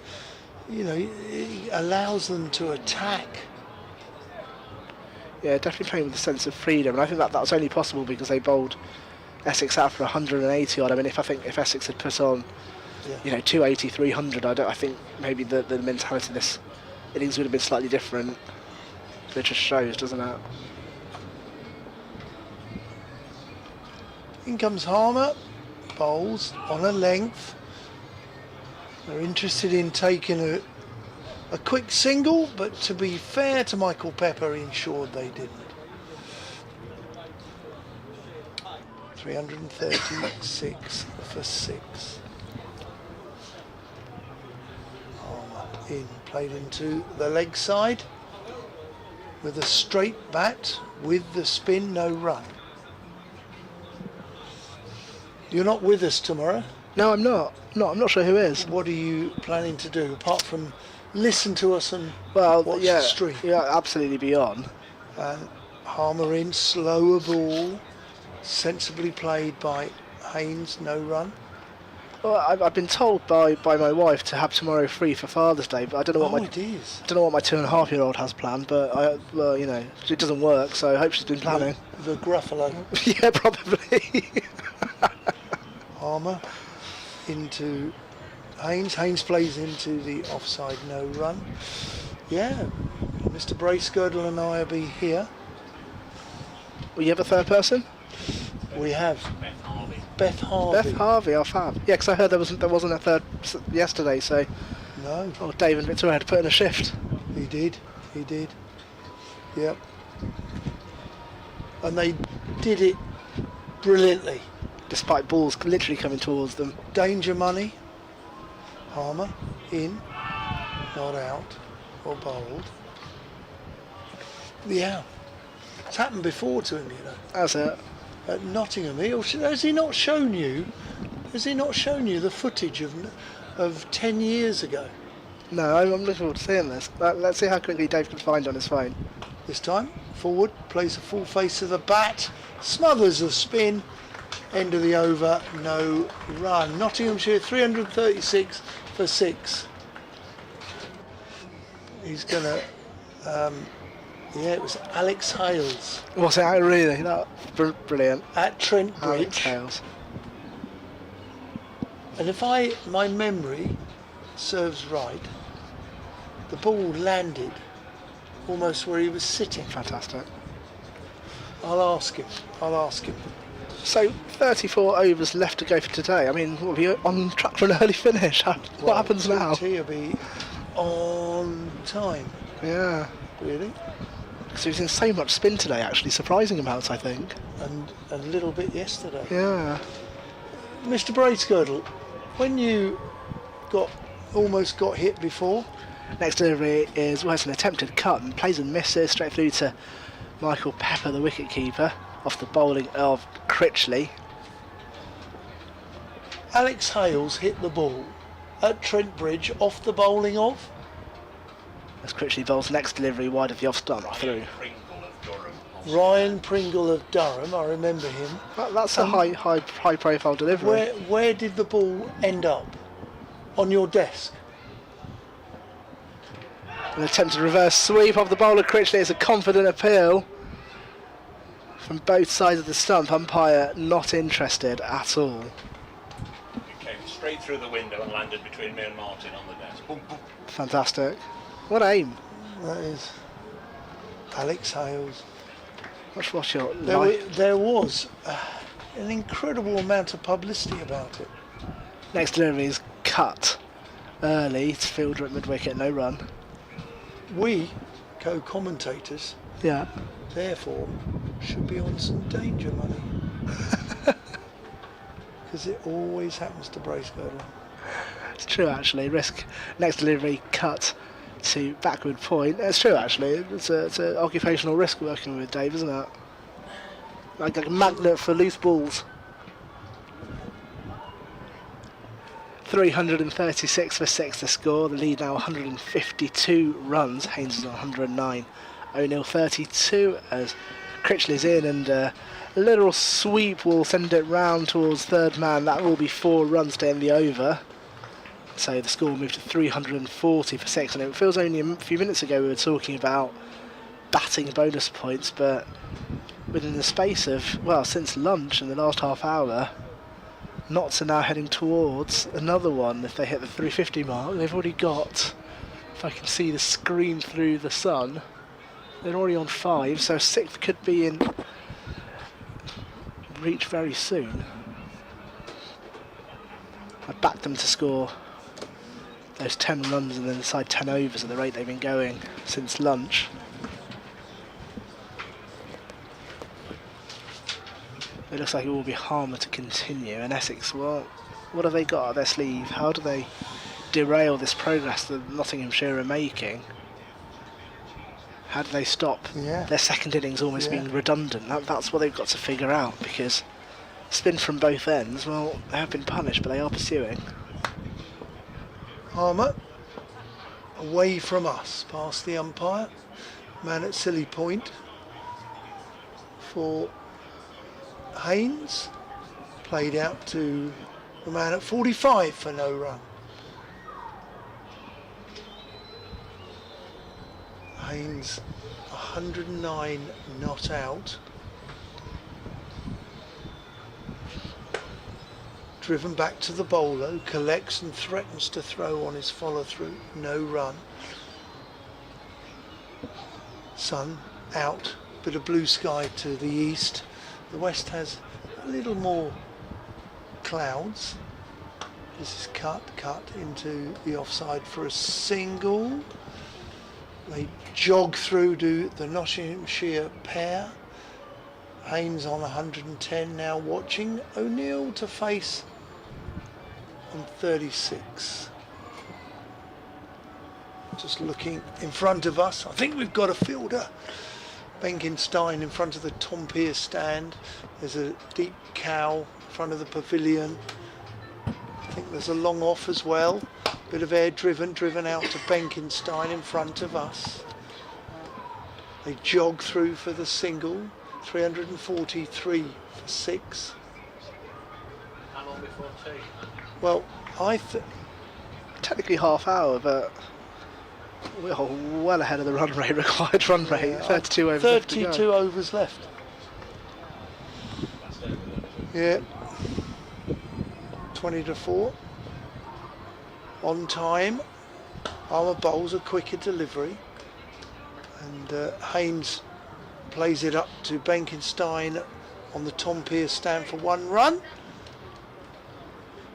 You know, it allows them to attack. Yeah, definitely playing with a sense of freedom, and I think that was only possible because they bowled Essex out for 180 odd. I mean, if Essex had put on, you know, 280, 300, I think maybe the mentality of this innings would have been slightly different. But it just shows, doesn't it? In comes Harmer, bowls on a length. They're interested in taking a quick single, but to be fair to Michael Pepper, he ensured they didn't. 336 for 6. In, played into the leg side with a straight bat, with the spin, no run. You're not with us tomorrow. No, I'm not. No, I'm not sure who is. What are you planning to do apart from listen to us and Well, watch yeah, the stream? yeah, absolutely be on. And Harmer in, slower ball, sensibly played by Haynes, no run. Well, I've been told by my wife to have tomorrow free for Father's Day, but I don't know what it is. don't know what my 2.5-year-old has planned. But well, you know, it doesn't work, so I hope she's been planning. The Gruffalo. Yeah, probably. Harmer into Haynes. Haynes plays into the offside, no run. Yeah, Mr. Bracegirdle and I will be here. Will you have a third person? We have Beth Harvey. Beth Harvey, oh fab. Yeah, because I heard there wasn't a third yesterday, so. No. Oh, Dave and Victoria had to put in a shift. He did. Yep. And they did it brilliantly. Despite balls literally coming towards them. Danger money. Harmer in, not out or bowled. Yeah. It's happened before to him, you know. That's it. At Nottingham, has he not shown you the footage of 10 years ago? No, I'm looking forward to seeing this. Let's see how quickly Dave can find on his phone. This time, forward, plays a full face of the bat, smothers the spin, end of the over, no run. Nottinghamshire 336 for 6. He's gonna, it was Alex Hales. Was it really? That brilliant. At Trent Alex Bridge. Hales. And if my memory serves right, the ball landed almost where he was sitting. Fantastic. I'll ask him. So 34 overs left to go for today. I mean, we'll be on track for an early finish. What happens now? He'll be on time. Yeah. Really? So he's in so much spin today, actually, surprising amounts, I think. And a little bit yesterday. Yeah. Mr. Bracegirdle, when you almost got hit before? Next delivery is, well, it's an attempted cut and plays and misses straight through to Michael Pepper, the wicket-keeper, off the bowling of Critchley. Alex Hales hit the ball at Trent Bridge off the bowling of? As Critchley bowls next delivery wide of the off-stump through. Ryan Pringle of Durham, I remember him. That's a high-profile delivery. Where did the ball end up? On your desk? An attempted reverse sweep of the bowler Critchley is a confident appeal from both sides of the stump. Umpire not interested at all. It came straight through the window and landed between me and Martin on the desk. Boom, boom. Fantastic. What aim. That is Alex Hales. What's your There was an incredible amount of publicity about it. Next delivery is cut early. It's fielder at mid-wicket, no run. We, co-commentators, Yeah. therefore, should be on some danger money. Because it always happens to Bracegirdle. It's true, actually. Risk. Next delivery cut to backward point. It's true, actually. It's an occupational risk working with Dave, isn't it? Like a magnet for loose balls. 336 for 6 to score. The lead now 152 runs. Haynes is on 109. O'Neill 32 as Critchley's in, and a little sweep will send it round towards third man. That will be 4 runs to end the over. So the score will move to 340 for 6. And it feels only a few minutes ago we were talking about batting bonus points, but within the space of, well, since lunch in the last half hour, Notts are now heading towards another one. If they hit the 350 mark, they've already got, if I can see the screen through the sun, they're already on 5, so 6th could be in reach very soon. I backed them to score those 10 runs and then decide 10 overs at the rate they've been going since lunch. It looks like it will be Harmer to continue, and Essex, well, what have they got up their sleeve? How do they derail this progress that Nottinghamshire are making? How do they stop their second innings almost being redundant? That's what they've got to figure out, because spin from both ends, well, they have been punished, but they are pursuing. Harmer away from us, past the umpire. Man at silly point for Haynes. Played out to the man at 45 for no run. Haynes 109 not out. Driven back to the bowler, who collects and threatens to throw on his follow through. No run. Sun out, bit of blue sky to the east. The west has a little more clouds. This is cut into the offside for a single. They jog through to the Nottinghamshire pair. Haynes on 110 now watching. O'Neill to face on 36. Just looking in front of us. I think we've got a fielder. Benkenstein in front of the Tom Pearce stand. There's a deep cow in front of the pavilion. I think there's a long off as well. Bit of air driven out to Benkenstein in front of us. They jog through for the single. 343 for 6. How long before tea? Well, Technically half hour, but we're well ahead of the run rate, required run rate. 32 overs left to go. 32 overs left. Yeah. 20 to 4. On time. Armour bowls a quicker delivery. And Haynes plays it up to Benkenstein on the Tom Pearce stand for 1 run.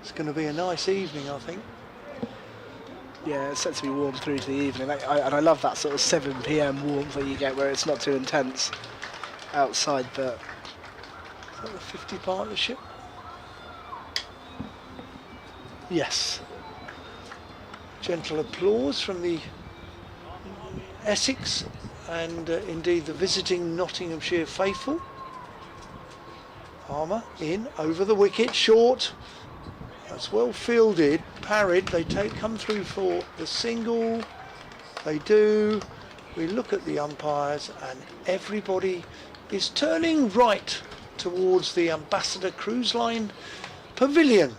It's going to be a nice evening, I think. Yeah, it's set to be warm through to the evening, and I love that sort of 7 PM warmth that you get, where it's not too intense outside. But is that the 50 partnership? yes, Gentle applause from the Essex and indeed the visiting Nottinghamshire faithful. Harmer in over the wicket, short. That's well fielded, parried. They come through for the single. They do. We look at the umpires and everybody is turning right towards the Ambassador Cruise Line Pavilion,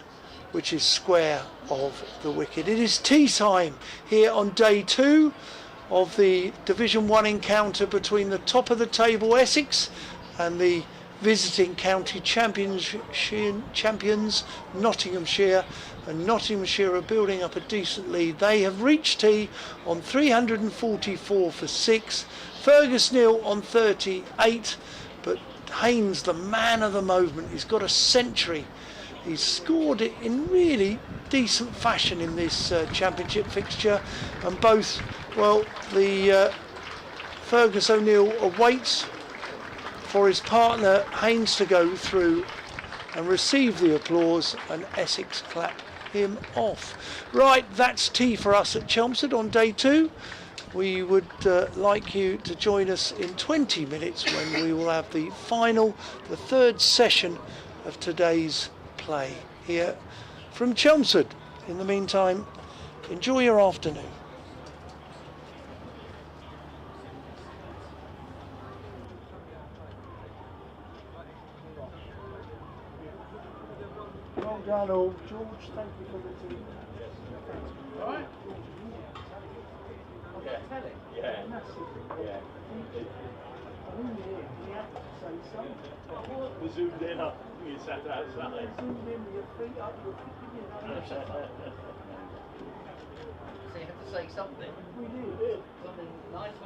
which is square of the wicket. It is tea time here on day 2 of the Division 1 encounter between the top of the table Essex and the visiting county champions Nottinghamshire, and Nottinghamshire are building up a decent lead. They have reached tea on 344 for 6, Fergus nil on 38, but Haynes, the man of the moment, he's got a century. He's scored it in really decent fashion in this championship fixture, and both, well, the Fergus O'Neill awaits for his partner Haynes to go through and receive the applause, and Essex clap him off. Right, that's tea for us at Chelmsford on day 2. We would like you to join us in 20 minutes when we will have the final, the 3rd session of today's play here from Chelmsford. In the meantime, enjoy your afternoon. Well done all. George, thank you for the tea. Alright. Yeah. Yeah. Yeah. We zoomed in up. You sat outside. Zoomed in with your feet up, your So you have to say something. We did. Something nice,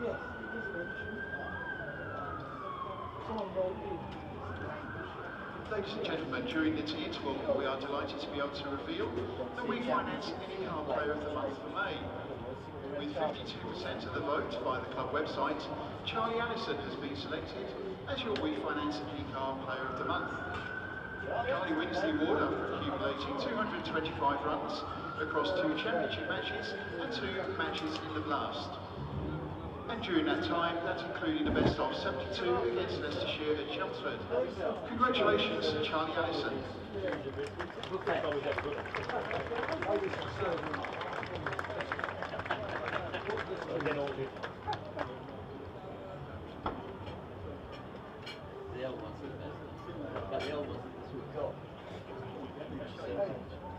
Yes, it is mentioned. Someone wrote in. Ladies and gentlemen, during the tea interval, we are delighted to be able to reveal that we financed Any Car Player of the Month for May. With 52% of the vote via the club website, Charlie Allison has been selected as your We Finance Key Car Player of the Month. Charlie wins the award after accumulating 225 runs across 2 championship matches and 2 matches in the Blast. And during that time, that's including the best of 72 against Leicestershire at Chelmsford. Congratulations, Charlie Allison. The old ones are the best. But the old ones that we've got.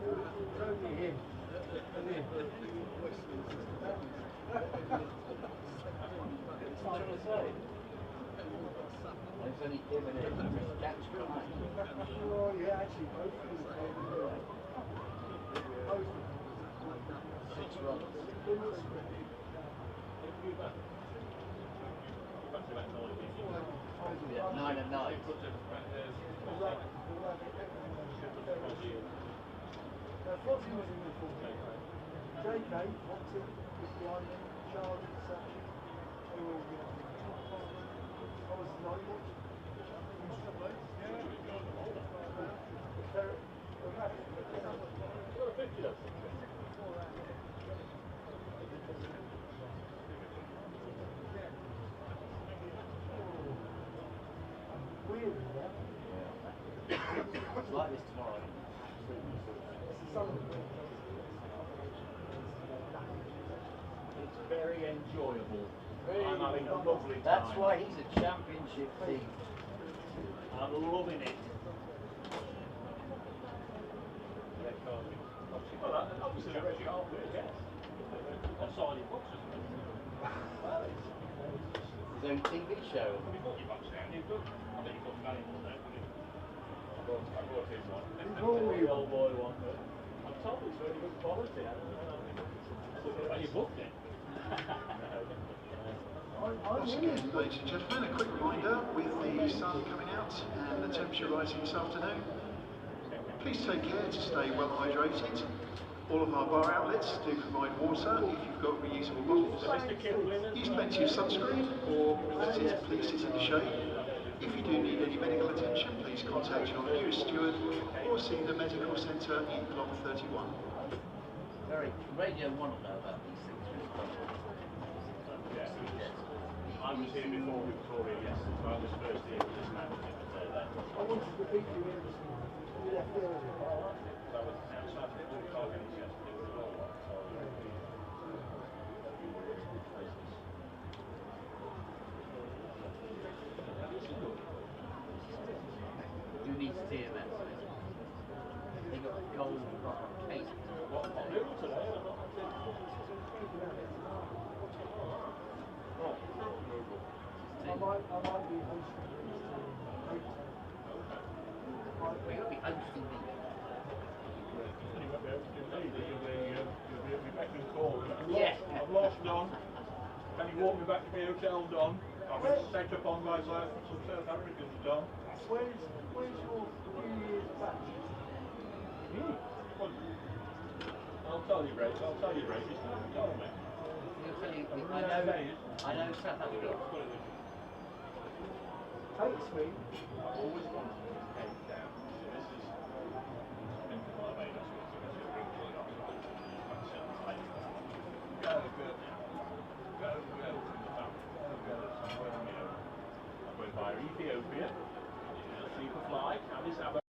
It's only him and that's right. Oh yeah, actually both of them. 6 runs. Yeah, 9 and 9. Foxy was in the full. JK, Foxy, was behind him, Charlie, Sachi, they were all behind him. I was the night watch. Weird, yeah? It's like this tomorrow. It's very enjoyable. I'm having a lovely time. That's why he's a championship team. I'm loving it. Well, obviously the red carpet, yes. That's all he puts, isn't it? His own TV show. When you put your box down, you're good. I think you put that in there. I bought him one. The old boy one, but I'm told it's really good quality. I don't know. Well, you booked it. Once again, ladies and gentlemen, a quick reminder with the sun coming out and the temperature rising this afternoon. Please take care to stay well hydrated. All of our bar outlets do provide water if you've got reusable bottles. Use plenty of sunscreen or please sit in the shade. If you do need any medical attention, please contact your nearest steward or see the medical centre in block 31. Very Radio 1 will know about these things. I was here before Victoria yesterday, so I was first here with this man. I wanted to beat you in you left there. That was outside the full car games yesterday with the all Who needs TMS? They got a gold case. What I'm doing today, I'm not I might be hosting. We got to be hosting me. you won't be able to do me, you'll be back in call. Yeah. I've lost Don. Can you walk me back to my hotel, Don? I've been set up on my life for some South Africans, Don. Where's your New Year's batch? Well, I'll tell you, Ray. It's not tell me. I know South Africa. Takes me. I've always wanted to put Cape down. So this is into Barbados, which is a big deal. Go, good. Go, good. Go, somewhere, I'm going via Ethiopia. Sleeper flight, Addis Ababa.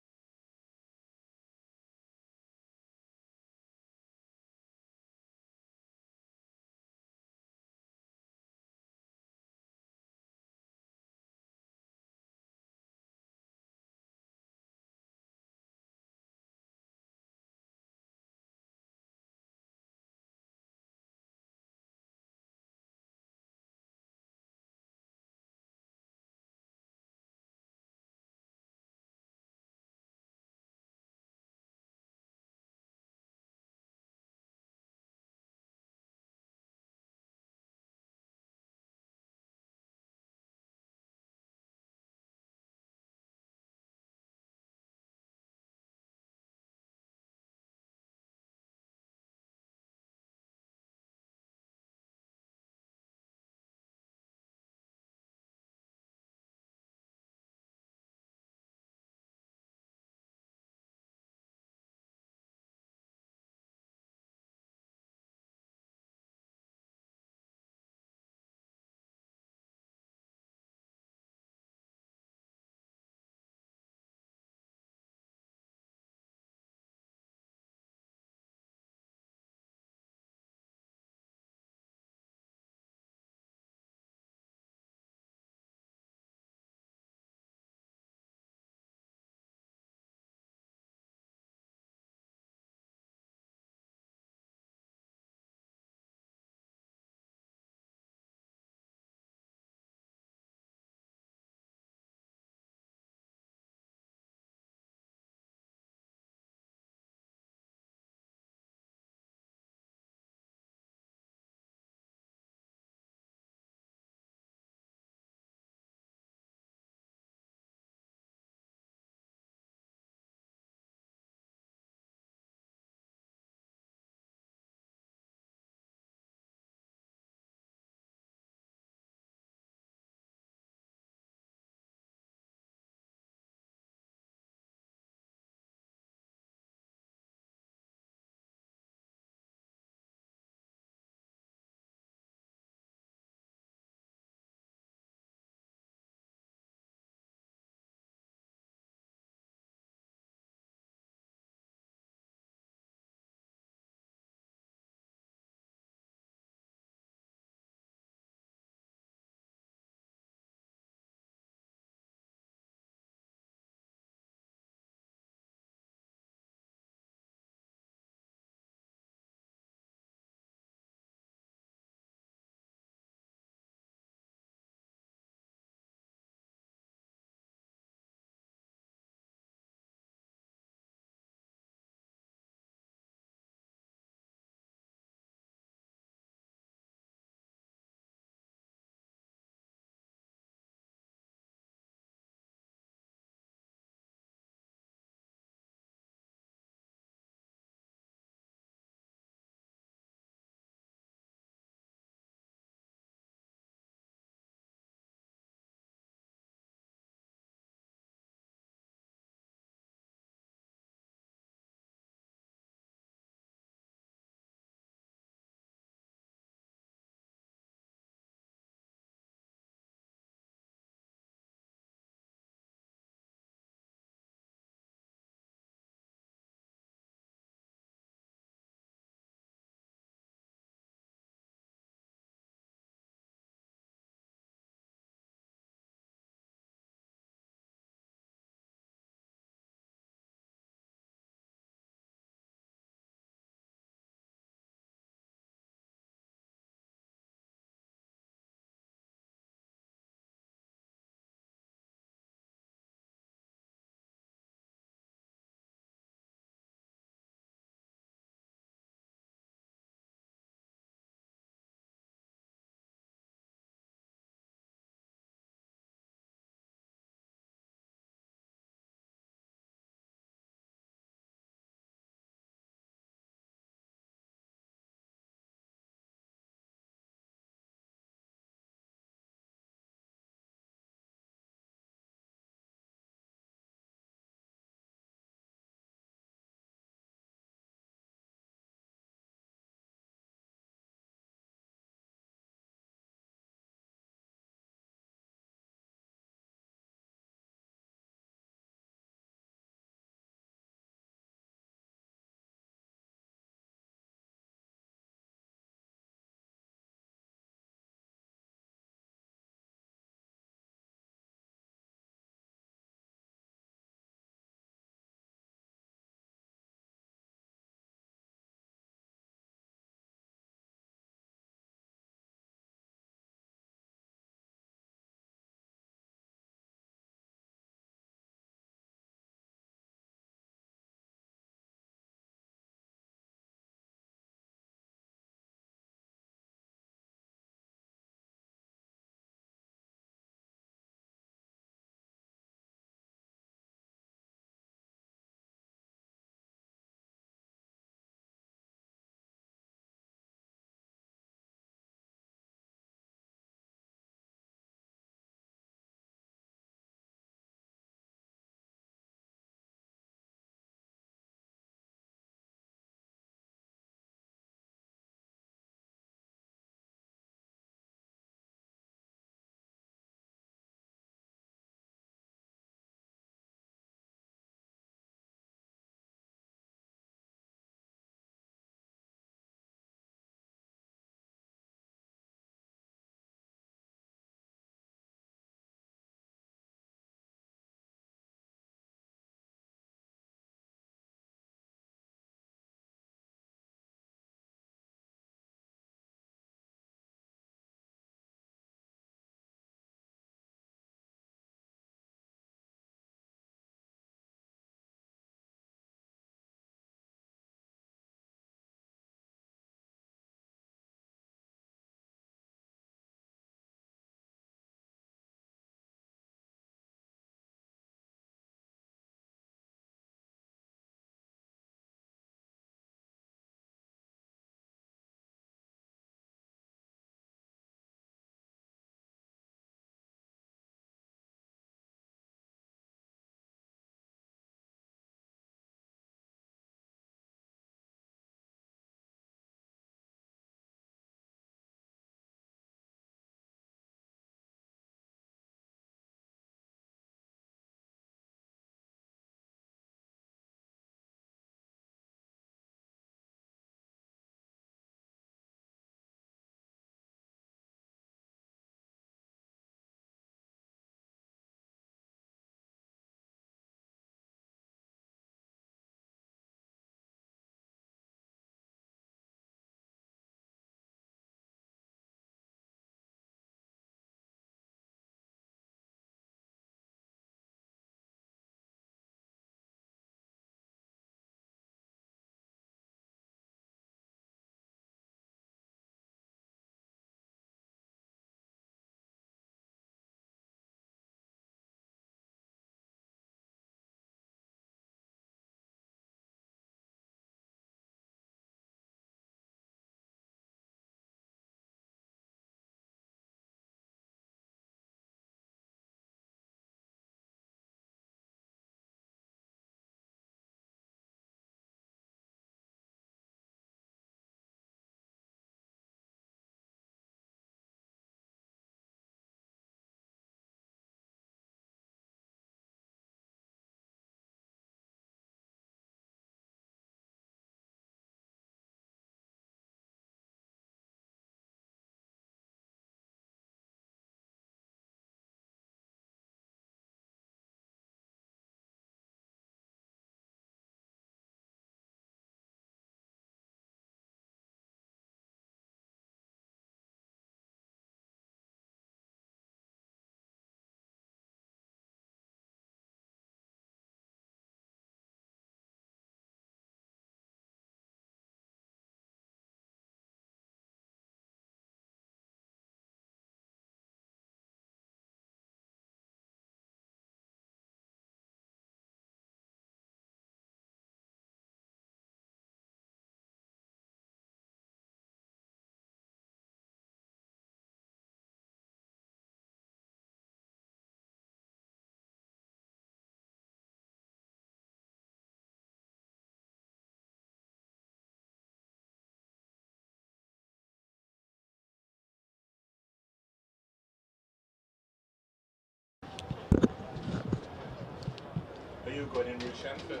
you going in with Shanford?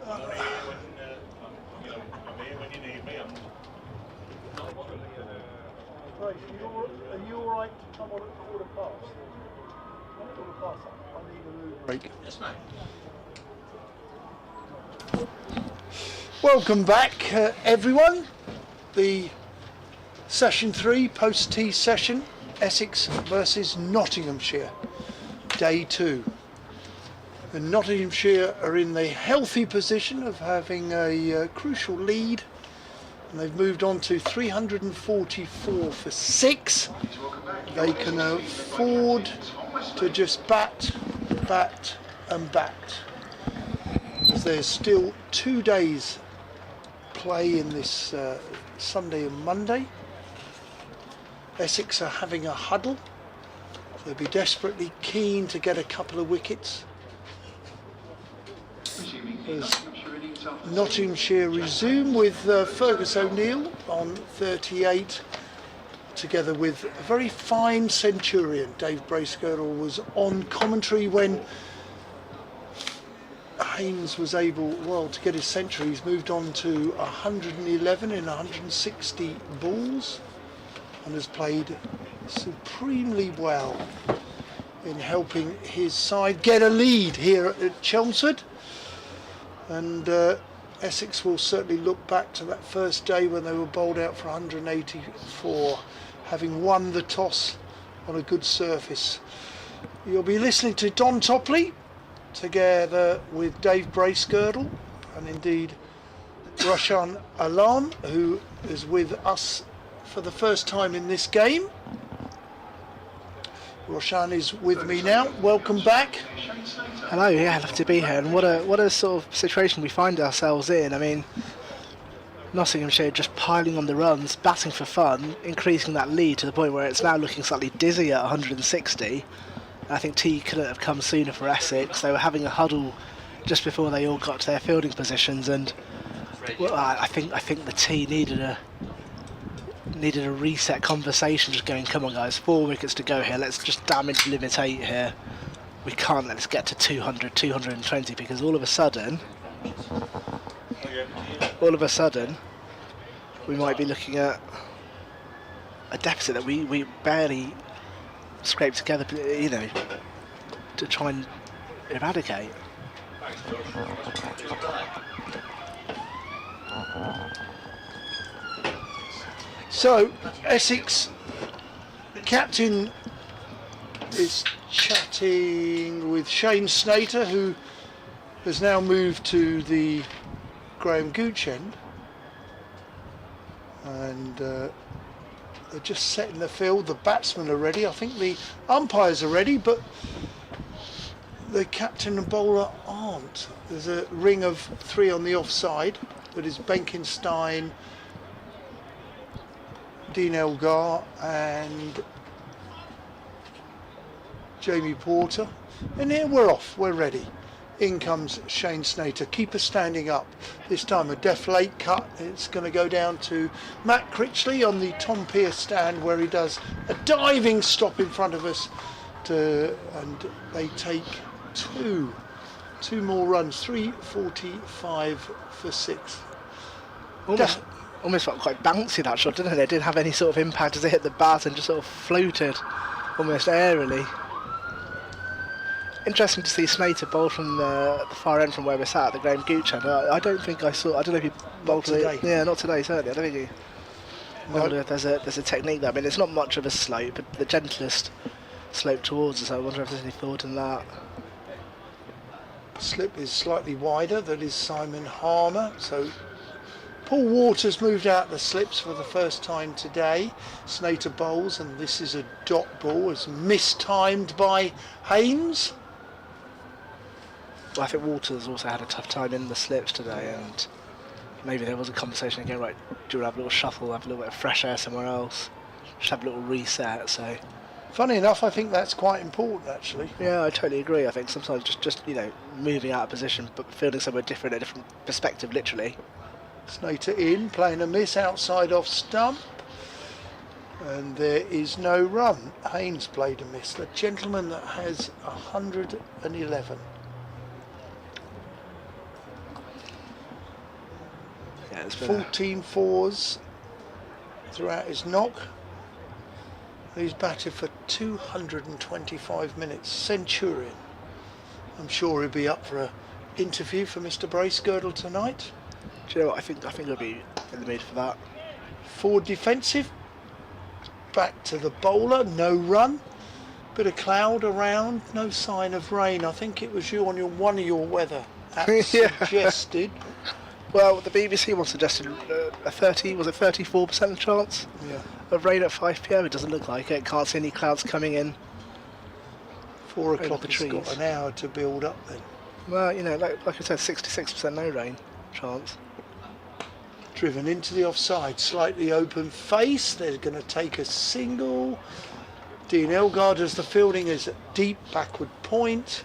I'm only here when, I'm here when you need me. Grace, are you alright to come on at 1:15? I need a move break. Yes, mate. Welcome back, everyone. The session 3 post-tea session, Essex versus Nottinghamshire, day 2. And Nottinghamshire are in the healthy position of having a crucial lead, and they've moved on to 344 for 6. They can afford to just bat, and bat, as there's still 2 days play in this Sunday and Monday. Essex are having a huddle. They'll be desperately keen to get a couple of wickets, as Nottinghamshire resume with Fergus O'Neill on 38, together with a very fine Centurion. Dave Bracegirdle was on commentary when Haynes was able, to get his century. He's moved on to 111 in 160 balls and has played supremely well in helping his side get a lead here at Chelmsford. And Essex will certainly look back to that first day when they were bowled out for 184, having won the toss on a good surface. You'll be listening to Don Topley together with Dave Bracegirdle and indeed Roshan Alam, who is with us for the first time in this game. Roshan is with me now. Welcome back. Hello, yeah, love to be here. And what a sort of situation we find ourselves in. I mean, Nottinghamshire just piling on the runs, batting for fun, increasing that lead to the point where it's now looking slightly dizzy at 160. I think tea couldn't have come sooner for Essex. They were having a huddle just before they all got to their fielding positions, and I think the tea needed a reset conversation, just going, come on guys, 4 wickets to go here, let's just damage limit 8 here. We can't let us get to 200, 220, because all of a sudden we might be looking at a deficit that we barely scraped together, to try and eradicate. So Essex captain is chatting with Shane Snater, who has now moved to the Graham Gooch end, and they're just setting the field. The batsmen are ready. I think the umpires are ready, but the captain and bowler aren't. There's a ring of 3 on the offside, that is Benkenstein, Dean Elgar and Jamie Porter, and here we're off, we're ready. In comes Shane Snater, keeper standing up. This time a deft late cut. It's going to go down to Matt Critchley on the Tom Pearce stand, where he does a diving stop in front of us, and they take two more runs. 345 for 6. Almost felt quite bouncy, that shot, didn't it? It didn't have any sort of impact as it hit the bat and just sort of floated almost airily. Interesting to see Snater bowl from the far end from where we're sat at the Graham Gooch end. I don't think I saw. I don't know if he bowled today. Yeah, not today certainly. I don't think he. No. I wonder if there's a technique there. I mean, it's not much of a slope, but the gentlest slope towards us. I wonder if there's any thought in that. Slip is slightly wider. That is Simon Harmer. So Paul Waters moved out the slips for the first time today. Snater bowls, and this is a dot ball. It's mistimed by Haynes. Well, I think Waters also had a tough time in the slips today, and maybe there was a conversation again, right, do you have a little shuffle, have a little bit of fresh air somewhere else, just have a little reset. So funny enough, I think that's quite important actually. Yeah, I totally agree. I think sometimes just moving out of position but fielding somewhere different, a different perspective literally. Snater in, playing a miss outside off stump, And there is no run. Haynes played a miss. The gentleman that has 111. Yeah, it's been 14 fours throughout his knock. He's batted for 225 minutes. Centurion. I'm sure he'll be up for an interview for Mr. Bracegirdle tonight. Do you know what? I think he'll be in the mood for that. Forward defensive. Back to the bowler. No run. Bit of cloud around. No sign of rain. I think it was you on one of your weather apps Yeah. suggested. Well, the BBC one suggested a 34% chance Yeah. of rain at 5 p.m. It doesn't look like it. Can't see any clouds coming in. 4 Over o'clock the has got trees. an hour to build up then. Well, you know, like I said, 66% no rain chance. Driven into the offside, slightly open face. They're going to take a single. Dean Elgar does the fielding as a deep backward point.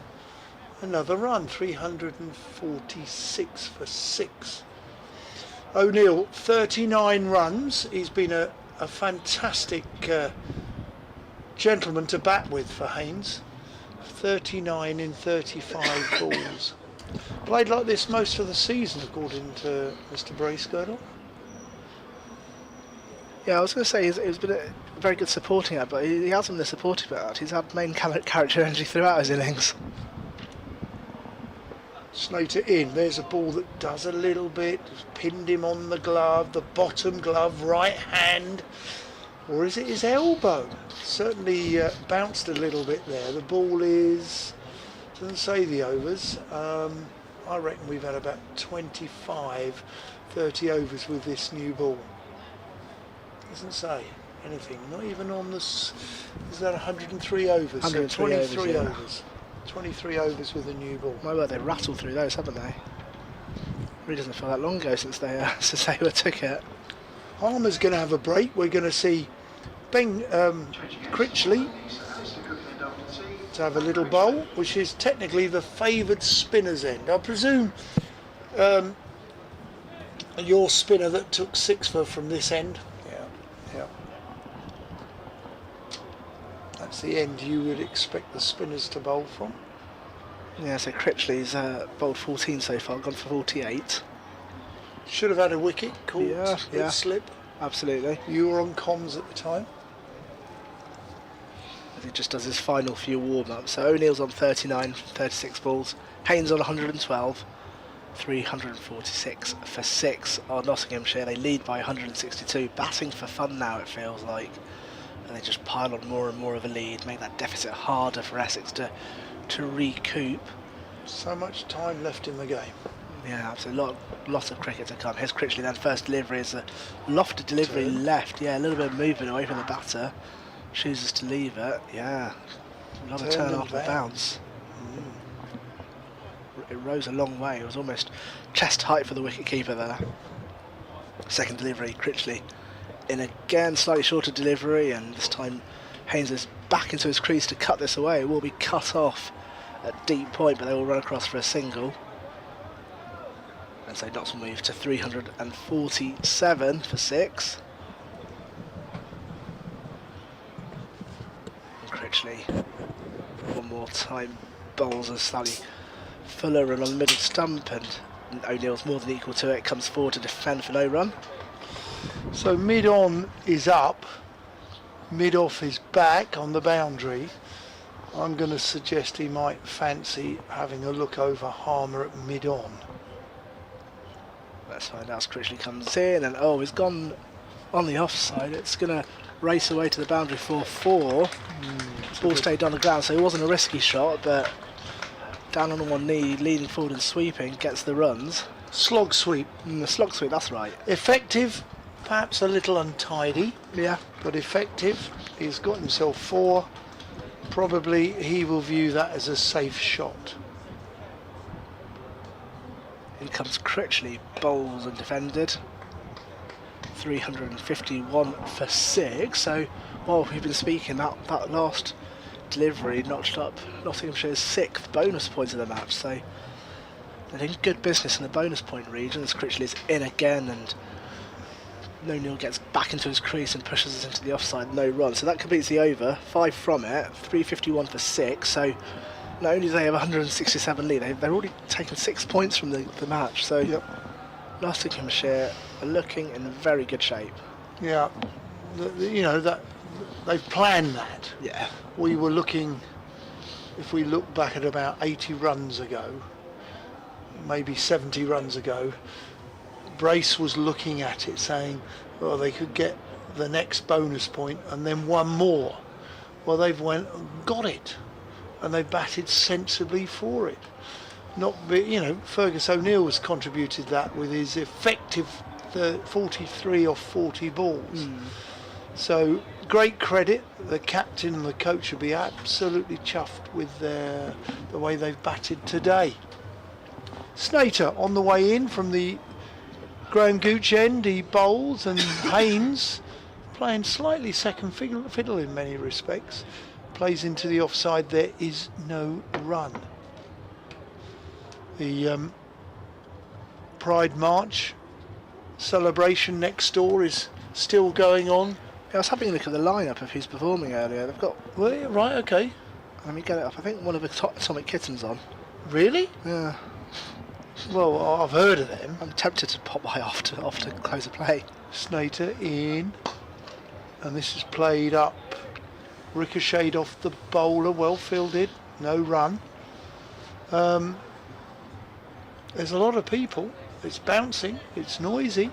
Another run, 346 for 6. O'Neill, 39 runs. He's been a fantastic gentleman to bat with for Haynes. 39 in 35 balls. Played like this most of the season, according to Mr. Bracegirdle. Yeah, I was going to say he's been a very good supporting act, but he hasn't been the supportive act. He's had main character energy throughout his innings. Slater in. There's a ball that does a little bit. Pinned him on the glove, the bottom glove, right hand. Or is it his elbow? Certainly bounced a little bit there. The ball is, doesn't say the overs. I reckon we've had about 25, 30 overs with this new ball. Doesn't say anything. Not even on this. Is that 103 overs? 103 overs, 23 yeah. overs. 23 overs with a new ball. My word, they rattled through those, haven't they? Really doesn't feel that long ago since they were took it. Harmer's going to have a break. We're going to see Ben Critchley to have a little bowl, which is technically the favoured spinner's end. I presume your spinner that took 6 from this end. Yeah. That's the end you would expect the spinners to bowl from. Yeah, so Critchley's bowled 14 so far, gone for 48. Should have had a wicket, caught Yeah. it slip. Absolutely. You were on comms at the time. As he just does his final few warm-ups. So O'Neill's on 39, 36 balls. Haynes on 112, 346 for 6 on Nottinghamshire. They lead by 162. Batting for fun now, it feels like. And they just pile on more and more of a lead, make that deficit harder for Essex to recoup. So much time left in the game. Yeah, absolutely. Lot of cricket to come. Here's Critchley then. First delivery is a lofted delivery left. Yeah, a little bit of movement away from the batter. Chooses to leave it. Yeah, another turn off the bounce. It rose a long way. It was almost chest height for the wicketkeeper there. Second delivery, Critchley in again, slightly shorter delivery, and this time Haynes is back into his crease to cut this away. It will be cut off at deep point, but they will run across for a single. And so Knox will move to 347 for 6. And Critchley one more time bowls a slightly fuller and on the middle stump, and O'Neill's more than equal to it, comes forward to defend for no run. So mid-on is up, mid-off is back on the boundary. I'm going to suggest he might fancy having a look over Harmer at mid-on. Let's find out as Critchley comes in, and he's gone on the offside. It's going to race away to the boundary for 4. Ball stayed on the ground, so it wasn't a risky shot, but down on one knee, leaning forward and sweeping, gets the runs. Slog sweep. The slog sweep, that's right. Effective, perhaps a little untidy, Yeah. but effective. He's got himself 4. Probably he will view that as a safe shot. In comes Critchley, bowls and defended. 351 for 6. So while we've been speaking, that last delivery notched up Nottinghamshire's 6th bonus point of the match. So they're in good business in the bonus point region as Critchley's in again and O'Neill gets back into his crease and pushes us into the offside, no run. So that completes the over, 5 from it, 351 for 6. So not only do they have 167 lead, they've already taken 6 points from the match. So Nottinghamshire are looking in very good shape. Yeah, you know, that they've planned that. Yeah. We were looking, if we look back at about 80 runs ago, maybe 70 runs ago, Brace was looking at it saying, well, they could get the next bonus point and then one more. Well, they've went and got it, and they batted sensibly for it. You know, Fergus O'Neill has contributed that with his effective 43 off 40 balls. So great credit. The captain and the coach will be absolutely chuffed with the way they've batted today. Snater on the way in from the Graham Gooch end, he bowls, and Haynes playing slightly second fiddle in many respects, plays into the offside. There is no run. The Pride March celebration next door is still going on. Yeah, I was having a look at the lineup of who's performing earlier. They've got, Well, yeah, right, okay. let me get it up, I think one of the Atomic Kittens on. Really? Yeah. Well, I've heard of them. I'm tempted to pop by off to close the play. Snater in, and this is played up, ricocheted off the bowler, well fielded, no run. There's a lot of people, it's bouncing, it's noisy.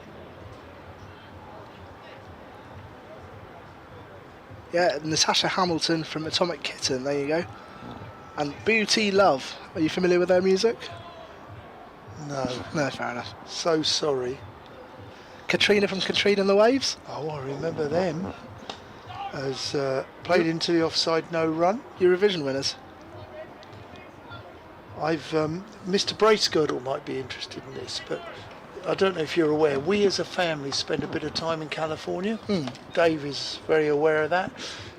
Yeah, Natasha Hamilton from Atomic Kitten, there you go. And Booty Love, are you familiar with their music? No, No, fair enough. so sorry. Katrina from Katrina and the Waves? Oh, I remember them. As played into the offside, no run. Eurovision winners. Mr. Bracegirdle might be interested in this, but I don't know if you're aware, we as a family spend a bit of time in California. Dave is very aware of that.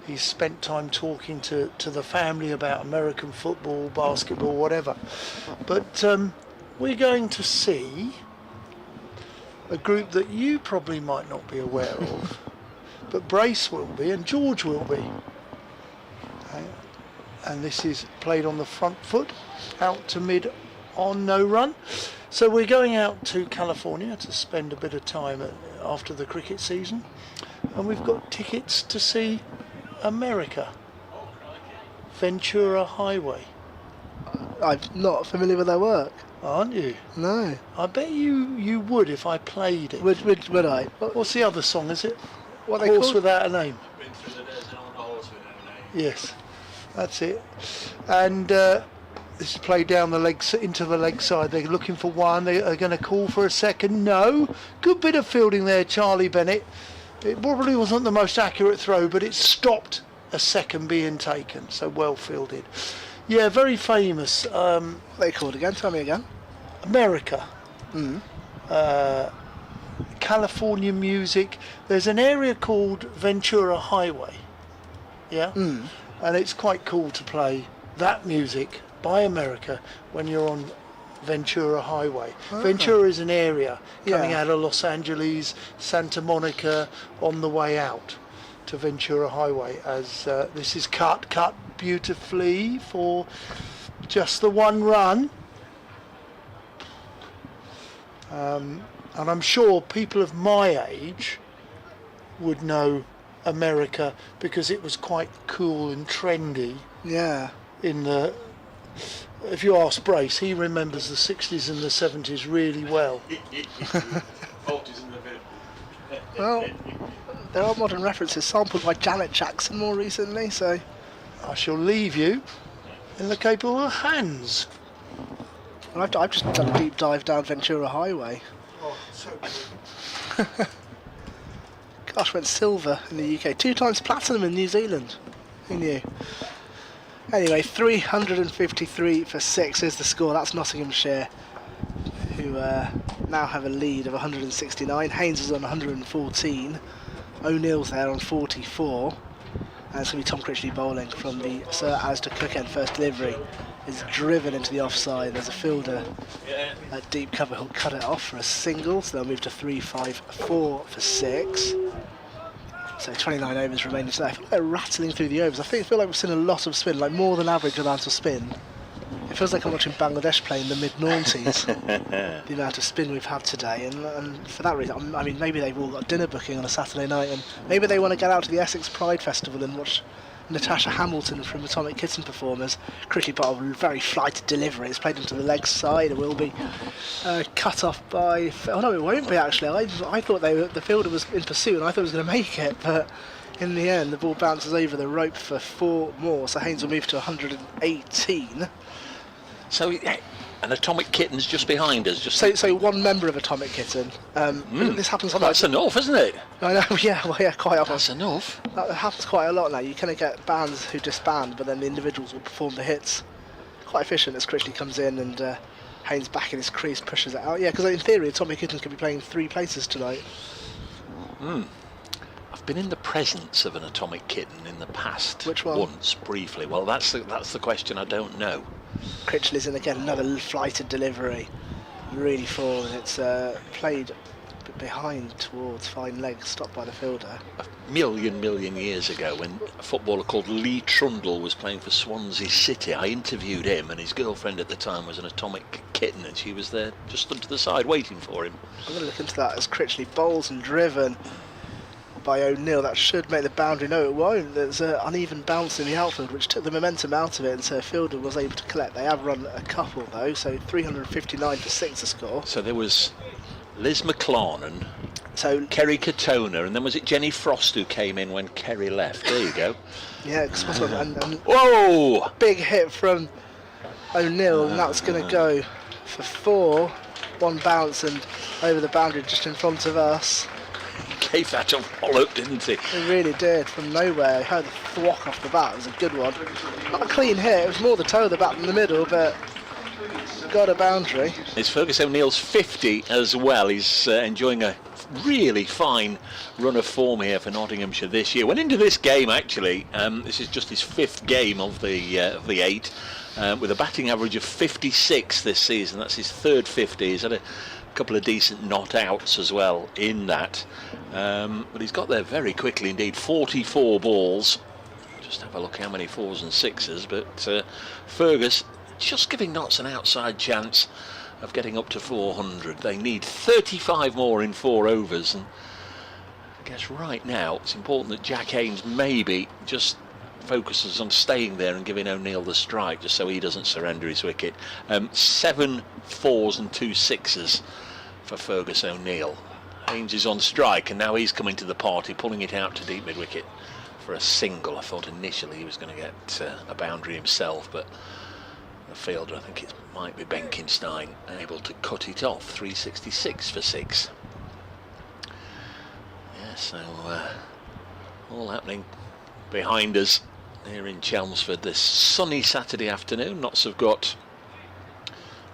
He's spent time talking to the family about American football, basketball, whatever. But we're going to see a group that you probably might not be aware of, but Brace will be and George will be. Okay. And this is played on the front foot, out to mid on no run. So we're going out to California to spend a bit of time after the cricket season, and we've got tickets to see America, Ventura Highway. I'm not familiar with their work. Aren't you? No. I bet you would if I played it. Would I? What's the other song, is it? What they Horse called? Without a Name. Been through the desert on a horse without a name. Yes, that's it. And this is played down the leg into the leg side. They're looking for one. They are going to call for a second. No. Good bit of fielding there, Charlie Bennett. It probably wasn't the most accurate throw, but it stopped a second being taken. So well fielded. Yeah, very famous. What they called again? Tell me again. America. California music. There's an area called Ventura Highway. Yeah. And it's quite cool to play that music by America when you're on Ventura Highway. Ventura is an area coming out of Los Angeles, Santa Monica, on the way out to Ventura Highway, as this is cut beautifully for just the one run. And I'm sure people of my age would know America because it was quite cool and trendy. Yeah. In the, if you ask Brace, he remembers the 60s and the 70s really well. 40s in the bit. Well, there are modern references sampled by Janet Jackson more recently, so I shall leave you in the capable hands. I've just done a deep dive down Ventura Highway. Oh, so good. Gosh, went silver in the UK, 2 times platinum in New Zealand. Who knew? Anyway, 353 for 6 is the score. That's Nottinghamshire, who now have a lead of 169. Haynes is on 114. O'Neill's there on 44. And it's going to be Tom Critchley bowling from the Sir Asda Cook end first delivery. is driven into the offside. There's a fielder at deep cover who'll cut it off for a single, so they'll move to 3-5-4 for 6. So 29 overs remaining today. I feel like they're rattling through the overs. I feel like we've seen a lot of spin, like more than average amount of spin. It feels like I'm watching Bangladesh play in the mid-noughties, the amount of spin we've had today, and for that reason, I mean, maybe they've all got dinner booking on a Saturday night, and maybe they want to get out to the Essex Pride Festival and watch Natasha Hamilton from Atomic Kitten Performers. Cricket part of a very flighted delivery. It's played into the leg side. It will be cut off by... Oh no, it won't be actually. I thought the fielder was in pursuit and I thought he was going to make it, but in the end the ball bounces over the rope for 4 more, so Haynes will move to 118. So an Atomic Kitten's just behind us. So one member of Atomic Kitten. This happens quite... That's enough, isn't it? I know, yeah, well, yeah, quite often. That's enough. That happens quite a lot now. You kind of get bands who disband, but then the individuals will perform the hits. Quite efficient as Critchley comes in and Haynes back in his crease pushes it out. Yeah, because in theory, Atomic Kittens could be playing 3 places tonight. I've been in the presence of an Atomic Kitten in the past. Which one? Once, briefly. Well, that's the question I don't know. Critchley's in again, another flighted delivery. Really forward. It's played behind towards fine legs, stopped by the fielder. A million years ago, when a footballer called Lee Trundle was playing for Swansea City, I interviewed him, and his girlfriend at the time was an Atomic Kitten, and she was there just stood to the side waiting for him. I'm going to look into that as Critchley bowls and driven by O'Neill. That should make the boundary. No, it won't. There's an uneven bounce in the outfield which took the momentum out of it, and so fielder was able to collect. They have run a couple though, so 359 for 6 to score. So there was Liz McLarnon, Kerry Katona, and then was it Jenny Frost who came in when Kerry left? There you go. Yeah, and whoa! Big hit from O'Neill, and that's going to go for 4. One bounce and over the boundary just in front of us. Gave that a wallop, didn't he? It really did, from nowhere. I heard the thwack off the bat. It was a good one. Not a clean hit. It was more the toe of the bat than the middle, but got a boundary. It's Fergus O'Neill's 50 as well. He's enjoying a really fine run of form here for Nottinghamshire this year. Went into this game actually. This is just his 5th game of the 8, with a batting average of 56 this season. That's his 3rd 50. He's had a couple of decent not outs as well in that, but he's got there very quickly indeed. 44 balls. Just have a look how many 4s and 6s, but Fergus just giving Notts an outside chance of getting up to 400. They need 35 more in 4 overs, and I guess right now it's important that Jack Haynes maybe just focuses on staying there and giving O'Neill the strike, just so he doesn't surrender his wicket. 7 4s and 2 6s for Fergus O'Neill. Haynes is on strike, and now he's coming to the party, pulling it out to deep mid-wicket for a single. I thought initially he was going to get a boundary himself, but the fielder, I think it might be Benkenstein, able to cut it off. 366 for 6. Yeah, so all happening behind us here in Chelmsford this sunny Saturday afternoon. Notts have got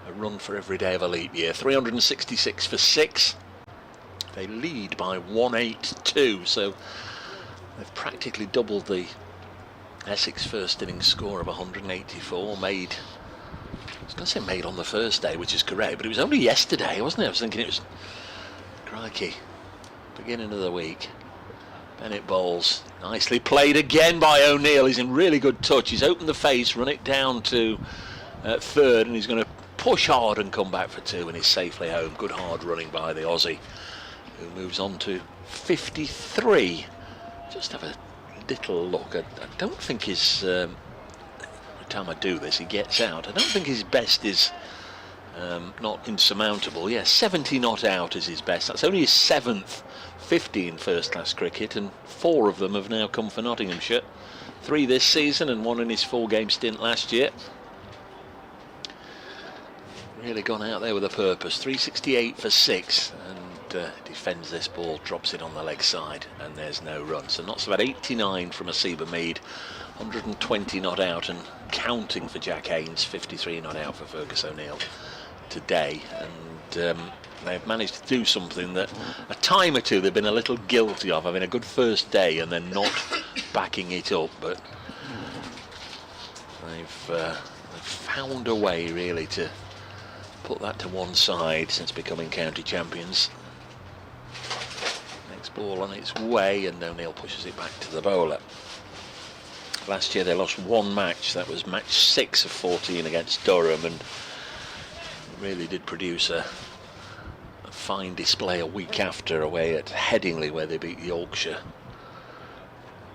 a run for every day of a leap year. 366 for 6. They lead by 182, so they've practically doubled the Essex first innings score of 184. Made, I was going to say made on the first day, which is correct, but it was only yesterday, wasn't it? I was thinking it was, crikey, beginning of the week. Bennett bowls, nicely played again by O'Neill. He's in really good touch. He's opened the face, run it down to 3rd, and he's going to push hard and come back for 2, and he's safely home. Good hard running by the Aussie, who moves on to 53. Just have a little look. I don't think his every time I do this he gets out. I don't think his best is not insurmountable. Yeah, 70 not out is his best. That's only his 7th 50 in first class cricket, and 4 of them have now come for Nottinghamshire. 3 this season and 1 in his 4-game stint last year. Really gone out there with a purpose. 368 for 6, and defends this ball, drops it on the leg side, and there's no run. So Notts about 89 from Asiba Mead, 120 not out and counting for Jack Haynes, 53 not out for Fergus O'Neill today, and they've managed to do something that a time or two they've been a little guilty of, having a good first day and then not backing it up, but they've found a way really to put that to one side since becoming county champions. Next ball on its way, and O'Neill pushes it back to the bowler. Last year they lost one match, that was match 6 of 14 against Durham, and really did produce a fine display a week after away at Headingley, where they beat Yorkshire.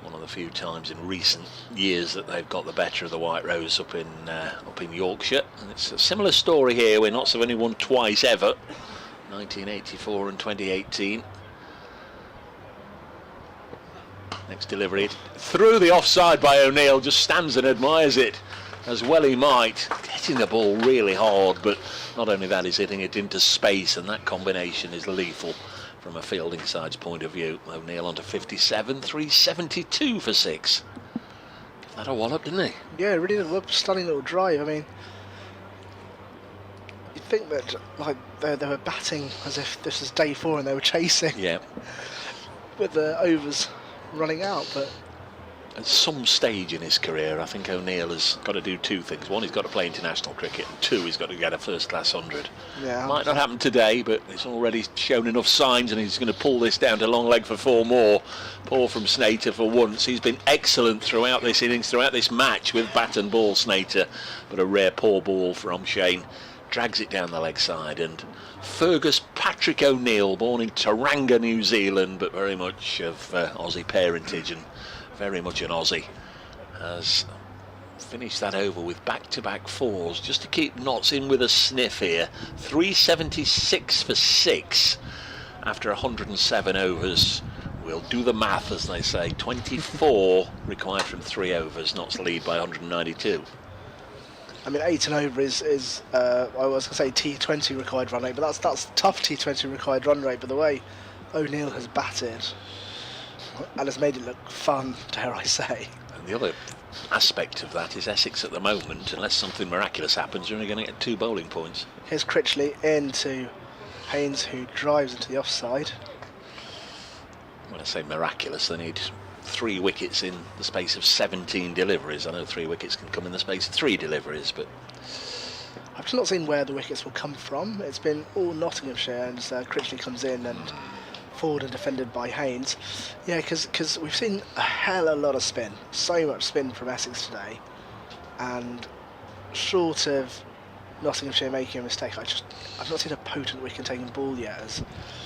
One of the few times in recent years that they've got the better of the White Rose up in Yorkshire. And it's a similar story here. We're not so only won twice ever, 1984 and 2018. Next delivery through the offside by O'Neill, just stands and admires it as well he might. Hitting the ball really hard, but not only that, he's hitting it into space, and that combination is lethal from a fielding side's point of view. O'Neill onto 57, 372 for 6. Gave that a wallop, didn't he? Yeah, really did a stunning little drive. I mean, you'd think that like they were batting as if this was day 4 and they were chasing. Yeah. With the overs running out, but at some stage in his career, I think O'Neill has got to do 2 things. One, he's got to play international cricket, and 2, he's got to get a first-class 100. Yeah, might not happen today, but it's already shown enough signs, and he's going to pull this down to long leg for 4 more. Poor from Snater for once. He's been excellent throughout this innings, throughout this match with bat and ball, Snater, but a rare poor ball from Shane. Drags it down the leg side, and Fergus Patrick O'Neill, born in Tauranga, New Zealand, but very much of Aussie parentage and very much an Aussie, has finished that over with back-to-back 4s just to keep Notts in with a sniff here. 376 for 6 after 107 overs. We'll do the math, as they say. 24 required from 3 overs. Notts lead by 192. I mean, 8 and over is I was going to say T20 required run rate, but that's tough T20 required run rate. But the way O'Neill has batted and has made it look fun, dare I say. And the other aspect of that is Essex at the moment, unless something miraculous happens, you're only going to get 2 bowling points. Here's Critchley into Haynes, who drives into the offside. When I say miraculous, they need 3 wickets in the space of 17 deliveries. I know 3 wickets can come in the space of 3 deliveries, but I've just not seen where the wickets will come from. It's been all Nottinghamshire, and Critchley comes in and forward and defended by Haynes. Yeah, because we've seen a hell of a lot of spin, so much spin from Essex today, and short of Nottinghamshire making a mistake, I've not seen a potent wicket taking ball yet, as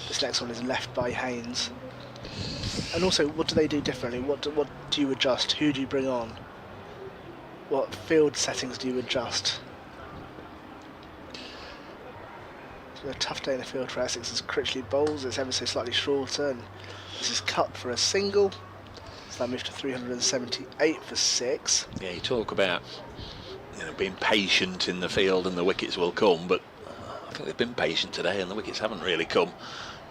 this next one is left by Haynes. And also, what do they do differently? What do you adjust? Who do you bring on? What field settings do you adjust? A tough day in the field for Essex as Critchley bowls. It's ever so slightly shorter, and this is cut for a single. So that moves to 378 for 6. yeah, you talk about being patient in the field and the wickets will come, but I think they've been patient today and the wickets haven't really come.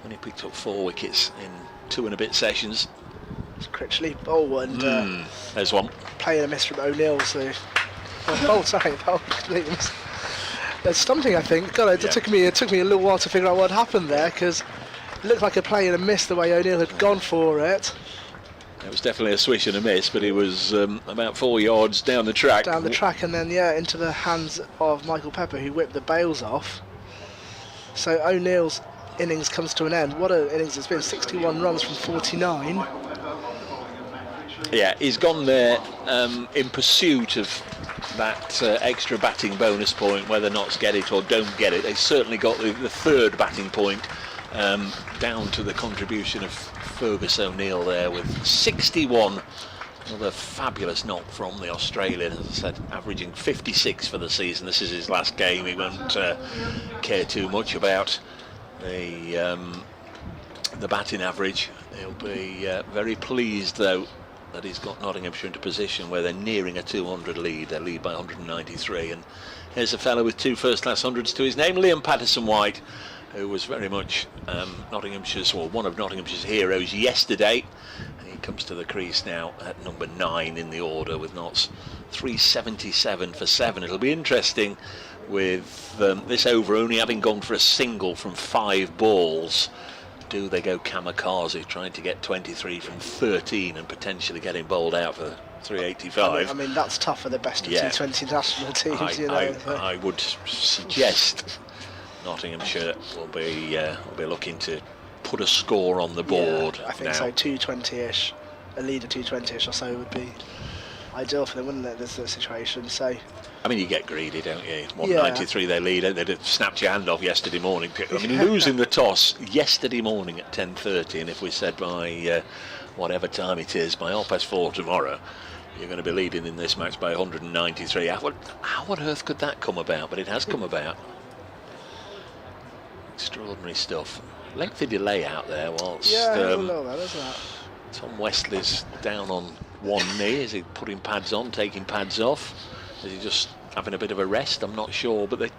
When he picked up 4 wickets in 2 and a bit sessions. It's Critchley bowl, and there's one. Playing a miss from O'Neill. So bowl completely miss. There's something, I think. God, it took me a little while to figure out what happened there, because it looked like a play and a miss the way O'Neill had gone for it. It was definitely a swish and a miss, but he was about 4 yards down the track. Down the track, and then into the hands of Michael Pepper, who whipped the bails off. So O'Neill's innings comes to an end. What an innings it's been! 61 runs from 49. Yeah, he's gone there in pursuit of that extra batting bonus point. Whether Notts get it or don't get it, they certainly got the 3rd batting point, down to the contribution of Fergus O'Neill there with 61. Another fabulous knock from the Australian, as I said, averaging 56 for the season. This is his last game. He won't care too much about the batting average. He'll be very pleased, though, that he's got Nottinghamshire into a position where they're nearing a 200 lead. They lead by 193, and here's a fellow with 2 first-class hundreds to his name, Liam Patterson-White, who was very much one of Nottinghamshire's heroes yesterday. And he comes to the crease now at number 9 in the order with Notts 377 for 7. It'll be interesting with this over only having gone for a single from 5 balls. do they go kamikaze, trying to get 23 from 13 and potentially getting bowled out for 385? I mean that's tough for the best of T20 national teams. I would suggest Nottinghamshire will be looking to put a score on the board. I think now. so. 220ish, a lead of 220ish or so would be ideal for them, wouldn't it? This situation. So. I mean, you get greedy, don't you? 193 they lead. They'd have snapped your hand off yesterday morning. I mean, losing the toss yesterday morning at 10:30, and if we said by whatever time it is, by 4:30 tomorrow, you're going to be leading in this match by 193. How on earth could that come about? But it has come about. Extraordinary stuff. Lengthy delay out there whilst Tom Wesley's down on one knee. Is he putting pads on, taking pads off? Is he just having a bit of a rest? I'm not sure, but they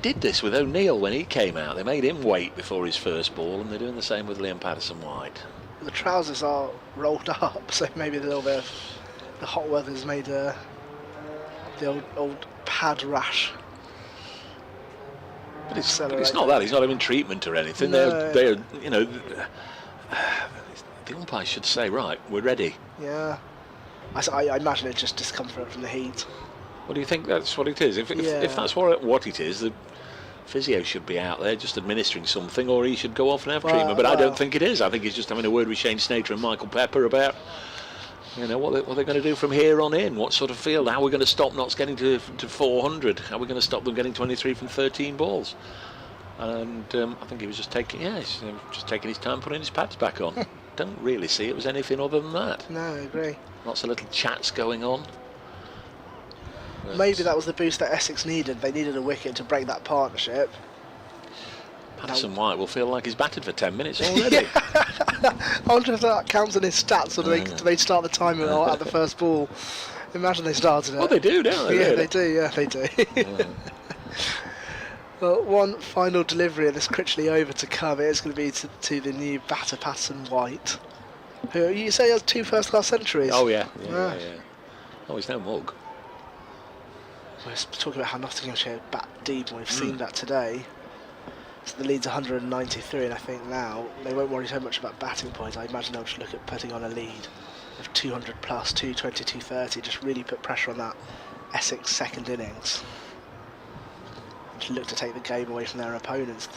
did this with O'Neill when he came out. They made him wait before his first ball, and they're doing the same with Liam Patterson-White. The trousers are rolled up, so maybe a little bit of the hot weather's made the old pad rash. But it's not that. He's not having treatment or anything. No. They're you know, the umpires should say, right, we're ready. Yeah. I imagine it's just discomfort from the heat. Well, do you think that's what it is? If that's what it is, the physio should be out there just administering something, or he should go off and have treatment. But I don't think it is. I think he's just having a word with Shane Snater and Michael Pepper about, what they're going to do from here on in. What sort of field? How are we going to stop Notts getting to 400? How are we going to stop them getting 23 from 13 balls? And I think he was just taking his time putting his pads back on. Don't really see it was anything other than that. No, I agree. Lots of little chats going on. But maybe that was the boost that Essex needed. They needed a wicket to break that partnership. Patterson-White will feel like he's batted for 10 minutes already. I wonder if that counts in his stats, or do they start the timer at the first ball? Imagine they started it. Well, they do, don't they? Yeah, they do. Yeah, they do. Well, one final delivery of this Critchley over to come. It is going to be to the new batter, Patterson-White, who you say has 2 first-class centuries. Oh yeah. Oh, he's no mug. We're talking about how Nottinghamshire bat deep, and we've seen that today. So the lead's 193, and I think now they won't worry so much about batting points. I imagine they'll just look at putting on a lead of 200 plus, 220, 230, just really put pressure on that Essex second innings. To look to take the game away from their opponents.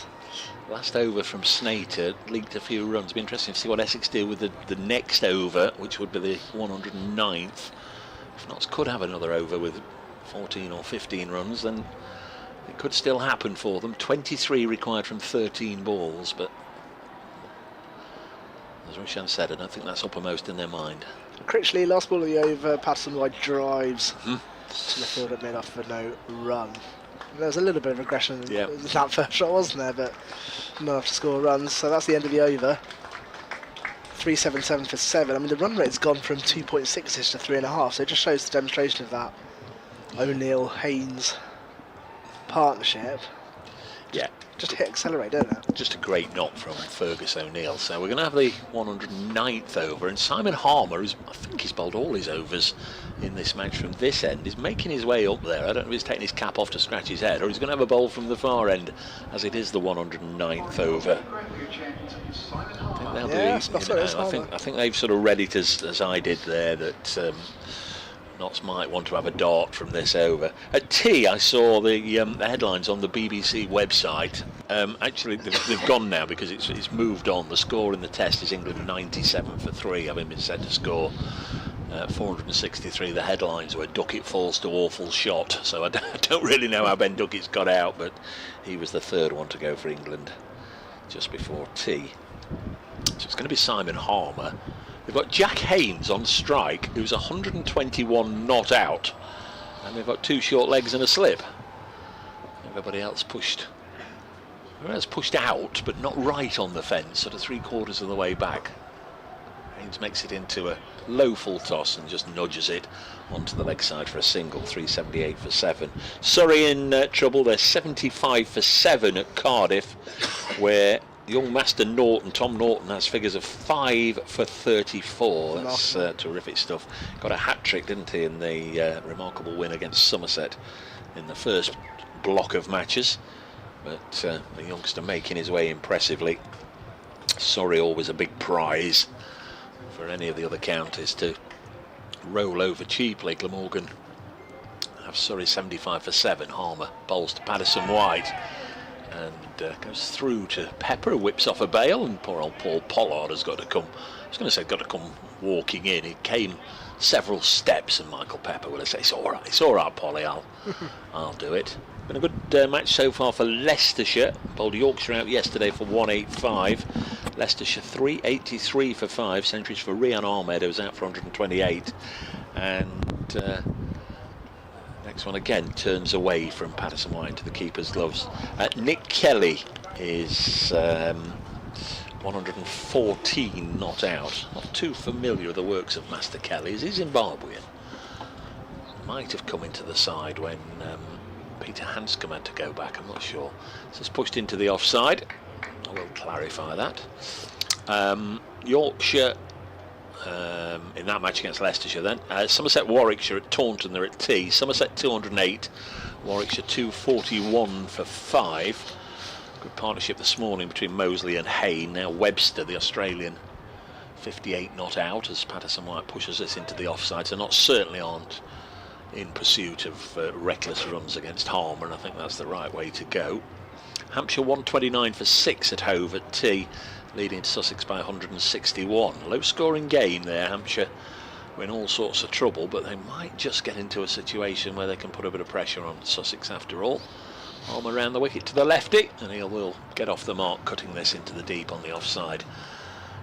Last over from Snater leaked a few runs. It'll be interesting to see what Essex do with the next over, which would be the 109th. If Notts could have another over with 14 or 15 runs, then it could still happen for them. 23 required from 13 balls, but as Roshan said, I don't think that's uppermost in their mind. Critchley, last ball of the over, Patterson-White drives to the field at mid-off for no run. There was a little bit of aggression in that first shot, wasn't there? But not enough to score runs. So that's the end of the over. 377 for 7. I mean, the run rate's gone from 2.6ish to 3.5. So it just shows the demonstration of that O'Neill-Haynes partnership. Yeah. Just hit accelerate, don't it? Just a great knock from Fergus O'Neill. So we're going to have the 109th over, and Simon Harmer, I think he's bowled all his overs in this match from this end, is making his way up there. I don't know if he's taking his cap off to scratch his head, or he's going to have a bowl from the far end, as it is the 109th over. I think they've sort of read it as I did there, that Notts might want to have a dart from this over. At tea, I saw the headlines on the BBC website. Actually, they've gone now because it's moved on. The score in the test is England 97 for 3, having been set to score 463. The headlines were Duckett falls to awful shot. So I don't really know how Ben Duckett's got out, but he was the third one to go for England just before tea. So it's going to be Simon Harmer. They've got Jack Haynes on strike, who's 121 not out, and they've got 2 short legs and a slip. Everybody else pushed out, but not right on the fence, sort of 3/4 of the way back. Haynes makes it into a low full toss and just nudges it onto the leg side for a single. 378 for 7. Surrey in trouble. They're 75 for 7 at Cardiff, where young master Tom Norton has figures of 5 for 34. That's terrific stuff. Got a hat-trick, didn't he, in the remarkable win against Somerset in the first block of matches. But the youngster making his way impressively. Surrey always a big prize for any of the other counties to roll over cheaply. Glamorgan have Surrey 75 for 7. Harmer bowls to Paterson White and goes through to Pepper, who whips off a bail, and poor old Paul Pollard has got to come, I was going to say got to come walking in. He came several steps and Michael Pepper will say, it's all right Polly, I'll do it. Been a good match so far for Leicestershire. Bowled Yorkshire out yesterday for 185. Leicestershire 383 for 5. Centuries for Rian Ahmed, who was out for 128. And next one again turns away from Paterson White to the keeper's gloves. Nick Kelly is 114 not out. Not too familiar with the works of Master Kelly. Is he Zimbabwean? Might have come into the side when Peter Hanscom had to go back, I'm not sure. So it's pushed into the offside. I will clarify that. Yorkshire in that match against Leicestershire then. Somerset Warwickshire at Taunton, they're at tea. Somerset 208, Warwickshire 241 for 5. Good partnership this morning between Mosley and Hayne. Now Webster, the Australian, 58 not out as Paterson White pushes this into the offside. So certainly aren't in pursuit of reckless runs against Harmer, and I think that's the right way to go. Hampshire 129 for 6 at Hove at tea, leading to Sussex by 161. Low scoring game there. Hampshire were in all sorts of trouble, but they might just get into a situation where they can put a bit of pressure on Sussex after all. Harmer around the wicket to the lefty, and he will get off the mark, cutting this into the deep on the offside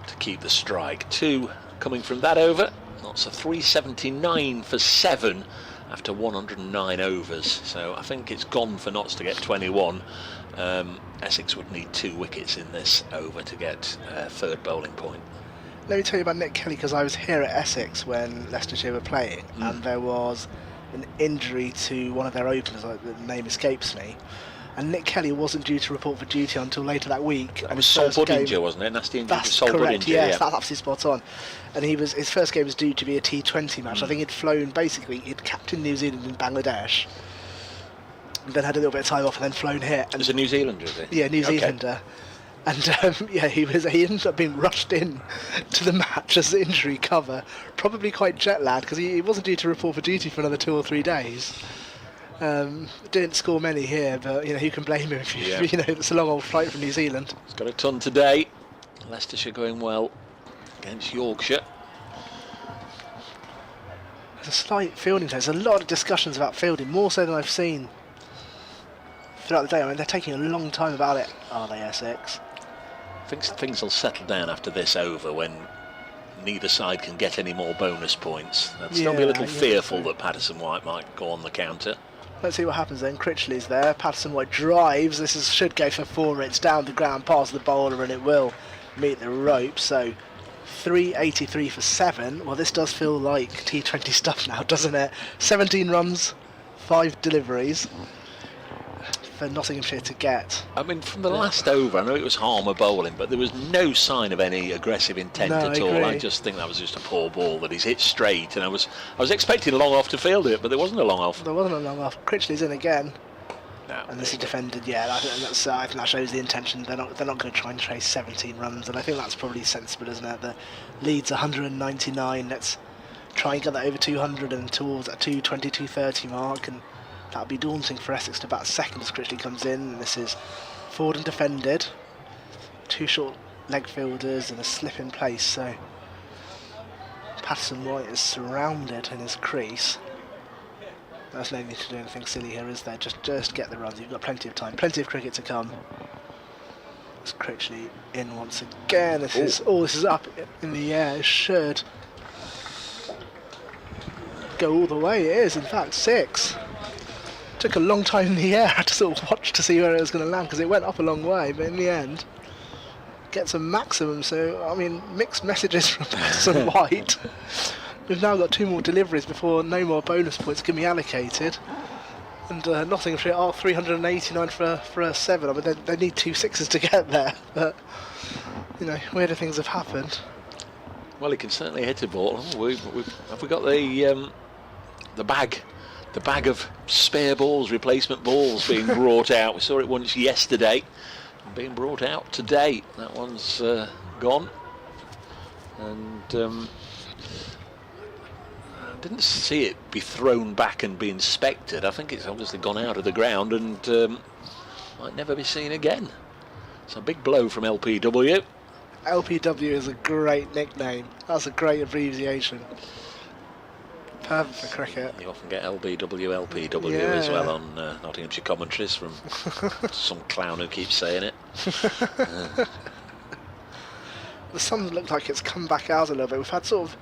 to keep the strike. 2 coming from that over. That's a 379 for 7 after 109 overs, so I think it's gone for Notts to get 21. Essex would need 2 wickets in this over to get third bowling point. Let me tell you about Nick Kelly, because I was here at Essex when Leicestershire were playing, and there was an injury to one of their openers, the name escapes me, and Nick Kelly wasn't due to report for duty until later that week. That was Sol Budinger, wasn't it? Nasty injury to Sol Budinger. That's correct, yes, that's absolutely spot on. And his first game was due to be a T20 match. I think he'd flown, basically, he'd captained New Zealand in Bangladesh, and then had a little bit of time off and then flown here. And as a New Zealander, is he? Yeah, New Zealander. And he ended up being rushed in to the match as injury cover, probably quite jet lagged, because he wasn't due to report for duty for another 2 or 3 days. Didn't score many here, but who can blame him if it's a long old flight from New Zealand. He's got a ton today. Leicestershire going well against Yorkshire. There's a slight fielding. There's a lot of discussions about fielding, more so than I've seen throughout the day. I mean, they're taking a long time about it, are they, Essex? I think things will settle down after this over when neither side can get any more bonus points. I'd still be a little fearful that Paterson White might go on the counter. Let's see what happens then. Critchley's there. Paterson White drives. Should go for 4. It's down the ground past the bowler, and it will meet the rope. So 383 for 7. Well, this does feel like T20 stuff now, doesn't it? 17 runs, 5 deliveries for Nottinghamshire to get. I mean, from the last over, I know it was Harmer bowling, but there was no sign of any aggressive intent at all. I just think that was just a poor ball that he's hit straight, and I was expecting long off to field it, but there wasn't a long off. There wasn't a long off. Critchley's in again. No, and this is defended. Yeah, I think that shows the intention. They're not going to try and chase 17 runs, and I think that's probably sensible, isn't it? The lead's 199. Let's try and get that over 200 and towards that 220, 230 mark, and that'll be daunting for Essex to bat second as Critchley comes in. And this is forward and defended. 2 short leg fielders and a slip in place. So Paterson White is surrounded in his crease. There's no need to do anything silly here, is there? Just get the runs. You've got plenty of time, plenty of cricket to come. It's Critchley in once again. This is up in the air. It should go all the way. It is, in fact, 6. Took a long time in the air. I had to sort of watch to see where it was going to land, because it went up a long way, but in the end gets a maximum. So I mean, mixed messages from Paterson White. We've now got 2 more deliveries before no more bonus points can be allocated, and Nottinghamshire are 389 for a 7. I mean, they need 2 6s to get there, but weirder things have happened. Well, he can certainly hit a ball. Have we got the bag? The bag of spare balls, replacement balls being brought out. We saw it once yesterday. being brought out today. That one's gone, and I didn't see it be thrown back and be inspected. I think it's obviously gone out of the ground and might never be seen again. It's a big blow from LPW. LPW is a great nickname. That's a great abbreviation. Perfect for cricket. You often get LBW, LPW Yeah. as well on Nottinghamshire commentaries from some clown who keeps saying it. The sun looked like it's come back out a little bit. We've had sort of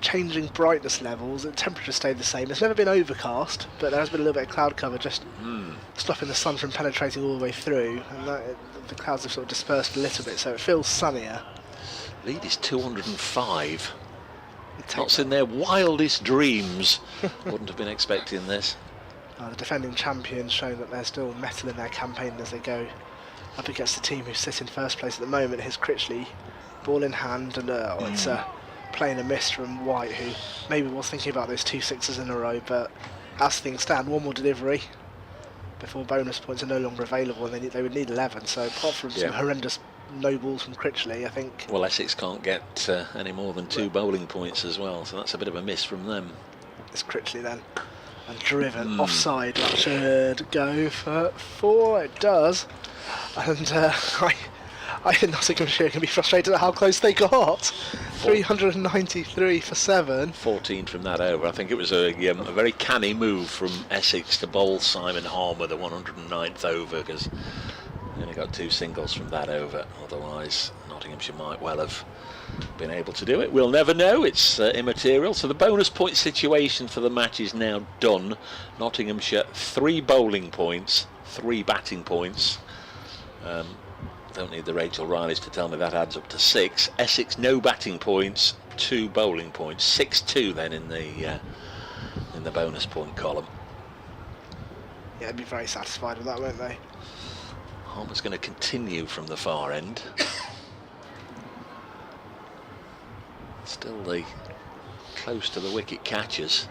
changing brightness levels. The temperature stayed the same. It's never been overcast, but there has been a little bit of cloud cover just stopping the sun from penetrating all the way through, and the clouds have sort of dispersed a little bit, so it feels sunnier. Lead is 205. Not in their wildest dreams. Wouldn't have been expecting this. The defending champions showing that they're still metal in their campaign as they go up against the team who sit in first place at the moment. Here's Critchley, ball in hand, and it's playing a miss from White, who maybe was thinking about those 2 sixes in a row, but as things stand, one more delivery before bonus points are no longer available, and they would need 11, so apart from some horrendous no balls from Critchley, I think. Well, Essex can't get any more than 2 bowling points as well, so that's a bit of a miss from them. It's Critchley then, and driven offside. That should go for 4. It does, and I think Nottinghamshire can be frustrated at how close they got. 393 for 7. 14 from that over. I think it was a very canny move from Essex to bowl Simon Harmer, the 109th over, because they only got 2 singles from that over. Otherwise, Nottinghamshire might well have been able to do it. We'll never know. It's immaterial. So the bonus point situation for the match is now done. Nottinghamshire 3 bowling points, 3 batting points. Don't need the Rachel Rileys to tell me that adds up to 6. Essex no batting points, 2 bowling points. 6-2 then in the bonus point column. Yeah, they'd be very satisfied with that, won't they? Harmer's going to continue from the far end. Still close to the wicket catchers.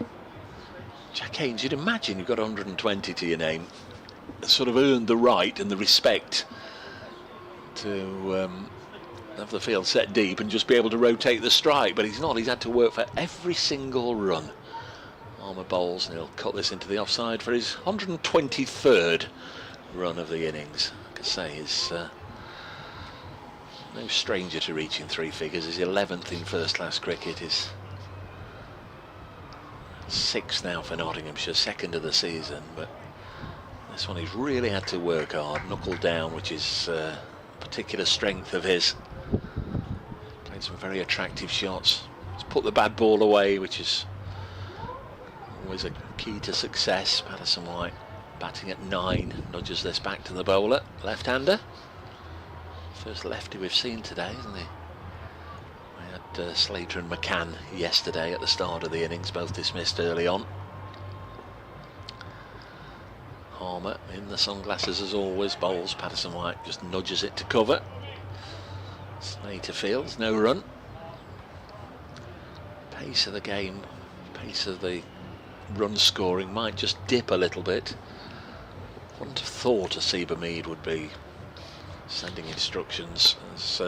Jack Haynes, you'd imagine you've got 120 to your name. Sort of earned the right and the respect to have the field set deep and just be able to rotate the strike, but he's not. He's had to work for every single run. Harmer bowls, and he'll cut this into the offside for his 123rd run of the innings. Like I say, he's no stranger to reaching 3 figures. His 11th in first-class cricket, his 6th now for Nottinghamshire, 2nd of the season, but this one he's really had to work hard, knuckle down, which is particular strength of his. Played some very attractive shots. He's put the bad ball away, which is always a key to success. Patterson White batting at 9, nudges this back to the bowler, left-hander. First lefty we've seen today, isn't he? We had Slater and McCann yesterday at the start of the innings, both dismissed early on. Harmer in the sunglasses as always, bowls. Patterson White just nudges it to cover. Slater fields, no run. Pace of the game, pace of the run scoring might just dip a little bit. Wouldn't have thought a Seba Mead would be sending instructions as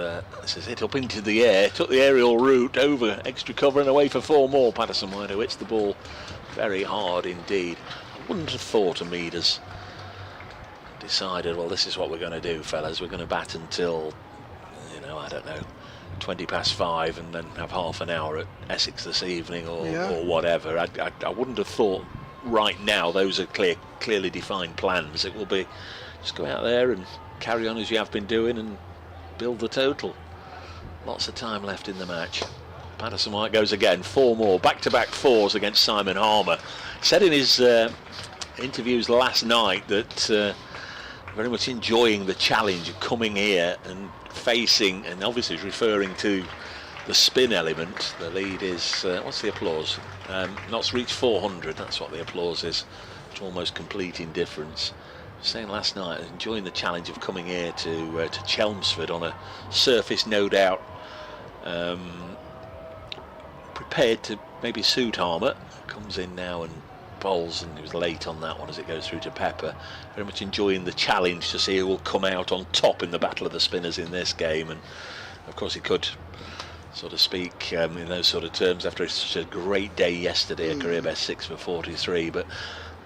this is hit up into the air, took the aerial route over extra cover and away for 4 more. Patterson White, who hits the ball very hard indeed. I wouldn't have thought Mead has decided, well, this is what we're going to do, fellas. We're going to bat until, you know, I don't know, 20 past 5 and then have half an hour at Essex this evening or whatever. I wouldn't have thought right now those are clearly defined plans. It will be just go out there and carry on as you have been doing and build the total. Lots of time left in the match. Patterson White goes again, 4 more, back-to-back 4s against Simon Harmer. Said in his interviews last night that very much enjoying the challenge of coming here and facing, and obviously is referring to the spin element. The lead is, what's the applause? Not reached 400, that's what the applause is. It's almost complete indifference. Saying last night, enjoying the challenge of coming here to Chelmsford on a surface no doubt prepared to maybe suit Harmer. Comes in now and bowls, and he was late on that one as it goes through to Pepper. Very much enjoying the challenge to see who will come out on top in the battle of the spinners in this game, and of course he could sort of speak in those sort of terms after such a great day yesterday, a career best 6 for 43, but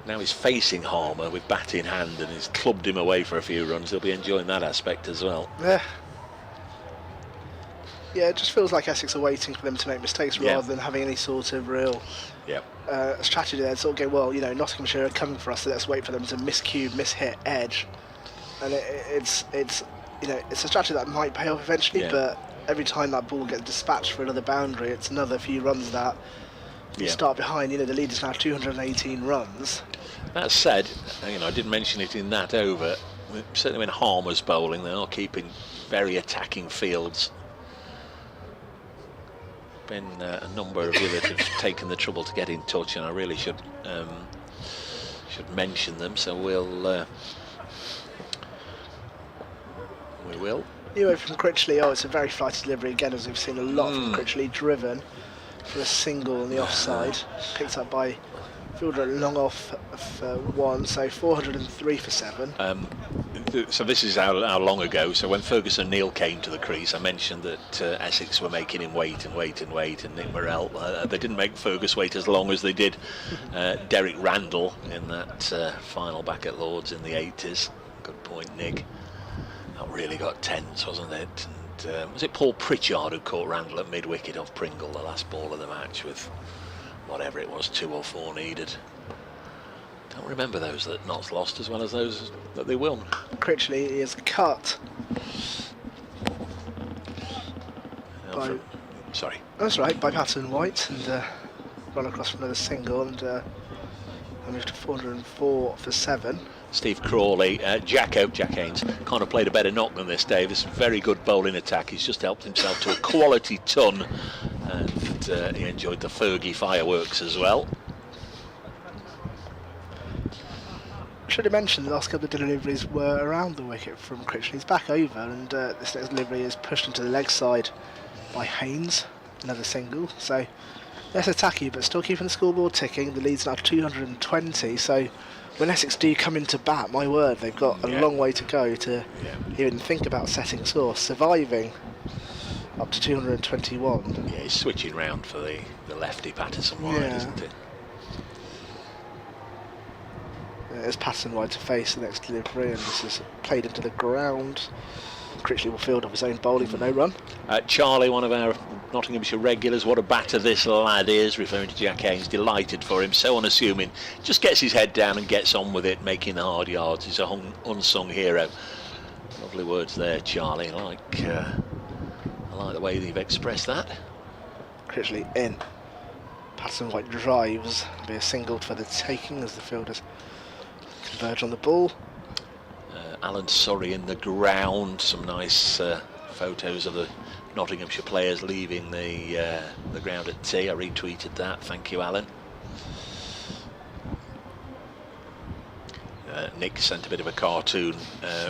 now he's facing Harmer with bat in hand and he's clubbed him away for a few runs. He'll be enjoying that aspect as well. Yeah, it just feels like Essex are waiting for them to make mistakes rather than having any sort of real strategy there. Sort of go, well, you know, Nottinghamshire are coming for us, so let's wait for them to miscue, mishit, edge. And it's you know, it's a strategy that might pay off eventually, but every time that ball gets dispatched for another boundary, it's another few runs that you start behind. You know, the lead is now 218 runs. That said, you know, I did mention it in that over. Certainly when Harmer's bowling, they are keeping very attacking fields. Been a number of you that have taken the trouble to get in touch, and I really should mention them. So we will. Anyway, from Critchley, it's a very flighty delivery again, as we've seen a lot from Critchley, driven for a single on the offside, picked up by fielder long off for 1, so 403 for 7. So this is how long ago. So when Ferguson Neal came to the crease, I mentioned that Essex were making him wait, and Nick Morrell. They didn't make Fergus wait as long as they did Derek Randall in that final back at Lords in the 80s. Good point, Nick. That really got tense, wasn't it? And was it Paul Pritchard who caught Randall at mid-wicket off Pringle, the last ball of the match, with whatever it was, 2 or 4 needed? Don't remember those that Notts lost as well as those that they won. Critchley is cut. Sorry. That's right, by Patton White, and run across for another single, and moved to 404 for 7. Steve Crawley, Jack Haynes kind of played a better knock than this, Dave. It's a very good bowling attack. He's just helped himself to a quality ton, and he enjoyed the Fergie fireworks as well. Should have mentioned the last couple of deliveries were around the wicket from Critchley. He's back over, and this next delivery is pushed into the leg side by Haynes, another single. So less attacky, but still keeping the scoreboard ticking. The lead's now 220, so when Essex do come into bat, my word, they've got a long way to go to even think about setting a score. Surviving up to 221. Yeah, he's switching round for the lefty Patterson wide, isn't it? It's Patterson wide to face the next delivery, and this is played into the ground. Critchley will field off his own bowling for no run. Charlie, one of our Nottinghamshire regulars, what a batter this lad is, referring to Jack Haynes, delighted for him, so unassuming, just gets his head down and gets on with it, making the hard yards. He's a unsung hero. Lovely words there, Charlie. I like the way you've expressed that. Critchley in. Patterson White drives. There'll be a single for the taking as the fielders converge on the ball. Alan Surrey in the ground. Some nice photos of the Nottinghamshire players leaving the ground at tea. I retweeted that. Thank you, Alan. Nick sent a bit of a cartoon,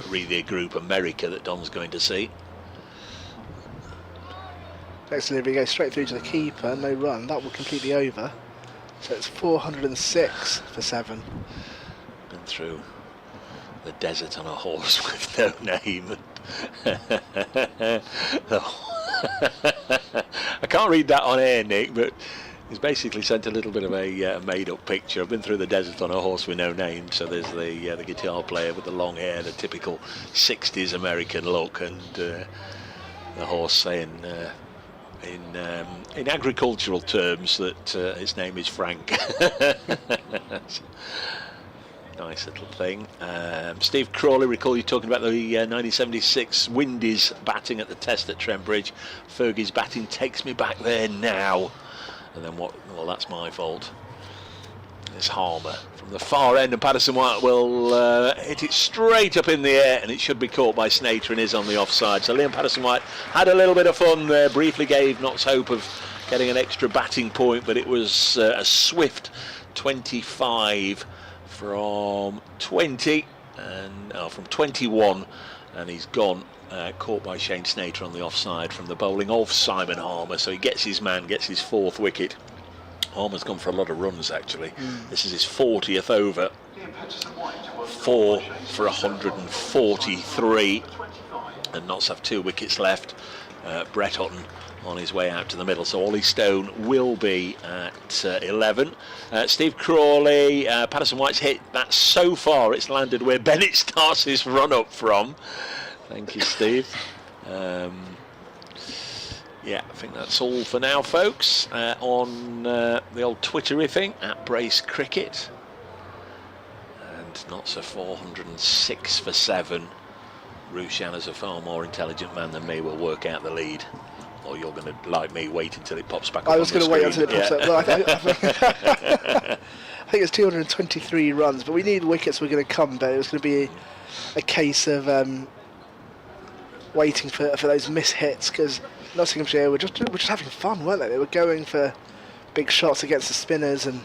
read the group America that Don's going to see. Next delivery goes straight through to the keeper, no run. That will completely over. So it's 406 for 7. Been through the desert on a horse with no name. I can't read that on air, Nick, but he's basically sent a little bit of a made-up picture. I've been through the desert on a horse with no name. So there's the guitar player with the long hair, the typical 60s American look, and the horse saying in agricultural terms that his name is Frank. Nice little thing. Steve Crawley, recall you talking about the 1976 Windies batting at the Test at Trent Bridge. Fergie's batting takes me back there now. And then what? Well, that's my fault. It's Harmer from the far end, and Patterson White will hit it straight up in the air, and it should be caught by Snater and is on the offside. So Liam Patterson White had a little bit of fun there, briefly gave Notts hope of getting an extra batting point, but it was a swift 25 from 20 and from 21, and he's gone, caught by Shane Snater on the offside from the bowling of Simon Harmer. So he gets his man, gets his 4th wicket Harmer's gone for a lot of runs actually. This is his 40th over. 4 for 143, and Notts have 2 wickets left. Brett Hutton on his way out to the middle, so Ollie Stone will be at 11. Steve Crawley, Patterson White's hit that so far, it's landed where Bennett starts his run up from. Thank you, Steve. Yeah, I think that's all for now, folks. On the old Twittery thing, at Brace Cricket. And Notts a 406 for 7. Rushan, as a far more intelligent man than me, will work out the lead. Or you're going to, like me, wait until it pops back up. I was going to wait until it pops up. Well, I think it's 223 runs, but we need wickets were going to come, but it was going to be a case of waiting for those miss hits, because Nottinghamshire were just having fun, weren't they? They were going for big shots against the spinners, and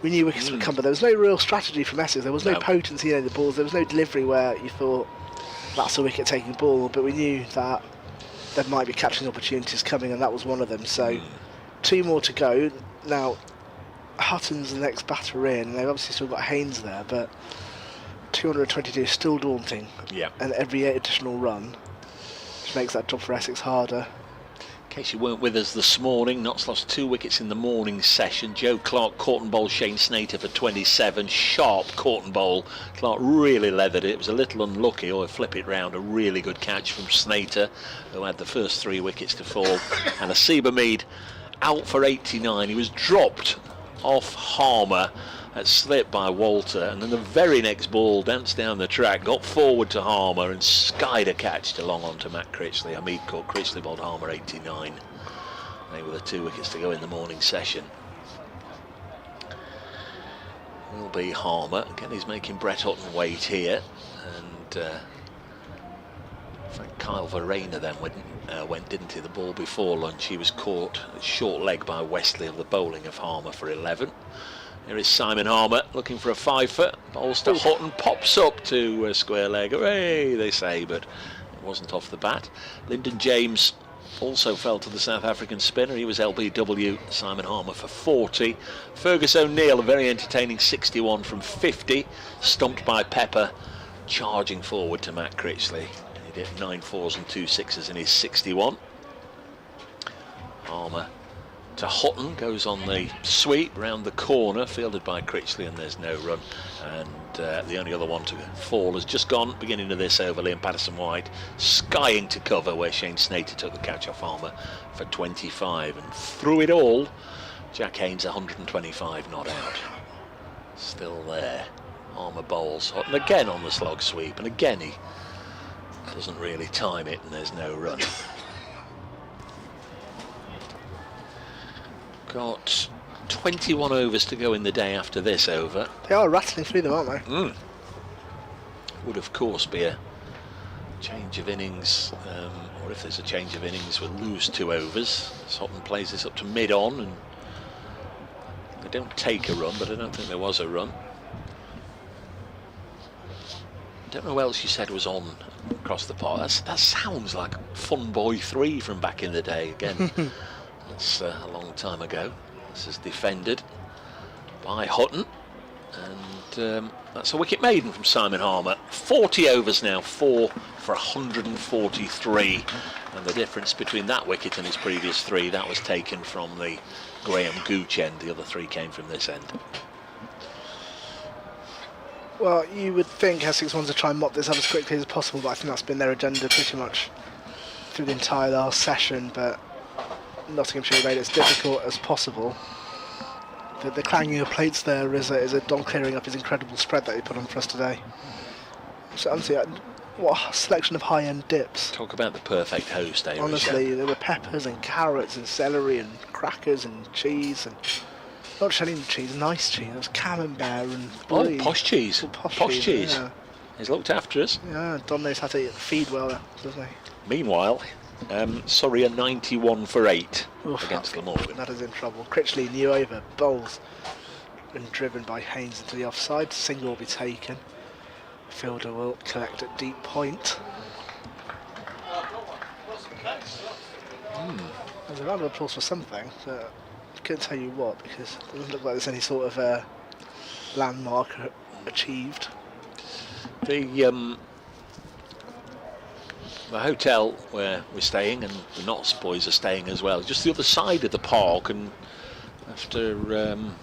we knew wickets would come, but there was no real strategy from Essex. There was no potency in the balls. There was no delivery where you thought that's a wicket-taking ball, but we knew that there might be catching opportunities coming, and that was one of them. So 2 more to go. Now, Hutton's the next batter in, and they've obviously still got Haynes there, but 222 is still daunting. Yeah. And every additional run, which makes that job for Essex harder. In case you weren't with us this morning, Notts lost 2 wickets in the morning session. Joe Clark caught and bowled Shane Snater for 27. Sharp caught and bowl. Clark really leathered it. It was a little unlucky, or flip it round. A really good catch from Snater, who had the first 3 wickets to fall. And Asiba Mead out for 89. He was dropped off Harmer at slip by Walter, and then the very next ball danced down the track, got forward to Harmer and skied a catch to long on to Matt Critchley. Hamid caught Critchley, bowled Harmer 89. They were the 2 wickets to go in the morning session. Will be Harmer. Again, he's making Brett Hutton wait here, and in fact Kyle Verena then went, didn't he, the ball before lunch. He was caught at short leg by Wesley of the bowling of Harmer for 11. Here is Simon Harmer looking for a 5-foot. Bowls to Hutton, pops up to square leg. Hooray, they say, but it wasn't off the bat. Lyndon James also fell to the South African spinner. He was LBW. Simon Harmer for 40. Fergus O'Neill, a very entertaining 61 from 50. Stumped by Pepper, charging forward to Matt Critchley. He did 9 4s and 2 6s in his 61. Harmer to Hutton, goes on the sweep round the corner, fielded by Critchley, and there's no run. And the only other one to fall has just gone, beginning of this over. Liam Patterson-White skying to cover where Shane Snater took the catch off Harmer for 25. And through it all, Jack Haynes 125 not out. Still there. Harmer bowls. Hutton again on the slog sweep, and again he doesn't really time it, and there's no run. Got 21 overs to go in the day after this over. They are rattling through them, aren't they? Would of course be a change of innings, or if there's a change of innings, we'll lose 2 overs. Hutton plays this up to mid-on, and they don't take a run, but I don't think there was a run. I don't know what else you said was on across the park. That sounds like Fun Boy 3 from back in the day again. That's a long time ago. This is defended by Hutton, and that's a wicket maiden from Simon Harmer. 40 overs now, 4 for 143, and the difference between that wicket and his previous 3, that was taken from the Graham Gooch end. The other 3 came from this end. Well, you would think Essex wants to try and mop this up as quickly as possible, but I think that's been their agenda pretty much through the entire last session, but Nottinghamshire made it as difficult as possible. The clanging of plates there is a Don clearing up his incredible spread that he put on for us today. So honestly, what a selection of high-end dips. Talk about the perfect host, eh? Honestly, there were peppers and carrots and celery and crackers and cheese, and not just any cheese, nice cheese. There was camembert and brie. Posh cheese. Posh cheese. Yeah. He's looked after us. Yeah, Don knows how to feed well, doesn't he? Meanwhile, Surrey are 91 for 8 against Glamorgan. That is in trouble. Critchley new over, bowls and driven by Haynes into the offside. Single will be taken. Fielder will collect at deep point. There's a round of applause for something. couldn't tell you what, because it doesn't look like there's any sort of landmark achieved. The hotel where we're staying, and the Notts boys are staying as well, just the other side of the park, and after the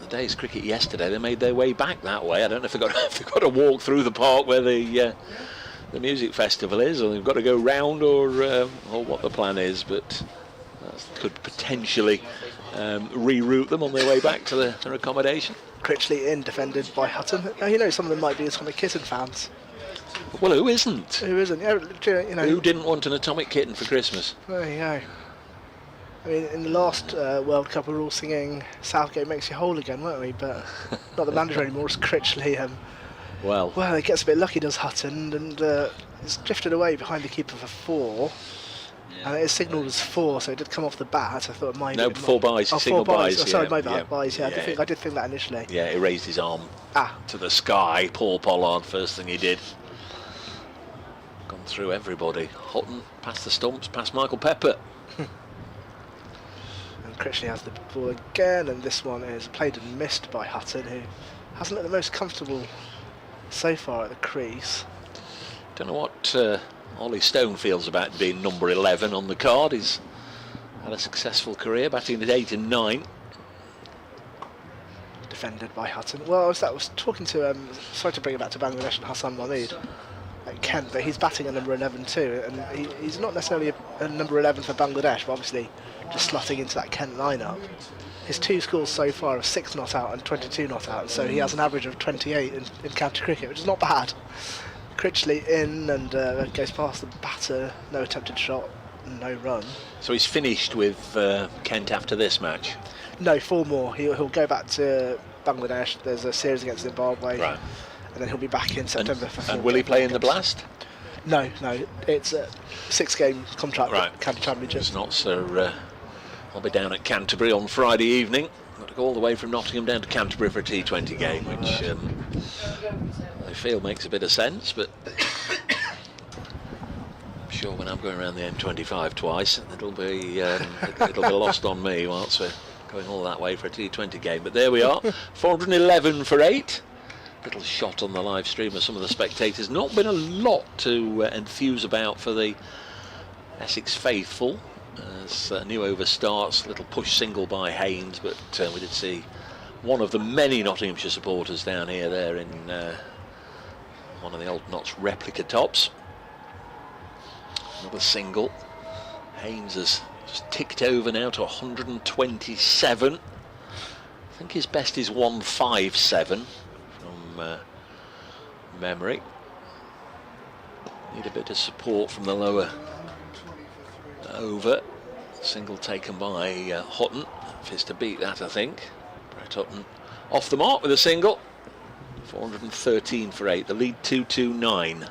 day's cricket yesterday, they made their way back that way. I don't know if they've got to walk through the park where the music festival is, or they've got to go round, or what the plan is, but that could potentially reroute them on their way back to their accommodation. Critchley in, defended by Hutton. Now, you know, some of them might be some of Kitten fans. Well, who isn't? Who isn't? Yeah, you know. Who didn't want an atomic kitten for Christmas? There you go. I mean, in the last World Cup, we were all singing "Southgate makes you whole again," weren't we? But not the manager anymore. It's Critchley. Well, he gets a bit lucky, does Hutton, and he's drifted away behind the keeper for 4. And it is signalled as 4, so it did come off the bat. I thought it might. No, 4 byes, single 4 byes. Oh, sorry, yeah, my bad. yeah, Byes. Yeah, yeah. I did think that initially. Yeah, he raised his arm to the sky. Paul Pollard, first thing he did. Gone through everybody. Hutton past the stumps, past Michael Pepper. And Critchley has the ball again, and this one is played and missed by Hutton, who hasn't looked the most comfortable so far at the crease. Don't know what Ollie Stone feels about being number 11 on the card. He's had a successful career, batting at 8 and 9. Defended by Hutton. Well, I was talking to sorry to bring it back to Bangladesh and Hassan Mahmood at Kent, but he's batting at number 11 too, and he's not necessarily a number 11 for Bangladesh, but obviously just slotting into that Kent lineup. His 2 scores so far are 6 not out and 22 not out, so he has an average of 28 in county cricket, which is not bad. Critchley in, and goes past the batter, no attempted shot, no run. So he's finished with Kent after this match? No, 4 more. He'll go back to Bangladesh. There's a series against Zimbabwe, right, and then he'll be back in September. And will he play in the Blast? No, it's a 6-game contract, right. County Championship. It's not, so I'll be down at Canterbury on Friday evening. Got to go all the way from Nottingham down to Canterbury for a T20 game, which I feel makes a bit of sense, but I'm sure when I'm going around the M25 twice, it'll be lost on me whilst we're going all that way for a T20 game. But there we are, 411 for 8. Little shot on the live stream of some of the spectators. Not been a lot to enthuse about for the Essex faithful as a new over starts. Little push single by Haynes, but we did see one of the many Nottinghamshire supporters down here there in one of the old Notts replica tops. Another single. Haynes has just ticked over now to 127. I think his best is 157 from memory. Need a bit of support from the lower over. Single taken by Hutton. If it's to beat that, I think. Brett Hutton off the mark with a single. 413 for 8. The lead 229.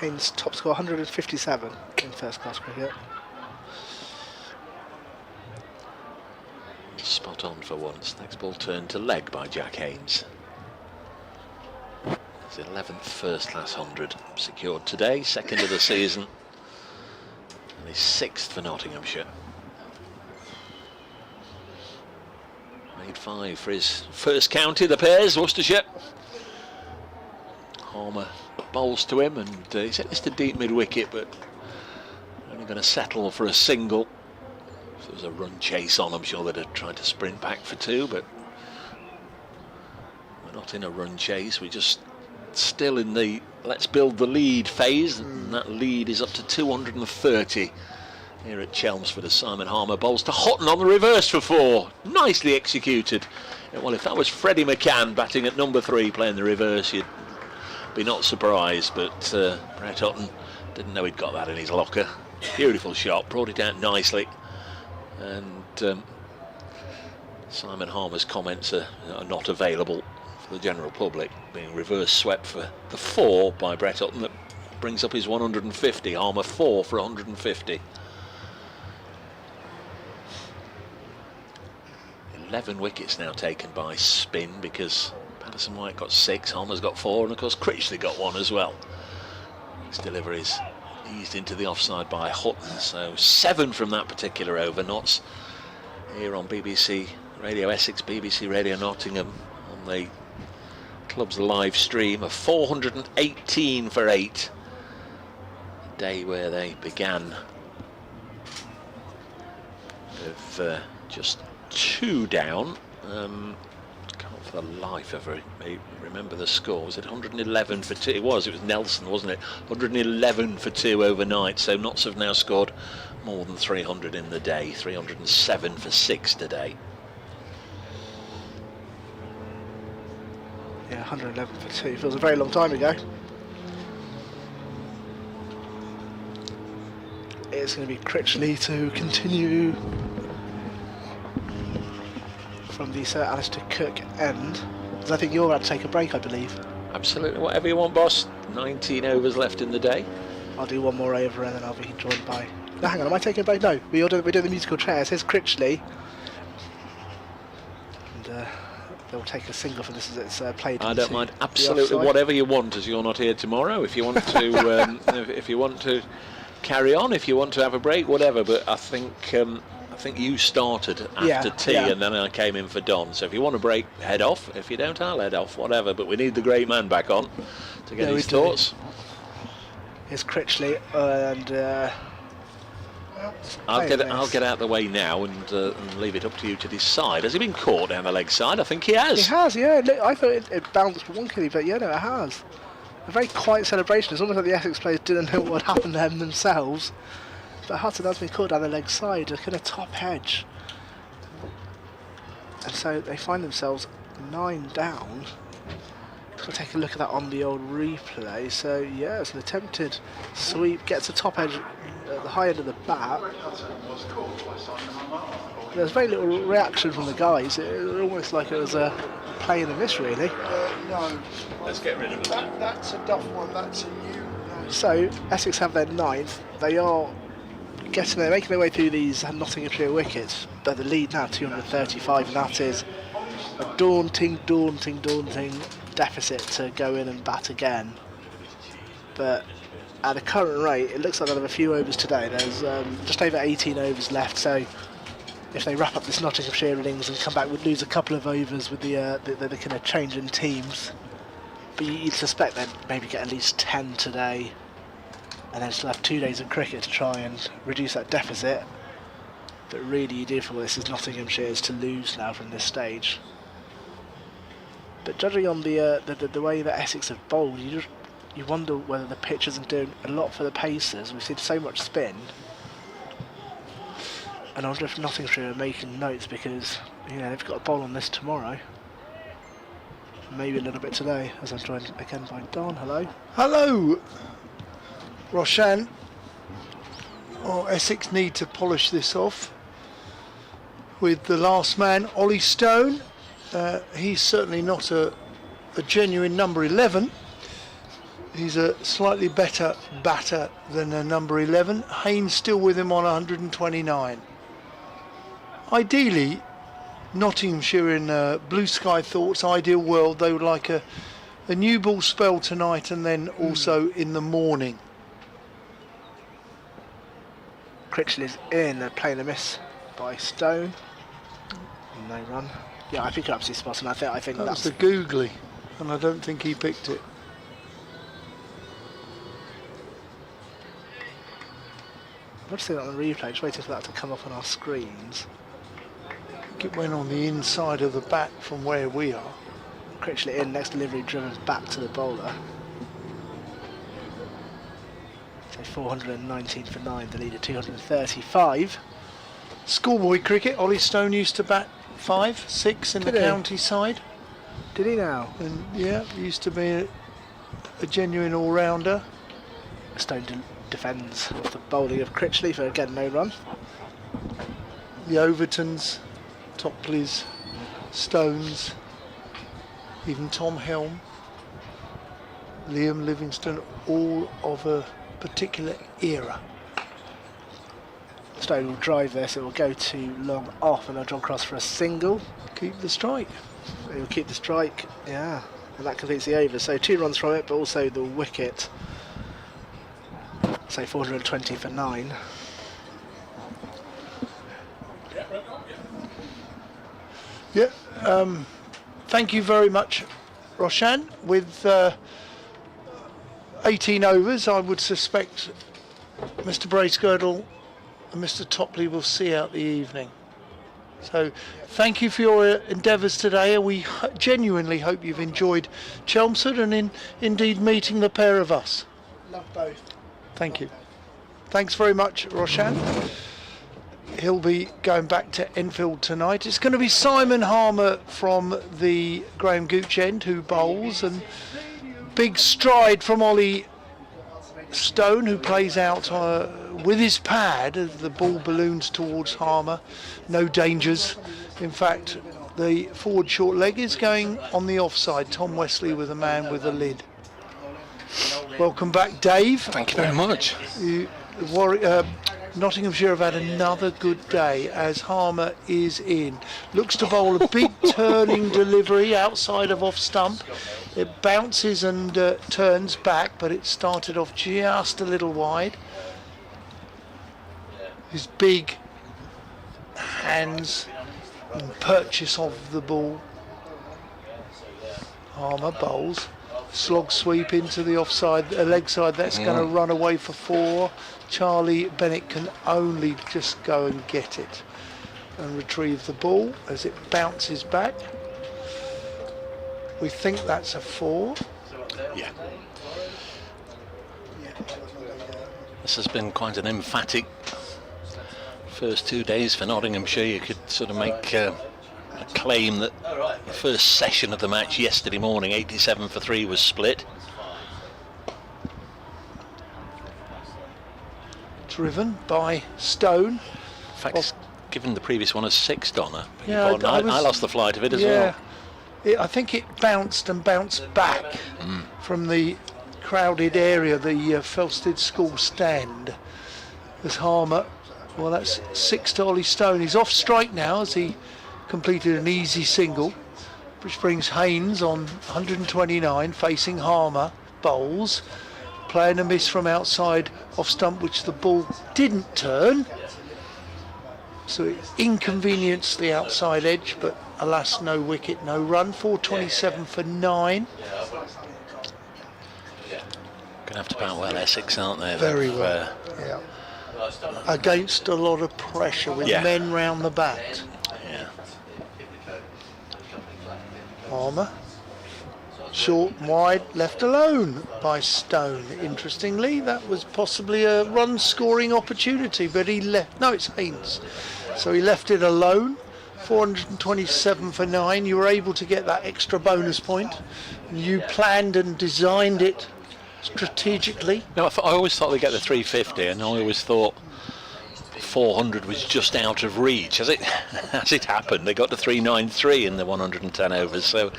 Haynes top score 157 in first class cricket. Spot on for once. Next ball turned to leg by Jack Haynes. His 11th first class 100 secured today, 2nd of the season, and his 6th for Nottinghamshire. Made 5 for his first county, the Pairs, Worcestershire. Harmer bowls to him, and he said it's to deep mid wicket, but only going to settle for a single. If there was a run chase on, I'm sure they'd have tried to sprint back for 2, but we're not in a run chase. We're just still in the let's build the lead phase, and that lead is up to 230 here at Chelmsford as Simon Harmer bowls to Hutton on the reverse for 4. Nicely executed. Well, if that was Freddie McCann batting at number 3 playing the reverse, you'd be not surprised, but Brett Hutton didn't know he'd got that in his locker. Beautiful shot, brought it out nicely, and Simon Harmer's comments are not available for the general public, being reverse swept for the 4 by Brett Hutton. That brings up his 150. Harmer 4 for 150. 11 wickets now taken by spin, because Patterson White got 6, Harmer's got 4, and of course Critchley got 1 as well. His delivery is eased into the offside by Hutton, so 7 from that particular over. Notts here on BBC Radio Essex, BBC Radio Nottingham, on the club's live stream of 418 for 8. Day where they began with just 2 down. Can't for the life of it remember the score. Was it 111 for 2? It was Nelson, wasn't it? 111 for 2 overnight. So Notts have now scored more than 300 in the day. 307 for 6 today. Yeah, 111 for 2. Feels a very long time ago. It's going to be Critchley to continue from the Sir Alistair Cook end. Because I think you're about to take a break, I believe. Absolutely, whatever you want, boss. 19 overs left in the day. I'll do one more over and then I'll be joined by... No, hang on, am I taking a break? No, we're doing the musical chairs. Here's Critchley. And they'll take a single for this as it's played. I don't mind absolutely whatever you want, as you're not here tomorrow. If you want to, if you want to carry on, if you want to have a break, whatever. But I think you started after tea, and then I came in for Don. So if you want to break, head off. If you don't, I'll head off. Whatever. But we need the great man back on to get his thoughts. Here's Critchley and. I'll get out of the way now and leave it up to you to decide. Has he been caught down the leg side? I think he has. He has, yeah. I thought it bounced wonkily, but yeah, no, it has. A very quiet celebration. It's almost like the Essex players didn't know what happened to them themselves. But Hudson has been caught down the leg side, a kind of top edge. And so they find themselves 9 down. Let's take a look at that on the old replay. So yeah, it's an attempted sweep, gets a top edge at the high end of the bat. There's very little reaction from the guys. It was almost like it was a play in the miss, really. No. Let's get rid of it. That's a duff one. That's a new. No. So Essex have their 9th. They are making their way through these Nottinghamshire wickets. But the lead now 235, and that is a daunting deficit to go in and bat again. But at the current rate, it looks like they'll have a few overs today. There's just over 18 overs left, so if they wrap up this Nottinghamshire innings and come back, would lose a couple of overs with the kind of change in teams. But you'd suspect they'd maybe get at least 10 today, and then still have 2 days of cricket to try and reduce that deficit. But really, you do feel this is Nottinghamshire's to lose now from this stage. But judging on the way that Essex have bowled, you wonder whether the pitch isn't doing a lot for the pacers. We've seen so much spin, and I wonder if Nottinghamshire are making notes because they've got a bowl on this tomorrow, maybe a little bit today. As I'm joined again by Don. Hello, Roshan. Oh, Essex need to polish this off with the last man, Ollie Stone. He's certainly not a genuine number 11. He's a slightly better batter than a number 11. Haynes still with him on 129. Ideally, Nottinghamshire in blue sky thoughts, ideal world, they would like a new ball spell tonight and then also in the morning. Critchley's in, they're playing a miss by Stone. No run. Yeah, I think you're absolutely spot on. I think that's the googly, and I don't think he picked it. I'm just seeing that on the replay, just waiting for that to come up on our screens. I think it went on the inside of the bat from where we are. Critchley in, next delivery driven back to the bowler. So 419 for 9, the lead at 235. Schoolboy cricket, Ollie Stone used to bat 5, 6 in the county side. Did he now? And yeah, used to be a genuine all-rounder. Stone defends off the bowling of Critchley for again no run. The Overtons, Topleys, Stones, even Tom Helm, Liam Livingstone, all of a particular era. Stone will drive this, it will go too long off, and they'll draw across for a single. Keep the strike. He will keep the strike, yeah, and that completes the over. So 2 runs from it, but also the wicket. So 420 for 9. Yeah. Thank you very much, Roshan. With 18 overs, I would suspect Mr. Bracegirdle and Mr. Topley will see out the evening. So thank you for your endeavours today, and we genuinely hope you've enjoyed Chelmsford and indeed meeting the pair of us. Love both. Thank you. Thanks very much, Roshan. He'll be going back to Enfield tonight. It's going to be Simon Harmer from the Graham Gooch end who bowls, and big stride from Ollie Stone, who plays out with his pad as the ball balloons towards Harmer. No dangers. In fact, the forward short leg is going on the offside. Tom Wesley with a man with a lid. Welcome back, Dave. Thank you very much. Nottinghamshire have had another good day as Harmer is in. Looks to bowl a big turning delivery outside of off stump. It bounces and turns back, but it started off just a little wide. His big hands and purchase of the ball. Harmer bowls. Slog sweep into the offside, leg side. That's going to run away for 4. Charlie Bennett can only just go and get it and retrieve the ball as it bounces back. We think that's a 4. Yeah. This has been quite an emphatic first 2 days for Nottinghamshire. You could sort of make a claim that the first session of the match yesterday morning, 87 for 3, was split. Driven by Stone. In fact, given the previous one as 6, Donna. Yeah, I lost the flight of it as well. I think it bounced and bounced back from the crowded area, the Felsted School stand. As Harmer, well, that's 6 to Ollie Stone. He's off strike now as he completed an easy single, which brings Haynes on 129 facing Harmer. Bowls, playing a miss from outside off stump, which the ball didn't turn, so it inconvenienced the outside edge, but alas, no wicket, no run. 427 for 9. Gonna have to bat well, Essex, aren't they? Very well. Yeah. Against a lot of pressure with men round the bat. Yeah. Harmer, short and wide, left alone by Stone. Interestingly, that was possibly a run scoring opportunity, but he left. No, it's Haynes. So he left it alone. 427 for 9. You were able to get that extra bonus point. You planned and designed it strategically. No, I always thought they'd get the 350, and I always thought 400 was just out of reach. As it happened, they got to 393 in the 110 overs, so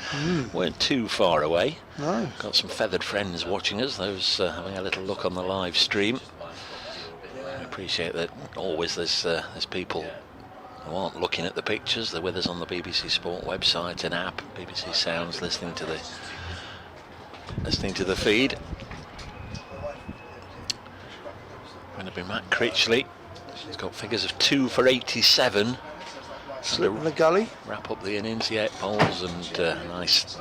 weren't too far away. No. Got some feathered friends watching us, those having a little look on the live stream. I appreciate that always there's people who aren't looking at the pictures. They're with us on the BBC Sport website and app, BBC Sounds, listening to the feed. Going to be Matt Critchley. He's got figures of 2 for 87. Slip in the gully. Wrap up the innings, bowls, and a nice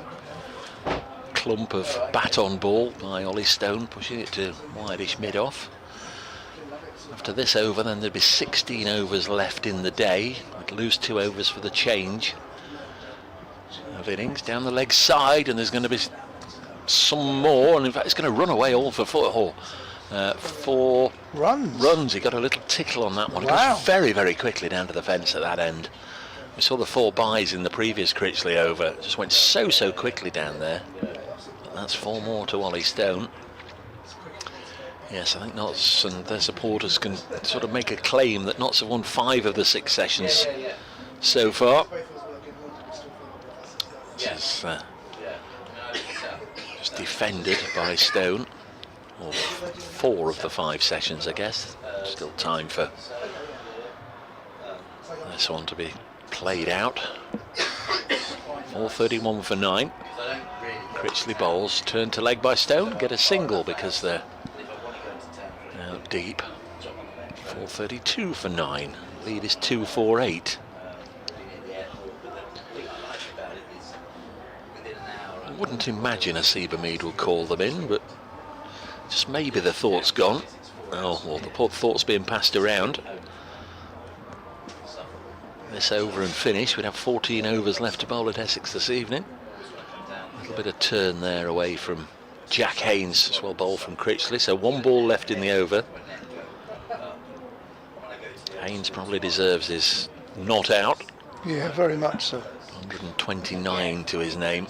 clump of bat on ball by Ollie Stone, pushing it to wideish mid-off. After this over, then there'd be 16 overs left in the day. We'd lose 2 overs for the change of innings down the leg side, and there's going to be some more, and in fact it's going to run away all for 4 runs. He got a little tickle on that one. Wow. It goes very, very quickly down to the fence at that end. We saw the 4 byes in the previous Critchley over. It just went so quickly down there. But that's 4 more to Ollie Stone. Yes, I think Notts and their supporters can sort of make a claim that Notts have won 5 of the 6 sessions so far. This is just defended by Stone. Or 4 of the 5 sessions, I guess. Still time for this one to be played out. 431 for 9. Critchley bowls, turn to leg by Stone, get a single because they're out deep. 432 for 9. Lead is 248. wouldn't imagine a Seabermead will call them in, but just maybe the thought's gone. Oh, well, the thought's being passed around. This over and finish. We'd have 14 overs left to bowl at Essex this evening. A little bit of turn there away from Jack Haynes, as well bowled from Critchley. So 1 ball left in the over. Haynes probably deserves his not out. Yeah, very much so. 129 to his name.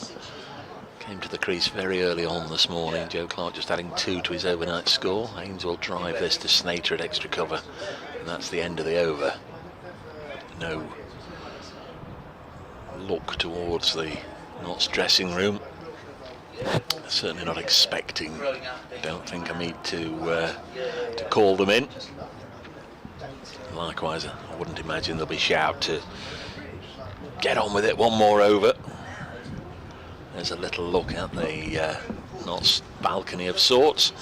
Came to the crease very early on this morning. Joe Clark just adding 2 to his overnight score. Haynes will drive this to Snater at extra cover, and that's the end of the over. No look towards the Notts dressing room. Certainly not expecting. Don't think I need to call them in. Likewise, I wouldn't imagine there'll be shout to get on with it. 1 more over. There's a little look at the Notts balcony of sorts.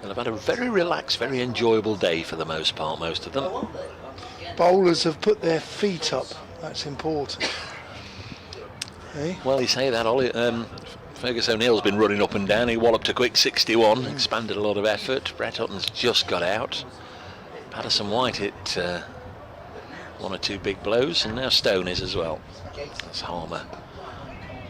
They'll have had a very relaxed, very enjoyable day for the most part, most of them. Bowlers have put their feet up. That's important. Eh? Well, you say that, Ollie. Fergus O'Neill's been running up and down. He walloped a quick 61, expanded a lot of effort. Brett Hutton's just got out. Patterson White hit 1 or 2 big blows, and now Stone is as well. That's Harmer.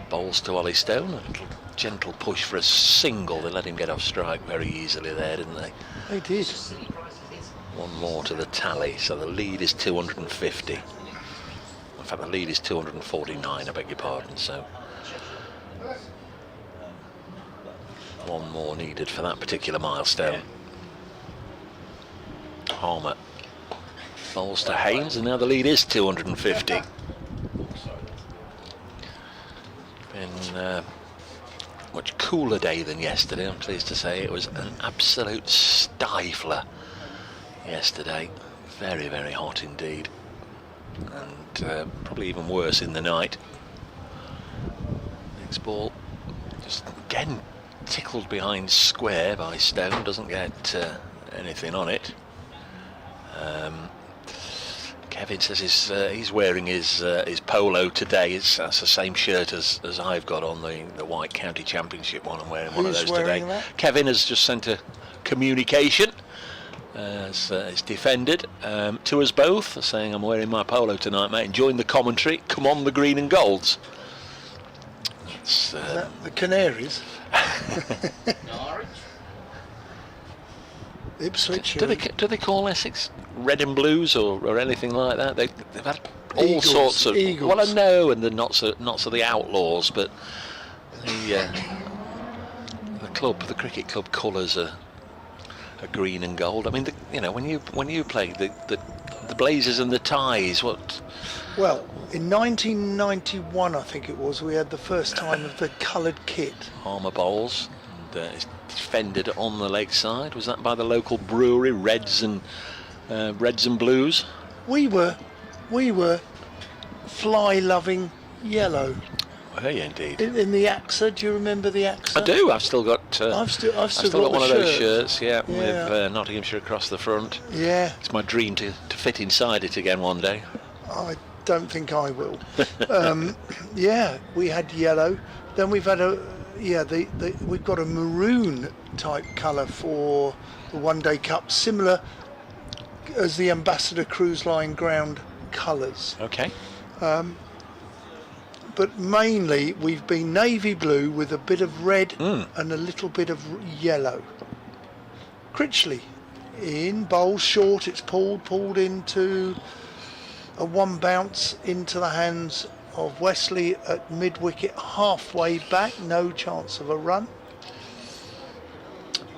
Bowls to Ollie Stone. A little gentle push for a single. They let him get off strike very easily there, didn't they? They did. 1 more to the tally, so the lead is 250. In fact, the lead is 249, I beg your pardon, so 1 more needed for that particular milestone. Harmer bowls to Haynes, and now the lead is 250. Been a much cooler day than yesterday, I'm pleased to say. It was an absolute stifler yesterday. Very, very hot indeed, and probably even worse in the night. Next ball, just again tickled behind square by Stone, doesn't get anything on it. Kevin says he's wearing his polo today. That's the same shirt as I've got on, the White County Championship one. I'm wearing one of those today. That? Kevin has just sent a communication as defended to us both, saying, I'm wearing my polo tonight, mate, enjoying the commentary, come on the green and golds. Is that the Canaries? Ipswich. Do they call Essex red and blues or anything like that? They've had all Eagles, sorts of... Eagles. Well, I know, and they're not so the outlaws, but the cricket club colours are green and gold. I mean, when you play the blazers and the ties, what? Well, in 1991, I think it was, we had the first time of the coloured kit. Harmer bowls, and it's defended on the leg side. Was that by the local brewery, Reds and Blues? We were fly-loving yellow. Were you indeed? In the AXA, do you remember the AXA? I do. I've still got. I've still got one of those shirts. Yeah, Yeah. with Nottinghamshire across the front. Yeah. It's my dream to fit inside it again one day. I don't think I will. Yeah, we had yellow. Then we've had we've got a maroon type colour for the One Day Cup, similar as the Ambassador Cruise Line ground colours. Okay. But mainly we've been navy blue with a bit of red and a little bit of yellow. Critchley in, bowl short, it's pulled into a 1 bounce into the hands of Wesley at mid-wicket, halfway back, no chance of a run.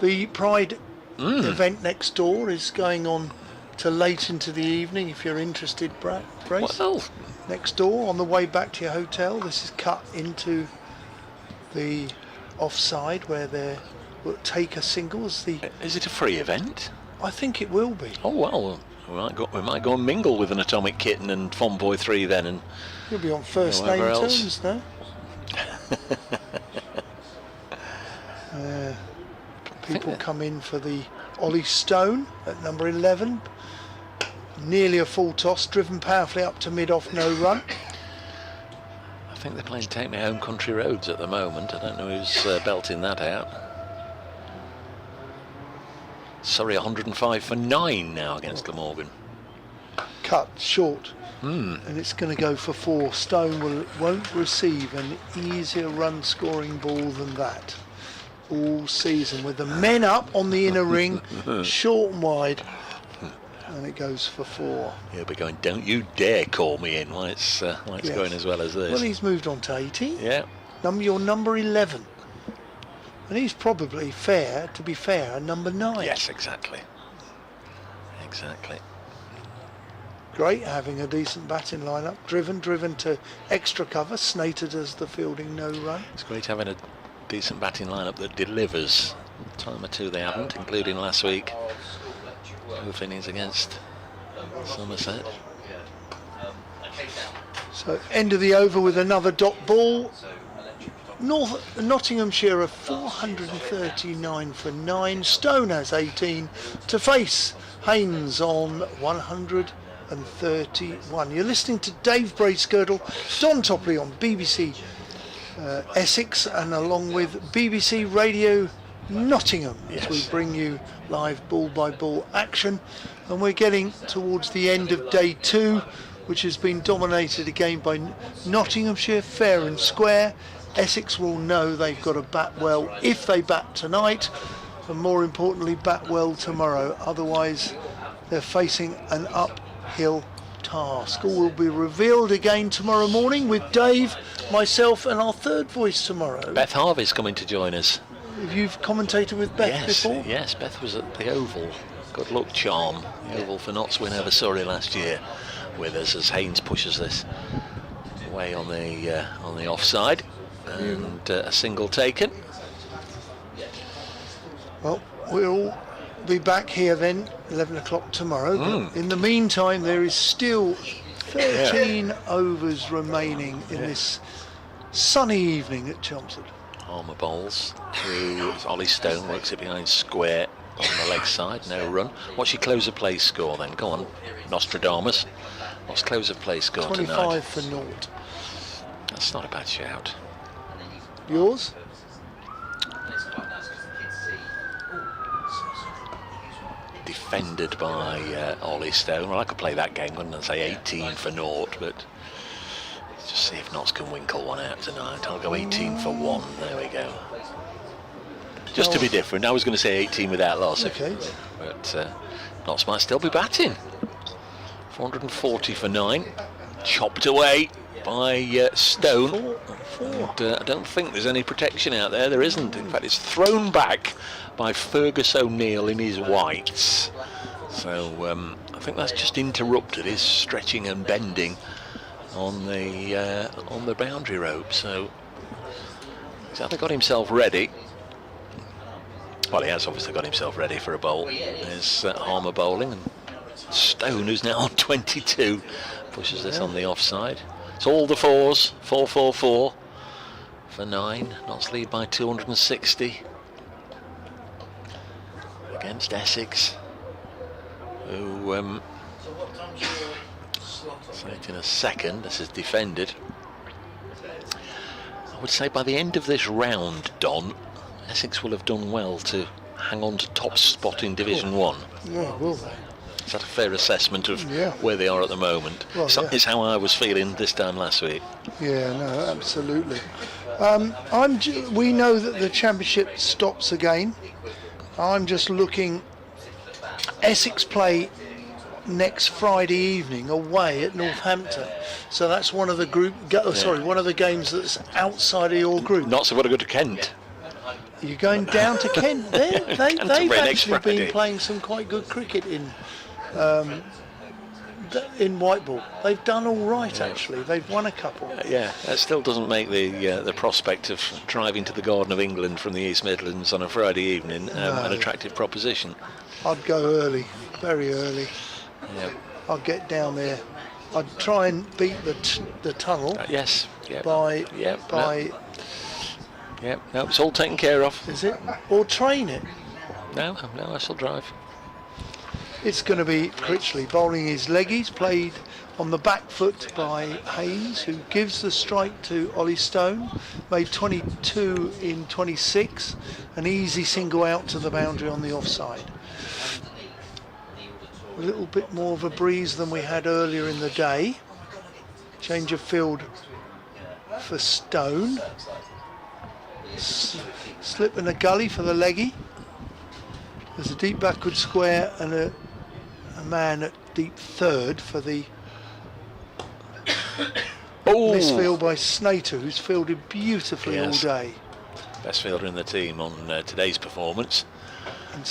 The Pride event next door is going on to late into the evening, if you're interested, Brace. Well, Next door, on the way back to your hotel, this is cut into the offside where they will take a singles. is it a free event? I think it will be. Oh well, we might go and mingle with an Atomic Kitten and Fonboy 3 then, and You'll be on first name whoever else. terms now. People come in for the Ollie Stone at number 11. Nearly a full toss, driven powerfully up to mid-off, no run. think they're playing Take Me Home Country Roads at the moment. I don't know who's belting that out. Surrey 105 for 9 now against Glamorgan. Cut short. And it's going to go for 4. Stone won't receive an easier run scoring ball than that all season, with the men up on the inner ring, short and wide, and it goes for 4. He'll be going, don't you dare call me in when it's going as well as this. Well, he's moved on to 18. Yeah. Your number 11. And he's probably to be fair, number 9. Yes, exactly. Exactly. Great having a decent batting lineup. Driven to extra cover. Snater does the fielding, no run. It's great having a decent batting lineup that delivers. A time or two they haven't, including last week. Both innings against Somerset. So end of the over with another dot ball. Nottinghamshire are 439 for 9. Stone has 18 to face Haynes on 131. You're listening to Dave Bracegirdle, Don Topley on BBC Essex, and along with BBC Radio Nottingham, as we bring you live ball by ball action. And we're getting towards the end of day 2, which has been dominated again by Nottinghamshire, fair and square. Essex will know they've got to bat well if they bat tonight, and more importantly bat well tomorrow, otherwise they're facing an uphill task. All will be revealed again tomorrow morning with Dave, myself and our third voice tomorrow. Beth Harvey's coming to join us. Have you commentated with Beth before? Yes, Beth was at the Oval. Good luck charm, the Oval for Notts win over Surrey last year, with us as Haynes pushes this away on the offside. And a single taken. Well, we'll be back here then 11 o'clock tomorrow. In the meantime, there is still 13 overs remaining in this sunny evening at Chelmsford. Armour bowls to Ollie Stone, works it behind square on the leg side, no run. What's your close of play score then? Go on, Nostradamus. What's close of play score 25 tonight? 25 for naught. That's not a bad shout. Yours? Defended by Ollie Stone. Well, I could play that game, couldn't I? Say 18 for naught, but let's just see if Notts can winkle one out tonight. I'll go 18 for 1. There we go. Just to be different. I was going to say 18 without loss. Okay. But Notts might still be batting. 440 for 9. Chopped away by Stone. And, I don't think there's any protection out there. There isn't. In fact, it's thrown back by Fergus O'Neill in his whites. So I think that's just interrupted his stretching and bending on the boundary rope. So he's either got himself ready. Well, he has obviously got himself ready for a bowl. There's Armour bowling, and Stone, who's now on 22, pushes this on the offside. It's all the 4s. 4-4-4 for 9. Notts lead by 260 against Essex, who say it in a second. This is defended. I would say by the end of this round, Don, Essex will have done well to hang on to top spot in Division 1. Yeah, will they? Is that a fair assessment of where they are at the moment? Well, It's how I was feeling this time last week. Yeah, no, absolutely. We know that the championship stops again. I'm just looking. Essex play next Friday evening away at Northampton, so that's one of the one of the games that's outside of your group. Not so. What to go to Kent. You're going down to Kent. They've actually been playing some quite good cricket in white ball. They've done all right, actually. They've won a couple. Yeah, that still doesn't make the prospect of driving to the Garden of England from the East Midlands on a Friday evening an attractive proposition. I'd go early, very early. Yeah. I'd get down there. I'd try and beat the tunnel. Yes. Yeah. No, it's all taken care of. Is it? Or train it? No, I shall drive. It's going to be Critchley bowling his leggies, played on the back foot by Haynes, who gives the strike to Ollie Stone, made 22 in 26, an easy single out to the boundary on the offside. A little bit more of a breeze than we had earlier in the day. Change of field for Stone. Slip in a gully for the leggy. There's a deep backward square and a man at deep third for the misfield by Snater, who's fielded beautifully all day. Best fielder in the team on today's performance. And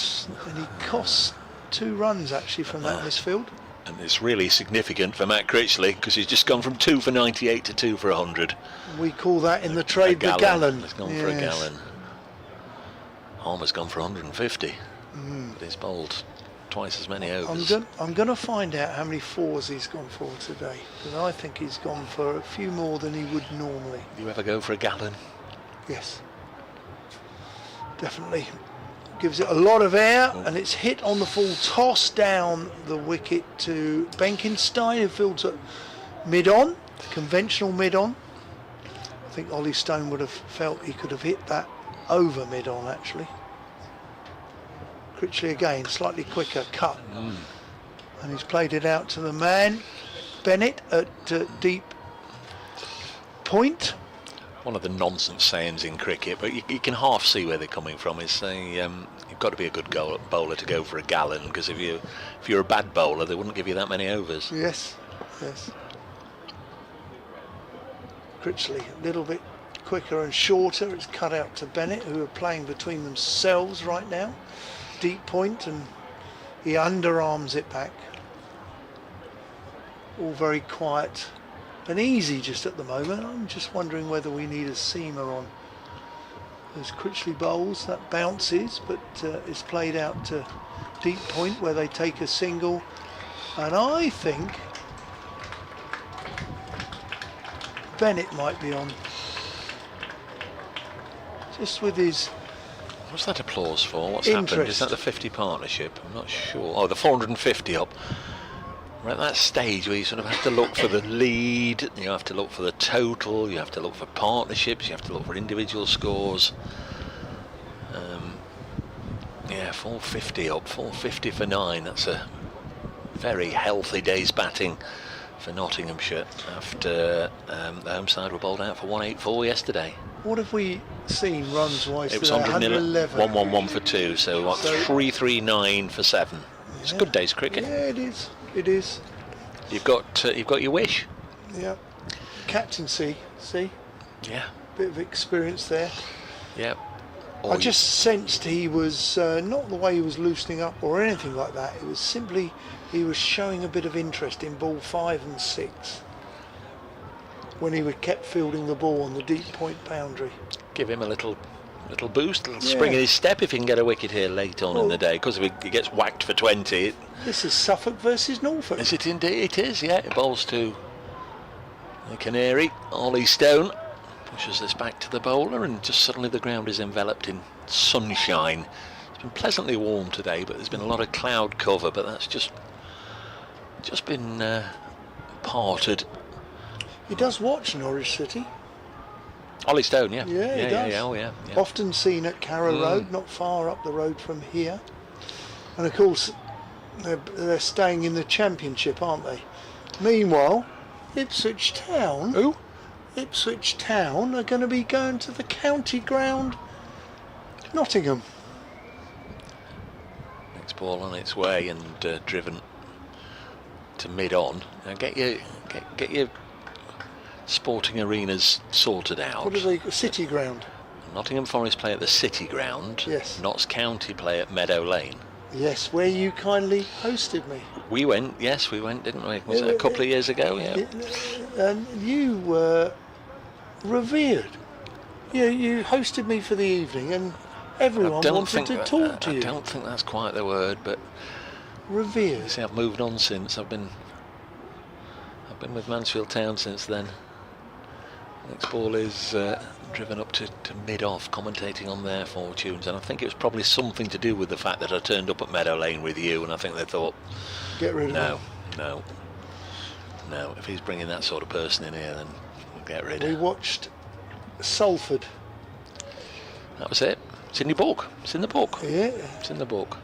he costs 2 runs actually from that misfield. And it's really significant for Matt Critchley because he's just gone from 2 for 98 to 2 for 100. We call that in the trade the gallon. He's gone for a gallon. Harmer's gone for 150. But he's bowled twice as many overs. I'm going to find out how many 4s he's gone for today, because I think he's gone for a few more than he would normally. Do you ever go for a gallon? Yes, definitely. Gives it a lot of air, and it's hit on the full toss down the wicket to Benkenstein, who fields at mid-on, conventional mid-on. I think Ollie Stone would have felt he could have hit that over mid-on actually. Critchley again, slightly quicker cut, and he's played it out to the man Bennett at deep point. One of the nonsense sayings in cricket, but you can half see where they're coming from, is saying you've got to be a good bowler to go for a gallon, because if you're a bad bowler, they wouldn't give you that many overs. Yes. Critchley a little bit quicker and shorter. It's cut out to Bennett, who are playing between themselves right now. Deep point, and he underarms it back. All very quiet and easy just at the moment. I'm just wondering whether we need a seamer on. There's Critchley bowls, that bounces, but it's played out to deep point where they take a single, and I think Bennett might be on, just with his. What's that applause for? What's happened? Is that the 50 partnership? I'm not sure. Oh, the 450 up. We're at that stage where you sort of have to look for the lead, you have to look for the total, you have to look for partnerships, you have to look for individual scores. Yeah, 450 up, 450 for 9. That's a very healthy day's batting for Nottinghamshire after the home side were bowled out for 184 yesterday. What have we seen runs wise? It was 111. 111 for 2, so what, 339 for 7. It's a good day's cricket. Yeah, it is. It is. You've got your wish. Yeah. Captaincy, see? Yeah. Bit of experience there. Yeah. I just sensed he was not the way he was loosening up or anything like that. It was simply he was showing a bit of interest in ball 5 and 6 when he kept fielding the ball on the deep point boundary. Give him a little boost, a little spring in his step if he can get a wicket here late on in the day, because if he gets whacked for 20. This is Suffolk versus Norfolk. Is it indeed? It is, yeah. It bowls to the Canary. Ollie Stone pushes this back to the bowler, and just suddenly the ground is enveloped in sunshine. It's been pleasantly warm today, but there's been a lot of cloud cover, but that's just been parted. He does watch Norwich City. Ollie Stone, yeah. Yeah, he does. Yeah, oh, yeah. Often seen at Carrow Road, not far up the road from here. And of course, they're staying in the Championship, aren't they? Meanwhile, Ipswich Town. Who? Ipswich Town are going to be going to the county ground, Nottingham. Next ball on its way and driven to mid-on. Now get your sporting arenas sorted out. What are they? City ground. Nottingham Forest play at the City Ground. Yes. Notts County play at Meadow Lane. Yes, where you kindly hosted me. We went, didn't we? Was it a couple of years ago? Yeah. And you were revered. You hosted me for the evening, and everyone wanted to talk to you. I don't think that's quite the word, but revered. See, I've moved on since. I've been with Mansfield Town since then. Next ball is driven up to mid-off, commentating on their fortunes, and I think it was probably something to do with the fact that I turned up at Meadow Lane with you, and I think they thought, Get rid of him. No, if he's bringing that sort of person in here, then we'll get rid. We watched Salford. That was it. It's in your book. It's in the book. Yeah, It's in the book.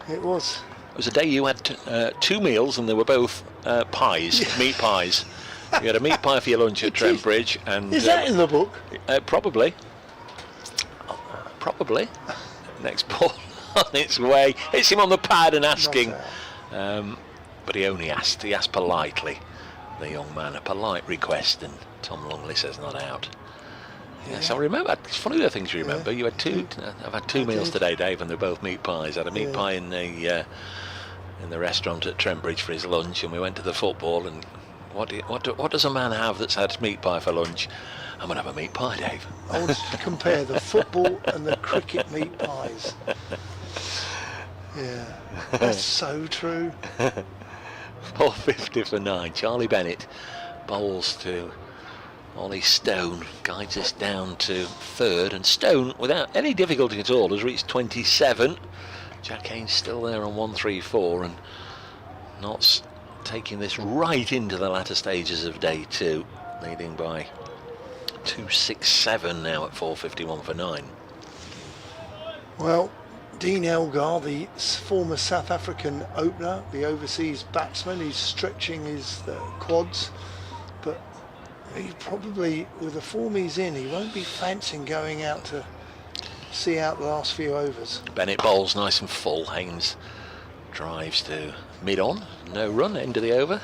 it was. It was a day you had two meals, and they were both pies, meat pies. You had a meat pie for your lunch at Trent Bridge, and Is that in the book? probably. Next ball on its way. Hits him on the pad and asking. But he only asked. He asked politely. The young man, a polite request, and Tom Lungley says not out. Yes, I remember. It's funny the things you remember. You had two. I've had two meals today, Dave, and they're both meat pies. I had a meat pie in the restaurant at Trent Bridge for his lunch, and we went to the football. And what does a man have that's had meat pie for lunch? I'm gonna have a meat pie, Dave. I want to compare the football and the cricket meat pies. Yeah, that's so true. 450 for 9. Charlie Bennett bowls to Ollie Stone, guides us down to third, and Stone, without any difficulty at all, has reached 27. Jack Haynes still there on 134, and Notts taking this right into the latter stages of day 2, leading by 267 now at 451 for 9. Well, Dean Elgar, the former South African opener, the overseas batsman, he's stretching his quads, but he probably, with the form he's in, he won't be fancying going out to see out the last few overs. Bennett bowls nice and full. Haynes drives to mid-on, no run, end of the over.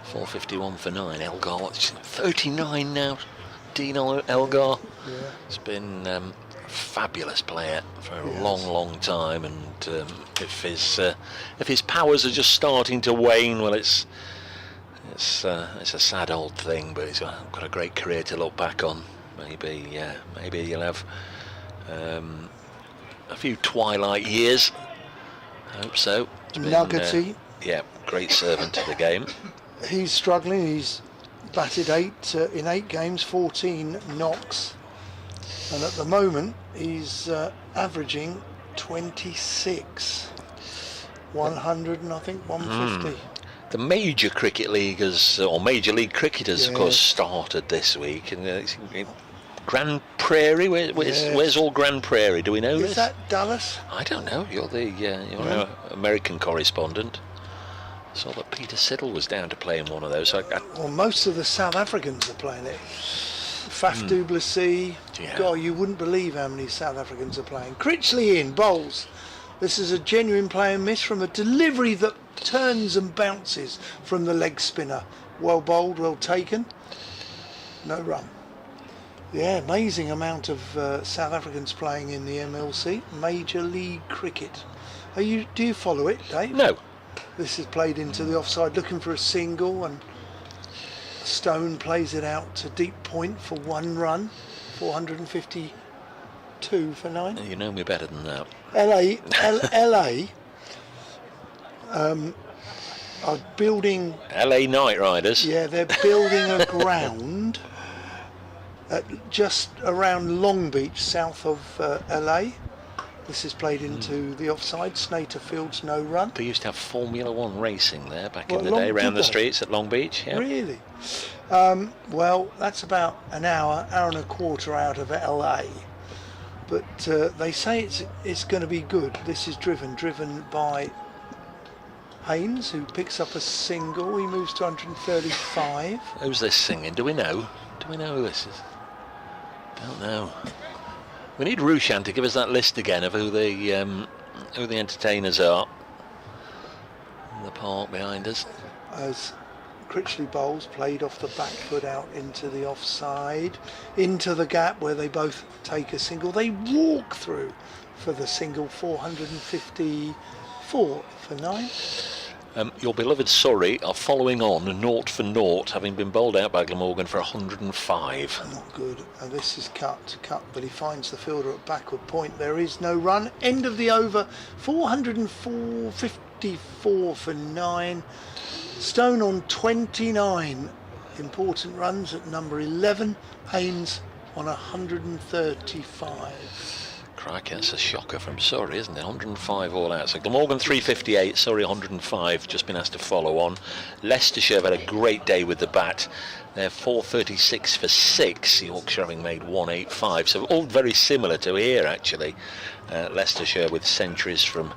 451 for 9. Elgar, what's 39 now? Dean Elgar. Yeah. It's been a fabulous player for a long time, and if his powers are just starting to wane, well, it's a sad old thing, but he's got a great career to look back on. Maybe he'll have a few twilight years. I hope so. It's been, Nuggety. Great servant to the game. He's struggling. He's batted 8 in 8 games, 14 knocks, and at the moment he's averaging 26, 100 and I think 150. The major cricket leaguers, or major league cricketers, of course, started this week. And Grand Prairie, where's all Grand Prairie? Do we know this? Is that Dallas? I don't know. You're our American correspondent. I saw that Peter Siddle was down to play in one of those. Well, most of the South Africans are playing it. Faf du Plessis. God, you wouldn't believe how many South Africans are playing. Critchley in, bowls. This is a genuine play and miss from a delivery that turns and bounces from the leg spinner. Well bowled, well taken. No run. Yeah, amazing amount of South Africans playing in the MLC, Major League Cricket. Do you follow it, Dave? No. This is played into the offside, looking for a single, and Stone plays it out to deep point for 1 run, 452 for 9. You know me better than that. LA are building... LA Knight Riders. Yeah, they're building a ground at just around Long Beach, south of LA. This is played into the offside. Snater Fields, no run. They used to have Formula 1 racing there back in the day, around the streets at Long Beach. Yeah. Really? Well, that's about an hour and a quarter out of LA. But they say it's going to be good. This is driven by Haynes, who picks up a single. He moves to 135. Who's this singing? Do we know? Do we know who this is? Don't know. We need Rushan to give us that list again of who the entertainers are in the park behind us. As Critchley bowls, played off the back foot out into the offside, into the gap where they both take a single. They walk through for the single, 454 for 9. Your beloved Surrey are following on 0 for 0, having been bowled out by Glamorgan for 105. Not good. And this is cut, but he finds the fielder at backward point. There is no run. End of the over, 454 for 9. Stone on 29 important runs at number 11, Haynes on 135. Crikey, that's a shocker from Surrey, isn't it? 105 all out. So Glamorgan 358, Surrey 105, just been asked to follow on. Leicestershire have had a great day with the bat. They're 436 for 6, Yorkshire having made 185. So all very similar to here, actually. Leicestershire with centuries from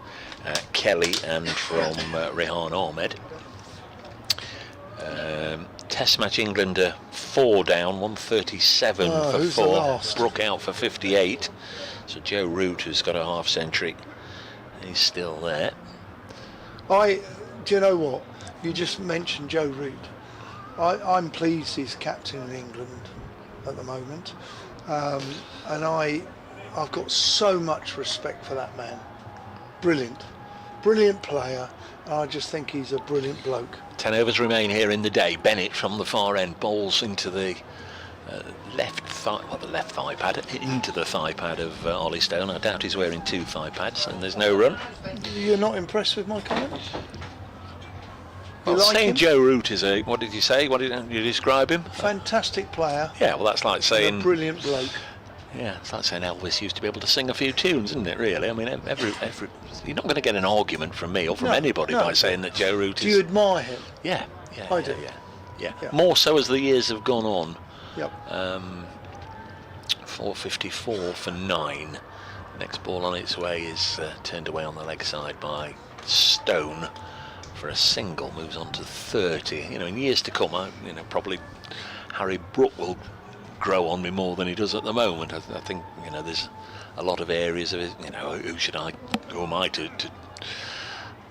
Kelly and from Rehan Ahmed. Test match England are 4 down, 137 for 4. Brook out for 58. So Joe Root, who's got a half century, he's still there. Do you know what? You just mentioned Joe Root. I'm pleased he's captain in England at the moment, and I've got so much respect for that man. Brilliant player. And I just think he's a brilliant bloke. 10 overs remain here in the day. Bennett from the far end bowls into the left thigh pad, into the thigh pad of Ollie Stone. I doubt he's wearing 2 thigh pads, and there's no run. You're not impressed with my comments? Well, saying Joe Root is a, what did you say? What did you describe him? Fantastic player. Yeah, well, that's like saying a brilliant bloke. Yeah, it's like saying Elvis used to be able to sing a few tunes, isn't it? Really, I mean, every you're not going to get an argument from me or from anybody by saying that Joe Root is. Do you admire him? Yeah, I do. Yeah. More so as the years have gone on. Yep. 454 for 9. Next ball on its way is turned away on the leg side by Stone for a single. Moves on to 30. You know, in years to come, probably Harry Brook will grow on me more than he does at the moment. I think there's a lot of areas of it. Who am I to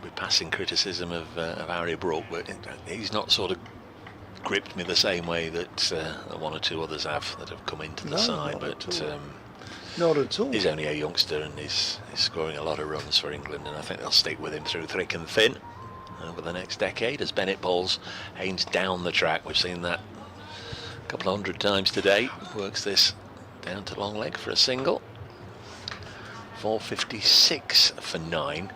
be passing criticism of Harry Brook? But he's not sort of gripped me the same way that one or two others have that have come into the side. But not at all. He's only a youngster and he's scoring a lot of runs for England, and I think they'll stick with him through thick and thin over the next decade as Bennett bowls Haynes down the track. We've seen that a couple of 100 times today. Works this down to long leg for a single. 456 for 9.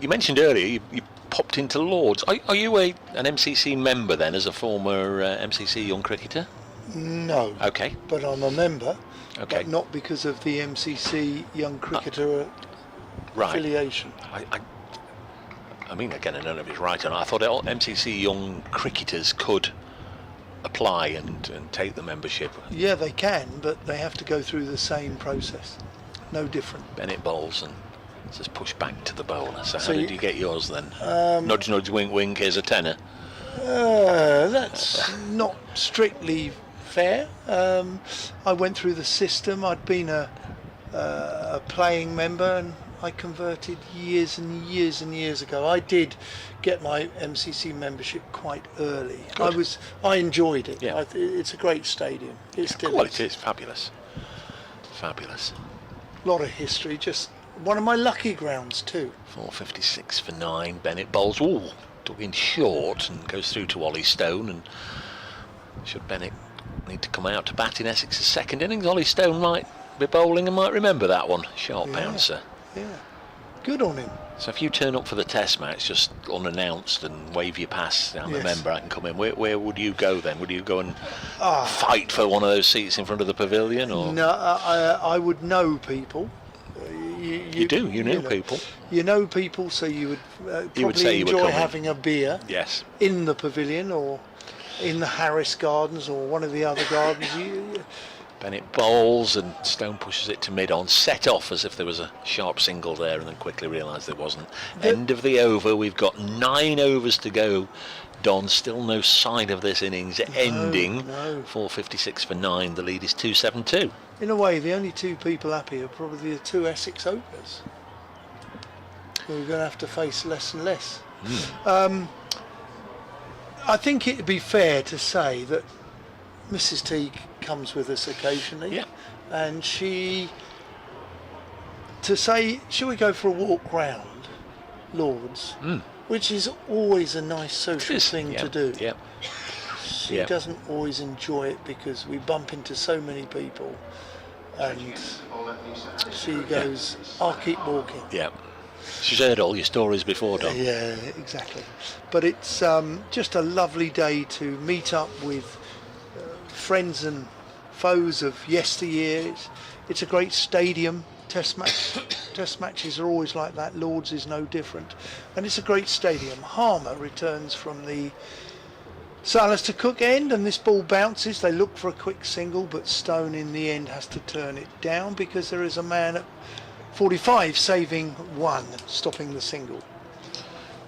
You mentioned earlier you popped into Lords. Are you an MCC member then, as a former MCC young cricketer? No. Okay. But I'm a member. Okay. But not because of the MCC young cricketer affiliation. I mean, again, I don't know if it's right or not. I thought all MCC young cricketers could apply and take the membership. Yeah, they can, but they have to go through the same process. No different. Bennett bowls and just push back to the bowler. So how did you get yours then? Nudge, nudge, wink, wink, here's a tenner. That's not strictly fair. I went through the system. I'd been a playing member, and I converted years and years and years ago. I did get my MCC membership quite early. Good. I enjoyed it. Yeah. It's a great stadium. It is fabulous. Fabulous. A lot of history. Just one of my lucky grounds too. 456 for 9. Bennett bowls. Took in short and goes through to Ollie Stone. And should Bennett need to come out to bat in Essex's second innings, Ollie Stone might be bowling and might remember that one. Sharp bouncer. Yeah, good on him. So if you turn up for the test match just unannounced and wave your pass down the member, I can come in. Where would you go then? Would you go and fight for one of those seats in front of the pavilion? Or? No, I would know people. You know people. You know people, so you would probably enjoy having a beer. Yes. In the pavilion or in the Harris Gardens or one of the other gardens. Bennett bowls and Stone pushes it to mid-on, set off as if there was a sharp single there, and then quickly realised there wasn't. End of the over. We've got 9 overs to go. Don, still no sign of this innings ending. No. 456 for 9. The lead is 272. In a way, the only two people happy are probably the 2 Essex openers, who we're going to have to face less and less. I think it'd be fair to say that Mrs. Teague comes with us occasionally, and to say, shall we go for a walk round Lords, which is always a nice social thing to do. She doesn't always enjoy it because we bump into so many people, and she goes, I'll keep walking. She's heard all your stories before, Don. Yeah, exactly. But it's just a lovely day to meet up with friends and foes of yesteryear. It's a great stadium. Test matches are always like that. Lords is no different, and it's a great stadium. Harmer returns from the Sir Alistair Cook end, and this ball bounces. They look for a quick single, but Stone in the end has to turn it down because there is a man at 45 saving one, stopping the single.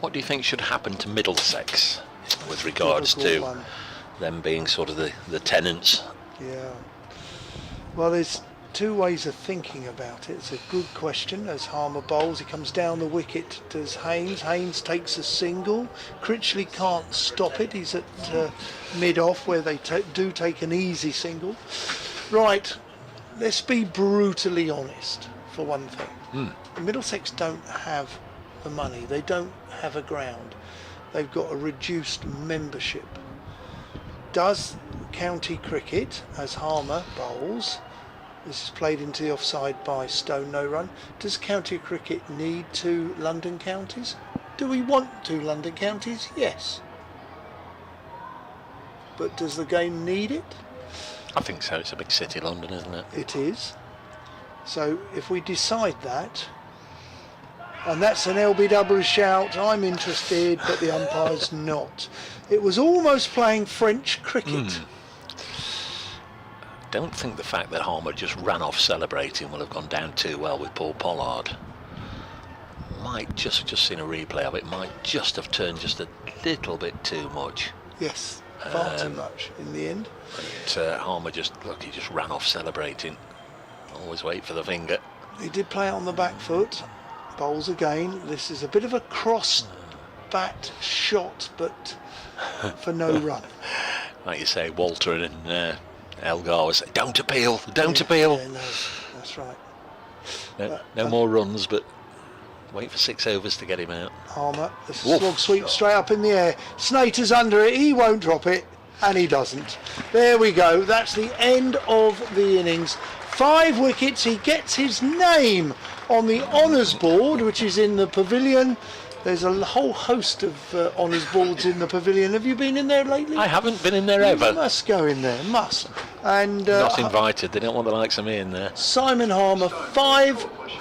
What do you think should happen to Middlesex with regards to them being sort of the tenants? Yeah. Well, there's two ways of thinking about it. It's a good question. As Harmer bowls, he comes down the wicket, does Haynes. Haynes takes a single. Critchley can't stop it. He's at mid-off where they do take an easy single. Right, let's be brutally honest for one thing. Middlesex don't have the money. They don't have a ground. They've got a reduced membership. Does county cricket, as Harmer bowls, this is played into the offside by Stone, no run. Does county cricket need 2 London counties? Do we want 2 London counties? Yes. But does the game need it? I think so. It's a big city, London, isn't it? It is. So if we decide that, and that's an LBW shout, I'm interested, but the umpire's not. It was almost playing French cricket. Don't think the fact that Harmer just ran off celebrating will have gone down too well with Paul Pollard. Might just seen a replay of it, might just have turned just a little bit too much. Yes, far too much in the end. But Harmer he just ran off celebrating. Always wait for the finger. He did play it on the back foot. Bowls again. This is a bit of a cross bat shot, but for no run. Like you say, Walter and Elgar was saying, don't appeal, don't appeal. Yeah, no, that's right. No more runs, but wait for 6 overs to get him out. Harmer, the slog sweep straight up in the air. Snater's under it, he won't drop it, and he doesn't. There we go, that's the end of the innings. 5 wickets, he gets his name on the honours board, which is in the pavilion. There's a whole host of honours boards in the pavilion. Have you been in there lately? I haven't been in there ever. You must go in there, must. And not invited, they don't want the likes of me in there. Simon Harmer, 5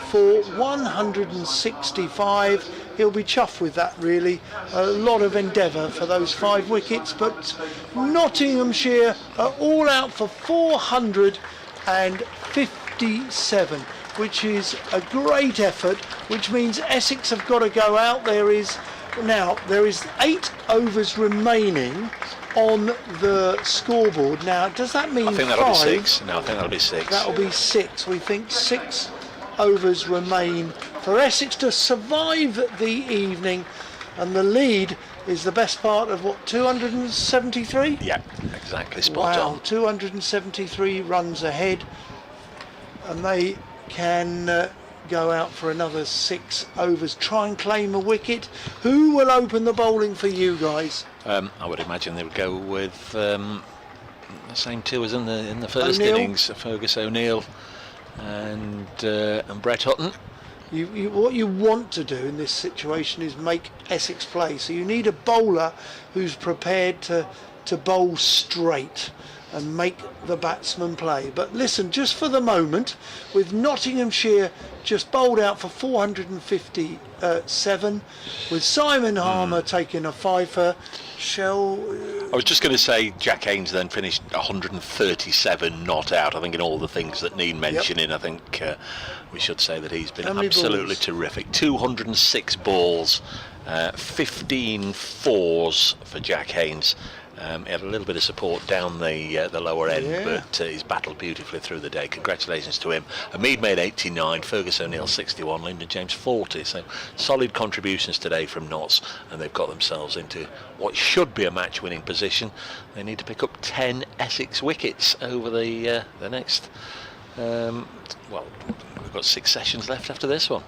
for 165. He'll be chuffed with that, really. A lot of endeavour for those 5 wickets, but Nottinghamshire are all out for 457. Which is a great effort, which means Essex have got to go out. There is 8 overs remaining on the scoreboard. Now, does that mean I think that'll be 6. No, I think that'll be 6. That'll be 6. We think 6 overs remain for Essex to survive the evening, and the lead is the best part of what, 273? Yeah, exactly, spot on. Wow, 273 runs ahead, and they can go out for another 6 overs, try and claim a wicket. Who will open the bowling for you guys? I would imagine they would go with the same 2 as in the first O'Neill? innings, Fergus O'Neill and Brett Hutton. What you want to do in this situation is make Essex play. So you need a bowler who's prepared to bowl straight and make the batsman play. But listen, just for the moment, with Nottinghamshire just bowled out for 457, with Simon Harmer taking a fifer, I was just going to say Jack Haynes then finished 137 not out. I think in all the things that need mentioning, I think we should say that he's been absolutely terrific. 206 balls, 15 fours for Jack Haynes. He had a little bit of support down the lower end, but he's battled beautifully through the day. Congratulations to him. Hamid made 89, Fergus O'Neill 61, Lyndon James 40. So solid contributions today from Notts, and they've got themselves into what should be a match-winning position. They need to pick up 10 Essex wickets over the next. Well, we've got 6 sessions left after this one.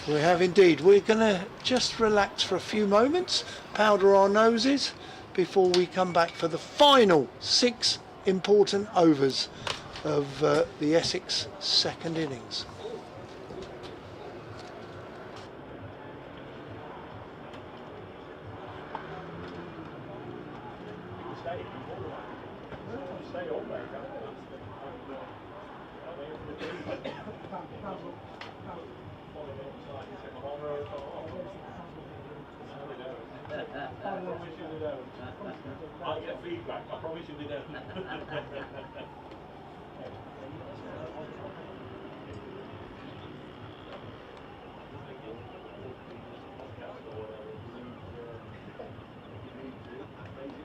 We have indeed. We're going to just relax for a few moments, powder our noses, before we come back for the final 6 important overs of the Essex second innings. stay up there, can't they? I'll get feedback, I promise you they don't.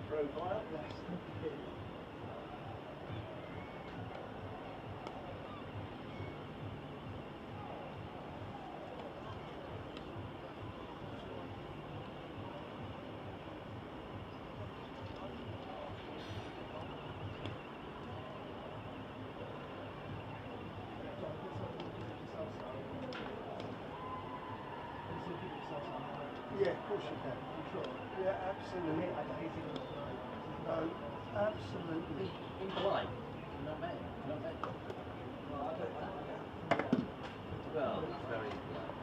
Profile. Yeah, of course you can. Sure. Yeah, absolutely. No, absolutely. Impolite. Not bad. Not bad. Well, it's very impolite.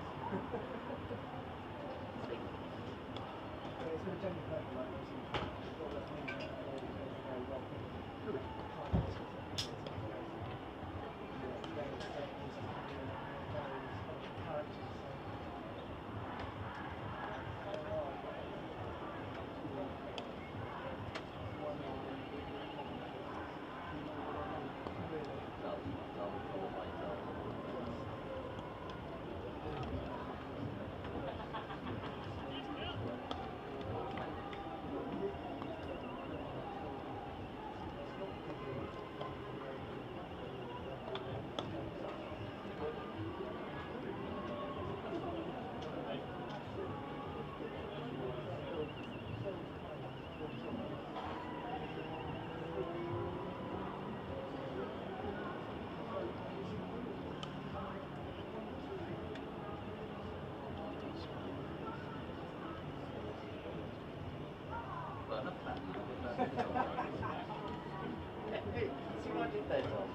Hey, see what I did there, Tom?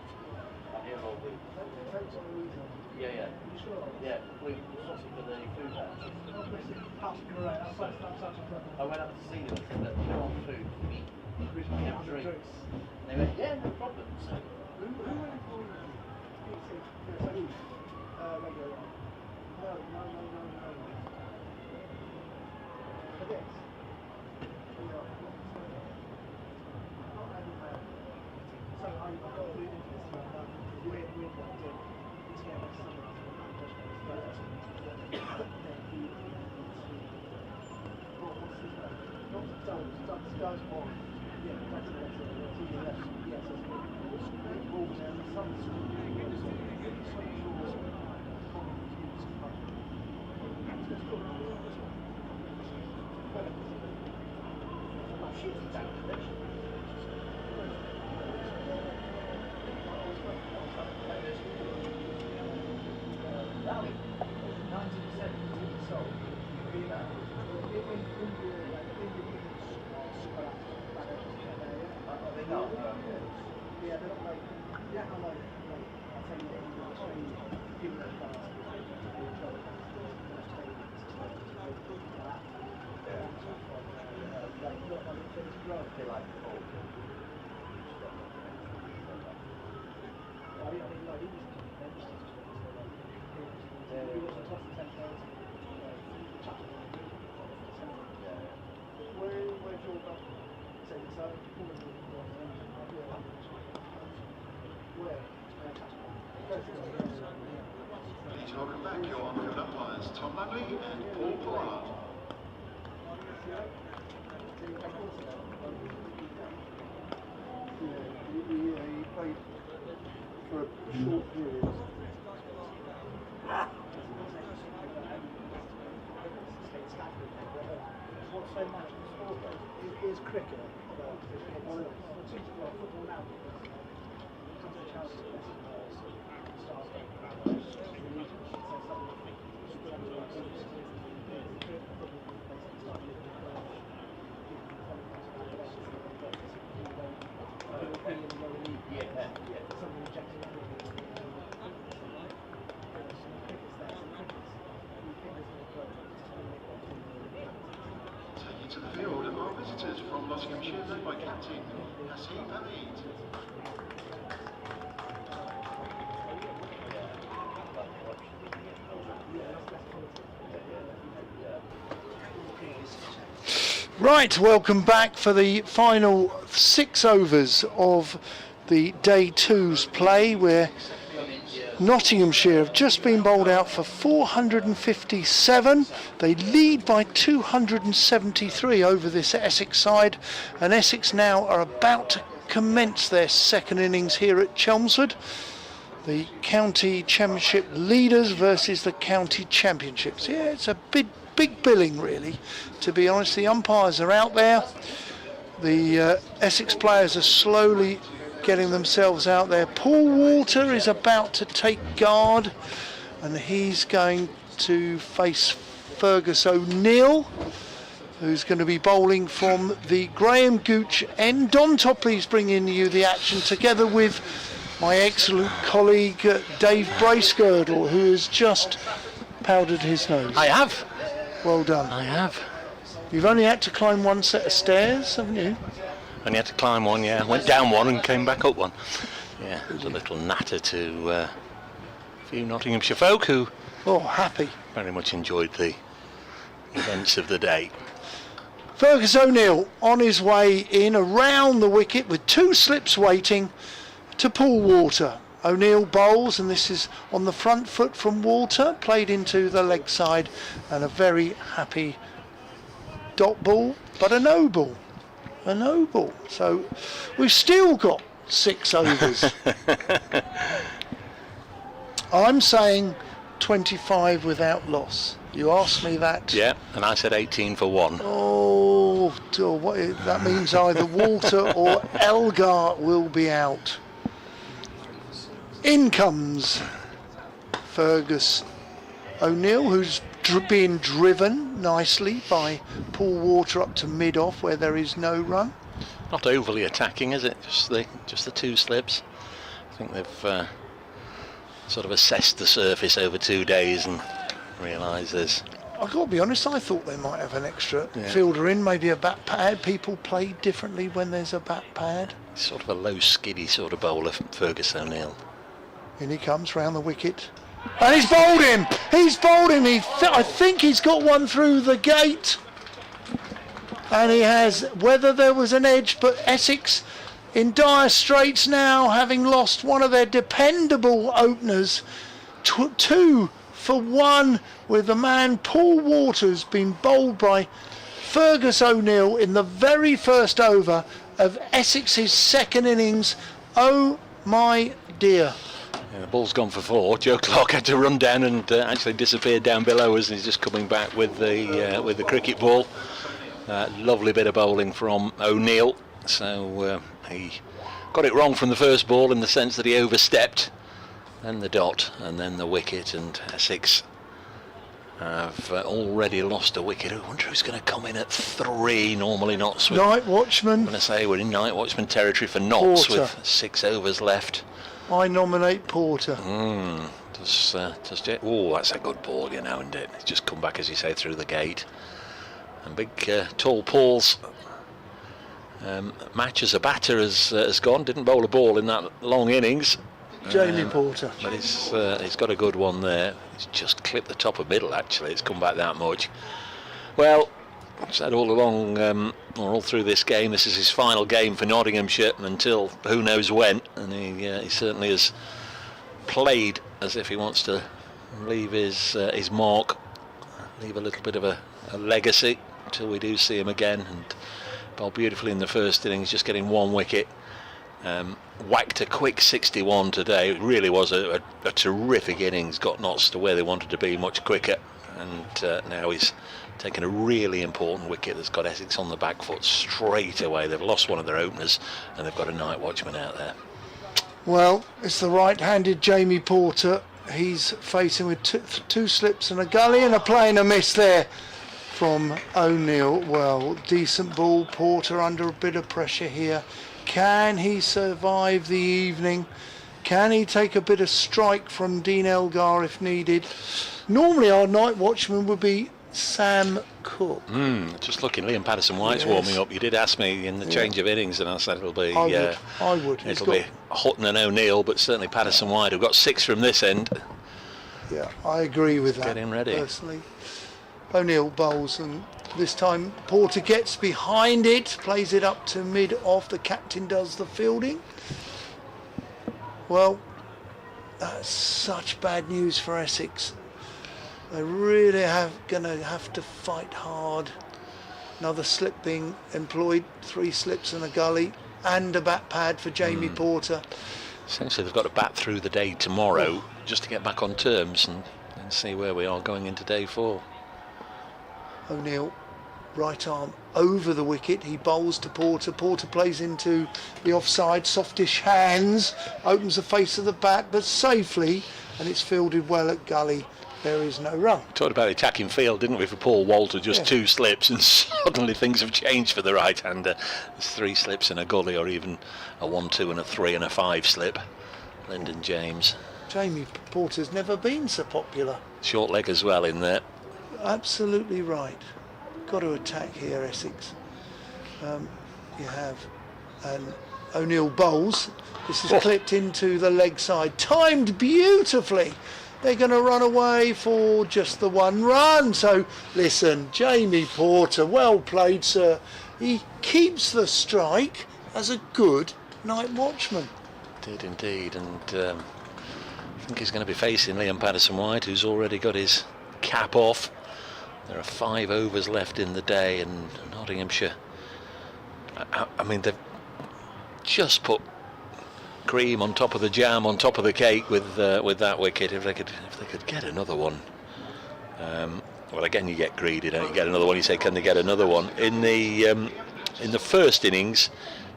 I'm here all week. Yeah. Yeah, we sorted for the food vouchers. That's great. That's such a problem. I went up to see them and said, look, you don't want food for me. You have drinks. And they went, yeah, no problem. So, Who went for No. For this? So I got a really interesting weird one to get us some Doug's on. Yeah, that's it. To your left. Yes, that's good. Balls down the sun. shooting down the list. Rally, 90% sold. Are they not? Yeah, they're not like, yeah, how like, I'll tell you what, give those cars. They like the whole Where's your brother? Please welcome back your on-field umpires, Tom Lumley and Paul Pollard. He played for a short period. What's so much in sport though? It is cricket. Football now. Comes to Chelsea, Taking to the field are visitors from Nottinghamshire, led by captain Hasib Hamid. Right, welcome back for the final 6 overs of the day 2's play, where Nottinghamshire have just been bowled out for 457. They lead by 273 over this Essex side, and Essex now are about to commence their second innings here at Chelmsford. The county championship leaders versus the county championships. Yeah, it's a big billing, really, to be honest. The umpires are out there. The Essex players are slowly getting themselves out there. Paul Walter is about to take guard, and he's going to face Fergus O'Neill, who's going to be bowling from the Graham Gooch end. Don Topley's bringing you the action, together with my excellent colleague Dave Bracegirdle, who has just powdered his nose. I have. Well done. I have. You've only had to climb one set of stairs, haven't you? Only had to climb one, yeah. Went down one and came back up one. Yeah, it was a little natter to a few Nottinghamshire folk who happy. very much enjoyed the events of the day. Fergus O'Neill on his way in around the wicket with 2 slips waiting to Paul Walter. O'Neill bowls, and this is on the front foot from Walter, played into the leg side, and a very happy dot ball, but a no ball. A no ball. So we've still got 6 overs. I'm saying 25 without loss. You asked me that. Yeah, and I said 18 for 1. Oh, that means either Walter or Elgar will be out. In comes Fergus O'Neill, who's being driven nicely by Paul Walter up to mid-off, where there is no run. Not overly attacking, is it? Just the 2 slips. I think they've sort of assessed the surface over 2 days and realised there's... I've got to be honest, I thought they might have an extra fielder in, maybe a bat pad. People play differently when there's a bat pad. Sort of a low skiddy sort of bowler, Fergus O'Neill. In he comes round the wicket, and he's bowled him. He's bowled him. I think he's got one through the gate, and he has. Whether there was an edge, but Essex in dire straits now, having lost one of their dependable openers. 2 for 1, with the man Paul Walters being bowled by Fergus O'Neill in the very first over of Essex's second innings. Oh my dear. Yeah, the ball's gone for 4. Joe Clark had to run down and actually disappeared down below us, and he's just coming back with the cricket ball. Lovely bit of bowling from O'Neill. So he got it wrong from the first ball in the sense that he overstepped, then the dot, and then the wicket, and Essex have already lost a wicket. I wonder who's going to come in at 3. Normally Notts. Night watchman. I'm going to say we're in night watchman territory for Notts Porter. with 6 overs left. I nominate Porter. Oh, that's a good ball, you know, and it's just come back, as you say, through the gate. And big, tall Paul's match as a batter has gone. Didn't bowl a ball in that long innings. Jamie Porter. But he's got a good one there. He's just clipped the top of middle, actually. It's come back that much. Well, I've said all along, or all through this game, this is his final game for Nottinghamshire until who knows when, and he certainly has played as if he wants to leave his mark, leave a little bit of a legacy until we do see him again. And bowled beautifully in the first innings, just getting 1 wicket. Whacked a quick 61 today. It really was a terrific innings, got Notts to where they wanted to be much quicker, and now he's taken a really important wicket that's got Essex on the back foot straight away. They've lost one of their openers, and they've got a night watchman out there. Well, it's the right-handed Jamie Porter. He's facing with 2 slips and a gully, and a play and a miss there from O'Neill. Well, decent ball. Porter under a bit of pressure here. Can he survive the evening? Can he take a bit of strike from Dean Elgar if needed? Normally our night watchman would be Sam Cook. Just looking, Liam Patterson-White's warming up. You did ask me in the change of innings, and I said it'll be. I would. It'll be Hutton and O'Neill, but certainly Patterson-White, who've got 6 from this end. Yeah, I agree with that. Get him ready. Personally, O'Neill bowls, and this time Porter gets behind it, plays it up to mid-off. The captain does the fielding. Well, that's such bad news for Essex. They really going to have to fight hard. Another slip being employed, 3 slips and a gully, and a bat pad for Jamie Porter. Essentially, they've got to bat through the day tomorrow just to get back on terms and see where we are going into day 4. O'Neill, right arm over the wicket. He bowls to Porter. Porter plays into the offside, softish hands, opens the face of the bat, but safely, and it's fielded well at gully. There is no run. We talked about attacking field, didn't we, for Paul Walter? Just 2 slips, and suddenly things have changed for the right-hander. There's 3 slips and a gully, or even a 1, 2 and a 3 and a 5 slip. Lyndon James. Jamie Porter's never been so popular. Short leg as well in there. Absolutely right. Got to attack here, Essex. You have an O'Neill bowls. This is clipped into the leg side, timed beautifully. They're going to run away for just the 1 run. So listen, Jamie Porter, well played, sir. He keeps the strike as a good night watchman. Did indeed, and I think he's going to be facing Liam Patterson-White, who's already got his cap off. There are 5 overs left in the day, and Nottinghamshire, I mean, they've just put cream on top of the jam, on top of the cake with that wicket. If they could get another one, well, again, you get greedy, don't you? Get another one. You say, can they get another one? In the first innings,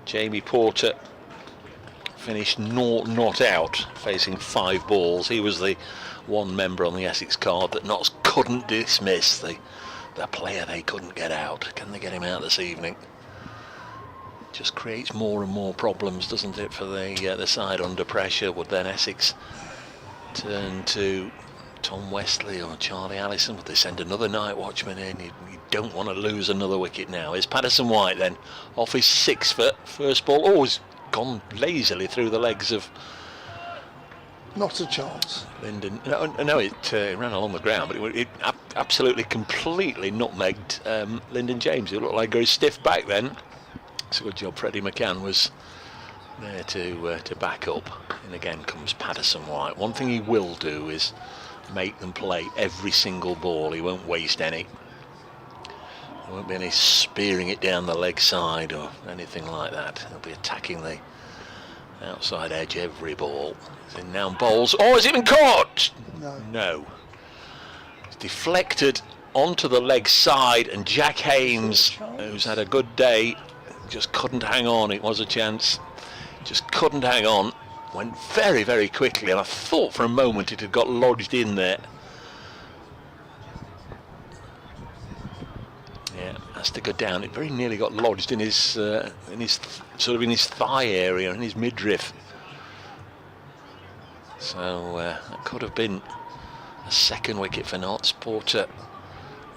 Jamie Porter finished not out, facing 5 balls. He was the one member on the Essex card that Notts couldn't dismiss, the player they couldn't get out. Can they get him out this evening? Just creates more and more problems, doesn't it, for the side under pressure. Would then Essex turn to Tom Westley or Charlie Allison? Would they send another night watchman in? You don't want to lose another wicket now. Is Patterson-White then off his 6 foot first ball? Oh, he's gone lazily through the legs of... Not a chance. Lyndon. No, it ran along the ground, but it absolutely, completely nutmegged Lyndon James. It looked like he was stiff back then. It's a good job Freddie McCann was there to back up. And again comes Patterson-White. One thing he will do is make them play every single ball. He won't waste any. There won't be any spearing it down the leg side or anything like that. He'll be attacking the outside edge every ball. He's in now, bowls. Oh, has it been caught? No. It's deflected onto the leg side, and Jack Hames, who's had a good day, just couldn't hang on. It was a chance, just couldn't hang on. Went very, very quickly, and I thought for a moment it had got lodged in there. Yeah, has to go down. It very nearly got lodged in his thigh area, in his midriff. So that could have been a 2nd wicket for Notts. Porter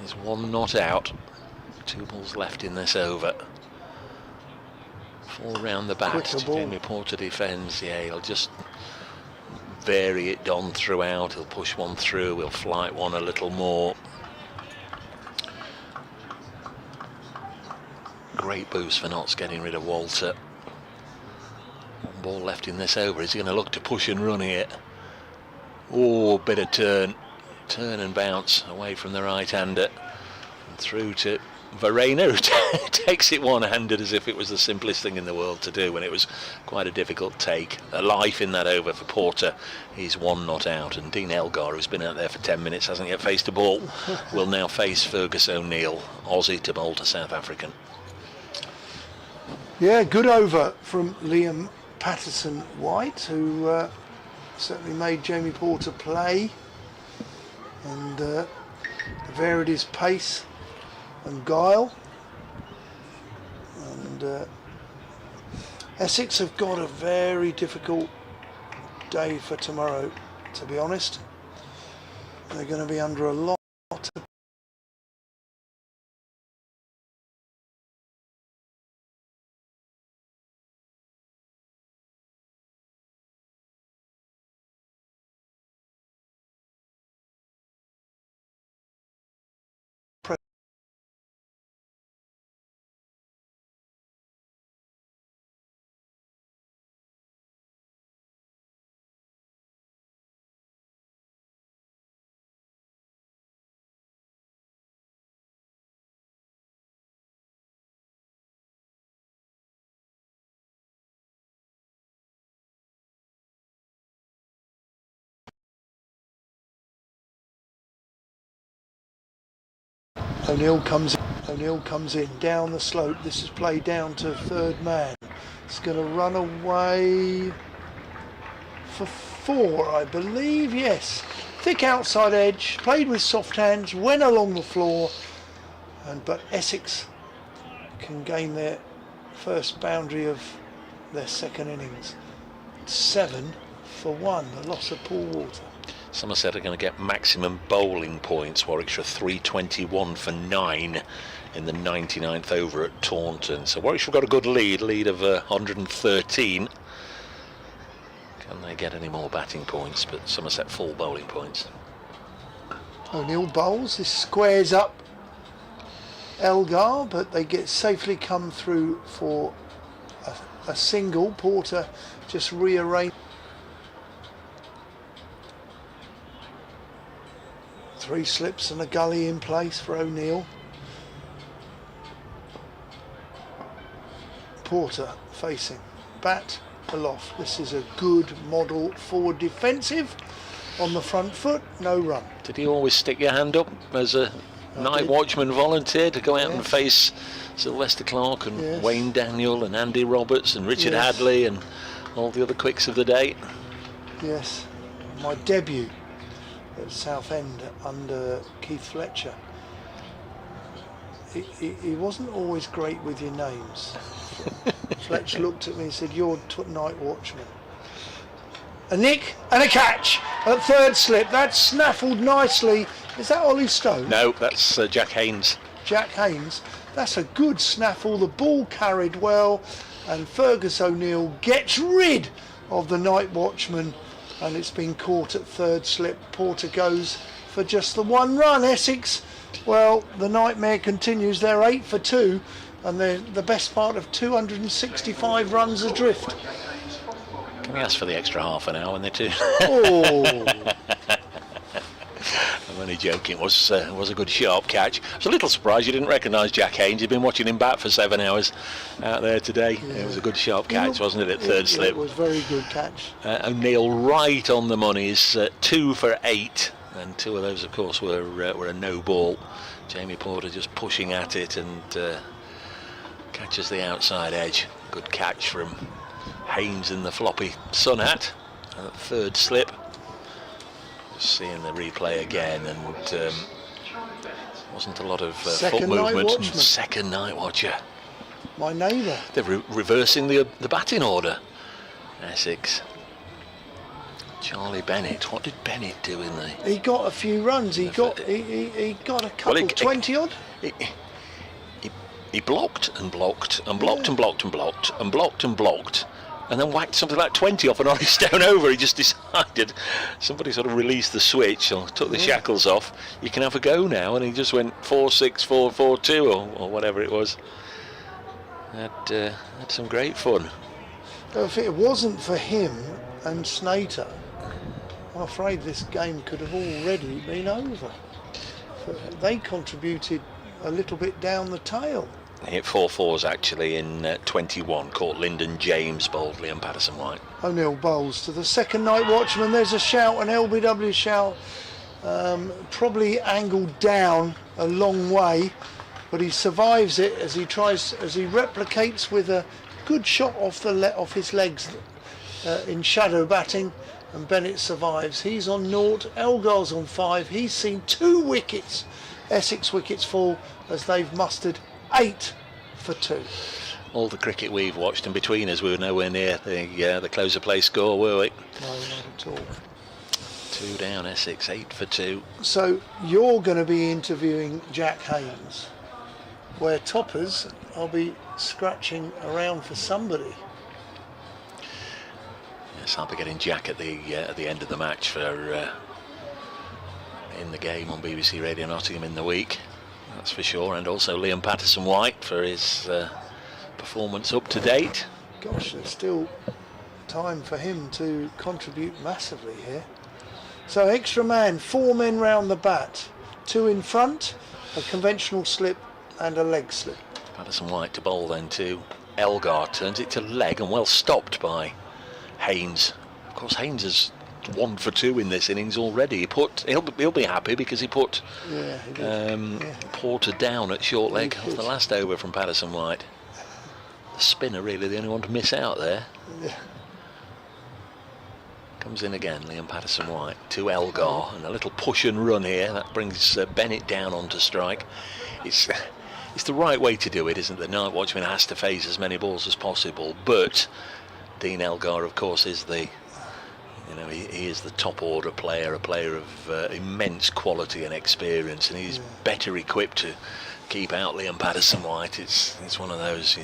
is 1 not out. 2 balls left in this over. 4 round the bat. Jamie Porter defends. Yeah, he'll just vary it on throughout. He'll push one through. He'll flight one a little more. Great boost for Notts getting rid of Walter. 1 ball left in this over. Is he going to look to push and run here? Oh, bit of turn and bounce away from the right-hander and through to Verena, who takes it one-handed as if it was the simplest thing in the world to do, when it was quite a difficult take. A life in that over for Porter. He's 1 not out, and Dean Elgar, who's been out there for 10 minutes, hasn't yet faced a ball, will now face Fergus O'Neill, Aussie to bowl to South African. Yeah, good over from Liam Patterson-White, who certainly made Jamie Porter play and varied his pace and guile. And Essex have got a very difficult day for tomorrow, to be honest. They're going to be under a lot of O'Neill comes in down the slope. This is played down to third man. It's going to run away for 4, I believe. Yes, thick outside edge, played with soft hands, went along the floor, but Essex can gain their first boundary of their second innings. 7 for 1, the loss of Paul Walter. Somerset are going to get maximum bowling points. Warwickshire 321 for 9 in the 99th over at Taunton. So Warwickshire got a good lead of 113. Can they get any more batting points? But Somerset full bowling points. O'Neill bowls. This squares up Elgar, but they get safely come through for a single. Porter just rearranged. 3 slips and a gully in place for O'Neill. Porter facing, bat aloft. This is a good model forward defensive on the front foot, no run. Did he always stick your hand up as a night watchman volunteer to go out and face Sylvester Clarke and Wayne Daniel and Andy Roberts and Richard Hadley and all the other quicks of the day? Yes, my debut at Southend under Keith Fletcher. He wasn't always great with your names. Fletch looked at me and said, "You're night watchman." A nick and a catch at third slip. That's snaffled nicely. Is that Ollie Stone? No, that's Jack Haynes. Jack Haynes. That's a good snaffle. The ball carried well, and Fergus O'Neill gets rid of the night watchman, and it's been caught at third slip. Porter goes for just the 1 run. Essex, well, the nightmare continues. They're 8 for 2, and they're the best part of 265 runs adrift. Can we ask for the extra half an hour when they're 2? Oh. I'm only joking. It was a good sharp catch. I was a little surprised you didn't recognise Jack Haynes. You'd been watching him bat for 7 hours out there today. Yeah. It was a good sharp catch, wasn't it, at third slip? It was a very good catch. O'Neill right on the money is 2 for 8, and 2 of those, of course, were a no ball. Jamie Porter just pushing at it and catches the outside edge. Good catch from Haynes in the floppy sun hat at third slip. Just seeing the replay again, and wasn't a lot of foot movement. Second night watcher. My neighbour. They're reversing the batting order. Essex. Charlie Bennett. What did Bennett do in the? He got a few runs. He got a couple, 20 odd. He blocked and blocked and blocked and blocked and blocked and blocked and blocked, and then whacked something like 20 off and on his down over. He just decided, somebody sort of released the switch or took the shackles off. You can have a go now, and he just went 4-6, 4-4-2 or whatever it was. Had some great fun. If it wasn't for him and Snater, I'm afraid this game could have already been over. They contributed a little bit down the tail. He hit 4 fours actually in 21, caught Lyndon James boldly and Patterson White. O'Neill bowls to the second night watchman. There's a shout, an LBW shout, probably angled down a long way, but he survives it as he replicates with a good shot off his legs in shadow batting, and Bennett survives. He's on 0, Elgar's on 5. He's seen 2 wickets, Essex wickets fall, as they've mustered 8 for 2. All the cricket we've watched, and between us we were nowhere near the close of play score, were we? No, not at all. 2 down Essex, 8 for 2. So you're going to be interviewing Jack Haynes, where toppers, I'll be scratching around for somebody. Yes, I'll be getting Jack at the end of the match for in the game on BBC Radio Nottingham in the week. That's for sure, and also Liam Patterson White for his performance up to date. Gosh, there's still time for him to contribute massively here. So extra man, 4 men round the bat, 2 in front, a conventional slip and a leg slip. Patterson White to bowl then to Elgar, turns it to leg and well stopped by Haynes. Of course, Haynes has 1 for 2 in this innings already. He'll be happy because he put Porter down at short leg off the last over from Patterson White. The spinner really the only one to miss out there. Yeah. Comes in again, Liam Patterson White to Elgar, and a little push and run here that brings Bennett down onto strike. It's the right way to do it, isn't it? The night watchman has to face as many balls as possible, but Dean Elgar, of course, is he is the top order player, a player of immense quality and experience, and he's better equipped to keep out Liam Patterson White. It's one of those,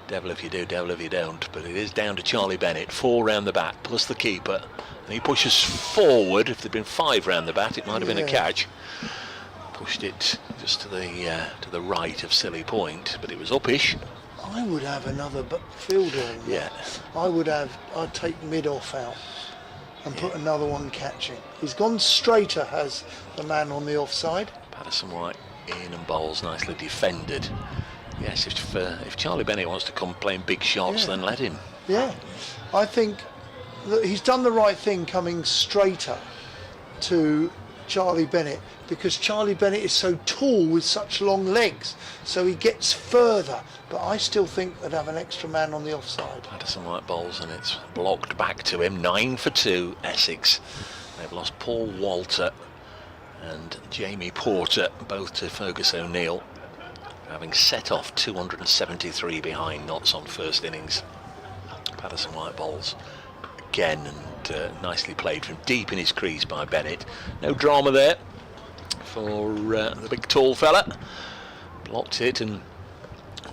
devil if you do, devil if you don't. But it is down to Charlie Bennett, 4 round the bat plus the keeper, and he pushes forward. If there'd been 5 round the bat, it might have been a catch. Pushed it just to the right of Silly Point, but it was upish. I would have another fielder. I'd take mid-off out and put another one catching. He's gone straighter, has the man on the offside. Patterson White in and bowls nicely defended. Yes, if Charlie Bennett wants to come playing big shots, then let him. Yeah, I think that he's done the right thing coming straighter to Charlie Bennett, because Charlie Bennett is so tall with such long legs, so he gets further. But I still think they'd have an extra man on the offside. Patterson White bowls and it's blocked back to him. 9 for 2, Essex. They've lost Paul Walter and Jamie Porter, both to Fergus O'Neill, having set off 273 behind knots on first innings. Patterson White bowls again, and nicely played from deep in his crease by Bennett. No drama there for the big tall fella. Blocked it, and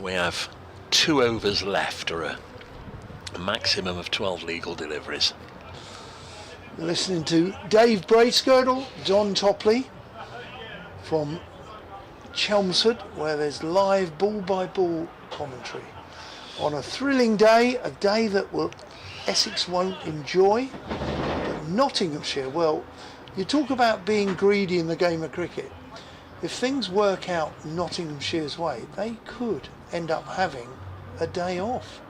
we have 2 overs left, or a maximum of 12 legal deliveries. You're listening to Dave Bracegirdle, Don Topley from Chelmsford, where there's live ball-by-ball commentary on a thrilling day, a day that Essex won't enjoy, but Nottinghamshire, well, you talk about being greedy in the game of cricket. If things work out Nottinghamshire's way, they could end up having a day off.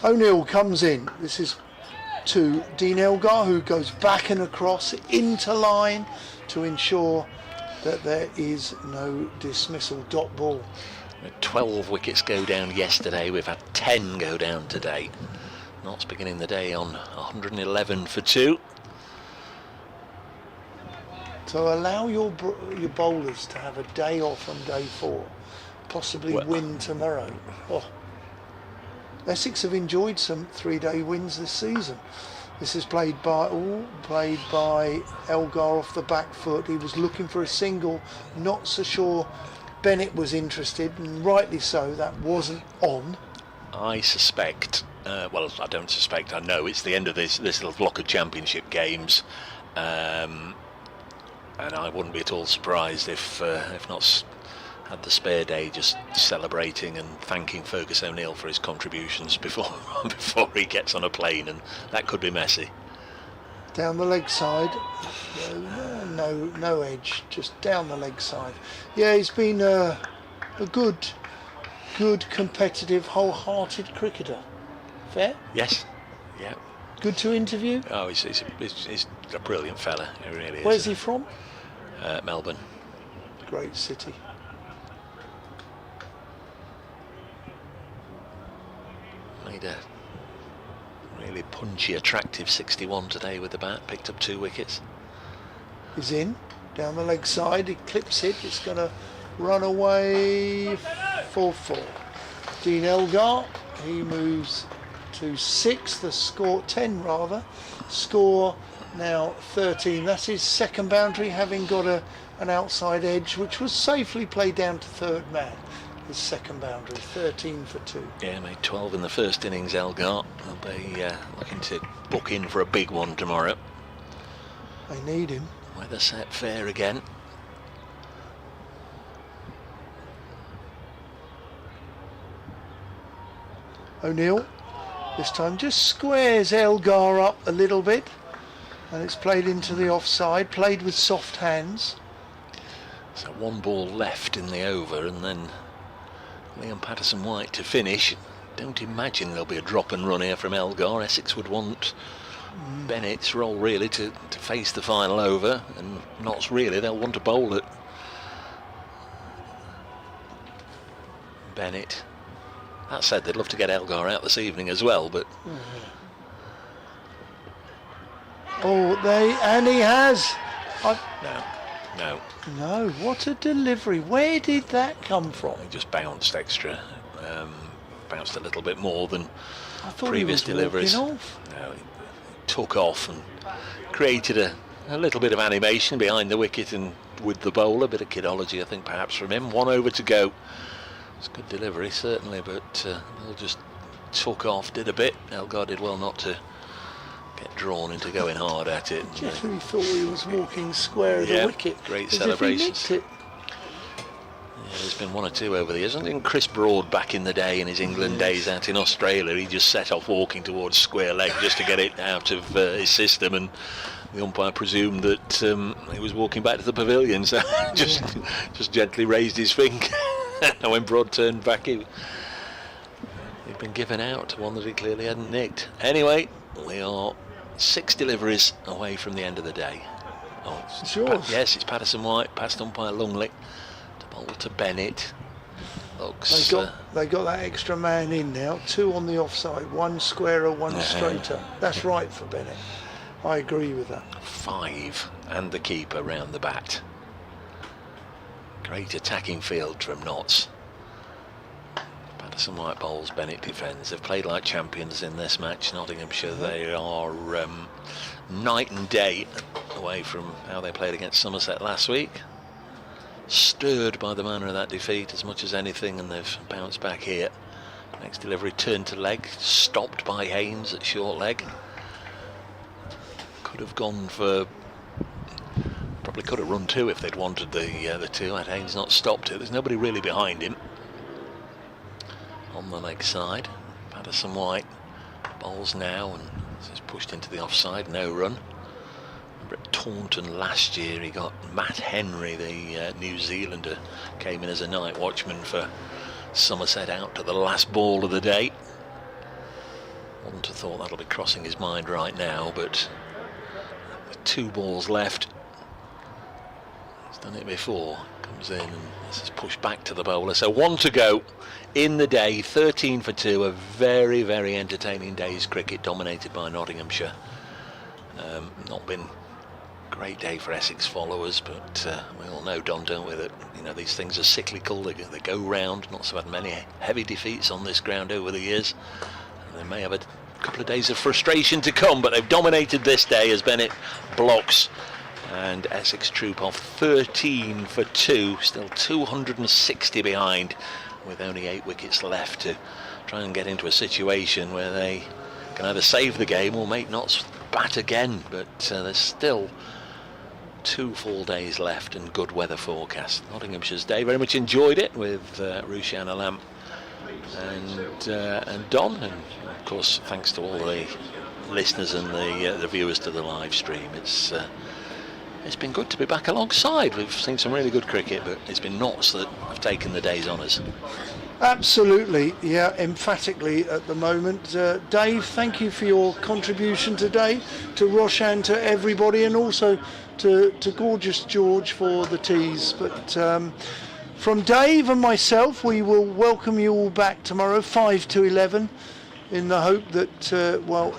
O'Neill comes in. This is to Dean Elgar, who goes back and across into line to ensure that there is no dismissal. Dot ball. 12 wickets go down yesterday. We've had 10 go down today. Notts beginning the day on 111 for 2. So allow your bowlers to have a day off on day 4, possibly win tomorrow. Essex have enjoyed some 3-day wins this season. This is played by Elgar off the back foot. He was looking for a single, not so sure Bennett was interested, and rightly so. That wasn't on. I suspect, well, I don't suspect, I know it's the end of this little block of championship games, and I wouldn't be at all surprised if not had the spare day just celebrating and thanking Fergus O'Neill for his contributions before he gets on a plane, and that could be messy. Down the leg side, no edge, just down the leg side. Yeah, he's been a good, competitive, wholehearted cricketer. Fair? Yes. Yeah. Good to interview. Oh, he's a brilliant fella. He really is. Where's he from? Melbourne. Great city. Made a really punchy, attractive 61 today with the bat. Picked up 2 wickets. He's in, down the leg side. He clips it. It's going to run away 4-4. Dean Elgar, he moves to 6. The score 10 rather. Score now 13. That's his second boundary, having got an outside edge, which was safely played down to third man. His second boundary, 13 for 2. Yeah, made 12 in the first innings, Elgar. They'll be looking to book in for a big one tomorrow. They need him. Weather set fair again. O'Neill, this time just squares Elgar up a little bit, and it's played into the offside, played with soft hands. So 1 ball left in the over, and then Liam Patterson White to finish. Don't imagine there'll be a drop and run here from Elgar. Essex would want Bennett's role really to face the final over, and Notts really, they'll want to bowl it. Bennett. That said, they'd love to get Elgar out this evening as well, but... And he has. No, What a delivery. Where did that come from? he just bounced extra, bounced a little bit more than I thought previous he was deliveries. walking off. No, he took off and created a little bit of animation behind the wicket and with the bowler, a bit of kidology I think perhaps from him. 1 over to go. It's a good delivery certainly, but Bill just took off, did a bit. Elgar did well not to get drawn into going hard at it. Jeffrey thought he was walking square of the wicket. Great as if he celebrations. nicked it. Yeah, there's been 1 or 2 over the years. I think Chris Broad back in the day, in his England days out in Australia, he just set off walking towards square leg just to get it out of his system, and the umpire presumed that he was walking back to the pavilion, so just gently raised his finger. And when Broad turned back, he'd been given out, one that he clearly hadn't nicked. Anyway, we are 6 deliveries away from the end of the day. It's yours. Yes, it's Patterson White, past umpire Lungley, to bowl to Bennett. Looks, They got that extra man in now. 2 on the offside, 1 squarer, 1 straighter. That's right for Bennett. I agree with that. 5 and the keeper round the bat. Great attacking field from Notts. Patterson White bowls, Bennett defends. They've played like champions in this match. Nottinghamshire, they are night and day away from how they played against Somerset last week. Stirred by the manner of that defeat as much as anything, and they've bounced back here. Next delivery turned to leg, stopped by Haynes at short leg. Could have gone for, probably could have run 2 if they'd wanted the 2. Had Haynes not stopped it, there's nobody really behind him. On the leg side, Patterson White bowls now, and this is pushed into the offside, no run. At Taunton last year he got Matt Henry, the New Zealander, came in as a night watchman for Somerset out to the last ball of the day. Wouldn't have thought that'll be crossing his mind right now, but with 2 balls left, he's done it before. Comes in and this is pushed back to the bowler. So 1 to go in the day, 13 for 2. A very, very entertaining day's cricket, dominated by Nottinghamshire. Not been a great day for Essex followers, but we all know, Don, don't we, that these things are cyclical. They go round. Notts have had many heavy defeats on this ground over the years, and they may have a couple of days of frustration to come, but they've dominated this day as Bennett blocks and Essex troop off 13 for 2, still 260 behind, with only 8 wickets left to try and get into a situation where they can either save the game or make Notts bat again. But there's still 2 full days left and good weather forecast. Nottinghamshire's day, very much enjoyed it with Rushian Alam and Don, and of course thanks to all the listeners and the viewers to the live stream. It's been good to be back alongside. We've seen some really good cricket, but it's been Notts that have taken the day's honours. Absolutely, yeah, emphatically at the moment. Dave, thank you for your contribution today, to Roshan, to everybody, and also to gorgeous George for the teas. But from Dave and myself, we will welcome you all back tomorrow, 5 to 11, in the hope that,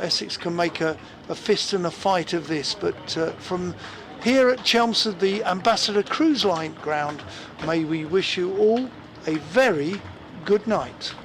Essex can make a fist and a fight of this. But from here at Chelmsford, the Ambassador Cruise Line ground, may we wish you all a very good night.